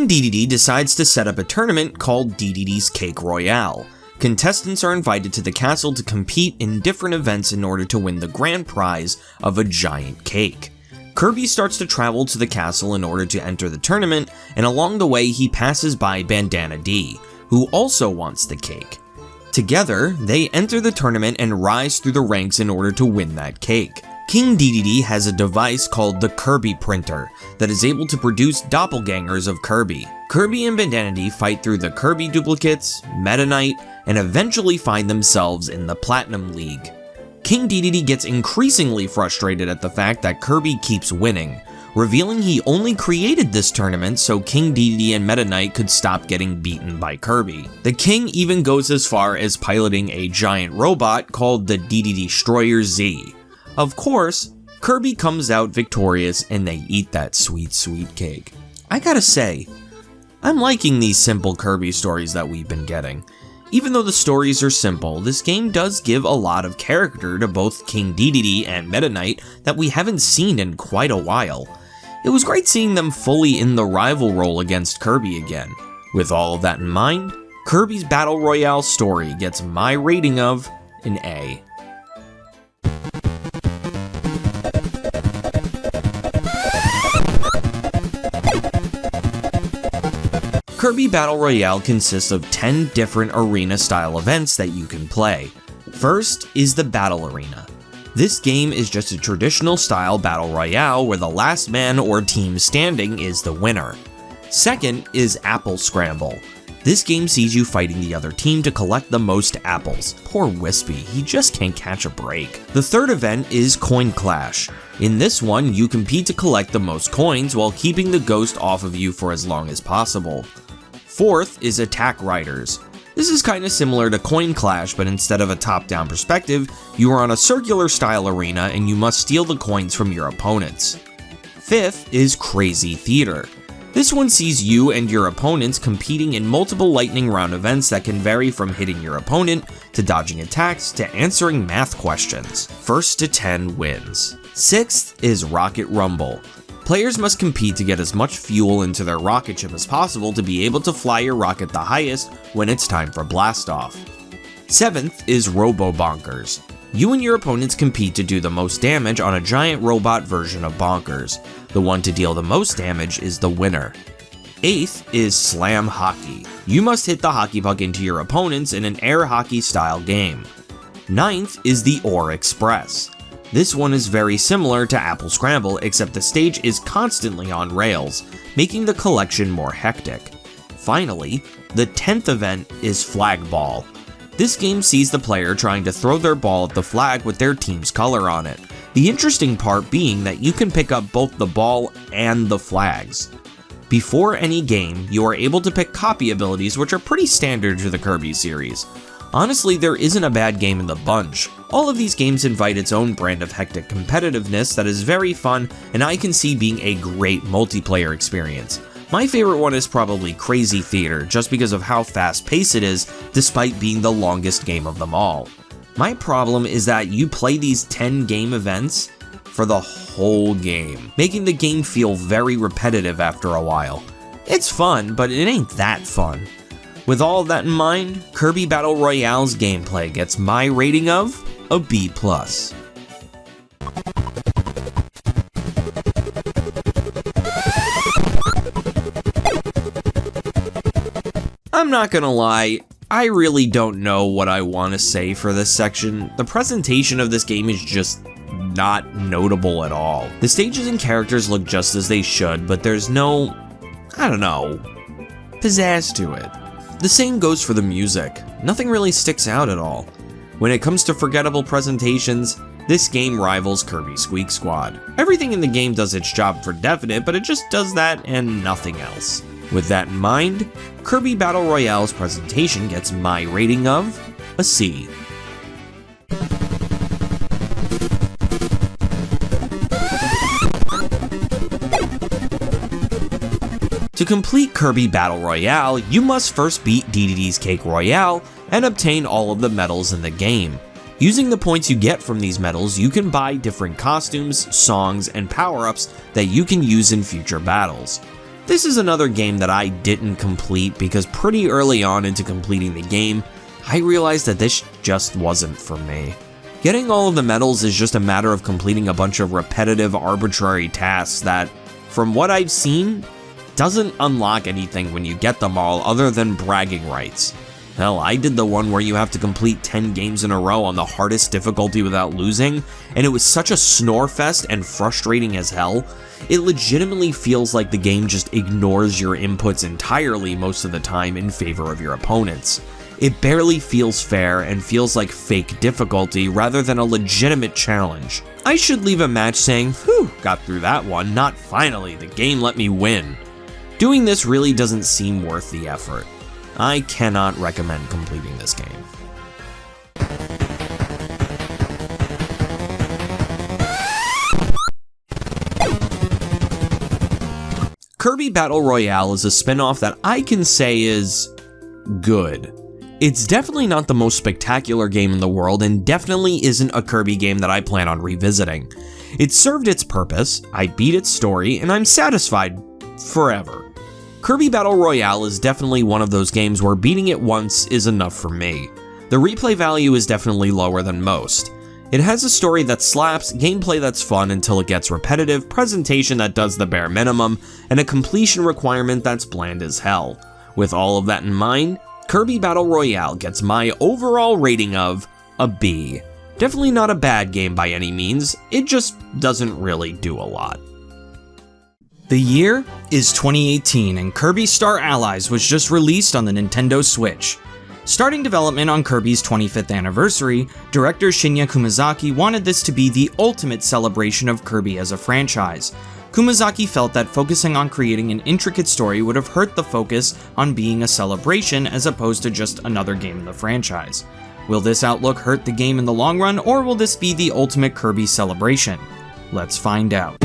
King Dedede decides to set up a tournament called Dedede's Cake Royale. Contestants are invited to the castle to compete in different events in order to win the grand prize of a giant cake. Kirby starts to travel to the castle in order to enter the tournament, and along the way he passes by Bandana D, who also wants the cake. Together, they enter the tournament and rise through the ranks in order to win that cake. King Dedede has a device called the Kirby Printer that is able to produce doppelgangers of Kirby. Kirby and Bandana D fight through the Kirby duplicates, Meta Knight, and eventually find themselves in the Platinum League. King Dedede gets increasingly frustrated at the fact that Kirby keeps winning, revealing he only created this tournament so King Dedede and Meta Knight could stop getting beaten by Kirby. The king even goes as far as piloting a giant robot called the Dedede Destroyer Z. Of course, Kirby comes out victorious and they eat that sweet, sweet cake. I gotta say, I'm liking these simple Kirby stories that we've been getting. Even though the stories are simple, this game does give a lot of character to both King Dedede and Meta Knight that we haven't seen in quite a while. It was great seeing them fully in the rival role against Kirby again. With all of that in mind, Kirby's Battle Royale story gets my rating of an A. Kirby Battle Royale consists of 10 different arena-style events that you can play. First is the Battle Arena. This game is just a traditional style battle royale where the last man or team standing is the winner. Second is Apple Scramble. This game sees you fighting the other team to collect the most apples. Poor Wispy, he just can't catch a break. The third event is Coin Clash. In this one, you compete to collect the most coins while keeping the ghost off of you for as long as possible. Fourth is Attack Riders. This is kinda similar to Coin Clash, but instead of a top-down perspective, you are on a circular style arena and you must steal the coins from your opponents. Fifth is Crazy Theater. This one sees you and your opponents competing in multiple lightning round events that can vary from hitting your opponent, to dodging attacks, to answering math questions. First to 10 wins. Sixth is Rocket Rumble. Players must compete to get as much fuel into their rocket ship as possible to be able to fly your rocket the highest when it's time for blast off. Seventh is Robo Bonkers. You and your opponents compete to do the most damage on a giant robot version of Bonkers. The one to deal the most damage is the winner. Eighth is Slam Hockey. You must hit the hockey puck into your opponents in an air hockey style game. Ninth is the Ore Express. This one is very similar to Apple Scramble, except the stage is constantly on rails, making the collection more hectic. Finally, the 10th event is Flag Ball. This game sees the player trying to throw their ball at the flag with their team's color on it. The interesting part being that you can pick up both the ball and the flags. Before any game, you are able to pick copy abilities, which are pretty standard to the Kirby series. Honestly, there isn't a bad game in the bunch. All of these games invite its own brand of hectic competitiveness that is very fun, and I can see being a great multiplayer experience. My favorite one is probably Crazy Theater, just because of how fast-paced it is, despite being the longest game of them all. My problem is that you play these 10 game events for the whole game, making the game feel very repetitive after a while. It's fun, but it ain't that fun. With all of that in mind, Kirby Battle Royale's gameplay gets my rating of a B+. I'm not gonna lie, I really don't know what I want to say for this section. The presentation of this game is just not notable at all. The stages and characters look just as they should, but there's no, I don't know, pizzazz to it. The same goes for the music. Nothing really sticks out at all. When it comes to forgettable presentations, this game rivals Kirby Squeak Squad. Everything in the game does its job for definite, but it just does that and nothing else. With that in mind, Kirby Battle Royale's presentation gets my rating of a C. To complete Kirby Battle Royale, you must first beat Dedede's Cake Royale and obtain all of the medals in the game. Using the points you get from these medals, you can buy different costumes, songs, and power-ups that you can use in future battles. This is another game that I didn't complete because pretty early on into completing the game, I realized that this just wasn't for me. Getting all of the medals is just a matter of completing a bunch of repetitive, arbitrary tasks that, from what I've seen, doesn't unlock anything when you get them all other than bragging rights. Hell, I did the one where you have to complete 10 games in a row on the hardest difficulty without losing, and it was such a snore fest and frustrating as hell. It legitimately feels like the game just ignores your inputs entirely most of the time in favor of your opponents. It barely feels fair and feels like fake difficulty rather than a legitimate challenge. I should leave a match saying, "Whew, got through that one, not finally, the game let me win." Doing this really doesn't seem worth the effort. I cannot recommend completing this game. Kirby Battle Royale is a spin-off that I can say is good. It's definitely not the most spectacular game in the world and definitely isn't a Kirby game that I plan on revisiting. It served its purpose, I beat its story, and I'm satisfied forever. Kirby Battle Royale is definitely one of those games where beating it once is enough for me. The replay value is definitely lower than most. It has a story that slaps, gameplay that's fun until it gets repetitive, presentation that does the bare minimum, and a completion requirement that's bland as hell. With all of that in mind, Kirby Battle Royale gets my overall rating of a B. Definitely not a bad game by any means, it just doesn't really do a lot. The year is 2018 and Kirby Star Allies was just released on the Nintendo Switch. Starting development on Kirby's 25th anniversary, director Shinya Kumazaki wanted this to be the ultimate celebration of Kirby as a franchise. Kumazaki felt that focusing on creating an intricate story would have hurt the focus on being a celebration as opposed to just another game in the franchise. Will this outlook hurt the game in the long run, or will this be the ultimate Kirby celebration? Let's find out.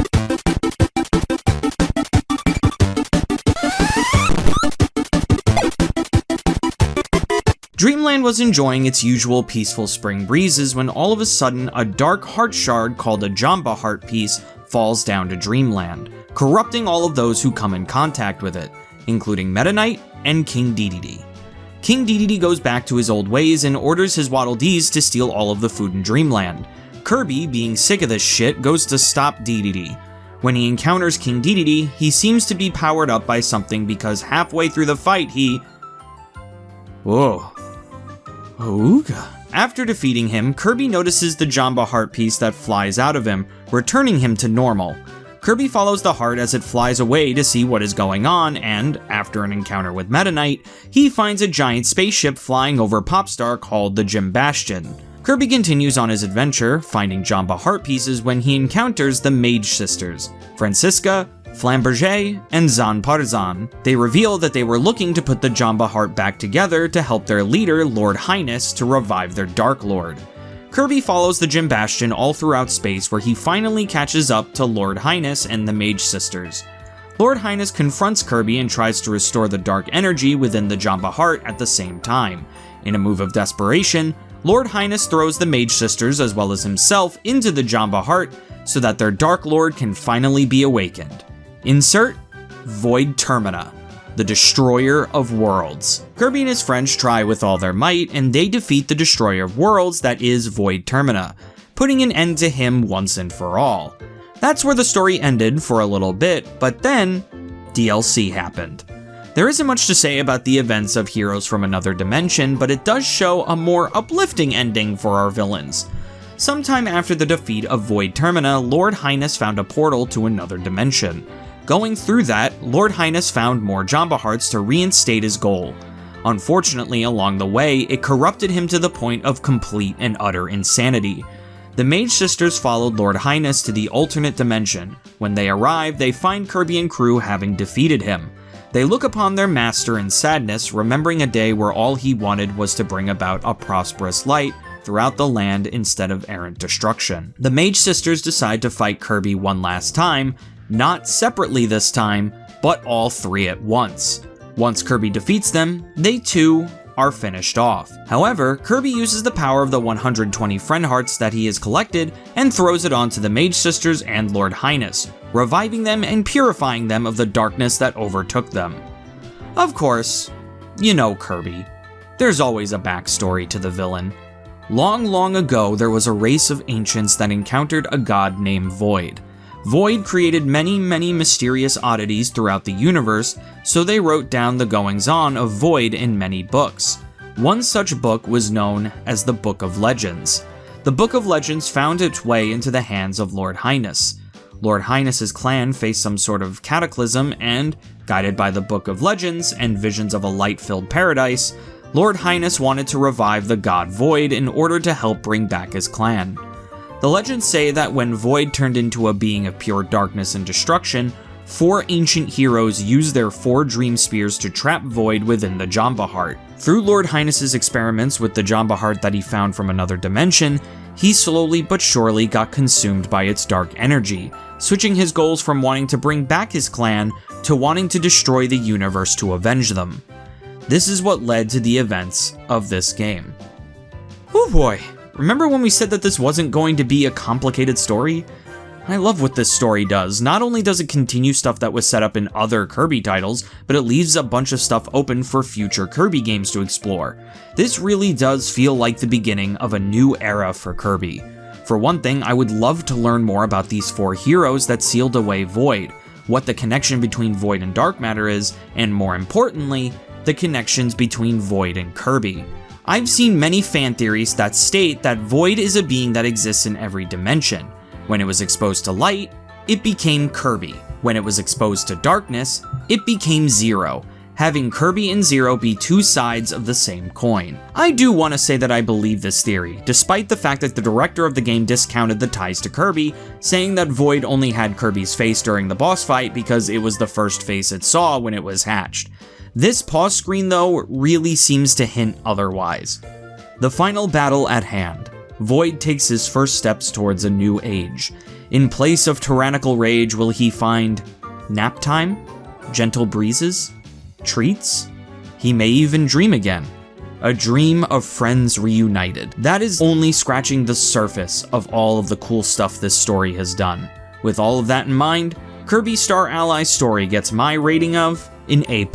Dreamland was enjoying its usual peaceful spring breezes when all of a sudden a dark heart shard called a Jamba Heart piece falls down to Dreamland, corrupting all of those who come in contact with it, including Meta Knight and King Dedede. King Dedede goes back to his old ways and orders his Waddle Dees to steal all of the food in Dreamland. Kirby, being sick of this shit, goes to stop Dedede. When he encounters King Dedede, he seems to be powered up by something because halfway through the fight Whoa. Ooga. After defeating him, Kirby notices the Jamba Heart piece that flies out of him, returning him to normal. Kirby follows the heart as it flies away to see what is going on, and, after an encounter with Meta Knight, he finds a giant spaceship flying over Popstar called the Gym Bastion. Kirby continues on his adventure, finding Jamba Heart pieces when he encounters the Mage Sisters, Francisca, Flamberger, and Zan Parzan. They reveal that they were looking to put the Jamba Heart back together to help their leader, Lord Highness, to revive their Dark Lord. Kirby follows the Gym Bastion all throughout space where he finally catches up to Lord Highness and the Mage Sisters. Lord Highness confronts Kirby and tries to restore the dark energy within the Jamba Heart at the same time. In a move of desperation, Lord Highness throws the Mage Sisters as well as himself into the Jamba Heart so that their Dark Lord can finally be awakened. Insert Void Termina, the Destroyer of Worlds. Kirby and his friends try with all their might, and they defeat the Destroyer of Worlds that is Void Termina, putting an end to him once and for all. That's where the story ended for a little bit, but then DLC happened. There isn't much to say about the events of Heroes from Another Dimension, but it does show a more uplifting ending for our villains. Sometime after the defeat of Void Termina, Lord Highness found a portal to another dimension. Going through that, Lord Highness found more Jamba Hearts to reinstate his goal. Unfortunately, along the way, it corrupted him to the point of complete and utter insanity. The Mage Sisters followed Lord Highness to the alternate dimension. When they arrive, they find Kirby and crew having defeated him. They look upon their master in sadness, remembering a day where all he wanted was to bring about a prosperous light throughout the land instead of errant destruction. The Mage Sisters decide to fight Kirby one last time, not separately this time, but all three at once. Once Kirby defeats them, they too are finished off. However, Kirby uses the power of the 120 friend hearts that he has collected and throws it onto the Mage Sisters and Lord Highness, reviving them and purifying them of the darkness that overtook them. Of course, you know Kirby. There's always a backstory to the villain. Long, long ago, there was a race of ancients that encountered a god named Void. Void created many, many mysterious oddities throughout the universe, so they wrote down the goings-on of Void in many books. One such book was known as the Book of Legends. The Book of Legends found its way into the hands of Lord Highness. Lord Highness's clan faced some sort of cataclysm and, guided by the Book of Legends and visions of a light-filled paradise, Lord Highness wanted to revive the god Void in order to help bring back his clan. The legends say that when Void turned into a being of pure darkness and destruction, 4 ancient heroes used their 4 dream spears to trap Void within the Jamba Heart. Through Lord Highness's experiments with the Jamba Heart that he found from another dimension, he slowly but surely got consumed by its dark energy, switching his goals from wanting to bring back his clan to wanting to destroy the universe to avenge them. This is what led to the events of this game. Oh boy, remember when we said that this wasn't going to be a complicated story? I love what this story does. Not only does it continue stuff that was set up in other Kirby titles, but it leaves a bunch of stuff open for future Kirby games to explore. This really does feel like the beginning of a new era for Kirby. For one thing, I would love to learn more about these 4 heroes that sealed away Void, what the connection between Void and Dark Matter is, and more importantly, the connections between Void and Kirby. I've seen many fan theories that state that Void is a being that exists in every dimension. When it was exposed to light, it became Kirby. When it was exposed to darkness, it became Zero, having Kirby and Zero be 2 sides of the same coin. I do want to say that I believe this theory, despite the fact that the director of the game discounted the ties to Kirby, saying that Void only had Kirby's face during the boss fight because it was the first face it saw when it was hatched. This pause screen, though, really seems to hint otherwise. The final battle at hand. Void takes his first steps towards a new age. In place of tyrannical rage, will he find nap time? Gentle breezes? Treats? He may even dream again. A dream of friends reunited. That is only scratching the surface of all of the cool stuff this story has done. With all of that in mind, Kirby Star Allies story gets my rating of an A+.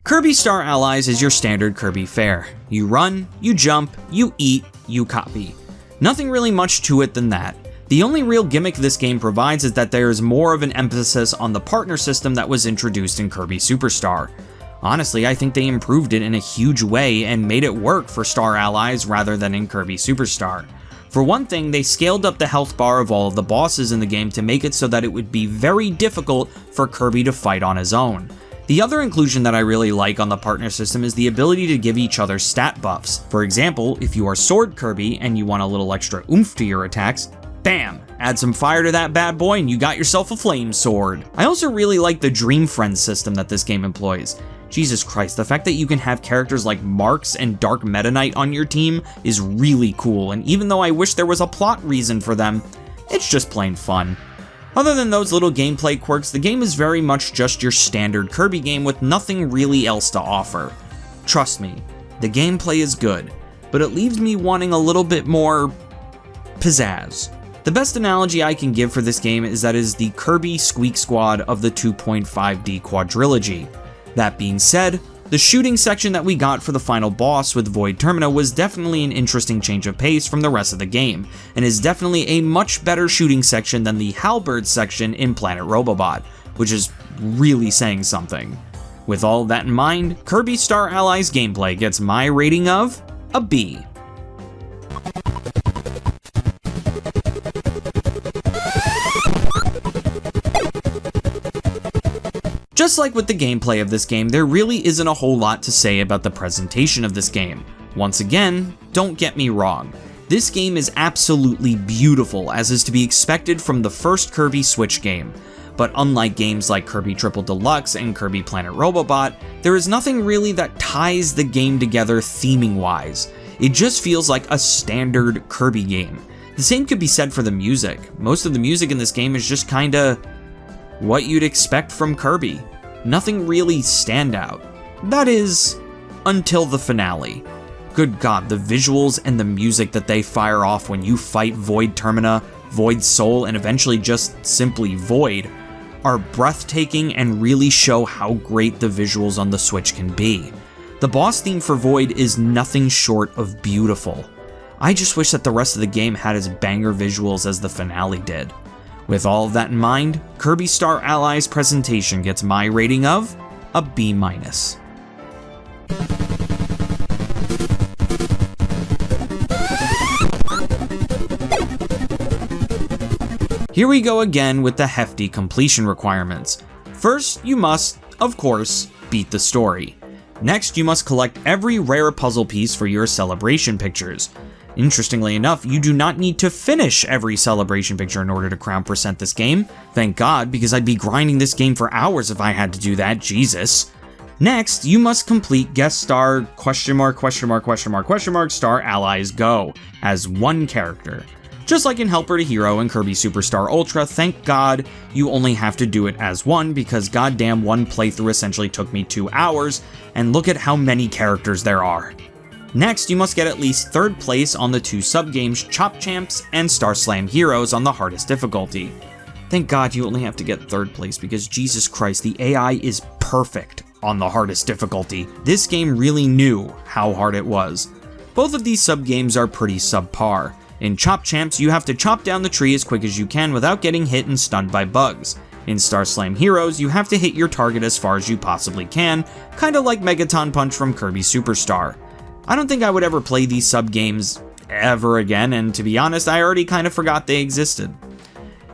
Kirby Star Allies is your standard Kirby fare. You run, you jump, you eat, you copy. Nothing really much to it than that. The only real gimmick this game provides is that there is more of an emphasis on the partner system that was introduced in Kirby Superstar. Honestly, I think they improved it in a huge way and made it work for Star Allies rather than in Kirby Superstar. For one thing, they scaled up the health bar of all of the bosses in the game to make it so that it would be very difficult for Kirby to fight on his own. The other inclusion that I really like on the partner system is the ability to give each other stat buffs. For example, if you are Sword Kirby and you want a little extra oomph to your attacks, bam! Add some fire to that bad boy and you got yourself a flame sword. I also really like the Dream Friends system that this game employs. Jesus Christ, the fact that you can have characters like Marks and Dark Meta Knight on your team is really cool, and even though I wish there was a plot reason for them, it's just plain fun. Other than those little gameplay quirks, the game is very much just your standard Kirby game with nothing really else to offer. Trust me, the gameplay is good, but it leaves me wanting a little bit more pizzazz. The best analogy I can give for this game is that it is the Kirby Squeak Squad of the 2.5D quadrilogy. That being said, the shooting section that we got for the final boss with Void Termina was definitely an interesting change of pace from the rest of the game, and is definitely a much better shooting section than the Halberd section in Planet Robobot, which is really saying something. With all that in mind, Kirby Star Allies gameplay gets my rating of a B. Just like with the gameplay of this game, there really isn't a whole lot to say about the presentation of this game. Once again, don't get me wrong. This game is absolutely beautiful, as is to be expected from the first Kirby Switch game. But unlike games like Kirby Triple Deluxe and Kirby Planet Robobot, there is nothing really that ties the game together theming-wise. It just feels like a standard Kirby game. The same could be said for the music. Most of the music in this game is just kinda what you'd expect from Kirby. Nothing really standout. That is, until the finale. Good God, the visuals and the music that they fire off when you fight Void Termina, Void Soul, and eventually just simply Void are breathtaking and really show how great the visuals on the Switch can be. The boss theme for Void is nothing short of beautiful. I just wish that the rest of the game had as banger visuals as the finale did. With all of that in mind, Kirby Star Allies presentation gets my rating of a B-. Here we go again with the hefty completion requirements. First, you must, of course, beat the story. Next, you must collect every rare puzzle piece for your celebration pictures. Interestingly enough, you do not need to finish every celebration picture in order to crown percent this game. Thank God, because I'd be grinding this game for hours if I had to do that, Jesus. Next, you must complete guest star ... Star Allies Go as one character. Just like in Helper to Hero and Kirby Superstar Ultra, thank God you only have to do it as one, because goddamn one playthrough essentially took me 2 hours, and look at how many characters there are. Next, you must get at least 3rd place on the 2 sub-games Chop Champs and Star Slam Heroes on the hardest difficulty. Thank God you only have to get 3rd place, because Jesus Christ, the AI is perfect on the hardest difficulty. This game really knew how hard it was. Both of these sub-games are pretty subpar. In Chop Champs, you have to chop down the tree as quick as you can without getting hit and stunned by bugs. In Star Slam Heroes, you have to hit your target as far as you possibly can, kinda like Megaton Punch from Kirby Superstar. I don't think I would ever play these sub-games ever again, and to be honest, I already kinda forgot they existed.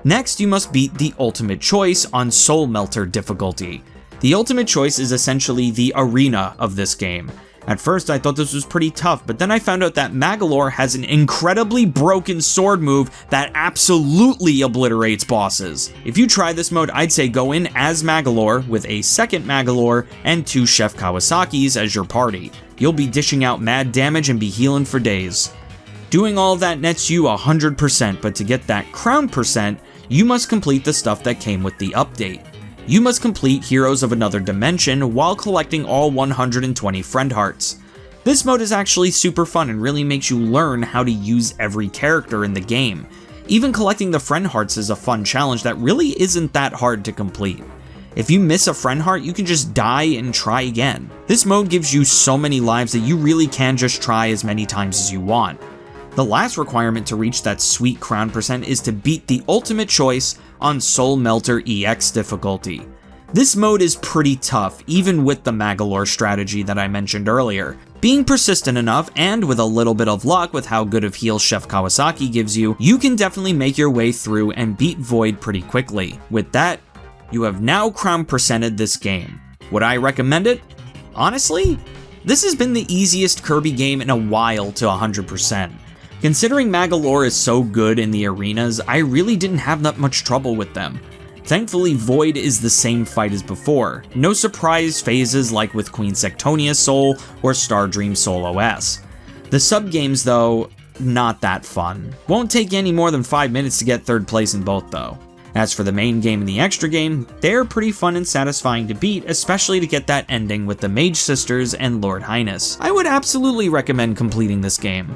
Next, you must beat the Ultimate Choice on Soul Melter difficulty. The Ultimate Choice is essentially the arena of this game. At first, I thought this was pretty tough, but then I found out that Magolor has an incredibly broken sword move that absolutely obliterates bosses. If you try this mode, I'd say go in as Magolor with a second Magolor and 2 Chef Kawasaki's as your party. You'll be dishing out mad damage and be healing for days. Doing all of that nets you 100%, but to get that crown percent, you must complete the stuff that came with the update. You must complete Heroes of Another Dimension while collecting all 120 friend hearts. This mode is actually super fun and really makes you learn how to use every character in the game. Even collecting the friend hearts is a fun challenge that really isn't that hard to complete. If you miss a friend heart, you can just die and try again. This mode gives you so many lives that you really can just try as many times as you want. The last requirement to reach that sweet crown percent is to beat the Ultimate Choice on Soul Melter EX difficulty. This mode is pretty tough, even with the Magolor strategy that I mentioned earlier. Being persistent enough, and with a little bit of luck with how good of heals Chef Kawasaki gives you, you can definitely make your way through and beat Void pretty quickly. With that, you have now crown percented this game. Would I recommend it? Honestly, this has been the easiest Kirby game in a while to 100%. Considering Magolor is so good in the arenas, I really didn't have that much trouble with them. Thankfully, Void is the same fight as before. No surprise phases like with Queen Sectonia Soul or Star Dream Soul OS. The sub-games though, not that fun. Won't take any more than 5 minutes to get 3rd place in both though. As for the main game and the extra game, they're pretty fun and satisfying to beat, especially to get that ending with the Mage Sisters and Lord Highness. I would absolutely recommend completing this game.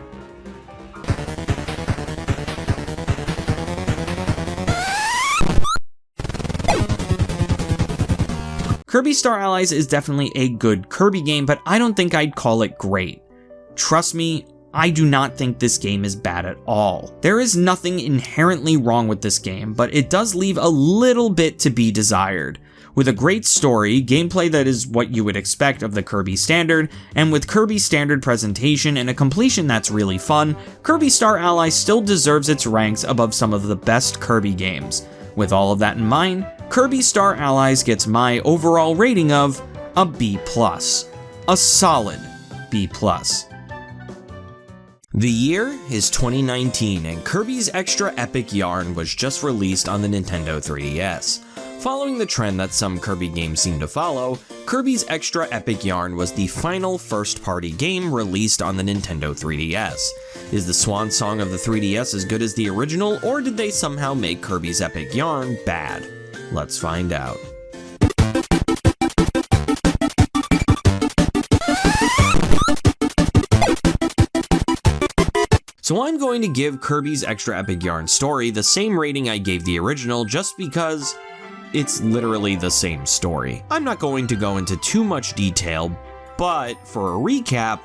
Kirby Star Allies is definitely a good Kirby game, but I don't think I'd call it great. Trust me, I do not think this game is bad at all. There is nothing inherently wrong with this game, but it does leave a little bit to be desired. With a great story, gameplay that is what you would expect of the Kirby Standard, and with Kirby Standard presentation and a completion that's really fun, Kirby Star Allies still deserves its ranks above some of the best Kirby games. With all of that in mind, Kirby Star Allies gets my overall rating of a B+. A solid B+. The year is 2019 and Kirby's Extra Epic Yarn was just released on the Nintendo 3DS. Following the trend that some Kirby games seem to follow, Kirby's Extra Epic Yarn was the final first-party game released on the Nintendo 3DS. Is the swan song of the 3DS as good as the original, or did they somehow make Kirby's Epic Yarn bad? Let's find out. So I'm going to give Kirby's Extra Epic Yarn Story the same rating I gave the original just because it's literally the same story. I'm not going to go into too much detail, but for a recap,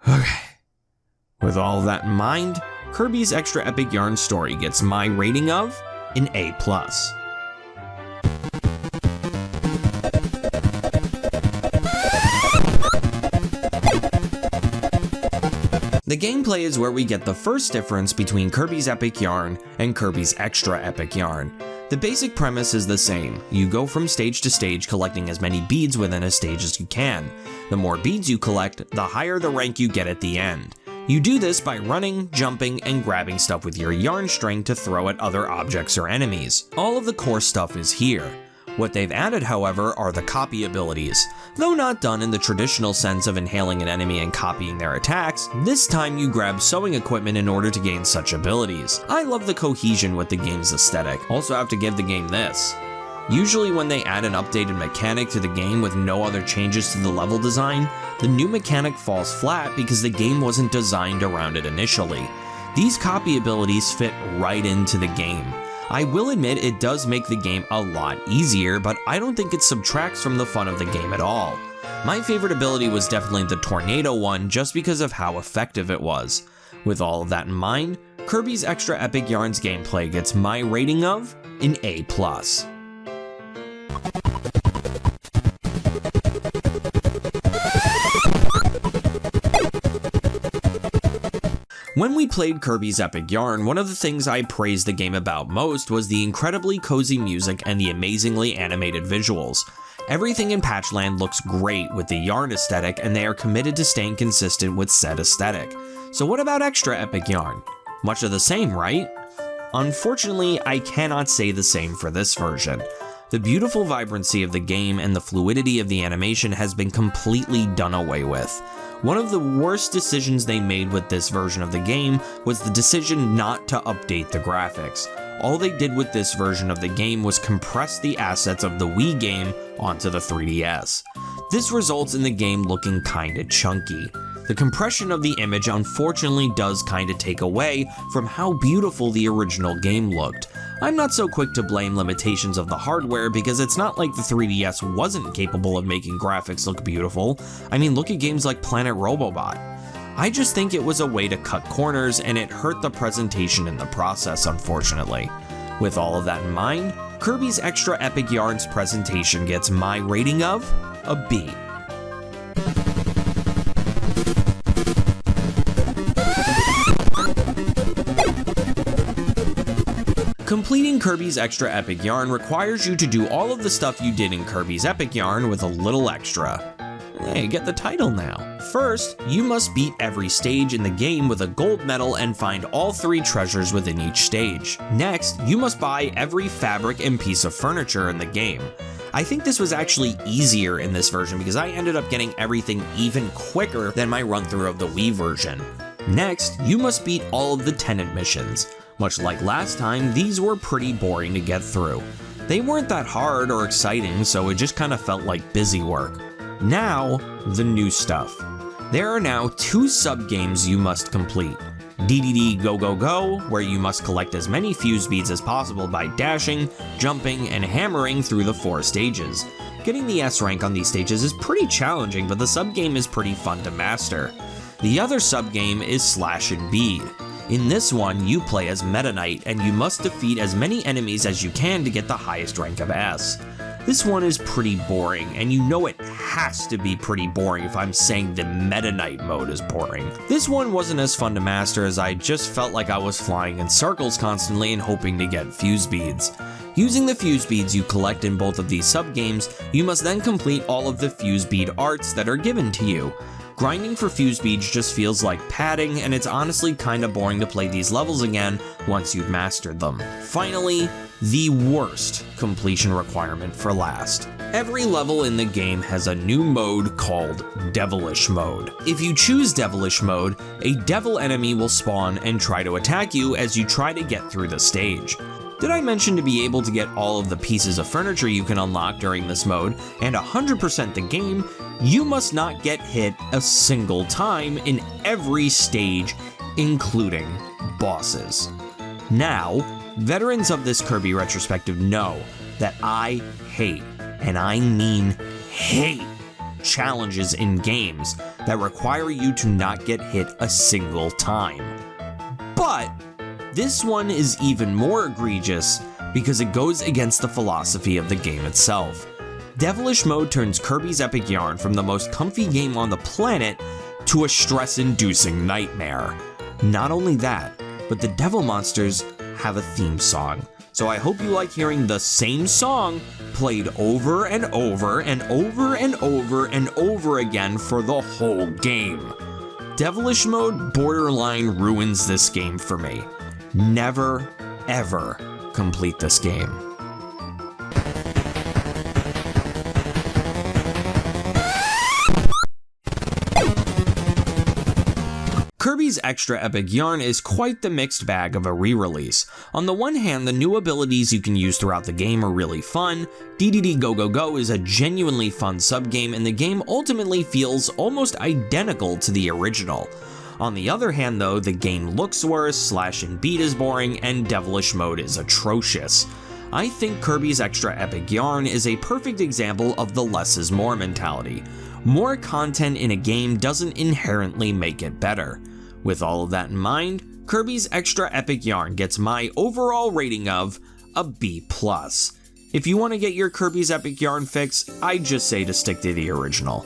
okay. With all of that in mind, Kirby's Extra Epic Yarn Story gets my rating of an A+. The gameplay is where we get the first difference between Kirby's Epic Yarn and Kirby's Extra Epic Yarn. The basic premise is the same. You go from stage to stage collecting as many beads within a stage as you can. The more beads you collect, the higher the rank you get at the end. You do this by running, jumping, and grabbing stuff with your yarn string to throw at other objects or enemies. All of the core stuff is here. What they've added, however, are the copy abilities. Though not done in the traditional sense of inhaling an enemy and copying their attacks, this time you grab sewing equipment in order to gain such abilities. I love the cohesion with the game's aesthetic. Also have to give the game this. Usually when they add an updated mechanic to the game with no other changes to the level design, the new mechanic falls flat because the game wasn't designed around it initially. These copy abilities fit right into the game. I will admit it does make the game a lot easier, but I don't think it subtracts from the fun of the game at all. My favorite ability was definitely the tornado one just because of how effective it was. With all of that in mind, Kirby's Extra Epic Yarn's gameplay gets my rating of an A+. When we played Kirby's Epic Yarn, one of the things I praised the game about most was the incredibly cozy music and the amazingly animated visuals. Everything in Patchland looks great with the yarn aesthetic, and they are committed to staying consistent with said aesthetic. So what about Extra Epic Yarn? Much of the same, right? Unfortunately, I cannot say the same for this version. The beautiful vibrancy of the game and the fluidity of the animation has been completely done away with. One of the worst decisions they made with this version of the game was the decision not to update the graphics. All they did with this version of the game was compress the assets of the Wii game onto the 3DS. This results in the game looking kinda chunky. The compression of the image unfortunately does kinda take away from how beautiful the original game looked. I'm not so quick to blame limitations of the hardware because it's not like the 3DS wasn't capable of making graphics look beautiful. I mean, look at games like Planet Robobot. I just think it was a way to cut corners and it hurt the presentation in the process, unfortunately. With all of that in mind, Kirby's Extra Epic Yarn's presentation gets my rating of a B. Completing Kirby's Extra Epic Yarn requires you to do all of the stuff you did in Kirby's Epic Yarn with a little extra. Hey, get the title now. First, you must beat every stage in the game with a gold medal and find all 3 treasures within each stage. Next, you must buy every fabric and piece of furniture in the game. I think this was actually easier in this version because I ended up getting everything even quicker than my run-through of the Wii version. Next, you must beat all of the tenant missions. Much like last time, these were pretty boring to get through. They weren't that hard or exciting, so it just kind of felt like busy work. Now, the new stuff. There are now 2 sub-games you must complete. Dedede Go Go Go, where you must collect as many fuse beads as possible by dashing, jumping, and hammering through the 4 stages. Getting the S rank on these stages is pretty challenging, but the sub-game is pretty fun to master. The other sub-game is Slash and Bead. In this one, you play as Meta Knight, and you must defeat as many enemies as you can to get the highest rank of S. This one is pretty boring, and you know it has to be pretty boring if I'm saying the Meta Knight mode is boring. This one wasn't as fun to master as I just felt like I was flying in circles constantly and hoping to get fuse beads. Using the fuse beads you collect in both of these sub-games, you must then complete all of the fuse bead arts that are given to you. grinding for fuse beads just feels like padding, and it's honestly kinda boring to play these levels again once you've mastered them. Finally, the worst completion requirement for last. Every level in the game has a new mode called Devilish Mode. If you choose Devilish Mode, a devil enemy will spawn and try to attack you as you try to get through the stage. Did I mention to be able to get all of the pieces of furniture you can unlock during this mode and 100% the game, you must not get hit a single time in every stage, including bosses. Now, veterans of this Kirby retrospective know that I hate, and I mean hate, challenges in games that require you to not get hit a single time. But this one is even more egregious because it goes against the philosophy of the game itself. Devilish Mode turns Kirby's epic yarn from the most comfy game on the planet to a stress-inducing nightmare. Not only that, but the devil monsters have a theme song. So I hope you like hearing the same song played over and over and over and over and over again for the whole game. Devilish Mode borderline ruins this game for me. Never, ever complete this game. Kirby's Extra Epic Yarn is quite the mixed bag of a re-release. On the one hand, the new abilities you can use throughout the game are really fun. Dedede Go Go Go is a genuinely fun sub-game, and the game ultimately feels almost identical to the original. On the other hand though, the game looks worse, Slash and Beat is boring, and Devilish Mode is atrocious. I think Kirby's Extra Epic Yarn is a perfect example of the less is more mentality. More content in a game doesn't inherently make it better. With all of that in mind, Kirby's Extra Epic Yarn gets my overall rating of a B+. If you want to get your Kirby's Epic Yarn fix, I'd just say to stick to the original.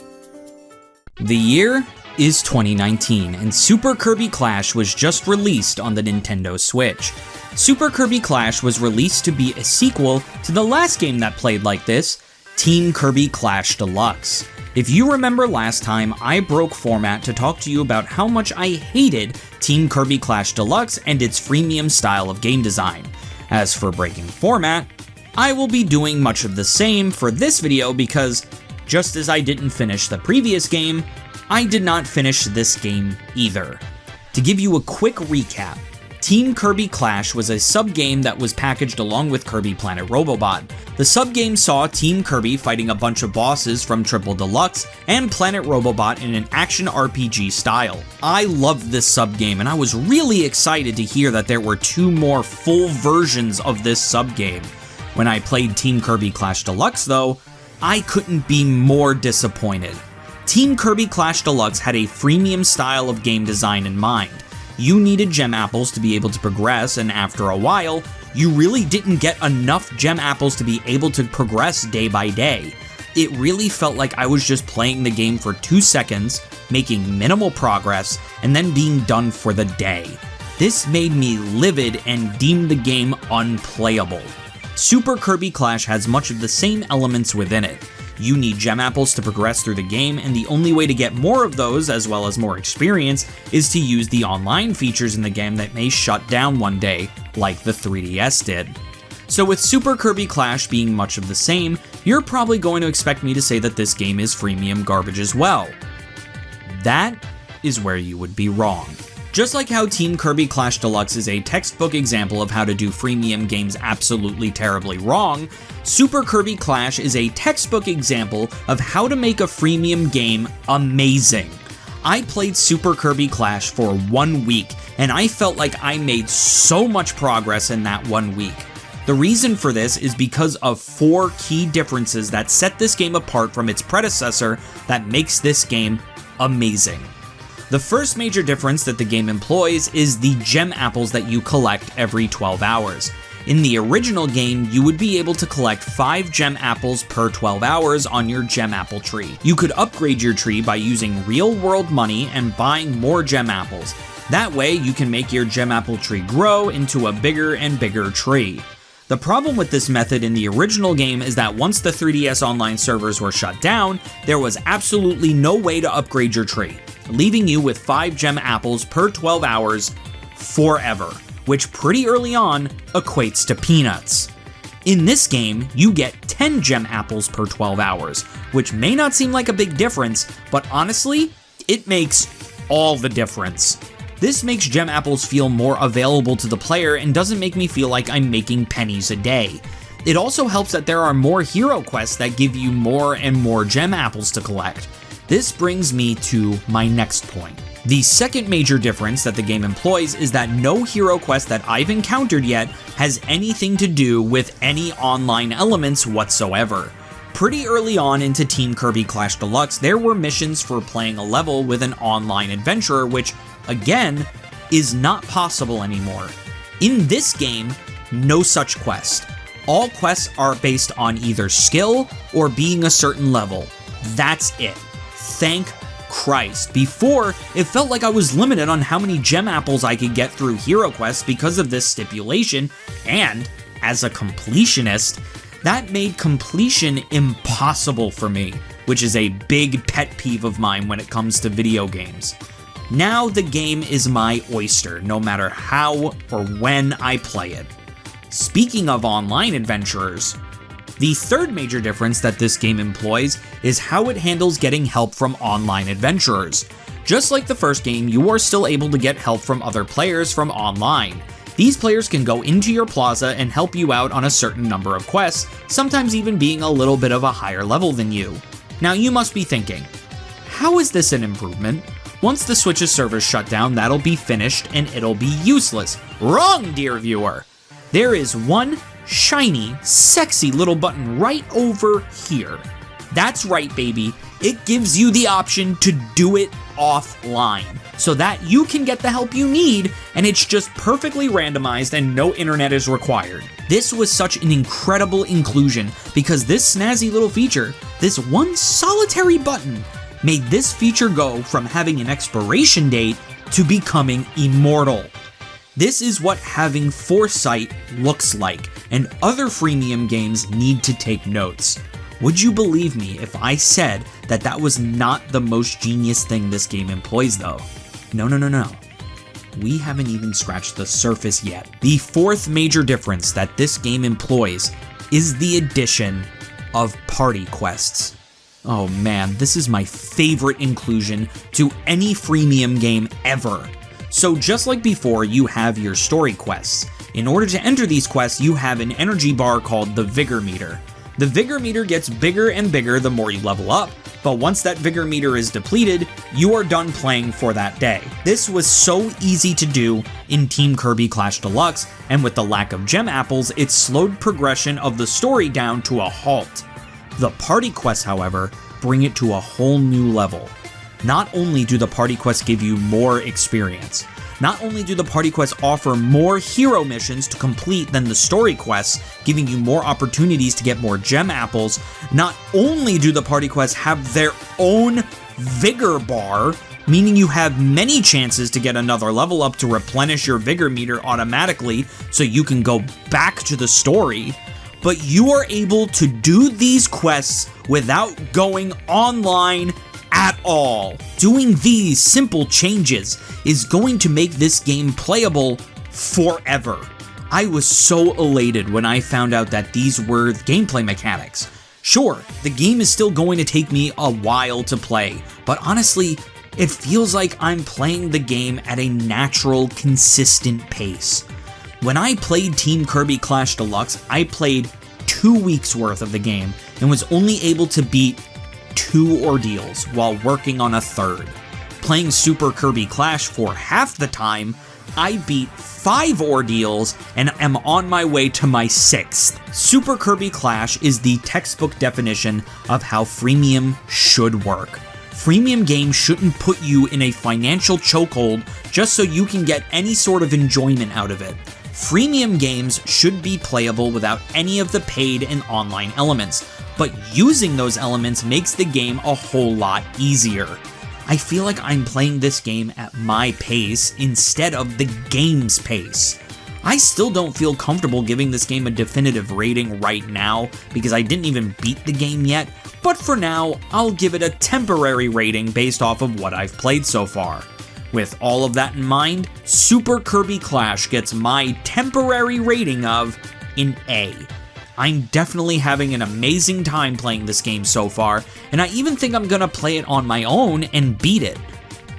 The year is 2019, and Super Kirby Clash was just released on the Nintendo Switch. Super Kirby Clash was released to be a sequel to the last game that played like this, Team Kirby Clash Deluxe. If you remember last time, I broke format to talk to you about how much I hated Team Kirby Clash Deluxe and its freemium style of game design. As for breaking format, I will be doing much of the same for this video because, just as I didn't finish the previous game, I did not finish this game either. To give you a quick recap, Team Kirby Clash was a sub-game that was packaged along with Kirby Planet Robobot. The sub-game saw Team Kirby fighting a bunch of bosses from Triple Deluxe and Planet Robobot in an action RPG style. I loved this sub-game, and I was really excited to hear that there were 2 more full versions of this sub-game. When I played Team Kirby Clash Deluxe though, I couldn't be more disappointed. Team Kirby Clash Deluxe had a freemium style of game design in mind. You needed gem apples to be able to progress, and after a while, you really didn't get enough gem apples to be able to progress day by day. It really felt like I was just playing the game for 2 seconds, making minimal progress, and then being done for the day. This made me livid and deemed the game unplayable. Super Kirby Clash has much of the same elements within it. You need gem apples to progress through the game, and the only way to get more of those, as well as more experience, is to use the online features in the game that may shut down one day, like the 3DS did. So with Super Kirby Clash being much of the same, you're probably going to expect me to say that this game is freemium garbage as well. That is where you would be wrong. Just like how Team Kirby Clash Deluxe is a textbook example of how to do freemium games absolutely terribly wrong, Super Kirby Clash is a textbook example of how to make a freemium game amazing. I played Super Kirby Clash for 1 week, and I felt like I made so much progress in that 1 week. The reason for this is because of 4 key differences that set this game apart from its predecessor that makes this game amazing. The first major difference that the game employs is the gem apples that you collect every 12 hours. In the original game, you would be able to collect 5 gem apples per 12 hours on your gem apple tree. You could upgrade your tree by using real-world money and buying more gem apples. That way, you can make your gem apple tree grow into a bigger and bigger tree. The problem with this method in the original game is that once the 3DS Online servers were shut down, there was absolutely no way to upgrade your tree. leaving you with 5 gem apples per 12 hours forever, which pretty early on equates to peanuts. In this game, you get 10 gem apples per 12 hours, which may not seem like a big difference, but honestly, it makes all the difference. This makes gem apples feel more available to the player and doesn't make me feel like I'm making pennies a day. It also helps that there are more hero quests that give you more and more gem apples to collect. This brings me to my next point. The second major difference that the game employs is that no hero quest that I've encountered yet has anything to do with any online elements whatsoever. Pretty early on into Team Kirby Clash Deluxe, there were missions for playing a level with an online adventurer, which, again, is not possible anymore. In this game, no such quest. All quests are based on either skill or being a certain level. That's it. Thank Christ. Before, it felt like I was limited on how many gem apples I could get through hero quests because of this stipulation, and as a completionist, that made completion impossible for me, which is a big pet peeve of mine when it comes to video games. Now the game is my oyster, no matter how or when I play it. Speaking of online adventurers, the third major difference that this game employs is how it handles getting help from online adventurers. Just like the first game, you are still able to get help from other players from online. These players can go into your plaza and help you out on a certain number of quests, sometimes even being a little bit of a higher level than you. Now you must be thinking, how is this an improvement? Once the Switch's servers shut down, that'll be finished and it'll be useless. Wrong, dear viewer! There is one shiny, sexy little button right over here. That's right, baby. It gives you the option to do it offline, so that you can get the help you need, and it's just perfectly randomized and no internet is required. This was such an incredible inclusion because this snazzy little feature, this one solitary button, made this feature go from having an expiration date to becoming immortal. This is what having foresight looks like, and other freemium games need to take notes. Would you believe me if I said that that was not the most genius thing this game employs though? No. We haven't even scratched the surface yet. The fourth major difference that this game employs is the addition of party quests. Oh man, this is my favorite inclusion to any freemium game ever. So just like before, you have your story quests. In order to enter these quests, you have an energy bar called the Vigor Meter. The Vigor Meter gets bigger and bigger the more you level up, but once that Vigor Meter is depleted, you are done playing for that day. This was so easy to do in Team Kirby Clash Deluxe, and with the lack of gem apples, it slowed progression of the story down to a halt. The party quests, however, bring it to a whole new level. Not only do the party quests give you more experience, not only do the party quests offer more hero missions to complete than the story quests, giving you more opportunities to get more gem apples, not only do the party quests have their own vigor bar, meaning you have many chances to get another level up to replenish your vigor meter automatically so you can go back to the story, but you are able to do these quests without going online at all. Doing these simple changes is going to make this game playable forever. I was so elated when I found out that these were gameplay mechanics. Sure, the game is still going to take me a while to play, but honestly, it feels like I'm playing the game at a natural, consistent pace. When I played Team Kirby Clash Deluxe, I played 2 weeks worth of the game and was only able to beat 2 ordeals while working on a third. Playing Super Kirby Clash for half the time, I beat 5 ordeals and am on my way to my 6th. Super Kirby Clash is the textbook definition of how freemium should work. Freemium games shouldn't put you in a financial chokehold just so you can get any sort of enjoyment out of it. Freemium games should be playable without any of the paid and online elements, but using those elements makes the game a whole lot easier. I feel like I'm playing this game at my pace instead of the game's pace. I still don't feel comfortable giving this game a definitive rating right now because I didn't even beat the game yet, but for now, I'll give it a temporary rating based off of what I've played so far. With all of that in mind, Super Kirby Clash gets my temporary rating of an A. I'm definitely having an amazing time playing this game so far, and I even think I'm gonna play it on my own and beat it.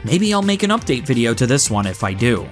Maybe I'll make an update video to this one if I do.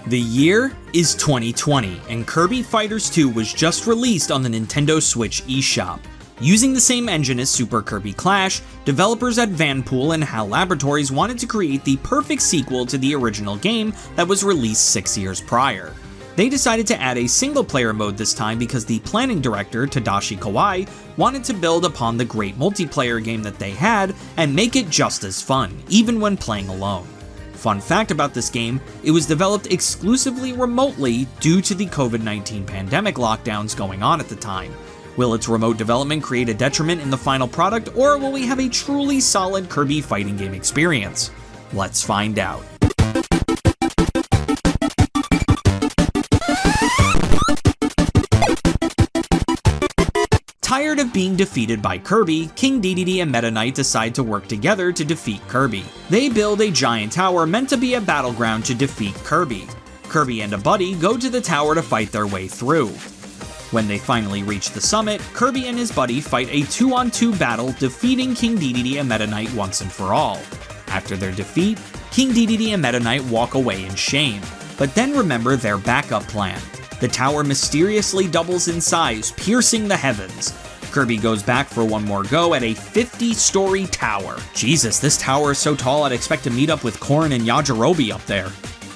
The year is 2020, and Kirby Fighters 2 was just released on the Nintendo Switch eShop. Using the same engine as Super Kirby Clash, developers at Vanpool and HAL Laboratories wanted to create the perfect sequel to the original game that was released 6 years prior. They decided to add a single-player mode this time because the planning director, Tadashi Kawai, wanted to build upon the great multiplayer game that they had and make it just as fun, even when playing alone. Fun fact about this game, it was developed exclusively remotely due to the COVID-19 pandemic lockdowns going on at the time. Will its remote development create a detriment in the final product, or will we have a truly solid Kirby fighting game experience? Let's find out. Tired of being defeated by Kirby, King Dedede and Meta Knight decide to work together to defeat Kirby. They build a giant tower meant to be a battleground to defeat Kirby. Kirby and a buddy go to the tower to fight their way through. When they finally reach the summit, Kirby and his buddy fight a 2-on-2 battle, defeating King Dedede and Meta Knight once and for all. After their defeat, King Dedede and Meta Knight walk away in shame, but then remember their backup plan. The tower mysteriously doubles in size, piercing the heavens. Kirby goes back for one more go at a 50-story tower. Jesus, this tower is so tall I'd expect to meet up with Corrin and Yajirobe up there.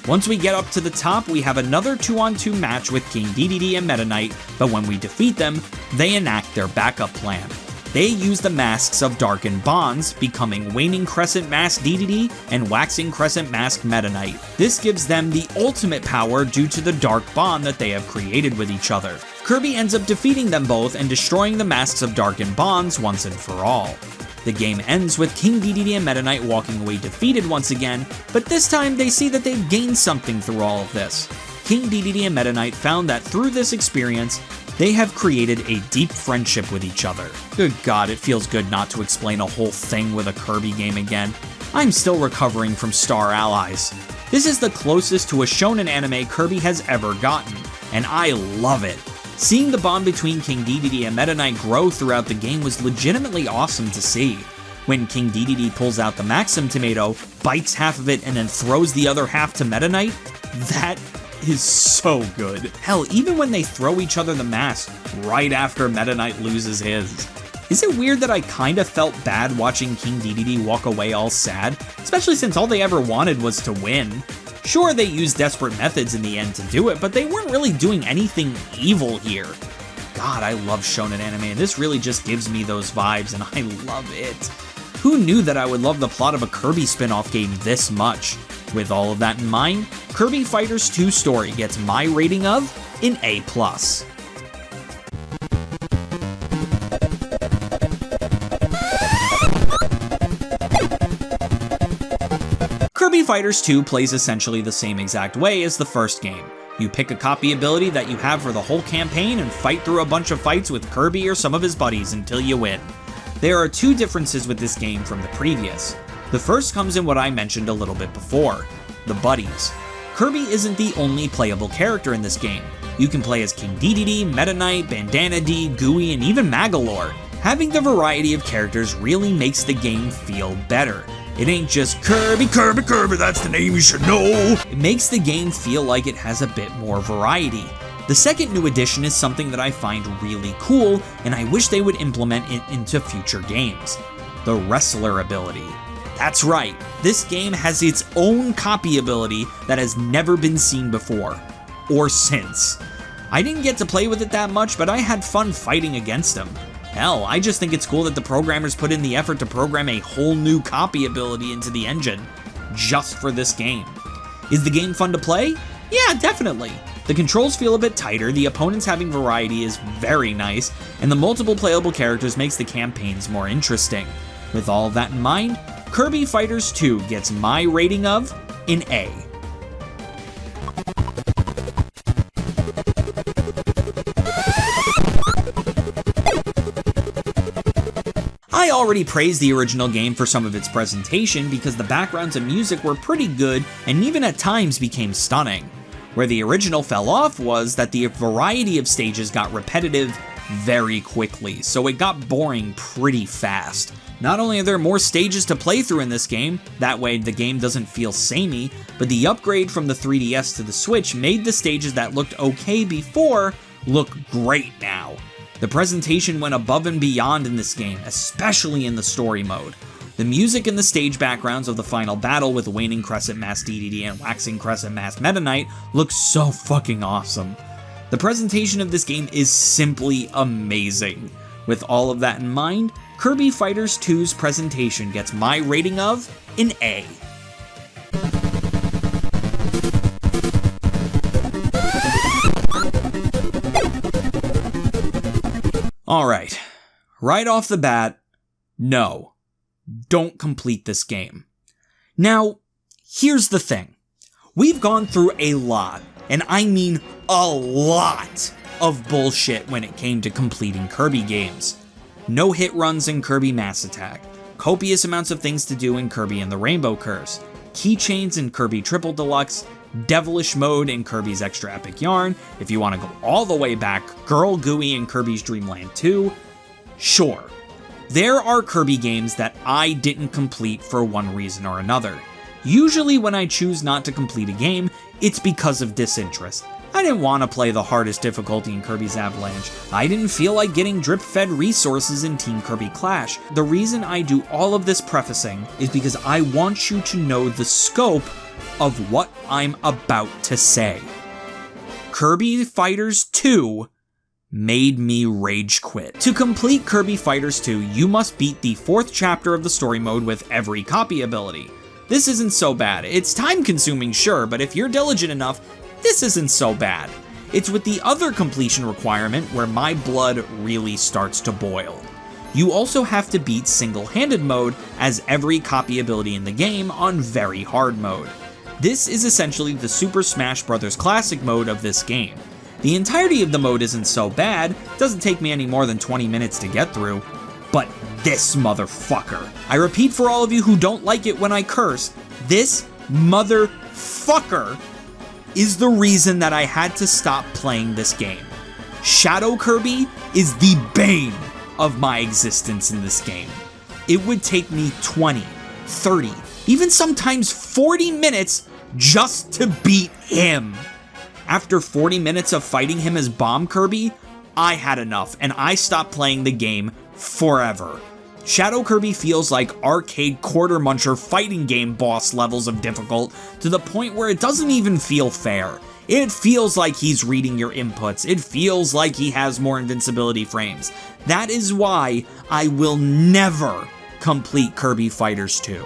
Once we get up to the top, we have another 2-on-2 match with King Dedede and Meta Knight, but when we defeat them, they enact their backup plan. They use the masks of Darkened Bonds, becoming Waning Crescent Mask Dedede and Waxing Crescent Mask Meta Knight. This gives them the ultimate power due to the dark bond that they have created with each other. Kirby ends up defeating them both and destroying the masks of Darkened Bonds once and for all. The game ends with King Dedede and Meta Knight walking away defeated once again, but this time they see that they've gained something through all of this. King Dedede and Meta Knight found that through this experience, they have created a deep friendship with each other. Good God, it feels good not to explain a whole thing with a Kirby game again. I'm still recovering from Star Allies. This is the closest to a shonen anime Kirby has ever gotten, and I love it. Seeing the bond between King Dedede and Meta Knight grow throughout the game was legitimately awesome to see. When King Dedede pulls out the Maxim tomato, bites half of it, and then throws the other half to Meta Knight, that is so good. Hell, even when they throw each other the mask right after Meta Knight loses his. Is it weird that I kinda felt bad watching King Dedede walk away all sad? Especially since all they ever wanted was to win. Sure, they used desperate methods in the end to do it, but they weren't really doing anything evil here. God, I love shonen anime, and this really just gives me those vibes, and I love it. Who knew that I would love the plot of a Kirby spin-off game this much? With all of that in mind, Kirby Fighters 2 Story gets my rating of an A+. Kirby Fighters 2 plays essentially the same exact way as the first game. You pick a copy ability that you have for the whole campaign and fight through a bunch of fights with Kirby or some of his buddies until you win. There are two differences with this game from the previous. The first comes in what I mentioned a little bit before, the buddies. Kirby isn't the only playable character in this game. You can play as King Dedede, Meta Knight, Bandana D, Gooey, and even Magolor. Having the variety of characters really makes the game feel better. It ain't just Kirby, Kirby, Kirby, that's the name you should know. It makes the game feel like it has a bit more variety. The second new addition is something that I find really cool, and I wish they would implement it into future games. The Wrestler ability. That's right, this game has its own copy ability that has never been seen before. Or since. I didn't get to play with it that much, but I had fun fighting against him. Hell, I just think it's cool that the programmers put in the effort to program a whole new copy ability into the engine, just for this game. Is the game fun to play? Yeah, definitely. The controls feel a bit tighter, the opponents having variety is very nice, and the multiple playable characters makes the campaigns more interesting. With all of that in mind, Kirby Fighters 2 gets my rating of an A. I already praised the original game for some of its presentation because the backgrounds and music were pretty good and even at times became stunning. Where the original fell off was that the variety of stages got repetitive very quickly, so it got boring pretty fast. Not only are there more stages to play through in this game, that way the game doesn't feel samey, but the upgrade from the 3DS to the Switch made the stages that looked okay before look great now. The presentation went above and beyond in this game, especially in the story mode. The music and the stage backgrounds of the final battle with Waning Crescent Mass Dedede and Waxing Crescent Mass Meta Knight look so fucking awesome. The presentation of this game is simply amazing. With all of that in mind, Kirby Fighters 2's presentation gets my rating of an A. Alright, right off the bat, no, don't complete this game. Now, here's the thing. We've gone through a lot, and I mean a lot, of bullshit when it came to completing Kirby games. No hit runs in Kirby Mass Attack, copious amounts of things to do in Kirby and the Rainbow Curse, keychains in Kirby Triple Deluxe, devilish mode in Kirby's Extra Epic Yarn, if you want to go all the way back, Girl Gooey in Kirby's Dreamland 2. Sure, there are Kirby games that I didn't complete for one reason or another. Usually when I choose not to complete a game, it's because of disinterest. I didn't want to play the hardest difficulty in Kirby's Avalanche. I didn't feel like getting drip-fed resources in Team Kirby Clash. The reason I do all of this prefacing is because I want you to know the scope of what I'm about to say. Kirby Fighters 2 made me rage quit. To complete Kirby Fighters 2, you must beat the 4th chapter of the story mode with every copy ability. This isn't so bad. It's time-consuming, sure, but if you're diligent enough, this isn't so bad. It's with the other completion requirement where my blood really starts to boil. You also have to beat single-handed mode as every copy ability in the game on very hard mode. This is essentially the Super Smash Bros. Classic mode of this game. The entirety of the mode isn't so bad, doesn't take me any more than 20 minutes to get through, but this motherfucker. I repeat for all of you who don't like it when I curse, this motherfucker is the reason that I had to stop playing this game. Shadow Kirby is the bane of my existence in this game. It would take me 20, 30, even sometimes 40 minutes just to beat him. After 40 minutes of fighting him as Bomb Kirby, I had enough and I stopped playing the game forever. Shadow Kirby feels like arcade quarter muncher fighting game boss levels of difficult to the point where it doesn't even feel fair. It feels like he's reading your inputs. It feels like he has more invincibility frames. That is why I will never complete Kirby Fighters 2.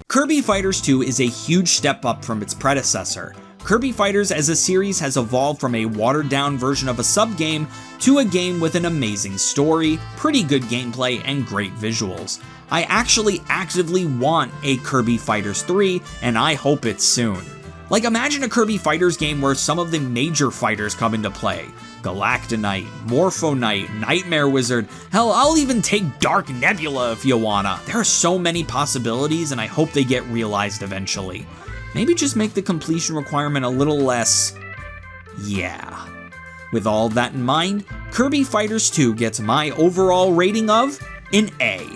Kirby Fighters 2 is a huge step up from its predecessor. Kirby Fighters as a series has evolved from a watered-down version of a sub-game to a game with an amazing story, pretty good gameplay, and great visuals. I actually actively want a Kirby Fighters 3, and I hope it's soon. Like, imagine a Kirby Fighters game where some of the major fighters come into play. Galactonite, Morpho Knight, Nightmare Wizard, hell, I'll even take Dark Nebula if you wanna. There are so many possibilities, and I hope they get realized eventually. Maybe just make the completion requirement a little less, yeah. With all of that in mind, Kirby Fighters 2 gets my overall rating of an A.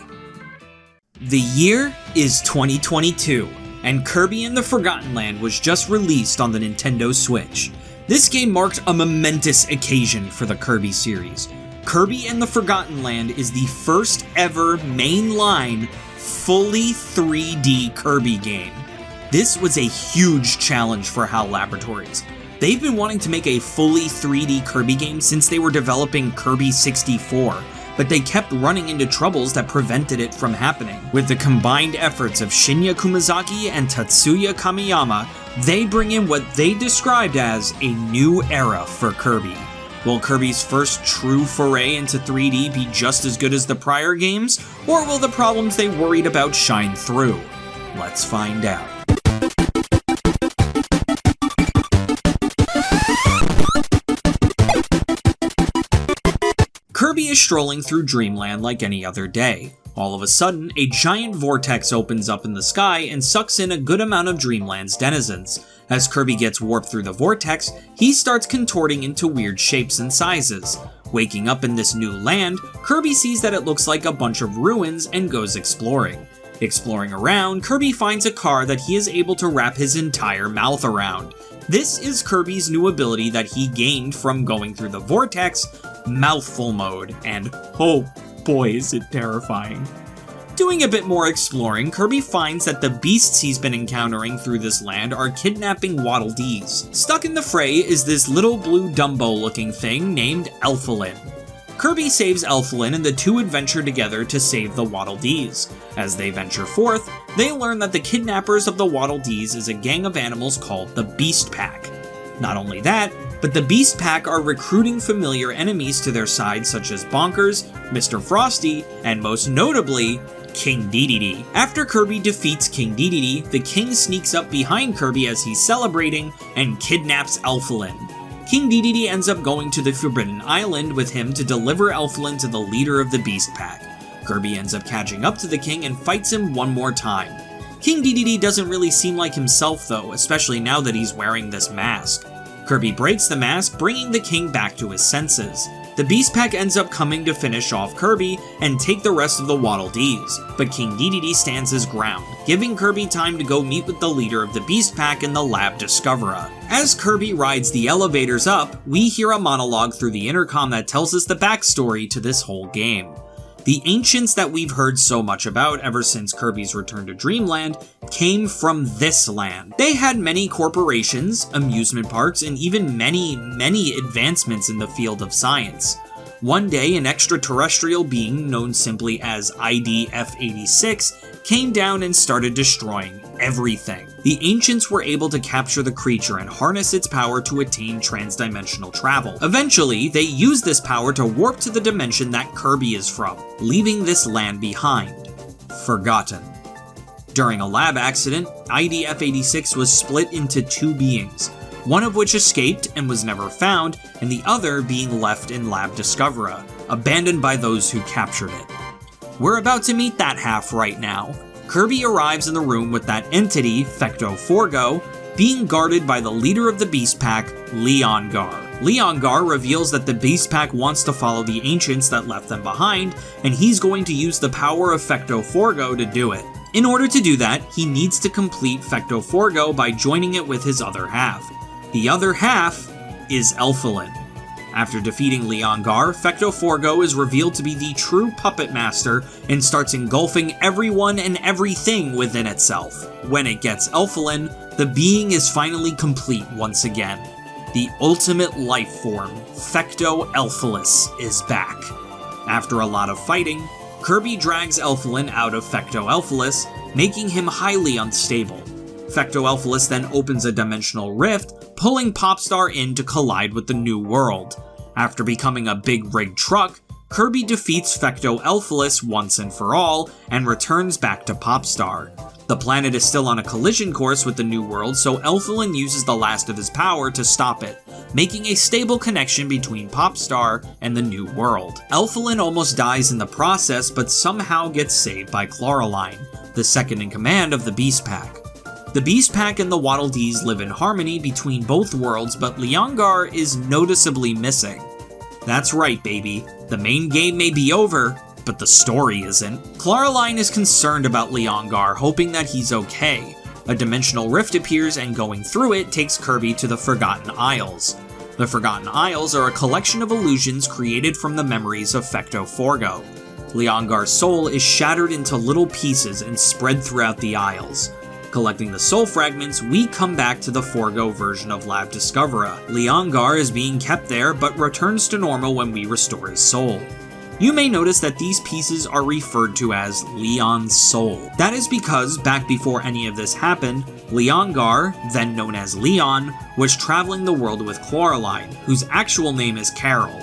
The year is 2022, and Kirby and the Forgotten Land was just released on the Nintendo Switch. This game marked a momentous occasion for the Kirby series. Kirby and the Forgotten Land is the first ever mainline, fully 3D Kirby game. This was a huge challenge for HAL Laboratories. They've been wanting to make a fully 3D Kirby game since they were developing Kirby 64, but they kept running into troubles that prevented it from happening. With the combined efforts of Shinya Kumazaki and Tatsuya Kamiyama, they bring in what they described as a new era for Kirby. Will Kirby's first true foray into 3D be just as good as the prior games, or will the problems they worried about shine through? Let's find out. Kirby is strolling through Dreamland like any other day. All of a sudden, a giant vortex opens up in the sky and sucks in a good amount of Dreamland's denizens. As Kirby gets warped through the vortex, he starts contorting into weird shapes and sizes. Waking up in this new land, Kirby sees that it looks like a bunch of ruins and goes exploring. Exploring around, Kirby finds a car that he is able to wrap his entire mouth around. This is Kirby's new ability that he gained from going through the vortex, Mouthful Mode, and oh boy is it terrifying. Doing a bit more exploring, Kirby finds that the beasts he's been encountering through this land are kidnapping Waddle Dees. Stuck in the fray is this little blue Dumbo looking thing named Elfilin. Kirby saves Elfilin and the two adventure together to save the Waddle Dees. As they venture forth, they learn that the kidnappers of the Waddle Dees is a gang of animals called the Beast Pack. Not only that, but the Beast Pack are recruiting familiar enemies to their side such as Bonkers, Mr. Frosty, and most notably, King Dedede. After Kirby defeats King Dedede, the king sneaks up behind Kirby as he's celebrating and kidnaps Elfilin. King Dedede ends up going to the Forbidden Island with him to deliver Elfilin to the leader of the Beast Pack. Kirby ends up catching up to the king and fights him one more time. King Dedede doesn't really seem like himself though, especially now that he's wearing this mask. Kirby breaks the mask, bringing the king back to his senses. The Beast Pack ends up coming to finish off Kirby and take the rest of the Waddle Dees, but King Dedede stands his ground, giving Kirby time to go meet with the leader of the Beast Pack in the Lab Discoverer. As Kirby rides the elevators up, we hear a monologue through the intercom that tells us the backstory to this whole game. The ancients that we've heard so much about ever since Kirby's return to Dreamland came from this land. They had many corporations, amusement parks, and even many advancements in the field of science. One day, an extraterrestrial being known simply as ID-F86 came down and started destroying everything. The ancients were able to capture the creature and harness its power to attain transdimensional travel. Eventually, they used this power to warp to the dimension that Kirby is from, leaving this land behind. Forgotten. During a lab accident, ID-F86 was split into two beings, one of which escaped and was never found, and the other being left in Lab Discoverer, abandoned by those who captured it. We're about to meet that half right now. Kirby arrives in the room with that entity, Fecto Forgo, being guarded by the leader of the Beast Pack, Leon Gar. Leon Gar reveals that the Beast Pack wants to follow the ancients that left them behind, and he's going to use the power of Fecto Forgo to do it. In order to do that, he needs to complete Fecto Forgo by joining it with his other half. The other half is Elfilin. After defeating Leon Gar, Fecto Forgo is revealed to be the true puppet master and starts engulfing everyone and everything within itself. When it gets Elfilin, the being is finally complete once again. The ultimate life form, Fecto Elfilis, is back. After a lot of fighting, Kirby drags Elfilin out of Fecto Elfilis, making him highly unstable. Fecto Elfilis then opens a dimensional rift, pulling Popstar in to collide with the new world. After becoming a big rigged truck, Kirby defeats Fecto Elfilis once and for all, and returns back to Popstar. The planet is still on a collision course with the new world, so Elfilin uses the last of his power to stop it, making a stable connection between Popstar and the new world. Elfilin almost dies in the process, but somehow gets saved by Chloraline, the second in command of the Beast Pack. The Beast Pack and the Waddle Dees live in harmony between both worlds, but Leon Gar is noticeably missing. That's right, baby. The main game may be over, but the story isn't. Chloraline is concerned about Leon Gar, hoping that he's okay. A dimensional rift appears, and going through it takes Kirby to the Forgotten Isles. The Forgotten Isles are a collection of illusions created from the memories of Fecto Forgo. Leon Gar's soul is shattered into little pieces and spread throughout the Isles. Collecting the soul fragments, we come back to the Forgo version of Lab Discoverer. Leon Gar is being kept there, but returns to normal when we restore his soul. You may notice that these pieces are referred to as Leon's soul. That is because, back before any of this happened, Leon Gar, then known as Leon, was traveling the world with Chloraline, whose actual name is Carol.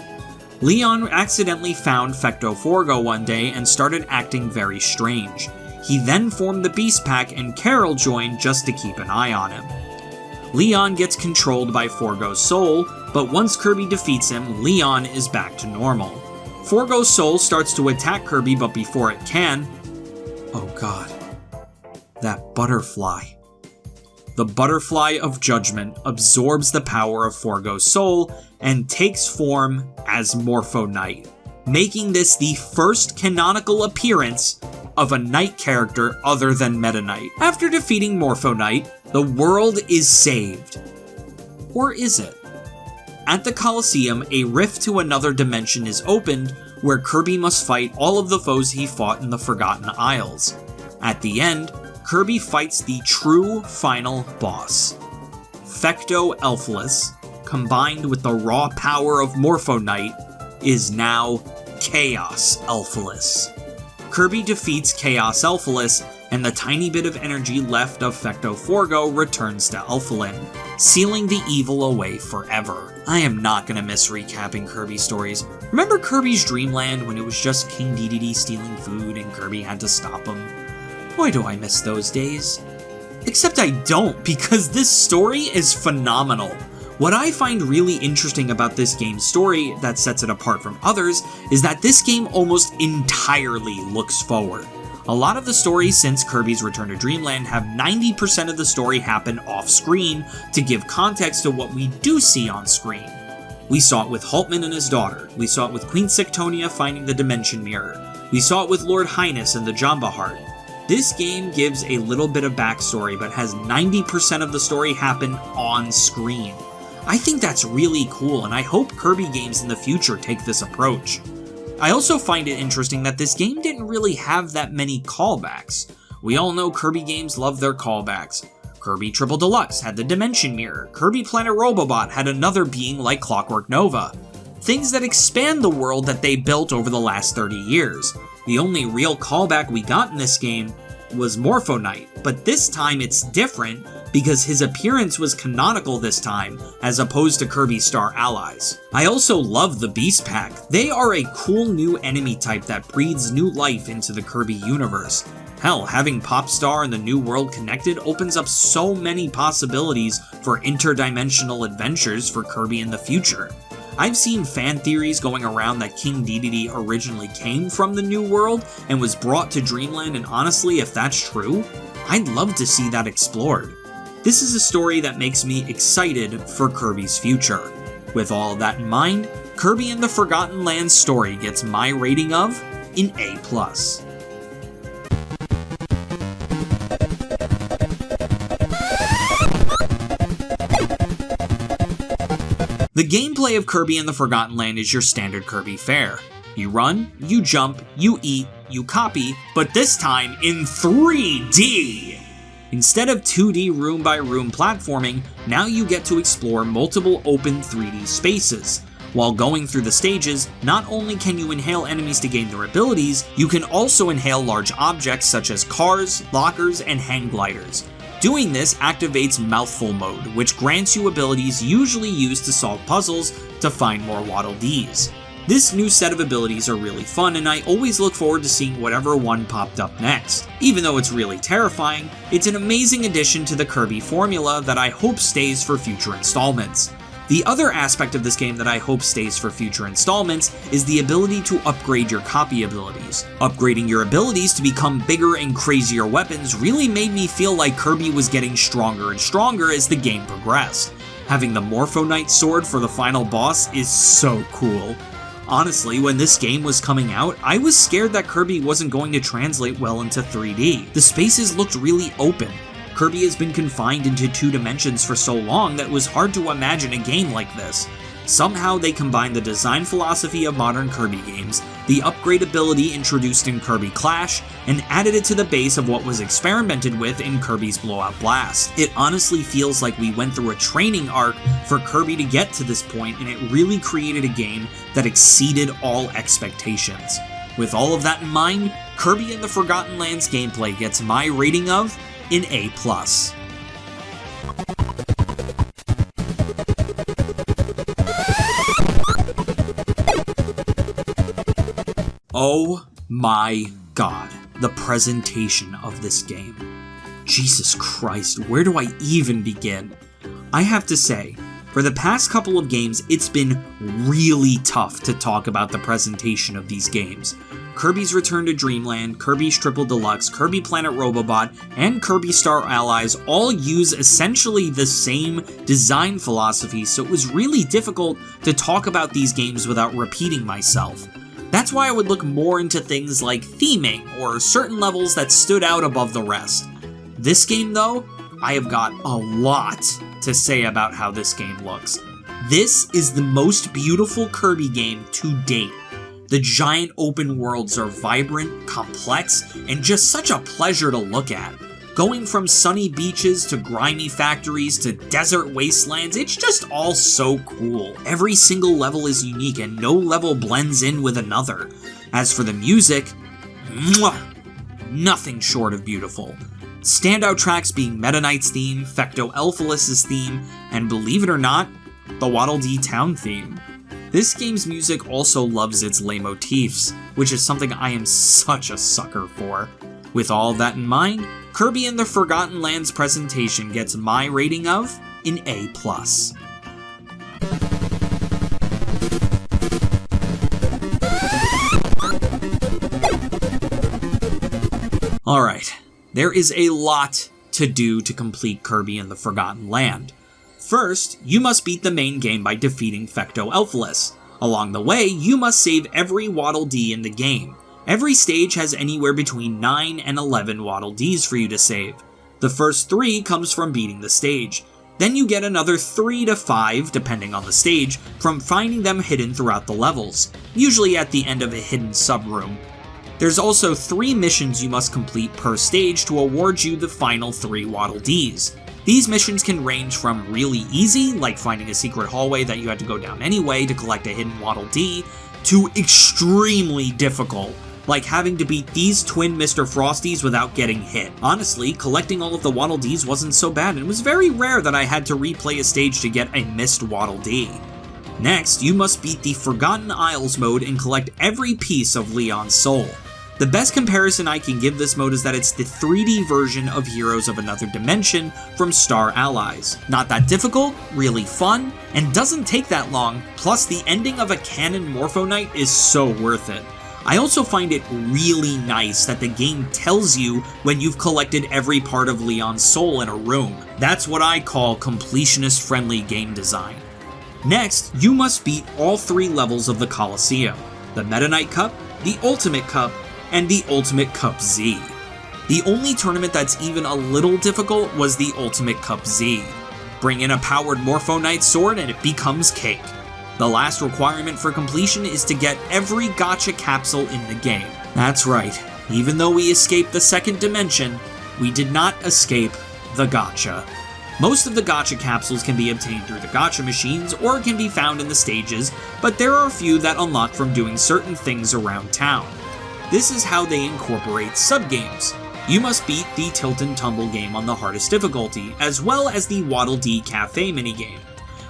Leon accidentally found Fecto Forgo one day and started acting very strange. He then formed the Beast Pack, and Carol joined just to keep an eye on him. Leon gets controlled by Forgo's soul, but once Kirby defeats him, Leon is back to normal. Forgo's soul starts to attack Kirby, but before it can... Oh god. That butterfly. The Butterfly of Judgment absorbs the power of Forgo's soul and takes form as Morpho Knight, making this the first canonical appearance of a Knight character other than Meta Knight. After defeating Morpho Knight, the world is saved. Or is it? At the Colosseum, a rift to another dimension is opened where Kirby must fight all of the foes he fought in the Forgotten Isles. At the end, Kirby fights the true final boss. Fecto Elfilus, combined with the raw power of Morpho Knight, is now Chaos Elfilus. Kirby defeats Chaos Elfilus, and the tiny bit of energy left of Fecto Forgo returns to Elfilin, sealing the evil away forever. I am not gonna miss recapping Kirby stories. Remember Kirby's Dreamland when it was just King Dedede stealing food and Kirby had to stop him? Boy, do I miss those days. Except I don't, because this story is phenomenal. What I find really interesting about this game's story that sets it apart from others is that this game almost entirely looks forward. A lot of the stories since Kirby's Return to Dreamland have 90% of the story happen off-screen to give context to what we do see on screen. We saw it with Haltman and his daughter, we saw it with Queen Sectonia finding the Dimension Mirror, we saw it with Lord Highness and the Jamba Heart. This game gives a little bit of backstory, but has 90% of the story happen on screen. I think that's really cool, and I hope Kirby games in the future take this approach. I also find it interesting that this game didn't really have that many callbacks. We all know Kirby games love their callbacks. Kirby Triple Deluxe had the Dimension Mirror, Kirby Planet Robobot had another being like Clockwork Nova. Things that expand the world that they built over the last 30 years. The only real callback we got in this game was Morpho Knight, but this time it's different because his appearance was canonical this time, as opposed to Kirby's Star Allies. I also love the Beast Pack. They are a cool new enemy type that breathes new life into the Kirby universe. Hell, having Popstar and the New World connected opens up so many possibilities for interdimensional adventures for Kirby in the future. I've seen fan theories going around that King Dedede originally came from the New World and was brought to Dreamland, and honestly, if that's true, I'd love to see that explored. This is a story that makes me excited for Kirby's future. With all of that in mind, Kirby and the Forgotten Land story gets my rating of an A+. The gameplay of Kirby and the Forgotten Land is your standard Kirby fare. You run, you jump, you eat, you copy, but this time in 3D! Instead of 2D room-by-room platforming, now you get to explore multiple open 3D spaces. While going through the stages, not only can you inhale enemies to gain their abilities, you can also inhale large objects such as cars, lockers, and hang gliders. Doing this activates Mouthful Mode, which grants you abilities usually used to solve puzzles to find more Waddle Dees. This new set of abilities are really fun, and I always look forward to seeing whatever one popped up next. Even though it's really terrifying, it's an amazing addition to the Kirby formula that I hope stays for future installments. The other aspect of this game that I hope stays for future installments is the ability to upgrade your copy abilities. Upgrading your abilities to become bigger and crazier weapons really made me feel like Kirby was getting stronger and stronger as the game progressed. Having the Morpho Knight sword for the final boss is so cool. Honestly, when this game was coming out, I was scared that Kirby wasn't going to translate well into 3D. The spaces looked really open. Kirby has been confined into 2 dimensions for so long that it was hard to imagine a game like this. Somehow they combined the design philosophy of modern Kirby games, the upgrade ability introduced in Kirby Clash, and added it to the base of what was experimented with in Kirby's Blowout Blast. It honestly feels like we went through a training arc for Kirby to get to this point, and it really created a game that exceeded all expectations. With all of that in mind, Kirby and the Forgotten Lands gameplay gets my rating of an A+. Oh my god, the presentation of this game. Jesus Christ, where do I even begin? I have to say, For the past couple of games, it's been really tough to talk about the presentation of these games. Kirby's Return to Dreamland, Kirby's Triple Deluxe, Kirby Planet Robobot, and Kirby Star Allies all use essentially the same design philosophy, so it was really difficult to talk about these games without repeating myself. That's why I would look more into things like theming, or certain levels that stood out above the rest. This game though, I have got a lot to say about how this game looks. This is the most beautiful Kirby game to date. The giant open worlds are vibrant, complex, and just such a pleasure to look at. Going from sunny beaches to grimy factories to desert wastelands, it's just all so cool. Every single level is unique and no level blends in with another. As for the music, nothing short of beautiful. Standout tracks being Meta Knight's theme, Fecto Elfilis' theme, and believe it or not, the Waddle Dee Town theme. This game's music also loves its leitmotifs, which is something I am such a sucker for. With all of that in mind, Kirby and the Forgotten Lands presentation gets my rating of an A+. Alright, there is a lot to do to complete Kirby and the Forgotten Land. First, you must beat the main game by defeating Fecto Elfilis. Along the way, you must save every Waddle Dee in the game. Every stage has anywhere between 9 and 11 Waddle Dees for you to save. The first 3 comes from beating the stage. Then you get another 3 to 5, depending on the stage, from finding them hidden throughout the levels, usually at the end of a hidden sub-room. There's also 3 missions you must complete per stage to award you the final 3 Waddle Dees. These missions can range from really easy, like finding a secret hallway that you had to go down anyway to collect a hidden Waddle Dee, to extremely difficult, like having to beat these twin Mr. Frosties without getting hit. Honestly, collecting all of the Waddle Dees wasn't so bad, and it was very rare that I had to replay a stage to get a missed Waddle Dee. Next, you must beat the Forgotten Isles mode and collect every piece of Leon's soul. The best comparison I can give this mode is that it's the 3D version of Heroes of Another Dimension from Star Allies. Not that difficult, really fun, and doesn't take that long, plus the ending of a canon Morpho Knight is so worth it. I also find it really nice that the game tells you when you've collected every part of Leon's soul in a room. That's what I call completionist-friendly game design. Next, you must beat all 3 levels of the Colosseum: the Meta Knight Cup, the Ultimate Cup, and the Ultimate Cup Z. The only tournament that's even a little difficult was the Ultimate Cup Z. Bring in a powered Morpho Knight sword and it becomes cake. The last requirement for completion is to get every gacha capsule in the game. That's right, even though we escaped the second dimension, we did not escape the gacha. Most of the gacha capsules can be obtained through the gacha machines or can be found in the stages, but there are a few that unlock from doing certain things around town. This is how they incorporate sub-games. You must beat the Tilt and Tumble game on the hardest difficulty, as well as the Waddle Dee Cafe minigame.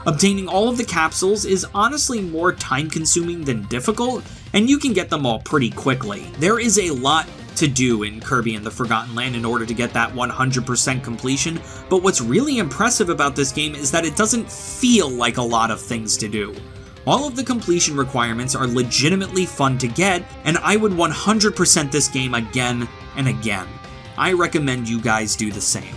Obtaining all of the capsules is honestly more time-consuming than difficult, and you can get them all pretty quickly. There is a lot to do in Kirby and the Forgotten Land in order to get that 100% completion, but what's really impressive about this game is that it doesn't feel like a lot of things to do. All of the completion requirements are legitimately fun to get, and I would 100% this game again and again. I recommend you guys do the same.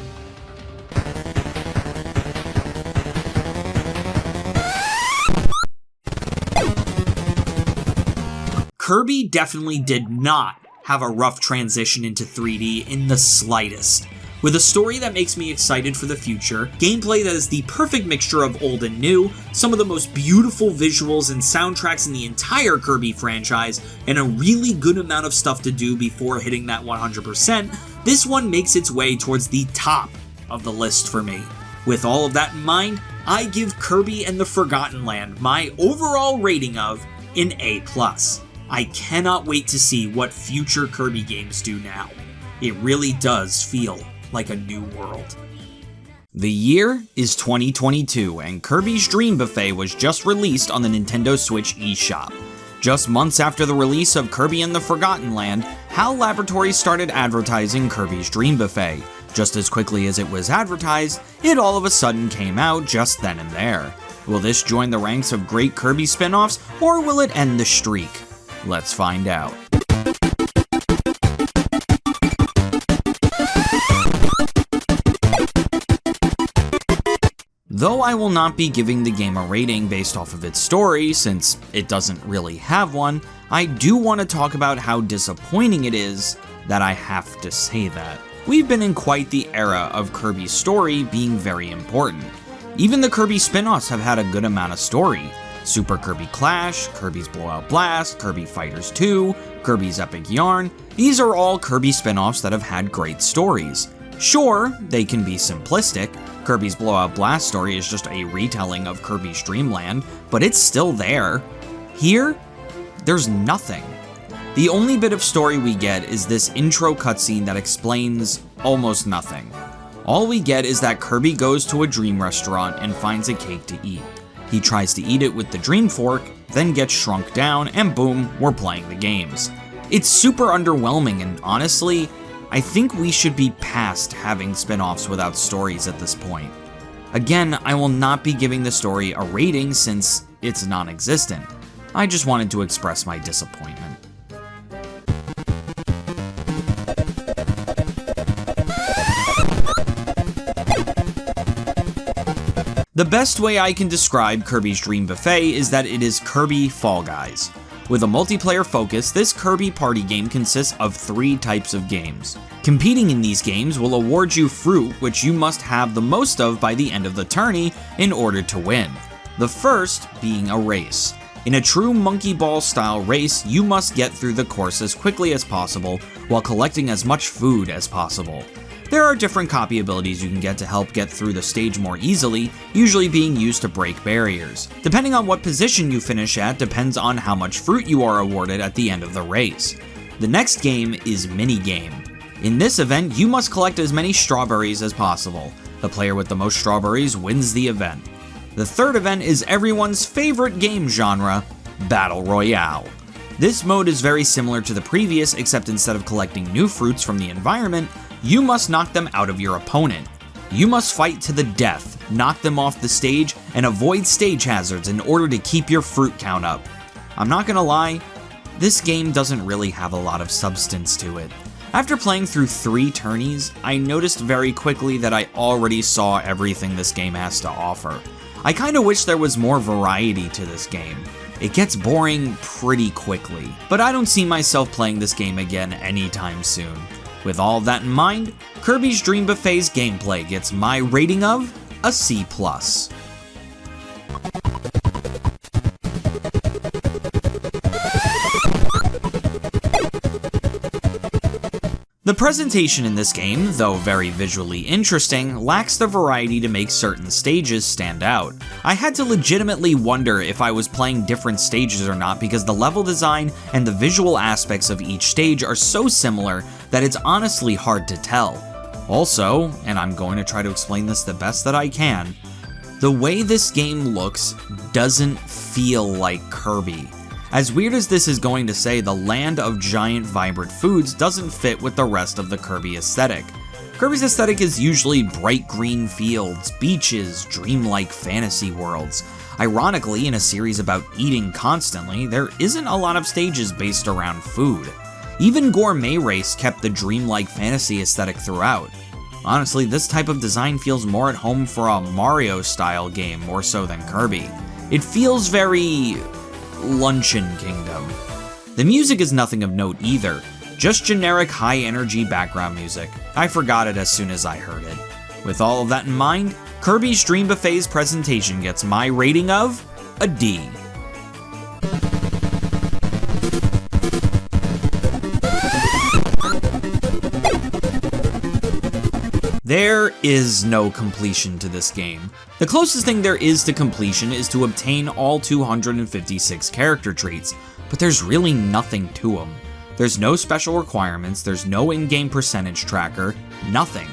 Kirby definitely did not have a rough transition into 3D in the slightest. With a story that makes me excited for the future, gameplay that is the perfect mixture of old and new, some of the most beautiful visuals and soundtracks in the entire Kirby franchise, and a really good amount of stuff to do before hitting that 100%, this one makes its way towards the top of the list for me. With all of that in mind, I give Kirby and the Forgotten Land my overall rating of an A+. I cannot wait to see what future Kirby games do now. It really does feel like a new world. The year is 2022, and Kirby's Dream Buffet was just released on the Nintendo Switch eShop. Just months after the release of Kirby and the Forgotten Land, HAL Laboratories started advertising Kirby's Dream Buffet. Just as quickly as it was advertised, it all of a sudden came out just then and there. Will this join the ranks of great Kirby spin-offs, or will it end the streak? Let's find out. Though I will not be giving the game a rating based off of its story, since it doesn't really have one, I do want to talk about how disappointing it is that I have to say that. We've been in quite the era of Kirby's story being very important. Even the Kirby spin-offs have had a good amount of story. Super Kirby Clash, Kirby's Blowout Blast, Kirby Fighters 2, Kirby's Epic Yarn, these are all Kirby spin-offs that have had great stories. Sure, they can be simplistic. Kirby's Blowout Blast story is just a retelling of Kirby's Dreamland, but it's still there. Here, there's nothing. The only bit of story we get is this intro cutscene that explains almost nothing. All we get is that Kirby goes to a dream restaurant and finds a cake to eat. He tries to eat it with the dream fork, then gets shrunk down, and boom, we're playing the games. It's super underwhelming, and honestly, I think we should be past having spin-offs without stories at this point. Again, I will not be giving the story a rating since it's non-existent. I just wanted to express my disappointment. The best way I can describe Kirby's Dream Buffet is that it is Kirby Fall Guys. With a multiplayer focus, this Kirby party game consists of 3 types of games. Competing in these games will award you fruit, which you must have the most of by the end of the tourney in order to win. The first being a race. In a true monkey ball style race, you must get through the course as quickly as possible while collecting as much food as possible. There are different copy abilities you can get to help get through the stage more easily, usually being used to break barriers. Depending on what position you finish at depends on how much fruit you are awarded at the end of the race. The next game is Minigame. In this event, you must collect as many strawberries as possible. The player with the most strawberries wins the event. The third event is everyone's favorite game genre, Battle Royale. This mode is very similar to the previous, except instead of collecting new fruits from the environment, you must knock them out of your opponent. You must fight to the death, knock them off the stage, and avoid stage hazards in order to keep your fruit count up. I'm not gonna lie, this game doesn't really have a lot of substance to it. After playing through 3 tourneys, I noticed very quickly that I already saw everything this game has to offer. I kinda wish there was more variety to this game. It gets boring pretty quickly, but I don't see myself playing this game again anytime soon. With all that in mind, Kirby's Dream Buffet's gameplay gets my rating of a C+. The presentation in this game, though very visually interesting, lacks the variety to make certain stages stand out. I had to legitimately wonder if I was playing different stages or not because the level design and the visual aspects of each stage are so similar that it's honestly hard to tell. Also, and I'm going to try to explain this the best that I can, the way this game looks doesn't feel like Kirby. As weird as this is going to say, the land of giant vibrant foods doesn't fit with the rest of the Kirby aesthetic. Kirby's aesthetic is usually bright green fields, beaches, dreamlike fantasy worlds. Ironically, in a series about eating constantly, there isn't a lot of stages based around food. Even Gourmet Race kept the dreamlike fantasy aesthetic throughout. Honestly, this type of design feels more at home for a Mario-style game more so than Kirby. It feels very Luncheon Kingdom. The music is nothing of note either, just generic high-energy background music. I forgot it as soon as I heard it. With all of that in mind, Kirby's Dream Buffet's presentation gets my rating of a D. There is no completion to this game. The closest thing there is to completion is to obtain all 256 character traits, but there's really nothing to them. There's no special requirements, there's no in-game percentage tracker, nothing.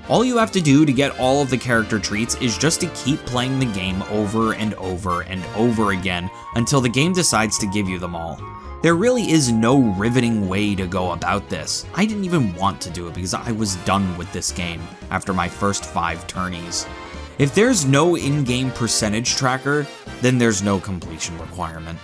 All you have to do to get all of the character traits is just to keep playing the game over and over and over again until the game decides to give you them all. There really is no riveting way to go about this. I didn't even want to do it because I was done with this game after my first 5 tourneys. If there's no in-game percentage tracker, then there's no completion requirement.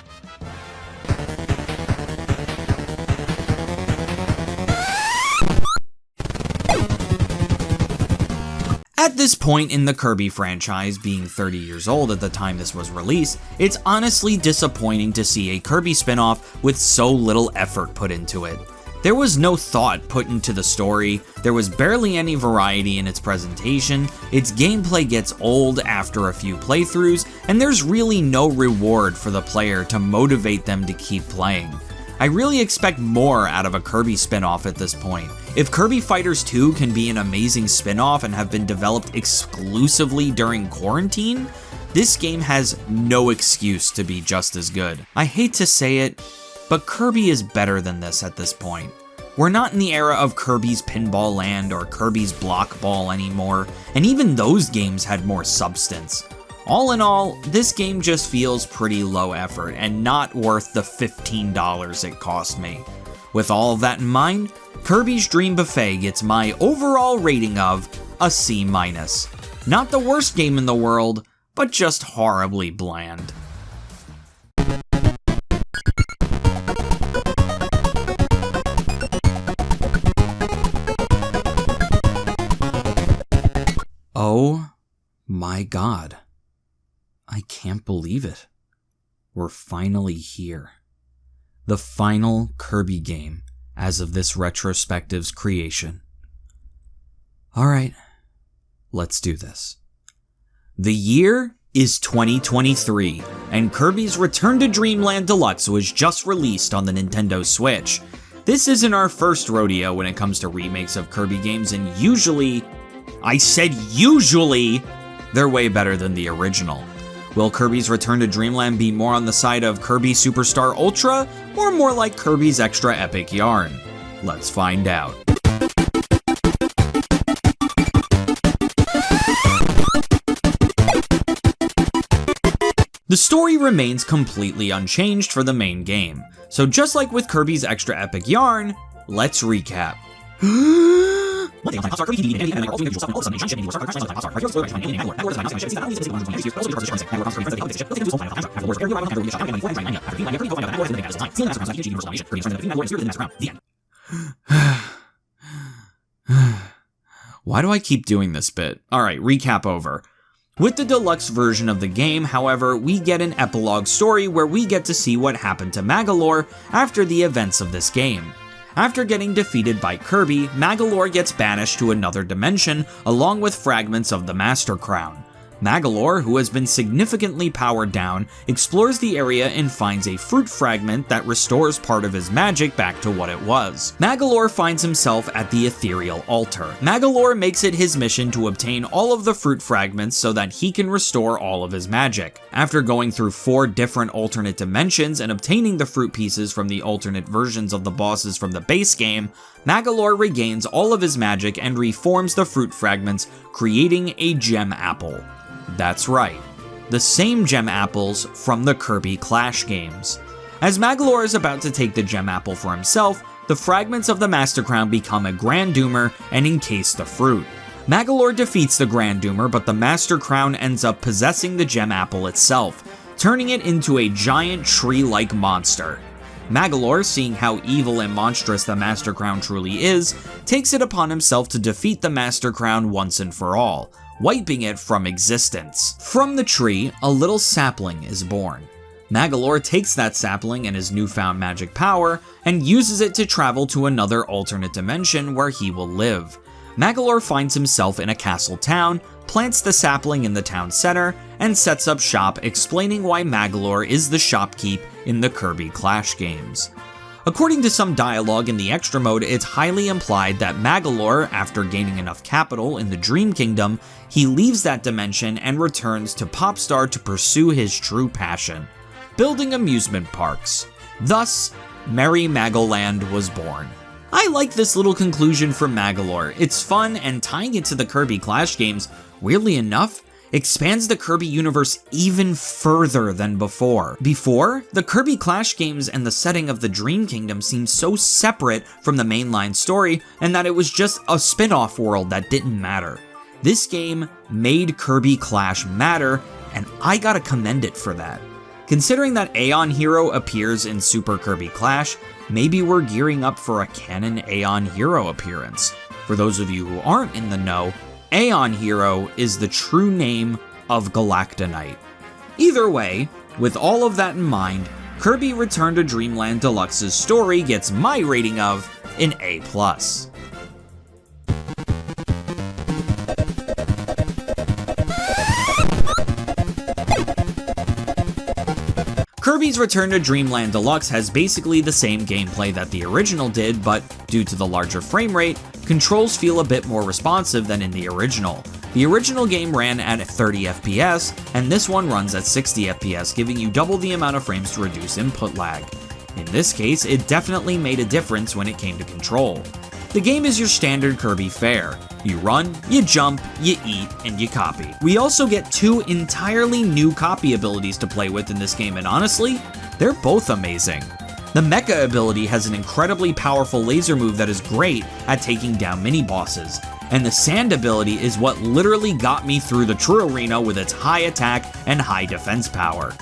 At this point in the Kirby franchise, being 30 years old at the time this was released, it's honestly disappointing to see a Kirby spin-off with so little effort put into it. There was no thought put into the story, there was barely any variety in its presentation, its gameplay gets old after a few playthroughs, and there's really no reward for the player to motivate them to keep playing. I really expect more out of a Kirby spin-off at this point. If Kirby Fighters 2 can be an amazing spin-off and have been developed exclusively during quarantine, this game has no excuse to be just as good. I hate to say it, but Kirby is better than this at this point. We're not in the era of Kirby's Pinball Land or Kirby's Block Ball anymore, and even those games had more substance. All in all, this game just feels pretty low effort and not worth the $15 it cost me. With all of that in mind, Kirby's Dream Buffet gets my overall rating of a C-. Not the worst game in the world, but just horribly bland. Oh my god. I can't believe it. We're finally here. The final Kirby game as of this retrospective's creation. Alright, let's do this. The year is 2023, and Kirby's Return to Dreamland Deluxe was just released on the Nintendo Switch. This isn't our first rodeo when it comes to remakes of Kirby games, and usually, I said usually, they're way better than the original. Will Kirby's Return to Dreamland be more on the side of Kirby Superstar Ultra, or more like Kirby's Extra Epic Yarn? Let's find out. The story remains completely unchanged for the main game, so just like with Kirby's Extra Epic Yarn, let's recap. Why do I keep doing this bit? Alright, recap over. With the deluxe version of the game, however, we get an epilogue story where we get to see what happened to Magolor after the events of this game. After getting defeated by Kirby, Magolor gets banished to another dimension along with fragments of the Master Crown. Magolor, who has been significantly powered down, explores the area and finds a fruit fragment that restores part of his magic back to what it was. Magolor finds himself at the ethereal altar. Magolor makes it his mission to obtain all of the fruit fragments so that he can restore all of his magic. After going through 4 different alternate dimensions and obtaining the fruit pieces from the alternate versions of the bosses from the base game, Magolor regains all of his magic and reforms the fruit fragments, creating a gem apple. That's right, the same gem apples from the Kirby Clash games. As Magolor is about to take the gem apple for himself, the fragments of the Master Crown become a Grand Doomer and encase the fruit. Magolor defeats the Grand Doomer, but the Master Crown ends up possessing the gem apple itself, turning it into a giant tree-like monster. Magolor, seeing how evil and monstrous the Master Crown truly is, takes it upon himself to defeat the Master Crown once and for all, wiping it from existence. From the tree, a little sapling is born. Magolor takes that sapling and his newfound magic power and uses it to travel to another alternate dimension where he will live. Magolor finds himself in a castle town, plants the sapling in the town center, and sets up shop, explaining why Magolor is the shopkeep in the Kirby Clash games. According to some dialogue in the extra mode, it's highly implied that Magolor, after gaining enough capital in the Dream Kingdom, he leaves that dimension and returns to Popstar to pursue his true passion, building amusement parks. Thus, Merry Magoland was born. I like this little conclusion for Magolor. It's fun, and tying it to the Kirby Clash games, weirdly enough, expands the Kirby universe even further than before. Before, the Kirby Clash games and the setting of the Dream Kingdom seemed so separate from the mainline story, and that it was just a spin-off world that didn't matter. This game made Kirby Clash matter, and I gotta commend it for that. Considering that Aeon Hero appears in Super Kirby Clash, maybe we're gearing up for a canon Aeon Hero appearance. For those of you who aren't in the know, Aeon Hero is the true name of Galactonite. Either way, with all of that in mind, Kirby Return to Dreamland Deluxe's story gets my rating of an A+. Kirby's Return to Dreamland Deluxe has basically the same gameplay that the original did, but due to the larger frame rate, controls feel a bit more responsive than in the original. The original game ran at 30 FPS, and this one runs at 60 FPS, giving you double the amount of frames to reduce input lag. In this case, it definitely made a difference when it came to control. The game is your standard Kirby fare. You run, you jump, you eat, and you copy. We also get 2 entirely new copy abilities to play with in this game, and honestly, they're both amazing. The Mecha ability has an incredibly powerful laser move that is great at taking down mini-bosses, and the Sand ability is what literally got me through the True Arena with its high attack and high defense power.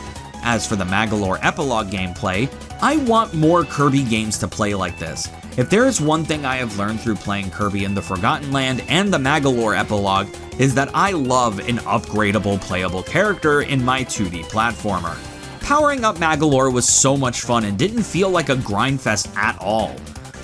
As for the Magolor Epilogue gameplay, I want more Kirby games to play like this. If there is one thing I have learned through playing Kirby in the Forgotten Land and the Magolor Epilogue, is that I love an upgradable playable character in my 2D platformer. Powering up Magolor was so much fun and didn't feel like a grindfest at all.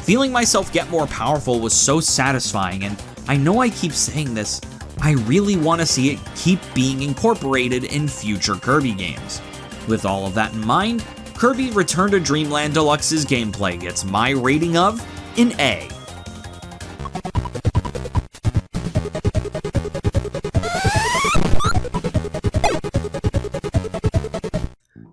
Feeling myself get more powerful was so satisfying, and I know I keep saying this, I really want to see it keep being incorporated in future Kirby games. With all of that in mind, Kirby Return to Dreamland Deluxe's gameplay gets my rating of an A.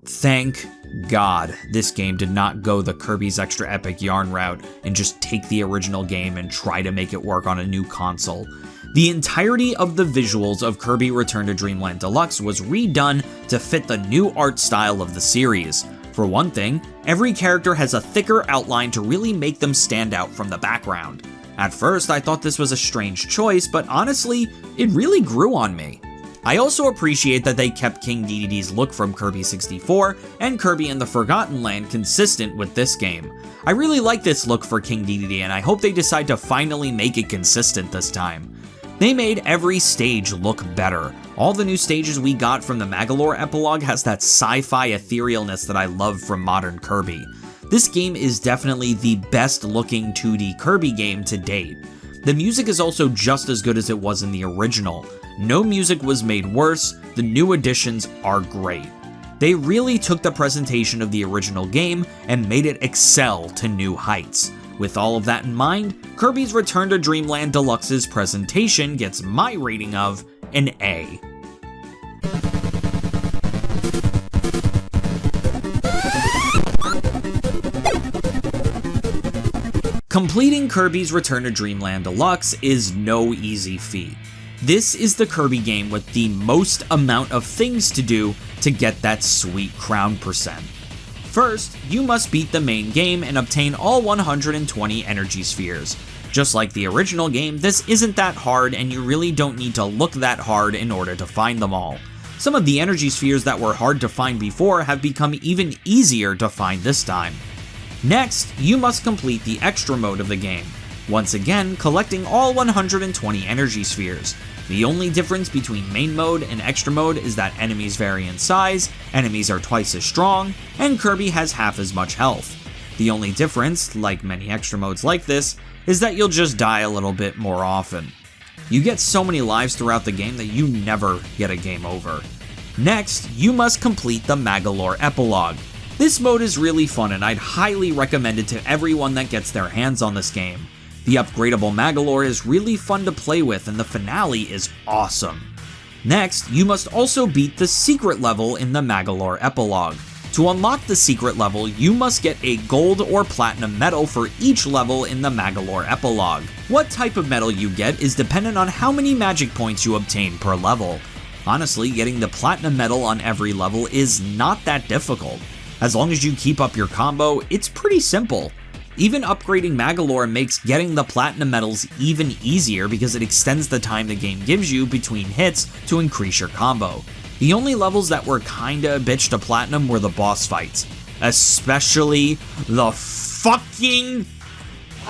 Thank God this game did not go the Kirby's Extra Epic Yarn route and just take the original game and try to make it work on a new console. The entirety of the visuals of Kirby Return to Dreamland Deluxe was redone to fit the new art style of the series. For one thing, every character has a thicker outline to really make them stand out from the background. At first, I thought this was a strange choice, but honestly, it really grew on me. I also appreciate that they kept King Dedede's look from Kirby 64 and Kirby in the Forgotten Land consistent with this game. I really like this look for King Dedede, and I hope they decide to finally make it consistent this time. They made every stage look better. All the new stages we got from the Magolor Epilogue has that sci-fi etherealness that I love from modern Kirby. This game is definitely the best looking 2D Kirby game to date. The music is also just as good as it was in the original. No music was made worse, the new additions are great. They really took the presentation of the original game and made it excel to new heights. With all of that in mind, Kirby's Return to Dreamland Deluxe's presentation gets my rating of an A. Completing Kirby's Return to Dreamland Deluxe is no easy feat. This is the Kirby game with the most amount of things to do to get that sweet crown percent. First, you must beat the main game and obtain all 120 energy spheres. Just like the original game, this isn't that hard and you really don't need to look that hard in order to find them all. Some of the energy spheres that were hard to find before have become even easier to find this time. Next, you must complete the extra mode of the game, once again collecting all 120 energy spheres. The only difference between main mode and extra mode is that enemies vary in size, enemies are twice as strong, and Kirby has half as much health. The only difference, like many extra modes like this, is that you'll just die a little bit more often. You get so many lives throughout the game that you never get a game over. Next, you must complete the Magolor Epilogue. This mode is really fun and I'd highly recommend it to everyone that gets their hands on this game. The upgradable Magolor is really fun to play with and the finale is awesome. Next, you must also beat the secret level in the Magolor Epilogue. To unlock the secret level, you must get a gold or platinum medal for each level in the Magolor Epilogue. What type of medal you get is dependent on how many magic points you obtain per level. Honestly, getting the platinum medal on every level is not that difficult. As long as you keep up your combo, it's pretty simple. Even upgrading Magolor makes getting the platinum medals even easier because it extends the time the game gives you between hits to increase your combo. The only levels that were kinda a bitch to platinum were the boss fights, especially the fucking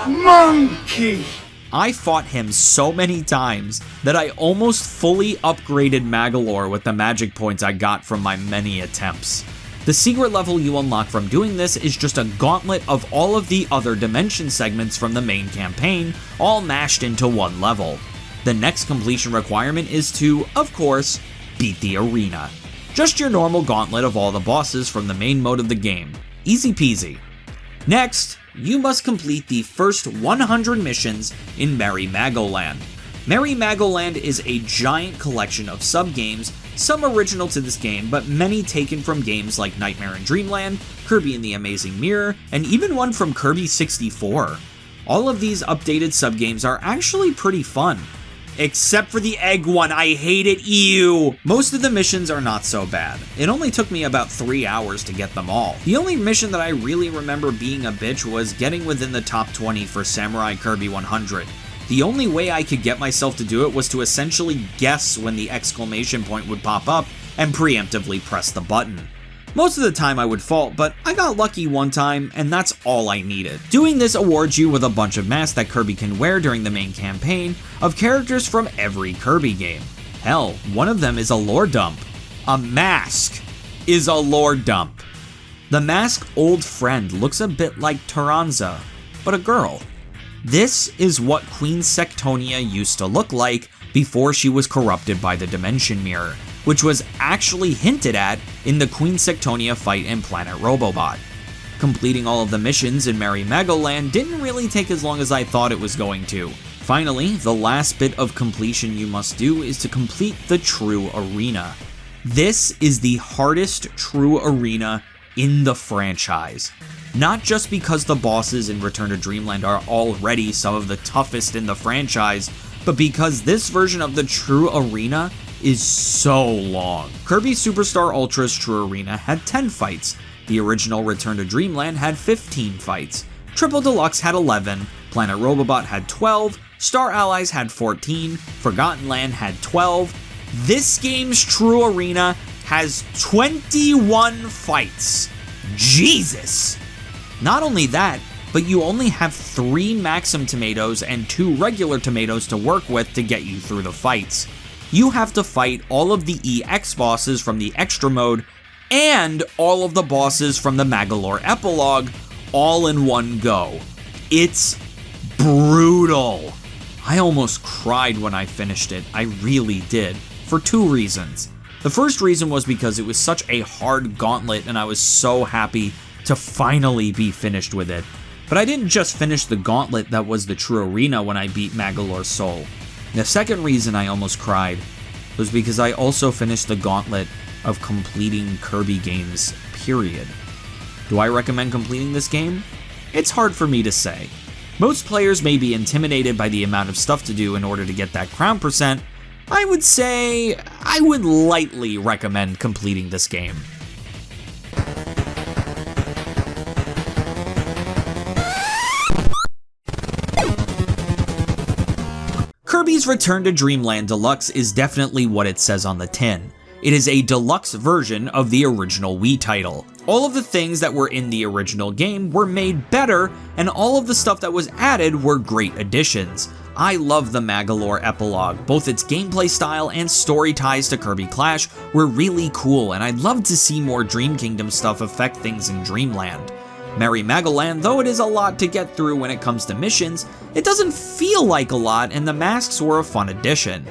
monkey. I fought him so many times that I almost fully upgraded Magolor with the magic points I got from my many attempts. The secret level you unlock from doing this is just a gauntlet of all of the other dimension segments from the main campaign, all mashed into one level. The next completion requirement is to, of course, beat the arena. Just your normal gauntlet of all the bosses from the main mode of the game. Easy peasy. Next, you must complete the first 100 missions in Merry Magoland. Merry Magoland is a giant collection of sub-games, some original to this game, but many taken from games like Nightmare in Dreamland, Kirby and the Amazing Mirror, and even one from Kirby 64. All of these updated sub-games are actually pretty fun. Except for the egg one, I hate it, ew! Most of the missions are not so bad. It only took me about 3 hours to get them all. The only mission that I really remember being a bitch was getting within the top 20 for Samurai Kirby 100. The only way I could get myself to do it was to essentially guess when the exclamation point would pop up and preemptively press the button. Most of the time I would fault, but I got lucky one time, and that's all I needed. Doing this awards you with a bunch of masks that Kirby can wear during the main campaign of characters from every Kirby game. Hell, one of them is a lore dump. A mask is a lore dump. The mask Old Friend looks a bit like Taranza, but a girl. This is what Queen Sectonia used to look like before she was corrupted by the Dimension Mirror, which was actually hinted at in the Queen Sectonia fight in Planet Robobot. Completing all of the missions in Merry Magoland didn't really take as long as I thought it was going to. Finally, the last bit of completion you must do is to complete the True Arena. This is the hardest True Arena in the franchise. Not just because the bosses in Return to Dreamland are already some of the toughest in the franchise, but because this version of the True Arena is so long. Kirby Superstar Ultra's True Arena had 10 fights, the original Return to Dreamland had 15 fights, Triple Deluxe had 11, Planet Robobot had 12, Star Allies had 14, Forgotten Land had 12. This game's True Arena has 21 fights. Jesus! Not only that, but you only have 3 Maxim tomatoes and 2 regular tomatoes to work with to get you through the fights. You have to fight all of the EX bosses from the Extra mode and all of the bosses from the Magolor Epilogue all in one go. It's brutal. I almost cried when I finished it, I really did, for 2 reasons. The first reason was because it was such a hard gauntlet and I was so happy to finally be finished with it. But I didn't just finish the gauntlet that was the True Arena when I beat Magolor's Soul. The second reason I almost cried was because I also finished the gauntlet of completing Kirby games, period. Do I recommend completing this game? It's hard for me to say. Most players may be intimidated by the amount of stuff to do in order to get that crown percent. I would say I would lightly recommend completing this game. Kirby's Return to Dreamland Deluxe is definitely what it says on the tin. It is a deluxe version of the original Wii title. All of the things that were in the original game were made better, and all of the stuff that was added were great additions. I love the Magolor Epilogue. Both its gameplay style and story ties to Kirby Clash were really cool, and I'd love to see more Dream Kingdom stuff affect things in Dreamland. Merry Magoland, though it is a lot to get through when it comes to missions, it doesn't feel like a lot, and the masks were a fun addition.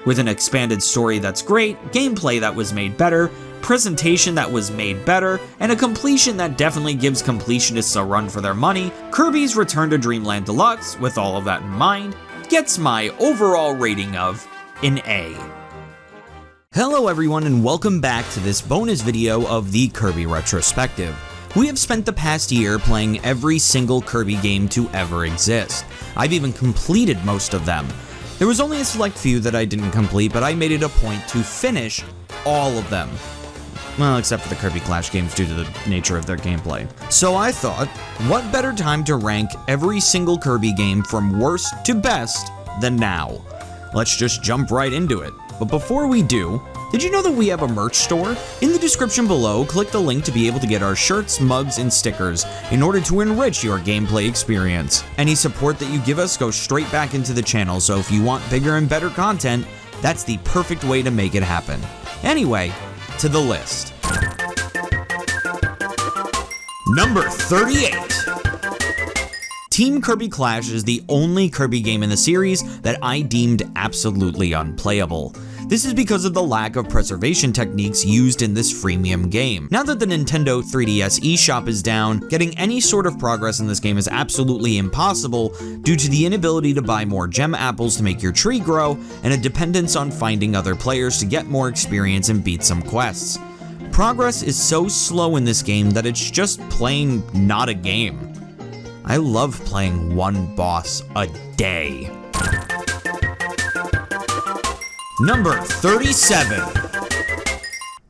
With an expanded story that's great, gameplay that was made better, presentation that was made better, and a completion that definitely gives completionists a run for their money, Kirby's Return to Dreamland Deluxe, with all of that in mind, gets my overall rating of an A. Hello everyone and welcome back to this bonus video of the Kirby Retrospective. We have spent the past year playing every single Kirby game to ever exist. I've even completed most of them. There was only a select few that I didn't complete, but I made it a point to finish all of them. Well, except for the Kirby Clash games due to the nature of their gameplay. So I thought, what better time to rank every single Kirby game from worst to best than now? Let's just jump right into it. But before we do, did you know that we have a merch store? In the description below, click the link to be able to get our shirts, mugs, and stickers in order to enrich your gameplay experience. Any support that you give us goes straight back into the channel, so if you want bigger and better content, that's the perfect way to make it happen. Anyway, to the list. Number 38. Team Kirby Clash is the only Kirby game in the series that I deemed absolutely unplayable. This is because of the lack of preservation techniques used in this freemium game. Now that the Nintendo 3DS eShop is down, getting any sort of progress in this game is absolutely impossible due to the inability to buy more gem apples to make your tree grow, and a dependence on finding other players to get more experience and beat some quests. Progress is so slow in this game that it's just plain not a game. I love playing one boss a day. Number 37.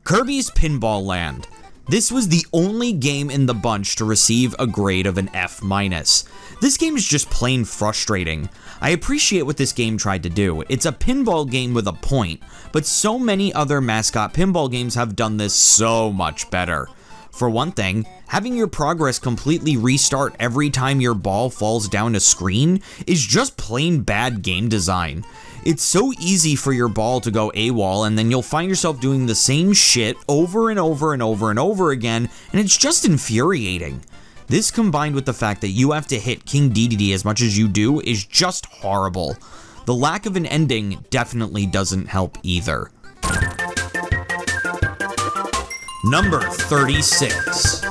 Kirby's Pinball Land. This was the only game in the bunch to receive a grade of an F-. This game is just plain frustrating. I appreciate what this game tried to do. It's a pinball game with a point, but so many other mascot pinball games have done this so much better. For one thing, having your progress completely restart every time your ball falls down a screen is just plain bad game design. It's so easy for your ball to go AWOL, and then you'll find yourself doing the same shit over and over and over and over again, and it's just infuriating. This combined with the fact that you have to hit King Dedede as much as you do is just horrible. The lack of an ending definitely doesn't help either. Number 36.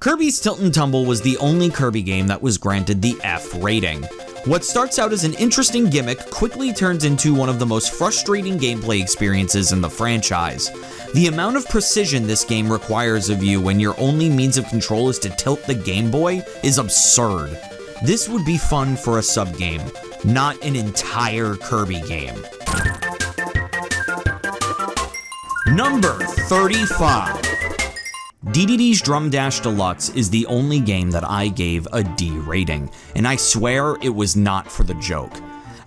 Kirby's Tilt and Tumble was the only Kirby game that was granted the F rating. What starts out as an interesting gimmick quickly turns into one of the most frustrating gameplay experiences in the franchise. The amount of precision this game requires of you when your only means of control is to tilt the Game Boy is absurd. This would be fun for a sub-game, not an entire Kirby game. Number 35. Dedede's Drum Dash Deluxe is the only game that I gave a D rating, and I swear it was not for the joke.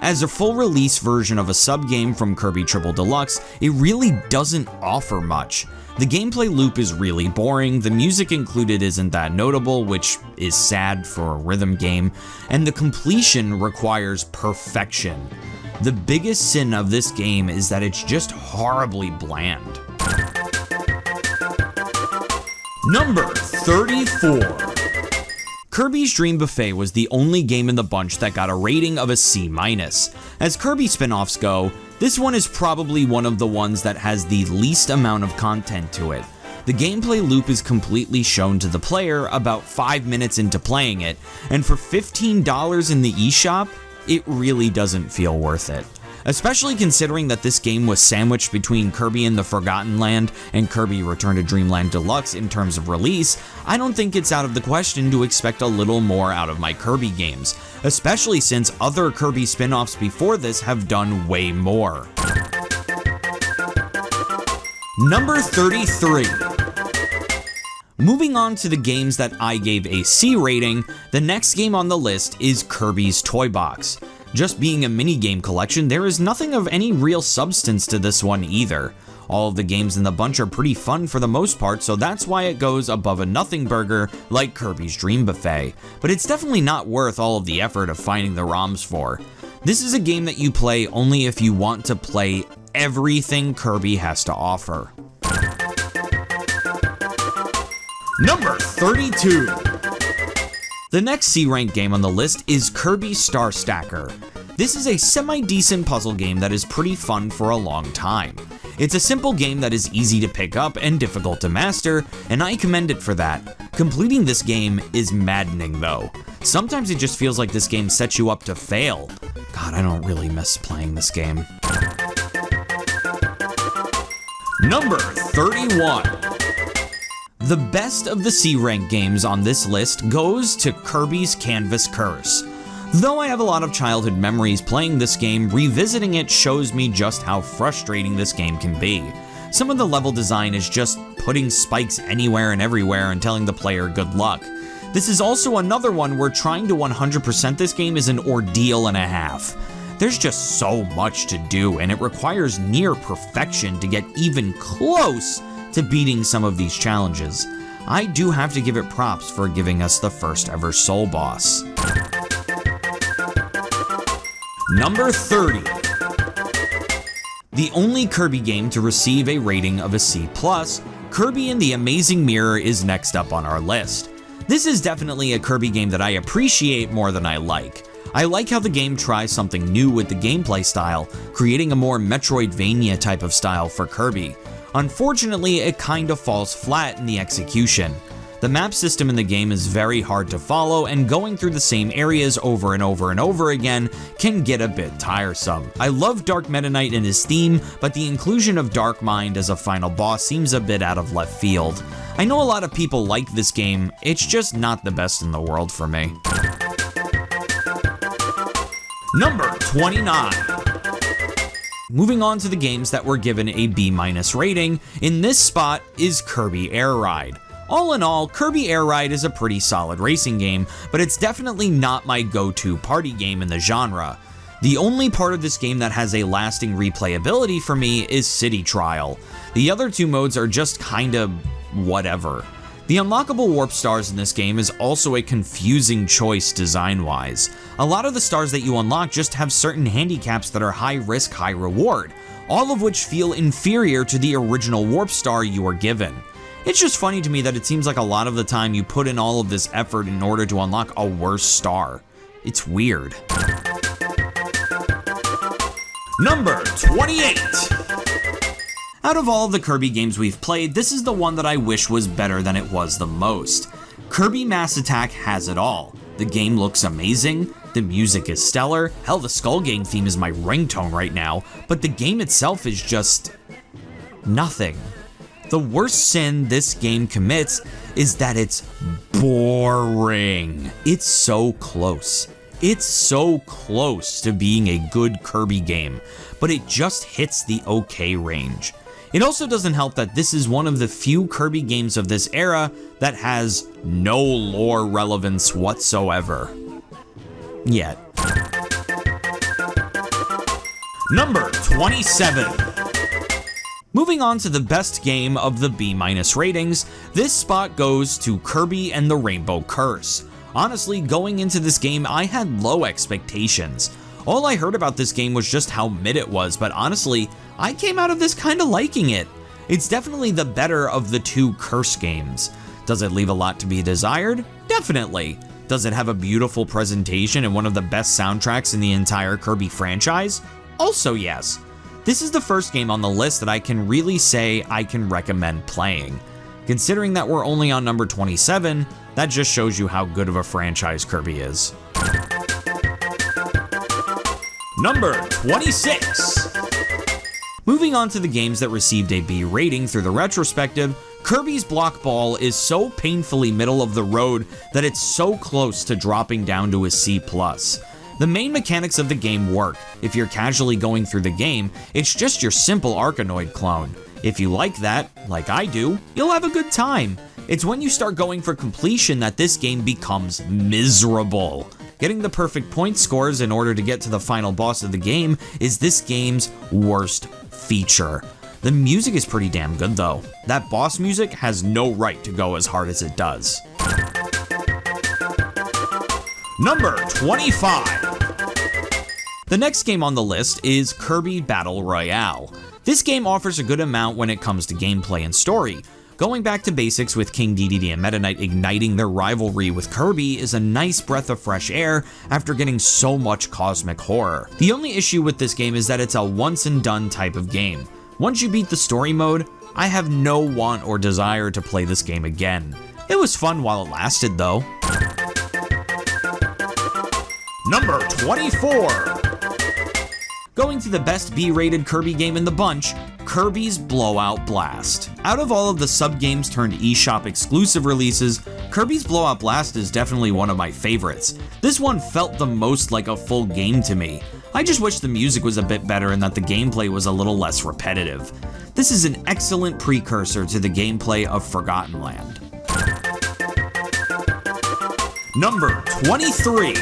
As a full release version of a sub-game from Kirby Triple Deluxe, it really doesn't offer much. The gameplay loop is really boring, the music included isn't that notable, which is sad for a rhythm game, and the completion requires perfection. The biggest sin of this game is that it's just horribly bland. Number 34. Kirby's Dream Buffet was the only game in the bunch that got a rating of a C-. As Kirby spin-offs go, this one is probably one of the ones that has the least amount of content to it. The gameplay loop is completely shown to the player about 5 minutes into playing it, and for $15 in the eShop, it really doesn't feel worth it. Especially considering that this game was sandwiched between Kirby and the Forgotten Land and Kirby Return to Dreamland Deluxe in terms of release, I don't think it's out of the question to expect a little more out of my Kirby games, especially since other Kirby spin-offs before this have done way more. Number 33. Moving on to the games that I gave a C rating, the next game on the list is Kirby's Toy Box. Just being a minigame collection, there is nothing of any real substance to this one either. All of the games in the bunch are pretty fun for the most part, so that's why it goes above a nothing burger like Kirby's Dream Buffet, but it's definitely not worth all of the effort of finding the ROMs for. This is a game that you play only if you want to play everything Kirby has to offer. Number 32. The next C-rank game on the list is Kirby Star Stacker. This is a semi-decent puzzle game that is pretty fun for a long time. It's a simple game that is easy to pick up and difficult to master, and I commend it for that. Completing this game is maddening though. Sometimes it just feels like this game sets you up to fail. God, I don't really miss playing this game. Number 31. The best of the C-rank games on this list goes to Kirby's Canvas Curse. Though I have a lot of childhood memories playing this game, revisiting it shows me just how frustrating this game can be. Some of the level design is just putting spikes anywhere and everywhere and telling the player good luck. This is also another one where trying to 100% this game is an ordeal and a half. There's just so much to do, and it requires near perfection to get even close to beating some of these challenges. I do have to give it props for giving us the first ever Soul Boss. Number 30. The only Kirby game to receive a rating of a C+, Kirby and the Amazing Mirror is next up on our list. This is definitely a Kirby game that I appreciate more than I like. I like how the game tries something new with the gameplay style, creating a more Metroidvania type of style for Kirby. Unfortunately, it kinda falls flat in the execution. The map system in the game is very hard to follow, and going through the same areas over and over and over again can get a bit tiresome. I love Dark Meta Knight and his theme, but the inclusion of Dark Mind as a final boss seems a bit out of left field. I know a lot of people like this game, it's just not the best in the world for me. Number 29. Moving on to the games that were given a B- rating, in this spot is Kirby Air Ride. All in all, Kirby Air Ride is a pretty solid racing game, but it's definitely not my go-to party game in the genre. The only part of this game that has a lasting replayability for me is City Trial. The other two modes are just kinda whatever. The unlockable warp stars in this game is also a confusing choice design-wise. A lot of the stars that you unlock just have certain handicaps that are high risk, high reward, all of which feel inferior to the original warp star you are given. It's just funny to me that it seems like a lot of the time you put in all of this effort in order to unlock a worse star. It's weird. Number 28. Out of all the Kirby games we've played, this is the one that I wish was better than it was the most. Kirby Mass Attack has it all. The game looks amazing, the music is stellar, hell, the Skull Gang theme is my ringtone right now, but the game itself is just nothing. The worst sin this game commits is that it's boring. It's so close. It's so close to being a good Kirby game, but it just hits the okay range. It also doesn't help that this is one of the few Kirby games of this era that has no lore relevance whatsoever. Yet. Number 27. Moving on to the best game of the B- ratings, this spot goes to Kirby and the Rainbow Curse. Honestly, going into this game, I had low expectations. All I heard about this game was just how mid it was, but honestly, I came out of this kinda liking it. It's definitely the better of the two Curse games. Does it leave a lot to be desired? Definitely. Does it have a beautiful presentation and one of the best soundtracks in the entire Kirby franchise? Also yes. This is the first game on the list that I can really say I can recommend playing. Considering that we're only on number 27, that just shows you how good of a franchise Kirby is. Number 26. Moving on to the games that received a B rating through the retrospective, Kirby's Block Ball is so painfully middle of the road that it's so close to dropping down to a C+. The main mechanics of the game work. If you're casually going through the game, it's just your simple Arkanoid clone. If you like that, like I do, you'll have a good time. It's when you start going for completion that this game becomes miserable. Getting the perfect point scores in order to get to the final boss of the game is this game's worst feature. The music is pretty damn good though. That boss music has no right to go as hard as it does. Number 25. The next game on the list is Kirby Battle Royale. This game offers a good amount when it comes to gameplay and story. Going back to basics with King Dedede and Meta Knight igniting their rivalry with Kirby is a nice breath of fresh air after getting so much cosmic horror. The only issue with this game is that it's a once and done type of game. Once you beat the story mode, I have no want or desire to play this game again. It was fun while it lasted though. Number 24. Going to the best B-rated Kirby game in the bunch, Kirby's Blowout Blast. Out of all of the sub-games turned eShop exclusive releases, Kirby's Blowout Blast is definitely one of my favorites. This one felt the most like a full game to me. I just wish the music was a bit better and that the gameplay was a little less repetitive. This is an excellent precursor to the gameplay of Forgotten Land. Number 23.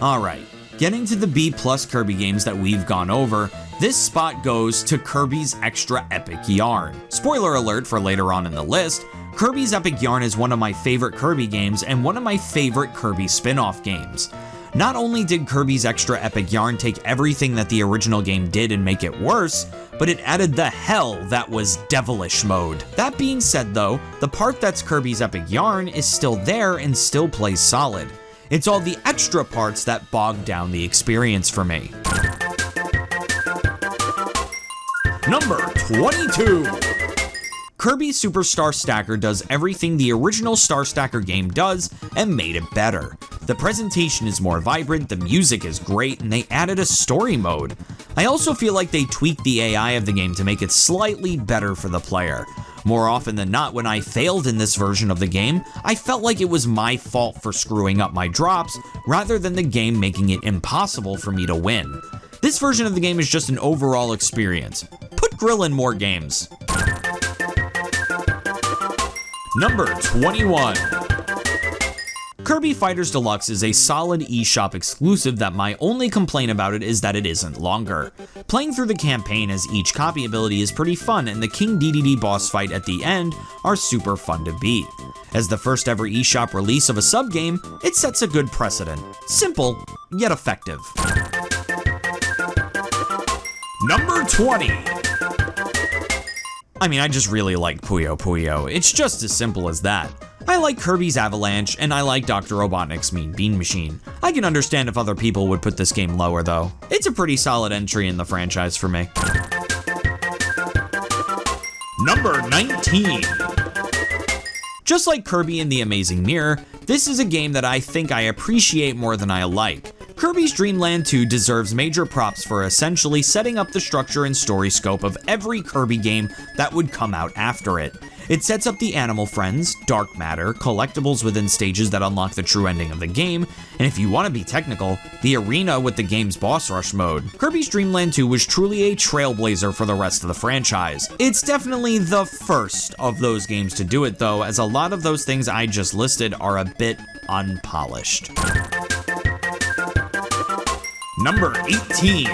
Alright, getting to the B+ Kirby games that we've gone over, this spot goes to Kirby's Extra Epic Yarn. Spoiler alert for later on in the list, Kirby's Epic Yarn is one of my favorite Kirby games and one of my favorite Kirby spin-off games. Not only did Kirby's Extra Epic Yarn take everything that the original game did and make it worse, but it added the hell that was Devilish mode. That being said though, the part that's Kirby's Epic Yarn is still there and still plays solid. It's all the extra parts that bog down the experience for me. Number 22. Kirby Superstar Stacker does everything the original Star Stacker game does and made it better. The presentation is more vibrant, the music is great, and they added a story mode. I also feel like they tweaked the AI of the game to make it slightly better for the player. More often than not, when I failed in this version of the game, I felt like it was my fault for screwing up my drops, rather than the game making it impossible for me to win. This version of the game is just an overall experience. Put Grill in more games. Number 21. Kirby Fighters Deluxe is a solid eShop exclusive that my only complaint about it is that it isn't longer. Playing through the campaign as each copy ability is pretty fun, and the King Dedede boss fight at the end are super fun to beat. As the first ever eShop release of a sub-game, it sets a good precedent. Simple, yet effective. Number 20. I mean, I just really like Puyo Puyo. It's just as simple as that. I like Kirby's Avalanche, and I like Dr. Robotnik's Mean Bean Machine. I can understand if other people would put this game lower though. It's a pretty solid entry in the franchise for me. Number 19. Just like Kirby and the Amazing Mirror, this is a game that I think I appreciate more than I like. Kirby's Dreamland 2 deserves major props for essentially setting up the structure and story scope of every Kirby game that would come out after it. It sets up the animal friends, dark matter, collectibles within stages that unlock the true ending of the game, and if you want to be technical, the arena with the game's boss rush mode. Kirby's Dreamland 2 was truly a trailblazer for the rest of the franchise. It's definitely the first of those games to do it though, as a lot of those things I just listed are a bit unpolished. Number 18.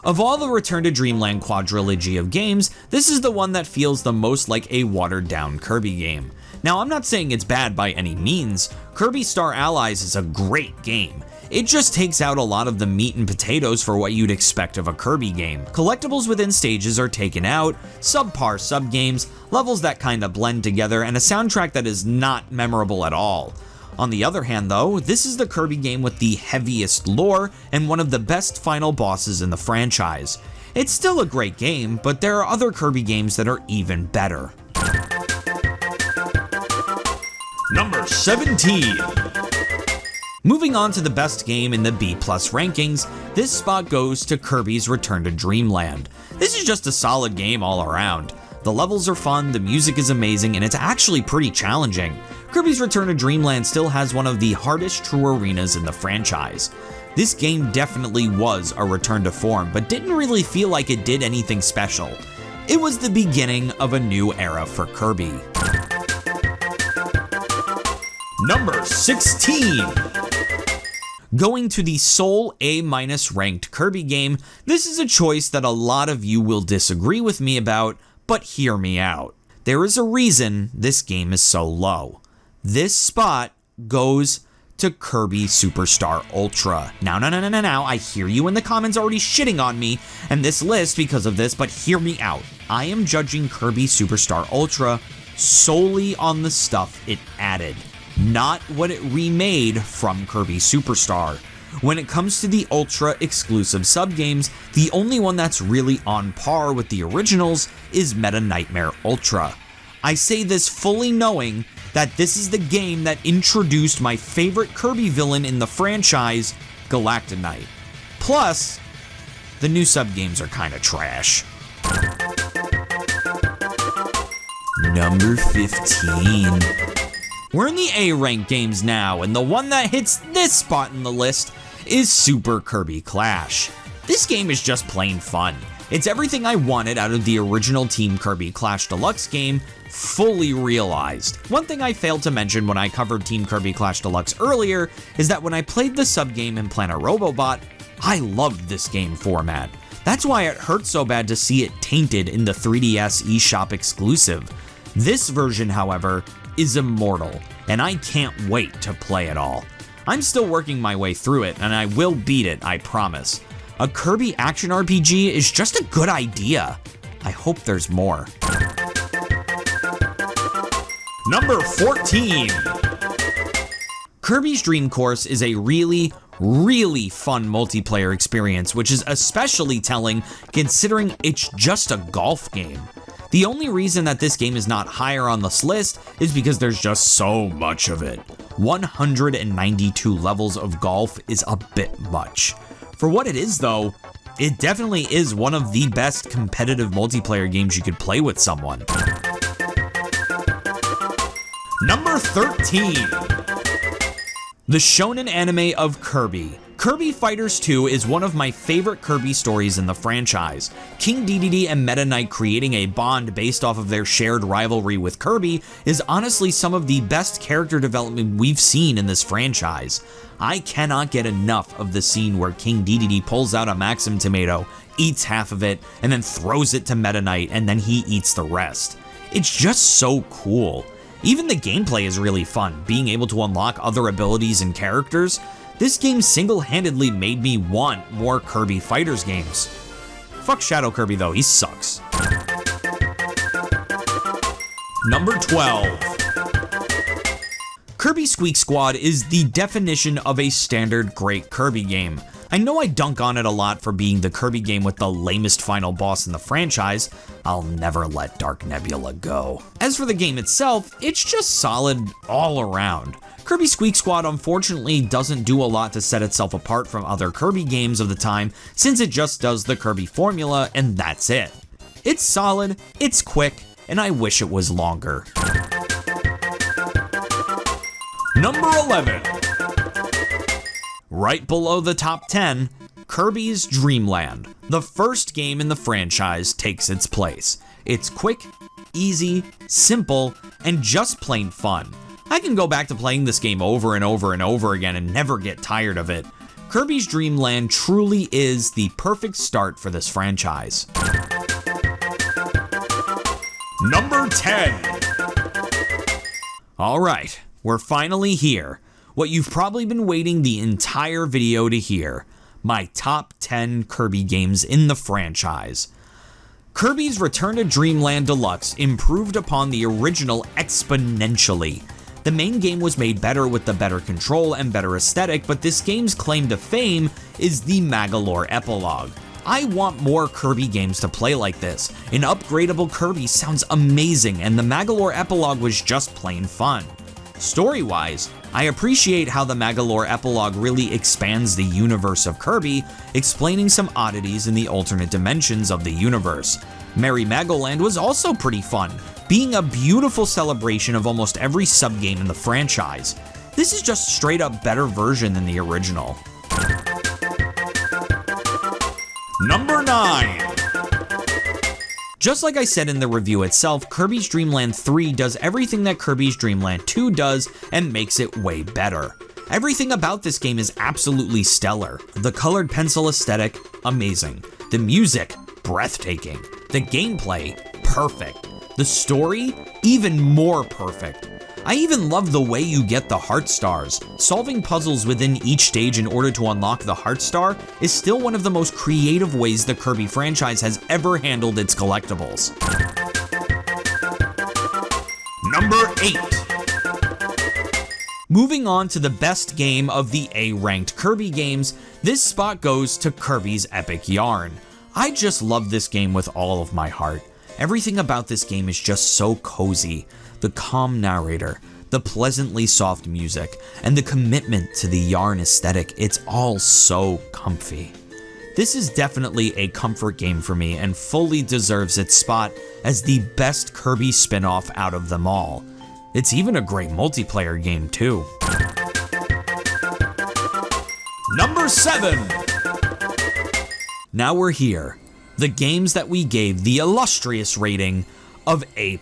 Of all the Return to Dreamland quadrilogy of games, this is the one that feels the most like a watered-down Kirby game. Now, I'm not saying it's bad by any means. Kirby Star Allies is a great game. It just takes out a lot of the meat and potatoes for what you'd expect of a Kirby game. Collectibles within stages are taken out, subpar subgames, levels that kinda blend together, and a soundtrack that is not memorable at all. On the other hand though, this is the Kirby game with the heaviest lore and one of the best final bosses in the franchise. It's still a great game, but there are other Kirby games that are even better. Number 17. Moving on to the best game in the B+ rankings, this spot goes to Kirby's Return to Dreamland. This is just a solid game all around. The levels are fun, the music is amazing, and it's actually pretty challenging. Kirby's Return to Dreamland still has one of the hardest true arenas in the franchise. This game definitely was a return to form, but didn't really feel like it did anything special. It was the beginning of a new era for Kirby. Number 16. Going to the sole A- ranked Kirby game, this is a choice that a lot of you will disagree with me about, but hear me out. There is a reason this game is so low. This spot goes to Kirby Superstar Ultra. Now, I hear you in the comments already shitting on me and this list because of this, but hear me out. I am judging Kirby Superstar Ultra solely on the stuff it added, not what it remade from Kirby Superstar. When it comes to the Ultra exclusive subgames, the only one that's really on par with the originals is Meta Nightmare Ultra. I say this fully knowing that this is the game that introduced my favorite Kirby villain in the franchise, Galactonite. Plus, the new subgames are kinda trash. Number 15. We're in the A-rank games now, and the one that hits this spot in the list is Super Kirby Clash. This game is just plain fun. It's everything I wanted out of the original Team Kirby Clash Deluxe game, fully realized. One thing I failed to mention when I covered Team Kirby Clash Deluxe earlier is that when I played the sub-game in Planet Robobot, I loved this game format. That's why it hurt so bad to see it tainted in the 3DS eShop exclusive. This version, however, is immortal, and I can't wait to play it all. I'm still working my way through it, and I will beat it, I promise. A Kirby action RPG is just a good idea. I hope there's more. Number 14. Kirby's Dream Course is a really fun multiplayer experience, which is especially telling considering it's just a golf game. The only reason that this game is not higher on this list is because there's just so much of it. 192 levels of golf is a bit much. For what it is though, it definitely is one of the best competitive multiplayer games you could play with someone. Number 13. The shonen anime of Kirby. Kirby Fighters 2 is one of my favorite Kirby stories in the franchise. King Dedede and Meta Knight creating a bond based off of their shared rivalry with Kirby is honestly some of the best character development we've seen in this franchise. I cannot get enough of the scene where King Dedede pulls out a Maxim tomato, eats half of it, and then throws it to Meta Knight, and then he eats the rest. It's just so cool. Even the gameplay is really fun, being able to unlock other abilities and characters. This game single-handedly made me want more Kirby Fighters games. Fuck Shadow Kirby though, he sucks. Number 12. Kirby Squeak Squad is the definition of a standard great Kirby game. I know I dunk on it a lot for being the Kirby game with the lamest final boss in the franchise. I'll never let Dark Nebula go. As for the game itself, it's just solid all around. Kirby Squeak Squad unfortunately doesn't do a lot to set itself apart from other Kirby games of the time, since it just does the Kirby formula and that's it. It's solid, it's quick, and I wish it was longer. Number 11. Right below the top 10, Kirby's Dreamland. The first game in the franchise takes its place. It's quick, easy, simple, and just plain fun. I can go back to playing this game over and over and over again and never get tired of it. Kirby's Dreamland truly is the perfect start for this franchise. Number 10. Alright, we're finally here. What you've probably been waiting the entire video to hear. My top 10 Kirby games in the franchise. Kirby's Return to Dreamland Deluxe improved upon the original exponentially. The main game was made better with the better control and better aesthetic, but this game's claim to fame is the Magolor epilogue. I want more Kirby games to play like this. An upgradable Kirby sounds amazing, and the Magolor epilogue was just plain fun. Story-wise, I appreciate how the Magolor epilogue really expands the universe of Kirby, explaining some oddities in the alternate dimensions of the universe. Merry Magoland was also pretty fun, being a beautiful celebration of almost every sub-game in the franchise. This is just a straight up better version than the original. Number 9. Just like I said in the review itself, Kirby's Dreamland 3 does everything that Kirby's Dreamland 2 does and makes it way better. Everything about this game is absolutely stellar. The colored pencil aesthetic, amazing. The music, breathtaking. The gameplay, perfect. The story, even more perfect. I even love the way you get the heart stars. Solving puzzles within each stage in order to unlock the heart star is still one of the most creative ways the Kirby franchise has ever handled its collectibles. Number 8. Moving on to the best game of the A-ranked Kirby games, this spot goes to Kirby's Epic Yarn. I just love this game with all of my heart. Everything about this game is just so cozy. The calm narrator, the pleasantly soft music, and the commitment to the yarn aesthetic, it's all so comfy. this is definitely a comfort game for me and fully deserves its spot as the best Kirby spin-off out of them all. It's even a great multiplayer game too. Number 7! Now we're here. The games that we gave the illustrious rating of A+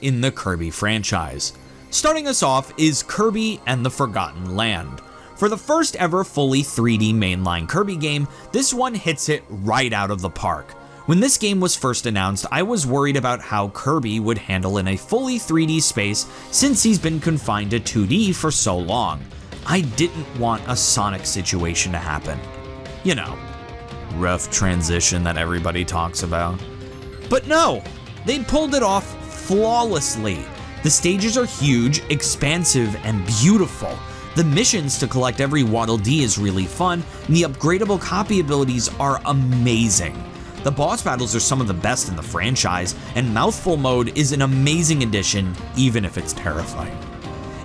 in the Kirby franchise. Starting us off is Kirby and the Forgotten Land. For the first ever fully 3D mainline Kirby game, this one hits it right out of the park. When this game was first announced, I was worried about how Kirby would handle in a fully 3D space since he's been confined to 2D for so long. I didn't want a Sonic situation to happen. You know, rough transition that everybody talks about. But no, they pulled it off flawlessly. The stages are huge, expansive, and beautiful. The missions to collect every Waddle Dee is really fun, and the upgradable copy abilities are amazing. The boss battles are some of the best in the franchise, and Mouthful Mode is an amazing addition, even if it's terrifying.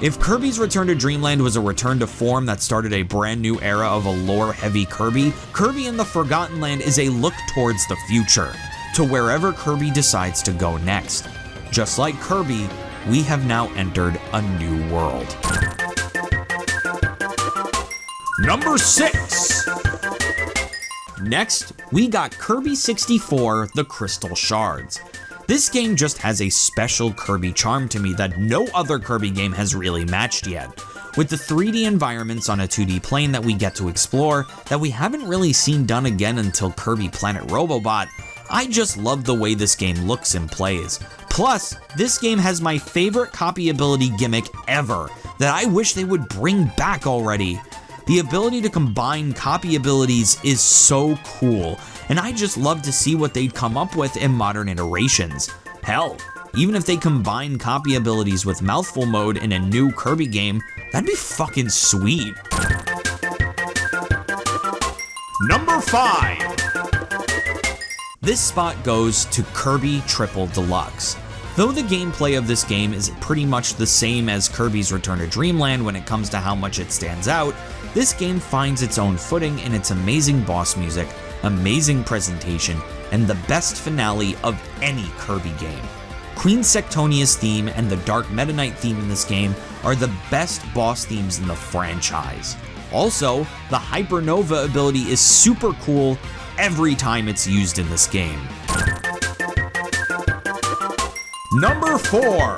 If Kirby's Return to Dreamland was a return to form that started a brand new era of a lore-heavy Kirby, Kirby and the Forgotten Land is a look towards the future, to wherever Kirby decides to go next. Just like Kirby, we have now entered a new world. Number 6! Next, we got Kirby 64, The Crystal Shards. This game just has a special Kirby charm to me that no other Kirby game has really matched yet. With the 3D environments on a 2D plane that we get to explore that we haven't really seen done again until Kirby Planet Robobot, I just love the way this game looks and plays. Plus, this game has my favorite copy ability gimmick ever that I wish they would bring back already. The ability to combine copy abilities is so cool, and I just love to see what they'd come up with in modern iterations. Hell, even if they combine copy abilities with Mouthful Mode in a new Kirby game, that'd be fucking sweet. Number 5! This spot goes to Kirby Triple Deluxe. Though the gameplay of this game is pretty much the same as Kirby's Return to Dreamland when it comes to how much it stands out, this game finds its own footing in its amazing boss music, amazing presentation, and the best finale of any Kirby game. Queen Sectonia's theme and the Dark Meta Knight theme in this game are the best boss themes in the franchise. Also, the Hypernova ability is super cool every time it's used in this game. Number 4!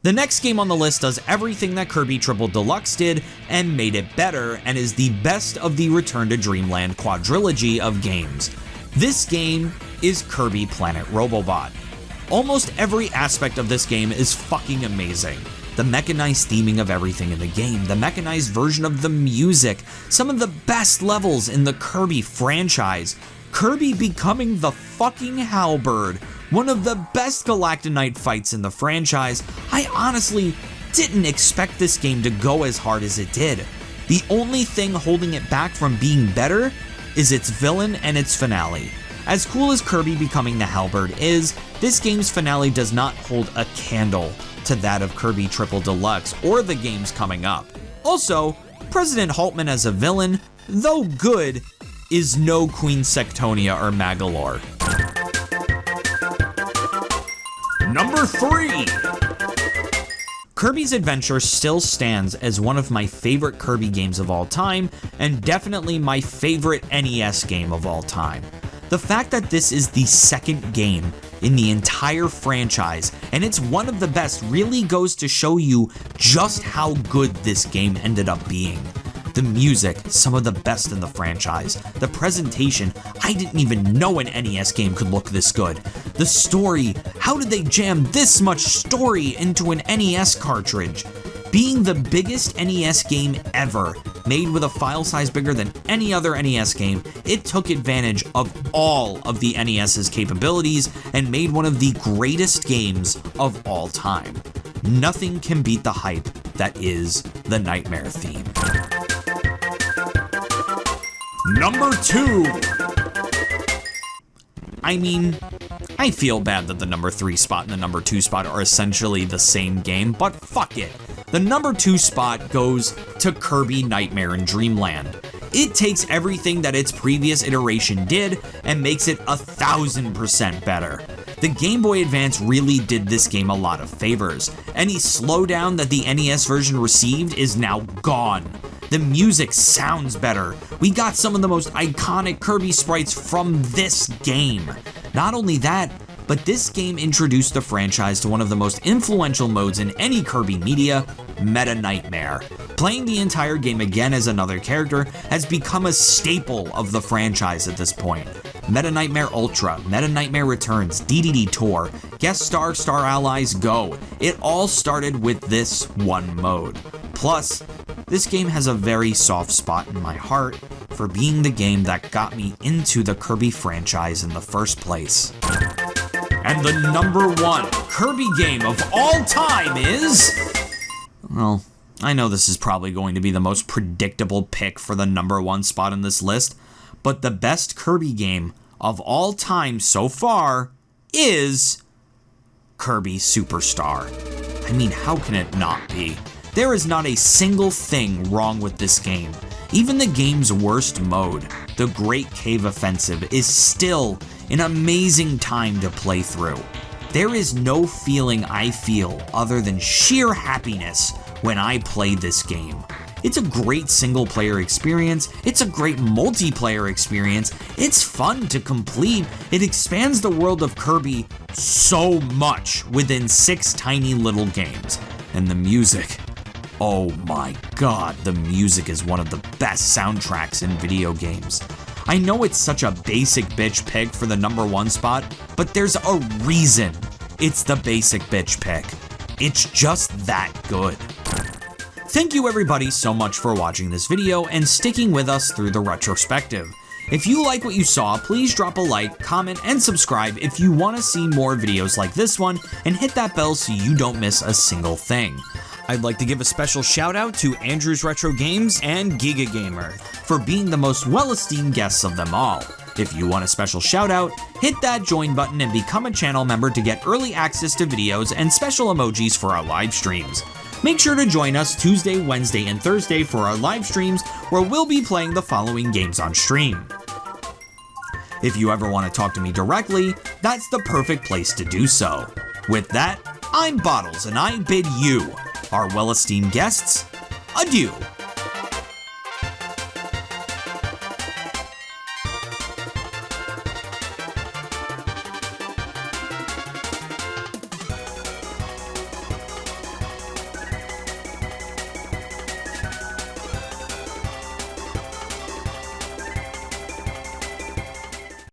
The next game on the list does everything that Kirby Triple Deluxe did and made it better, and is the best of the Return to Dreamland quadrilogy of games. This game is Kirby Planet Robobot. Almost every aspect of this game is fucking amazing. The mechanized theming of everything in the game, the mechanized version of the music, some of the best levels in the Kirby franchise, Kirby becoming the fucking Halberd, one of the best Galactonite fights in the franchise. I honestly didn't expect this game to go as hard as it did. The only thing holding it back from being better is its villain and its finale. As cool as Kirby becoming the Halberd is, this game's finale does not hold a candle to that of Kirby Triple Deluxe or the games coming up. Also, President Haltman as a villain, though good, is no Queen Sectonia or Magalore. Number 3! Kirby's Adventure still stands as one of my favorite Kirby games of all time, and definitely my favorite NES game of all time. The fact that this is the second game in the entire franchise, and it's one of the best, really goes to show you just how good this game ended up being. The music, some of the best in the franchise. The presentation, I didn't even know an NES game could look this good. The story, how did they jam this much story into an NES cartridge? Being the biggest NES game ever, made with a file size bigger than any other NES game, it took advantage of all of the NES's capabilities and made one of the greatest games of all time. Nothing can beat the hype that is the Nightmare theme. Number 2! I mean, I feel bad that the number 3 spot and the number 2 spot are essentially the same game, but fuck it. The number 2 spot goes to Kirby Nightmare in Dreamland. It takes everything that its previous iteration did and makes it 1000% better. The Game Boy Advance really did this game a lot of favors. Any slowdown that the NES version received is now gone. The music sounds better. We got some of the most iconic Kirby sprites from this game. Not only that, but this game introduced the franchise to one of the most influential modes in any Kirby media, Meta Nightmare. Playing the entire game again as another character has become a staple of the franchise at this point. Meta Nightmare Ultra, Meta Nightmare Returns, Dedede Tour, Guest Star, Star Allies Go. It all started with this one mode. Plus, this game has a very soft spot in my heart for being the game that got me into the Kirby franchise in the first place. And the #1 Kirby game of all time is... Well, I know this is probably going to be the most predictable pick for the #1 spot in this list, but the best Kirby game of all time so far is Kirby Superstar. I mean, how can it not be? There is not a single thing wrong with this game. Even the game's worst mode, the Great Cave Offensive, is still an amazing time to play through. There is no feeling I feel other than sheer happiness when I play this game. It's a great single-player experience, it's a great multiplayer experience, it's fun to complete, it expands the world of Kirby so much within 6 tiny little games. And the music, oh my god, the music is one of the best soundtracks in video games. I know it's such a basic bitch pick for the #1 spot, but there's a reason it's the basic bitch pick. It's just that good. Thank you everybody so much for watching this video and sticking with us through the retrospective. If you like what you saw, please drop a like, comment, and subscribe if you want to see more videos like this one, and hit that bell so you don't miss a single thing. I'd like to give a special shout out to Andrew's Retro Games and Giga Gamer for being the most well-esteemed guests of them all. If you want a special shout out, hit that join button and become a channel member to get early access to videos and special emojis for our live streams. Make sure to join us Tuesday, Wednesday, and Thursday for our live streams where we'll be playing the following games on stream. If you ever want to talk to me directly, that's the perfect place to do so. With that, I'm Bottles and I bid you, our well-esteemed guests, adieu.